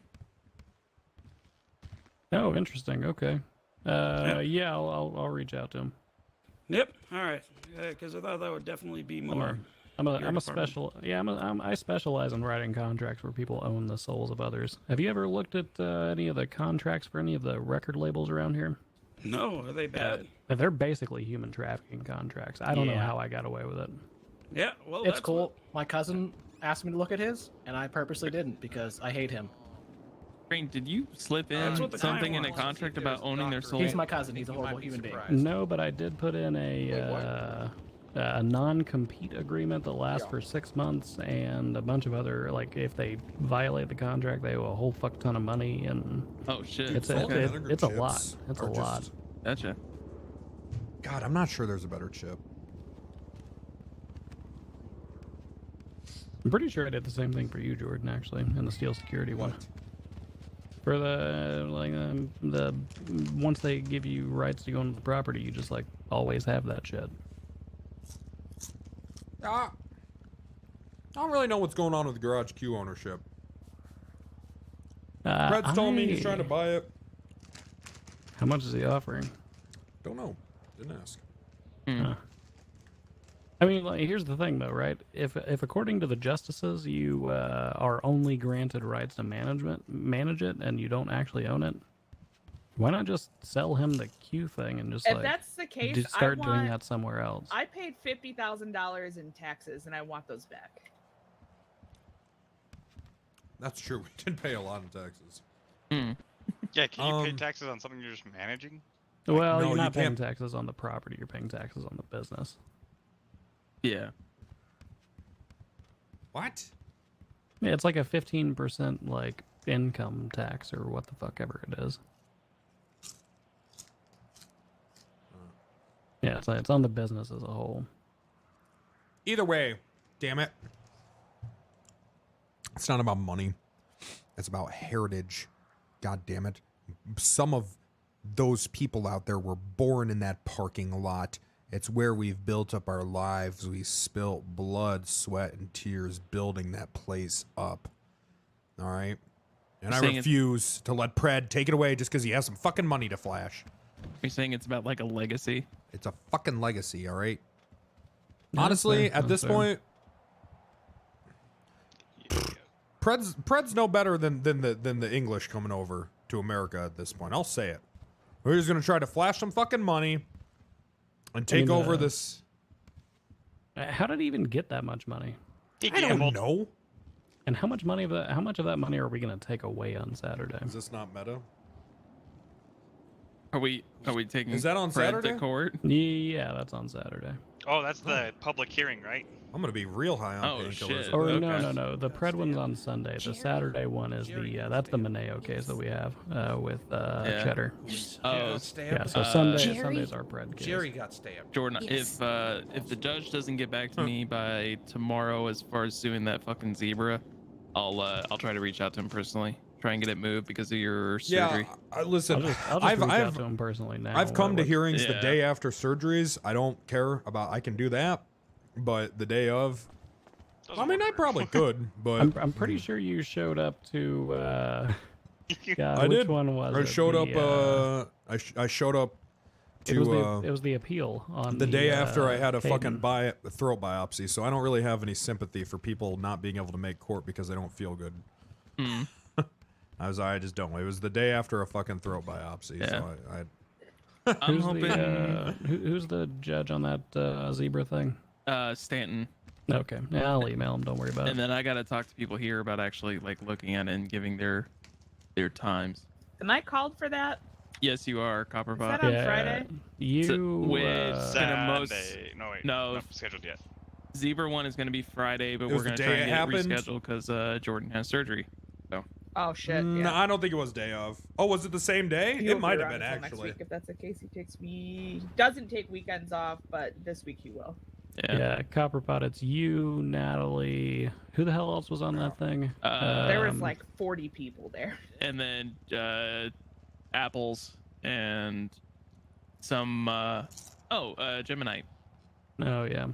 Oh, interesting. Okay. Yeah, I'll reach out to him. Yep. All right. Because I thought that would definitely be more. I'm a department. I specialize in writing contracts where people own the souls of others. Have you ever looked at any of the contracts for any of the record labels around here? No, are they bad? They're basically human trafficking contracts. I don't know Yeah. how I got away with it. Yeah. Well, It's that's cool. My cousin asked me to look at his, and I purposely didn't because I hate him. Crane, did you slip That's in what the something client in a wants. contract about owning their soul? He's my cousin. He's a horrible human being. No, but I did put in a non-compete agreement that lasts for 6 months, and a bunch of other, like, if they violate the contract, they owe a whole fuck ton of money, and Oh shit. it's a lot. It's a lot. Gotcha. God, I'm not sure there's a better chip. I'm pretty sure I did the same thing for you, Jordan, actually, in the steel security one. For the once they give you rights to go into the property, you just like always have that shit. I don't really know what's going on with Garage Q ownership. Brad's telling me he's trying to buy it. How much is he offering? Don't know. Didn't ask. Huh. I mean, like, here's the thing, though, right? If according to the justices, you are only granted rights to manage it, and you don't actually own it, why not just sell him the Q thing and just If like that's the case, start I doing want, that somewhere else? I paid $50,000 in taxes, and I want those back. That's true. We did pay a lot in taxes. Yeah, can you pay taxes on something you're just managing? Well, No, you're you not paying can't. taxes on the property. You're paying taxes on the business. Yeah. What? Yeah, it's like a 15% like income tax or what the fuck ever it is. Yeah, it's on the business as a whole. Either way, damn it. It's not about money. It's about heritage. God damn it. Some of those people out there were born in that parking lot. It's where we've built up our lives. We spilt blood, sweat, and tears building that place up. All right? And I refuse to let Pred take it away just because he has some fucking money to flash. You're saying it's about like a legacy? It's a fucking legacy, all right? No, Honestly, fair, at this point, Pred's no better than the English coming over to America at this point. I'll say it. We're just gonna try to flash some fucking money and take over this. How did he even get that much money? I don't know. And how much of that money are we gonna take away on Saturday? Is this not meta? Are we taking Is that on Fred Saturday? to court? Yeah, that's on Saturday. Oh, that's the public hearing, right? I'm gonna be real high on painkillers. Or no. The Pred one's on Sunday. The Saturday one is that's the Mineo case that we have with Cheddar. Oh, yeah. So Sunday's our Pred case. Jerry got stabbed. Jordan, if the judge doesn't get back to me by tomorrow as far as suing that fucking zebra, I'll try to reach out to him personally. Try and get it moved because of your surgery. Yeah, listen, I'll just reach out to him personally now. I've come to hearings the day after surgeries. I don't care about. I can do that, but the day of, I mean, I probably could, but I'm pretty sure you showed up to. God, I which did. one was I it? showed up. I showed up to. It was the appeal on the day after I had a Caden. fucking throat biopsy, so I don't really have any sympathy for people not being able to make court because they don't feel good. Mm. I just don't. It was the day after a fucking throat biopsy, so I'm hoping. Who's the judge on that zebra thing? Stanton. Okay, yeah, I'll email him. Don't worry about it. And then I gotta talk to people here about actually like looking at it and giving their times. Am I called for that? Yes, you are, Copperpot. Is that on Friday? No, scheduled yet. Zebra one is gonna be Friday, but It was we're gonna the try day and it get happened? it rescheduled because Jordan has surgery. So. Oh shit! No, Yeah. I don't think it was day of. Oh, was it the same day? He It won't be might have around been until next actually. week. If that's the case, he doesn't take weekends off, but this week he will. Yeah, Copperpot. It's you, Natalie. Who the hell else was on that thing? There was like 40 people there. And then apples and some Gemini. Oh yeah.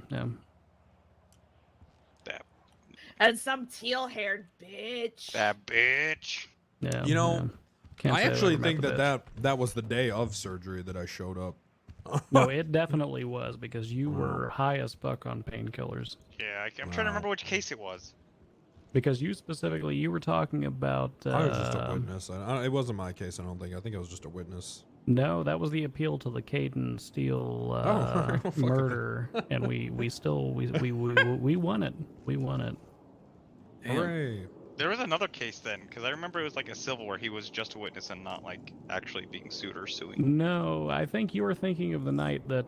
And some teal-haired bitch. That bitch. Yeah. You know, Can't I say actually about think the that was the day of surgery that I showed up. No, it definitely was because you were high as fuck on painkillers. Yeah, I'm trying to remember which case it was. Because you specifically, you were talking about. I was just a witness. It wasn't my case. I don't think. I think I was just a witness. No, that was the appeal to the Caden Steele murder, and we won it. We won it. Hooray! There was another case then, because I remember it was like a civil where he was just a witness and not like actually being sued or suing. No, I think you were thinking of the night that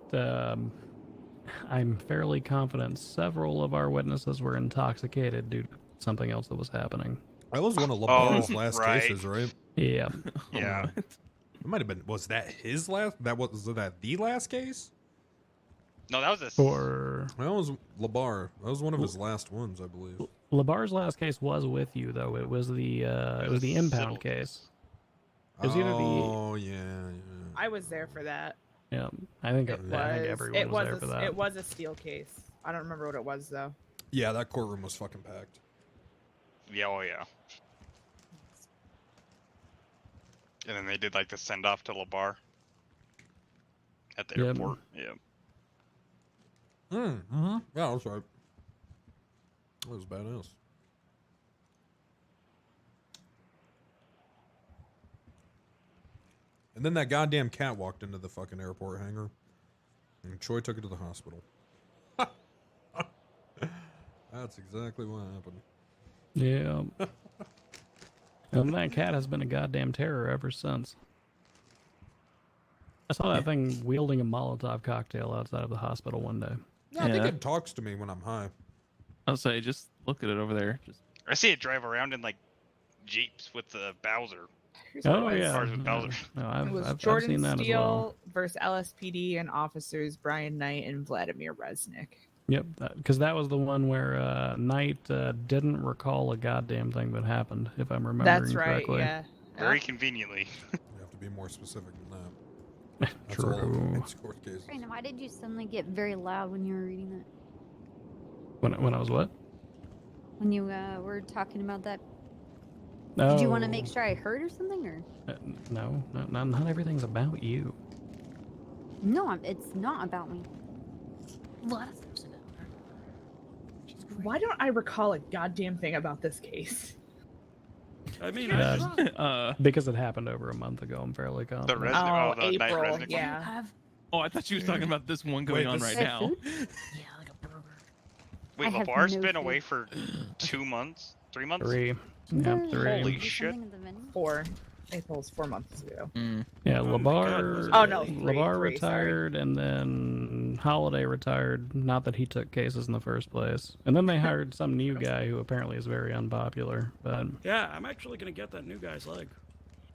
I'm fairly confident several of our witnesses were intoxicated due to something else that was happening. That was one of LeBar's last cases, right? Yeah. Yeah. It might have been. Was that his last? Was that the last case? No, that was a. That was LeBar. That was one of his last ones, I believe. LeBar's last case was with you though. It was the impound case. It was either the. Oh yeah. I was there for that. Yeah, I think everyone was there for that. It was a steel case. I don't remember what it was though. Yeah, that courtroom was fucking packed. Yeah, oh yeah. And then they did like the send off to LeBar at the airport. Yeah. Mm-hmm. Yeah, that's right. That was badass. And then that goddamn cat walked into the fucking airport hangar, and Troy took it to the hospital. That's exactly what happened. Yeah. And that cat has been a goddamn terror ever since. I saw that thing wielding a Molotov cocktail outside of the hospital one day. Yeah, I think it talks to me when I'm high. I'll say, just look at it over there. Just I see it drive around in like Jeeps with the Bowser. Here's what it Oh was. yeah. Cars with Bowser. No, It I've, was I've Jordan seen that as well. Steele versus LSPD and officers Brian Knight and Vladimir Resnick. Yep, because that was the one where Knight didn't recall a goddamn thing that happened, if I'm remembering That's right, correctly. yeah. Very conveniently. You have to be more specific than that. That's all True. in court cases. Brandon, why did you suddenly get very loud when you were reading that? When I was what? When you were talking about that? No. Did you want to make sure I heard or something, or? No, not everything's about you. No, it's not about me. Why don't I recall a goddamn thing about this case? I mean, Because it happened over a month ago, I'm fairly confident. Oh, April, yeah. Oh, I thought you was talking about this one going on right now. Wait, I have LeVar's no been clue. away for 2 months? 3 months? 3. Yeah, 3. Holy shit. 4. April's 4 months ago. Yeah, LeVar. Oh, no, LeVar three, retired, and then Holiday retired. Not that he took cases in the first place. And then they hired some new guy who apparently is very unpopular. But yeah, I'm actually gonna get that new guy's leg.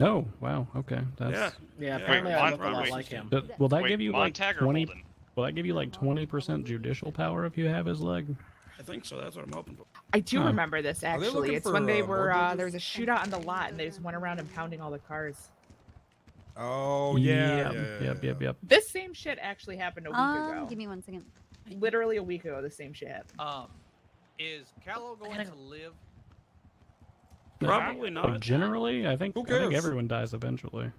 oh wow, okay, that's Yeah. apparently I look a lot like him. Will that Wait, give you like Montag or 20? Holden? Will that give you like 20% judicial power if you have his leg? I think so. That's what I'm hoping for. I do Huh. remember this they actually. looking It's for, when they more were judges? there was a shootout on the lot and they just went around impounding all the cars. Oh yeah. Yep. This same shit actually happened a week ago. Give me 1 second. Literally a week ago, the same shit happened. Is Callow going to live? Probably Oh, not. generally, I think cares? everyone dies eventually.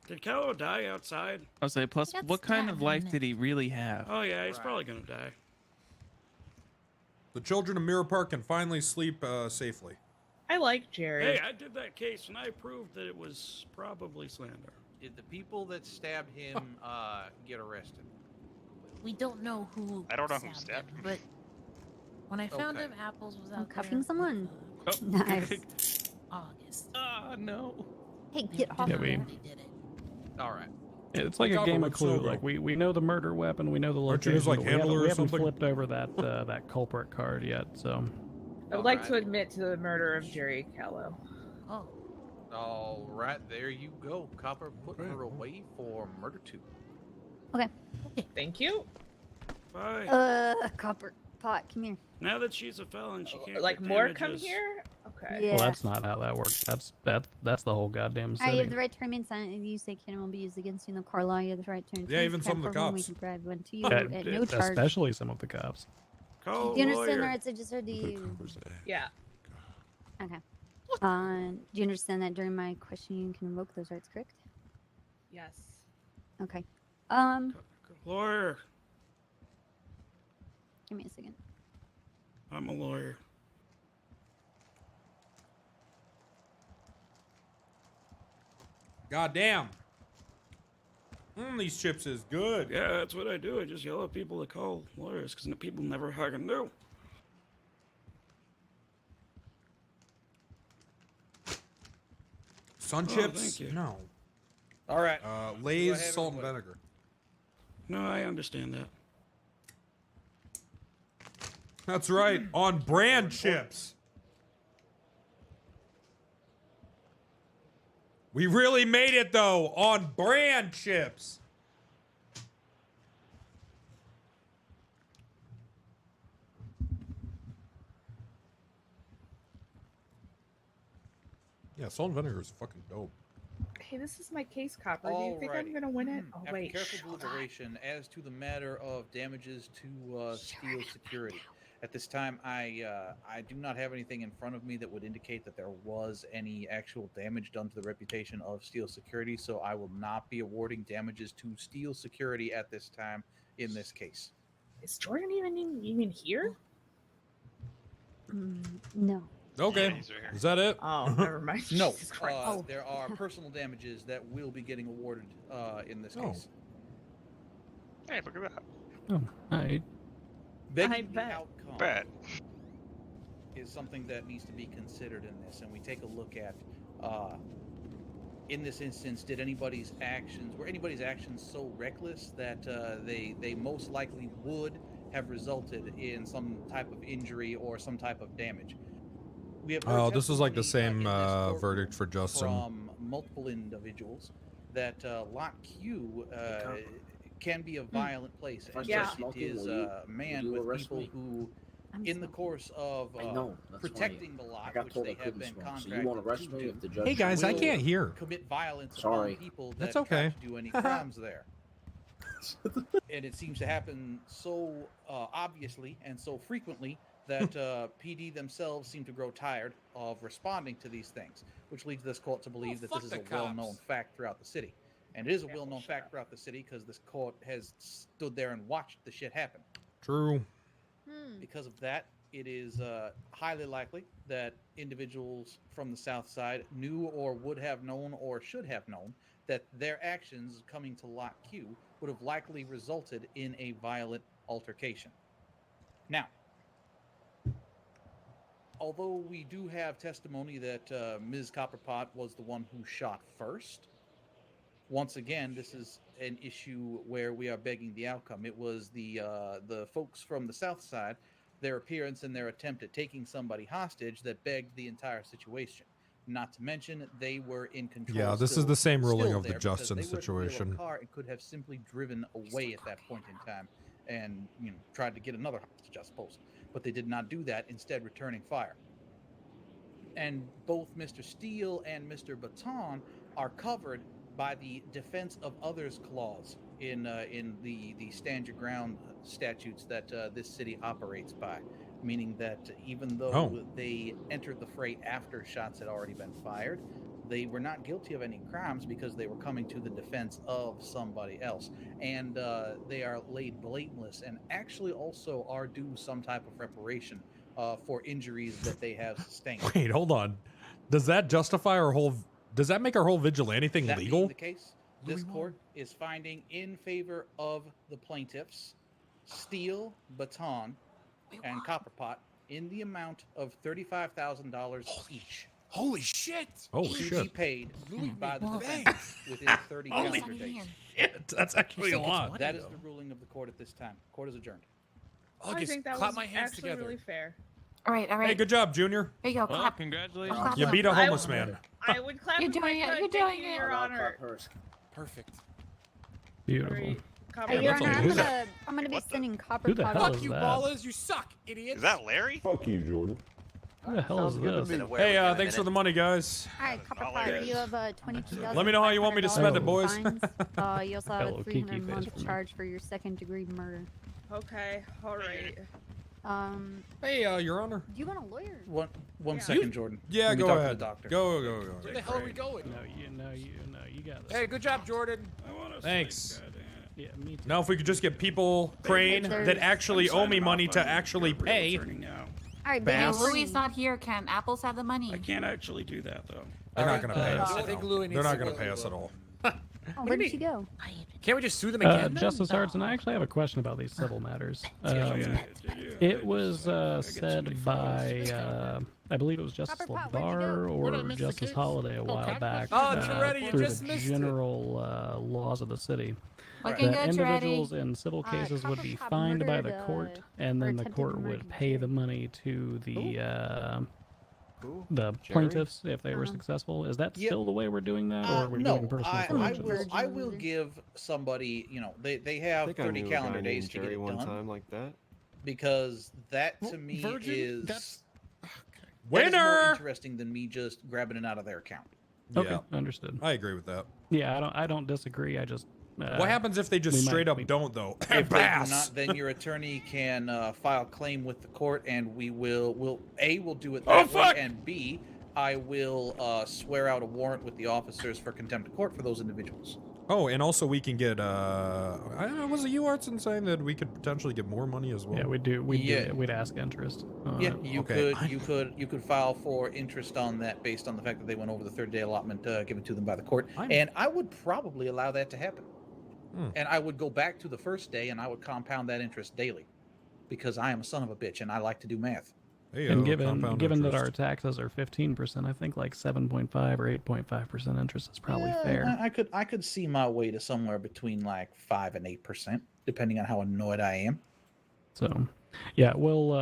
Did Callow die outside? I'll say, plus, what kind of life did he really have? Oh yeah, he's probably gonna die. The children of Mirror Park can finally sleep safely. I like Jerry. Hey, I did that case and I proved that it was probably slander. Did the people that stabbed him get arrested? We don't know who. I don't know who stabbed him. But when I found Okay. him, Apples was out I'm cuffing there. someone. Oh. Nice. August. Ah, no. Hey, get off Yeah, of we- me. They did it. All right. It's like a Copper game of looks so Clue. good. Like we know the murder weapon, we know the Aren't you location, his, like, but we handler or haven't something? flipped over that that culprit card yet. So I would like to admit to the murder of Jerry Callow. Oh. All right, there you go. Copper put her away for murder 2. Okay. Thank you. Bye. Copper pot, come here. Now that she's a felon, she can't. Like get more come damages. here? Okay. Yeah. well, that's not how that works. That's the whole goddamn I city. have the right to remain silent. If you say can will be used against you in the court of law, you have the right to Yeah, even some of the courtroom. We cops. can bribe one to you Yeah, at no charge. especially some of the cops. Call Do you understand the lawyer. rights I just heard? Do you? Yeah. Okay. Do you understand that during my questioning you can invoke those rights, correct? Yes. Okay. Lawyer. Give me a second. I'm a lawyer. God damn. These chips is good. Yeah, that's what I do. I just yell at people to call lawyers because the people never fucking do. Sun Oh, chips? thank you. No. All right. Lay's salt and vinegar. No, I understand that. That's right. On brand chips. We really made it though. On brand chips. Yeah, salt and vinegar is fucking dope. Hey, this is my case, Copper. Do you think I'm Alrighty. gonna win it? Oh After wait. careful deliberation as to the matter of damages to steel security. At this time, I do not have anything in front of me that would indicate that there was any actual damage done to the reputation of steel security, so I will not be awarding damages to steel security at this time in this case. Is Jordan even here? No. Okay. Is that it? Oh, never mind. No, Jesus Christ. there are personal damages that will be getting awarded in this case. Hey, look at that. Oh, hi. Begging the bet. outcome Bet. is something that needs to be considered in this, and we take a look at, in this instance, were anybody's actions so reckless that they most likely would have resulted in some type of injury or some type of damage. We have Oh, heard this is like the testimony, same in this courtroom verdict for Justin. from multiple individuals that Lot Q can be a violent place, If I and start that it smoking, is will manned you with arrest people me? who, in the course of I know, that's protecting why the lot, I got which told they I have couldn't been smoke. So contracted you won't arrest to me do, if the judge. Hey guys, I will can't hear. commit violence Sorry. upon people that That's try okay. to do any crimes there. And it seems to happen so obviously and so frequently that PD themselves seem to grow tired of responding to these things, which leads this court to believe that this is a well-known fact throughout the city. And it is a well-known fact throughout the city because this court has stood there and watched the shit happen. True. Because of that, it is highly likely that individuals from the South Side knew or would have known or should have known that their actions coming to Lot Q would have likely resulted in a violent altercation. Now, although we do have testimony that Ms. Copperpot was the one who shot first, once again, this is an issue where we are begging the outcome. It was the folks from the South Side, their appearance and their attempt at taking somebody hostage that begged the entire situation. Not to mention, they were in control. Yeah, this is still- the same ruling still of the there because Justin they were at the wheel of a situation. car and could have simply driven away at that point in time and tried to get another hostage, I suppose. But they did not do that, instead returning fire. And both Mr. Steele and Mr. Baton are covered by the Defense of Others clause in the Stand Your Ground statutes that this city operates by, meaning that even though they entered the fray after shots had already been fired, they were not guilty of any crimes because they were coming to the defense of somebody else, and they are laid blameless and actually also are due some type of reparation for injuries that they have sustained. Wait, hold on. Does that justify our whole? Does that make our whole vigilante thing That legal? being the case, this court is finding in favor of the plaintiffs, Steele, Baton, and Copperpot in the amount of $35,000 each. Holy shit! Oh to shit! be paid by the Well, defense within 30 Holy calendar days. shit! That's actually a lot. That is the ruling of the court at this time. Court is adjourned. I think that was actually really fair. All right, all right. Hey, good job, Junior. Here you go. Well, Clap. congratulations. Clap, You clap. beat a homeless man. I would clap You're if I doing it, could. you're Thank doing you, it. Your Honor. Perfect. Beautiful. Sorry, Hey, Your Honor, Who's I'm gonna be sending copper. Who the hell Fuck is you, that? ballers! You suck, idiot. Is that Larry? Fuck you, Jordan. Who the hell is this? Hey, thanks for the money, guys. All right, copper pot. You have 22,000. Let me know how you want me to spend it, boys. You also have Hello, a Kiki 300 face month for me. charge for your second-degree murder. Okay, all right. Hey, Your Honor. Do you want a lawyer? One second, Jordan. Yeah, Let me go talk to ahead. the doctor. Go. Where the hell are we going? No, you got this. Hey, good job, Jordan. Thanks. Yeah, me too. Now, if we could just get people Crane that actually owe me money to actually pay. All right, Hey, Bass. Louie's not here. Can Apples have the money? I can't actually do that though. They're not gonna pay us. I think Louie They're needs not to gonna go. pay us at all. Oh, where did she go? Can't we just sue them again? Justice Hartson, I actually have a question about these civil matters. It was said by, I believe it was Justice LeBar or Justice Holiday a while back Oh, Toretti, you through just the missed it. general laws of the city. Looking That good, individuals Toretti. in civil cases would be Copperpot fined by the murdered, court, and or then the attempted court murder would pay the money to the Jerry? plaintiffs if they were successful. Is that Yep. still the way we're doing that, or are we No, doing personal I collections? will give somebody, they have 30 calendar days to get it one done. time like that. Because that to me Virgin? is That's- that is more Winner! interesting than me just grabbing it out of their account. Okay, Yeah, understood. I agree with that. Yeah, I don't disagree. I just What happens if they just we might- straight up we- don't though? If they do Bass. not, then your attorney can file claim with the court, and we'll do it Oh, that way, fuck! and B, I will swear out a warrant with the officers for contempt of court for those individuals. Oh, and also we can get. I don't know. Was it you, Artson, saying that we could potentially get more money as well? Yeah, we do. Yeah. We'd ask interest. on Yeah, it. you could file for interest on that based on the fact that they went over the 30-day allotment given to them by the court, and I would probably allow that to happen. And I would go back to the first day and I would compound that interest daily, because I am a son of a bitch and I like to do math. And given that our taxes are 15%, I think like 7.5 or 8.5% interest is probably fair. I could see my way to somewhere between like 5 and 8%, depending on how annoyed I am. So, yeah, we'll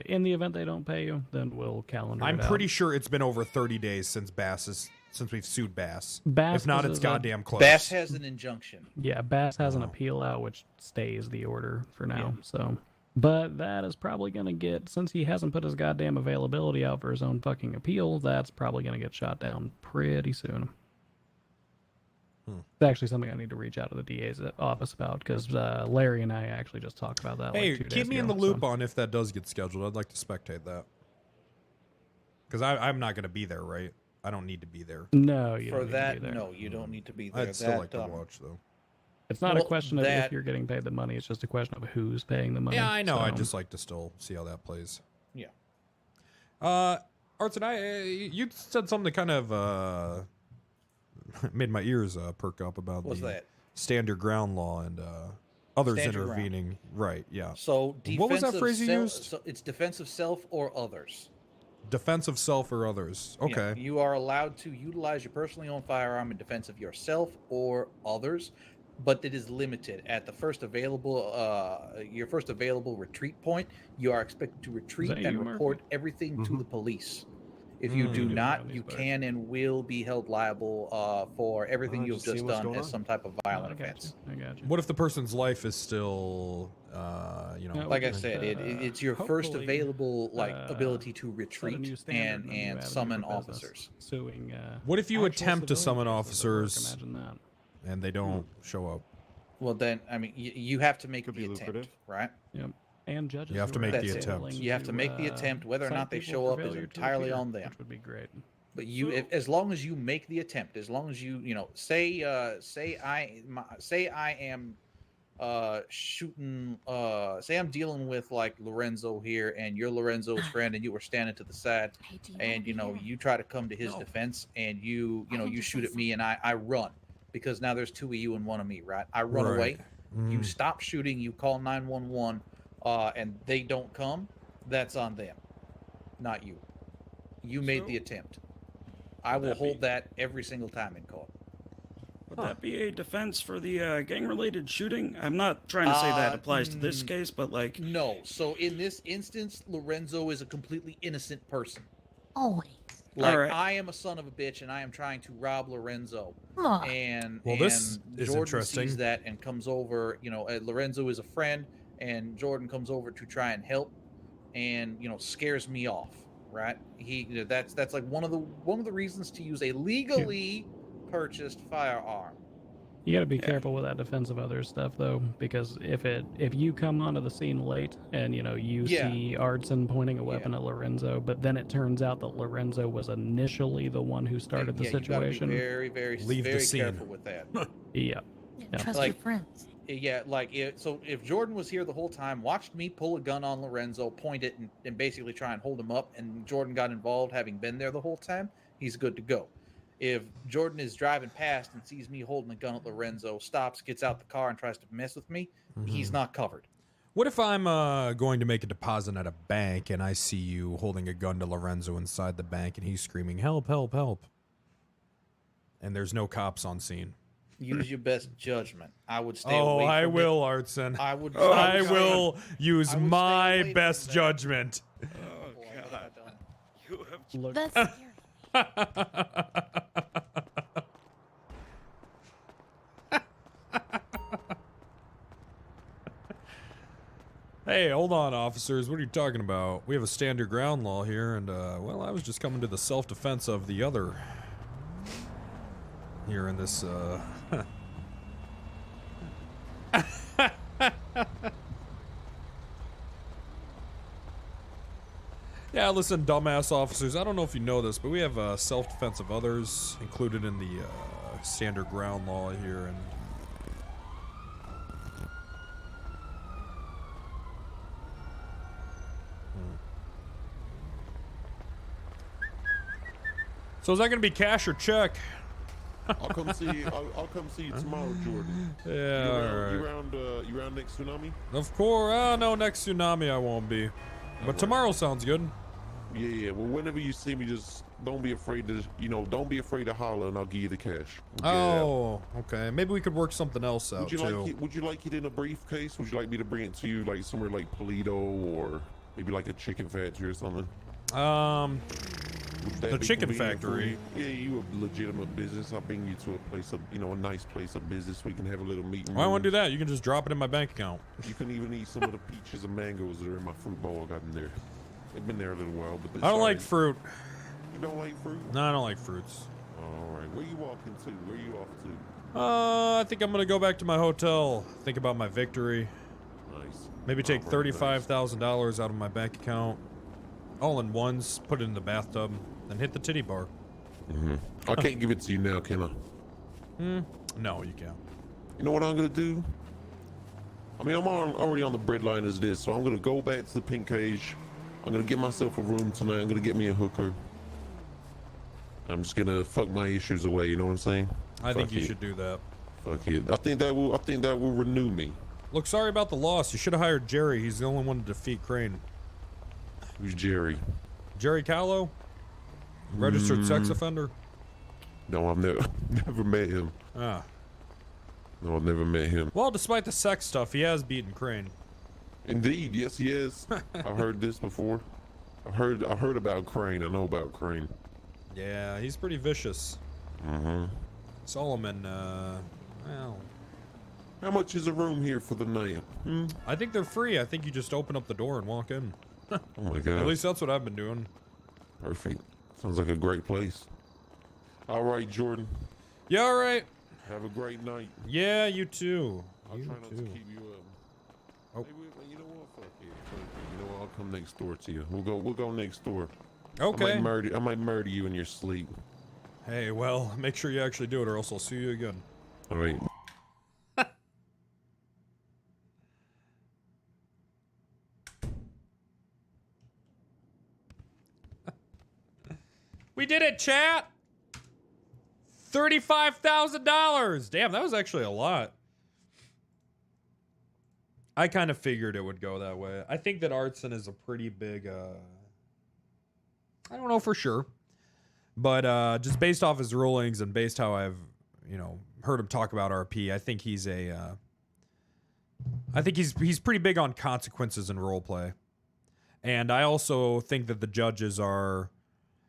in the event they don't pay you, then we'll calendar. I'm it out. pretty sure it's been over 30 days since since we've sued Bass. Bass if not, is it's a- goddamn close. Bass has an injunction. Yeah, Bass has Oh. an appeal out, which stays the order for now. So, but that is probably going to get, since he hasn't put his goddamn availability out for his own fucking appeal, that's probably going to get shot down pretty soon. It's actually something I need to reach out to the DA's office about, because Larry and I actually just talked about that. Hey, like 2 days keep me in ago, the loop so. on if that does get scheduled. I'd like to spectate that. Because I'm not going to be there, right? I don't need to be there. No, you For don't need that, to be there. no, you don't need to be there. I'd still like to watch, though. It's not a Well, question of if that- you're getting paid the money. It's just a question of who's paying the money. Yeah, I know. I'd so- just like to still see how that plays. Yeah. Arts and you said something that kind of made my ears perk up about What's the that? stand your ground law and others Stand your intervening. Right, yeah. So what was that defensive phrase you self- used? So it's defensive self or others. Defense of self or others. Yeah, Okay. you are allowed to utilize your personally owned firearm in defense of yourself or others, but it is limited. At the first available, your first available retreat point, you are expected to retreat that and you, Murphy? report everything to the police. If you do Mm. not, you can and will be held liable for everything you've just done as some type of violent offense. I got you. What if the person's life is still, Like I said, it's your first hopefully, available ability to set a retreat new standard and a new and avenue summon for business. officers. Suing. What if you actual attempt to civilian summon cases at work, officers Imagine that. and they don't show up? Well, then, I mean, you have to make the attempt, right? Yep. And judges. You have who to are make the actually attempt. willing You have to make the attempt. Whether or cite not they people show for up is failure to entirely appear, on them. Which would be great. But as long as you make the attempt, as long as you say I am shooting, say I'm dealing with like Lorenzo here, and you're Lorenzo's friend, and you were standing to the side, and you try to come to his defense, and you shoot at me, and I run because now there's 2 of you and 1 of me, right? I run Right. away. You Mm. stop shooting. You call 911, and they don't come. That's on them, not you. You made the attempt. I will hold that every single time in court. Would that be a defense for the gang-related shooting? I'm not trying to say that applies to this case, but like... No. So in this instance, Lorenzo is a completely innocent person. Always. Like, Alright. I am a son of a bitch, and I am trying to rob Lorenzo. Aw. And Well, this and is Jordan interesting. sees that and comes over. Lorenzo is a friend, and Jordan comes over to try and help, and scares me off. Right? That's like one of the reasons to use a legally purchased firearm. You got to be careful with that defense of others stuff, though, because if you come onto the scene late and you see Artson pointing a weapon at Lorenzo, but then it turns out that Lorenzo was initially the one who started the You gotta situation. be very, very, Leave the very scene. careful with that. Yeah. Trust Like- your friends. Yeah, so if Jordan was here the whole time, watched me pull a gun on Lorenzo, point it, and basically try and hold him up, and Jordan got involved having been there the whole time, he's good to go. If Jordan is driving past and sees me holding a gun at Lorenzo, stops, gets out the car, and tries to mess with me, he's not covered. What if I'm going to make a deposit at a bank and I see you holding a gun to Lorenzo inside the bank and he's screaming, "Help, help, help," and there's no cops on scene? Use your best judgment. I would stay away Oh, from I it. will, Artson. I would. I will use I would stay my away from best that. judgment. Oh, God. You have... Look, That's Hey, hold on, officers. What are you talking about? We have a stand your ground law here, and, well, I was just coming to the self-defense of the other here in this, Yeah, listen, dumbass officers, I don't know if you know this, but we have self-defense of others included in the standard ground law here, and so is that going to be cash or check? I'll come see you. I'll come see you tomorrow, Jordan. Yeah, You alright. you round next tsunami? Of course. Oh, no, next tsunami I won't be. But tomorrow sounds good. Yeah. Well, whenever you see me, just don't be afraid to, don't be afraid to holler, and I'll give you the cash. Oh, okay. Maybe we could work something else out Would you too. like it? Would you like it in a briefcase? Would you like me to bring it to you, like somewhere like Polito or maybe like a chicken factory or something? Would that The be chicken convenient for factory. you? Yeah, you a legitimate business. I'll bring you to a place of, a nice place of business. We can have a little meeting. Why won't do that? You can just drop it in my bank account. You can even eat some of the peaches and mangoes that are in my fruit bowl I got in there. They've been there a little while, but I don't like fruit. You don't like fruit? No, I don't like fruits. All right. Where you walking to? Where you off to? I think I'm gonna go back to my hotel. Think about my victory. Nice. Maybe take All right, $35,000 out of my bank account, all in ones. Put it in the bathtub, and hit the titty bar. I can't give it to you now, can I? No, you can't. You know what I'm gonna do? I mean, I'm already on the breadline as this, so I'm gonna go back to the pink cage. I'm gonna get myself a room tonight. I'm gonna get me a hooker. I'm just gonna fuck my issues away. You know what I'm saying? I think Fuck you it. should do that. Fuck it. I think that will renew me. Look, sorry about the loss. You should have hired Jerry. He's the only one to defeat Crane. Who's Jerry? Jerry Callow? Registered sex offender? No, I've never met him. Ah. No, I've never met him. Well, despite the sex stuff, he has beaten Crane. Indeed, yes, he is. I've heard this before. I heard about Crane. I know about Crane. Yeah, he's pretty vicious. Solomon, well... How much is a room here for the night? I think they're free. I think you just open up the door and walk in. Oh my god. At least that's what I've been doing. Perfect. Sounds like a great place. All right, Jordan. Yeah, all right. Have a great night. Yeah, you too. I'll try not to keep you up. Oh. Hey, you know what? Fuck it. You know what? I'll come next door to you. We'll go next door. Okay. I might murder you in your sleep. Hey, well, make sure you actually do it or else I'll sue you again. All right. We did it, chat! $35,000! Damn, that was actually a lot. I kind of figured it would go that way. I think that Artson is a pretty big, I don't know for sure. But just based off his rulings and based how I've, heard him talk about RP, I think he's he's pretty big on consequences in roleplay. And I also think that the judges are,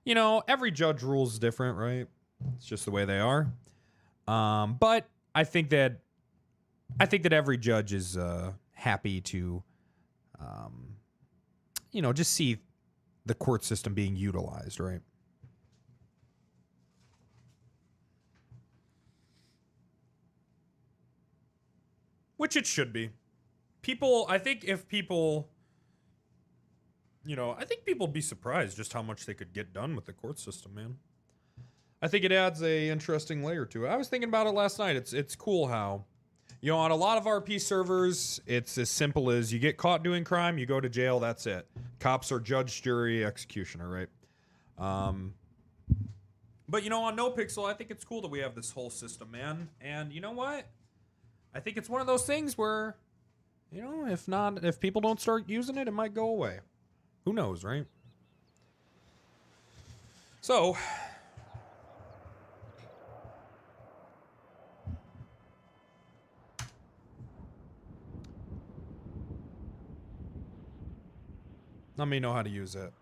every judge rules different, right? It's just the way they are. But I think that every judge is happy to, just see the court system being utilized, right? Which it should be. I think people would be surprised just how much they could get done with the court system, man. I think it adds a interesting layer to it. I was thinking about it last night. It's cool how, on a lot of RP servers, it's as simple as you get caught doing crime, you go to jail, that's it. Cops are judge, jury, executioner, right? But on NoPixel, I think it's cool that we have this whole system, man. And you know what? I think it's one of those things where, if people don't start using it, it might go away. Who knows, right? So, let me know how to use it.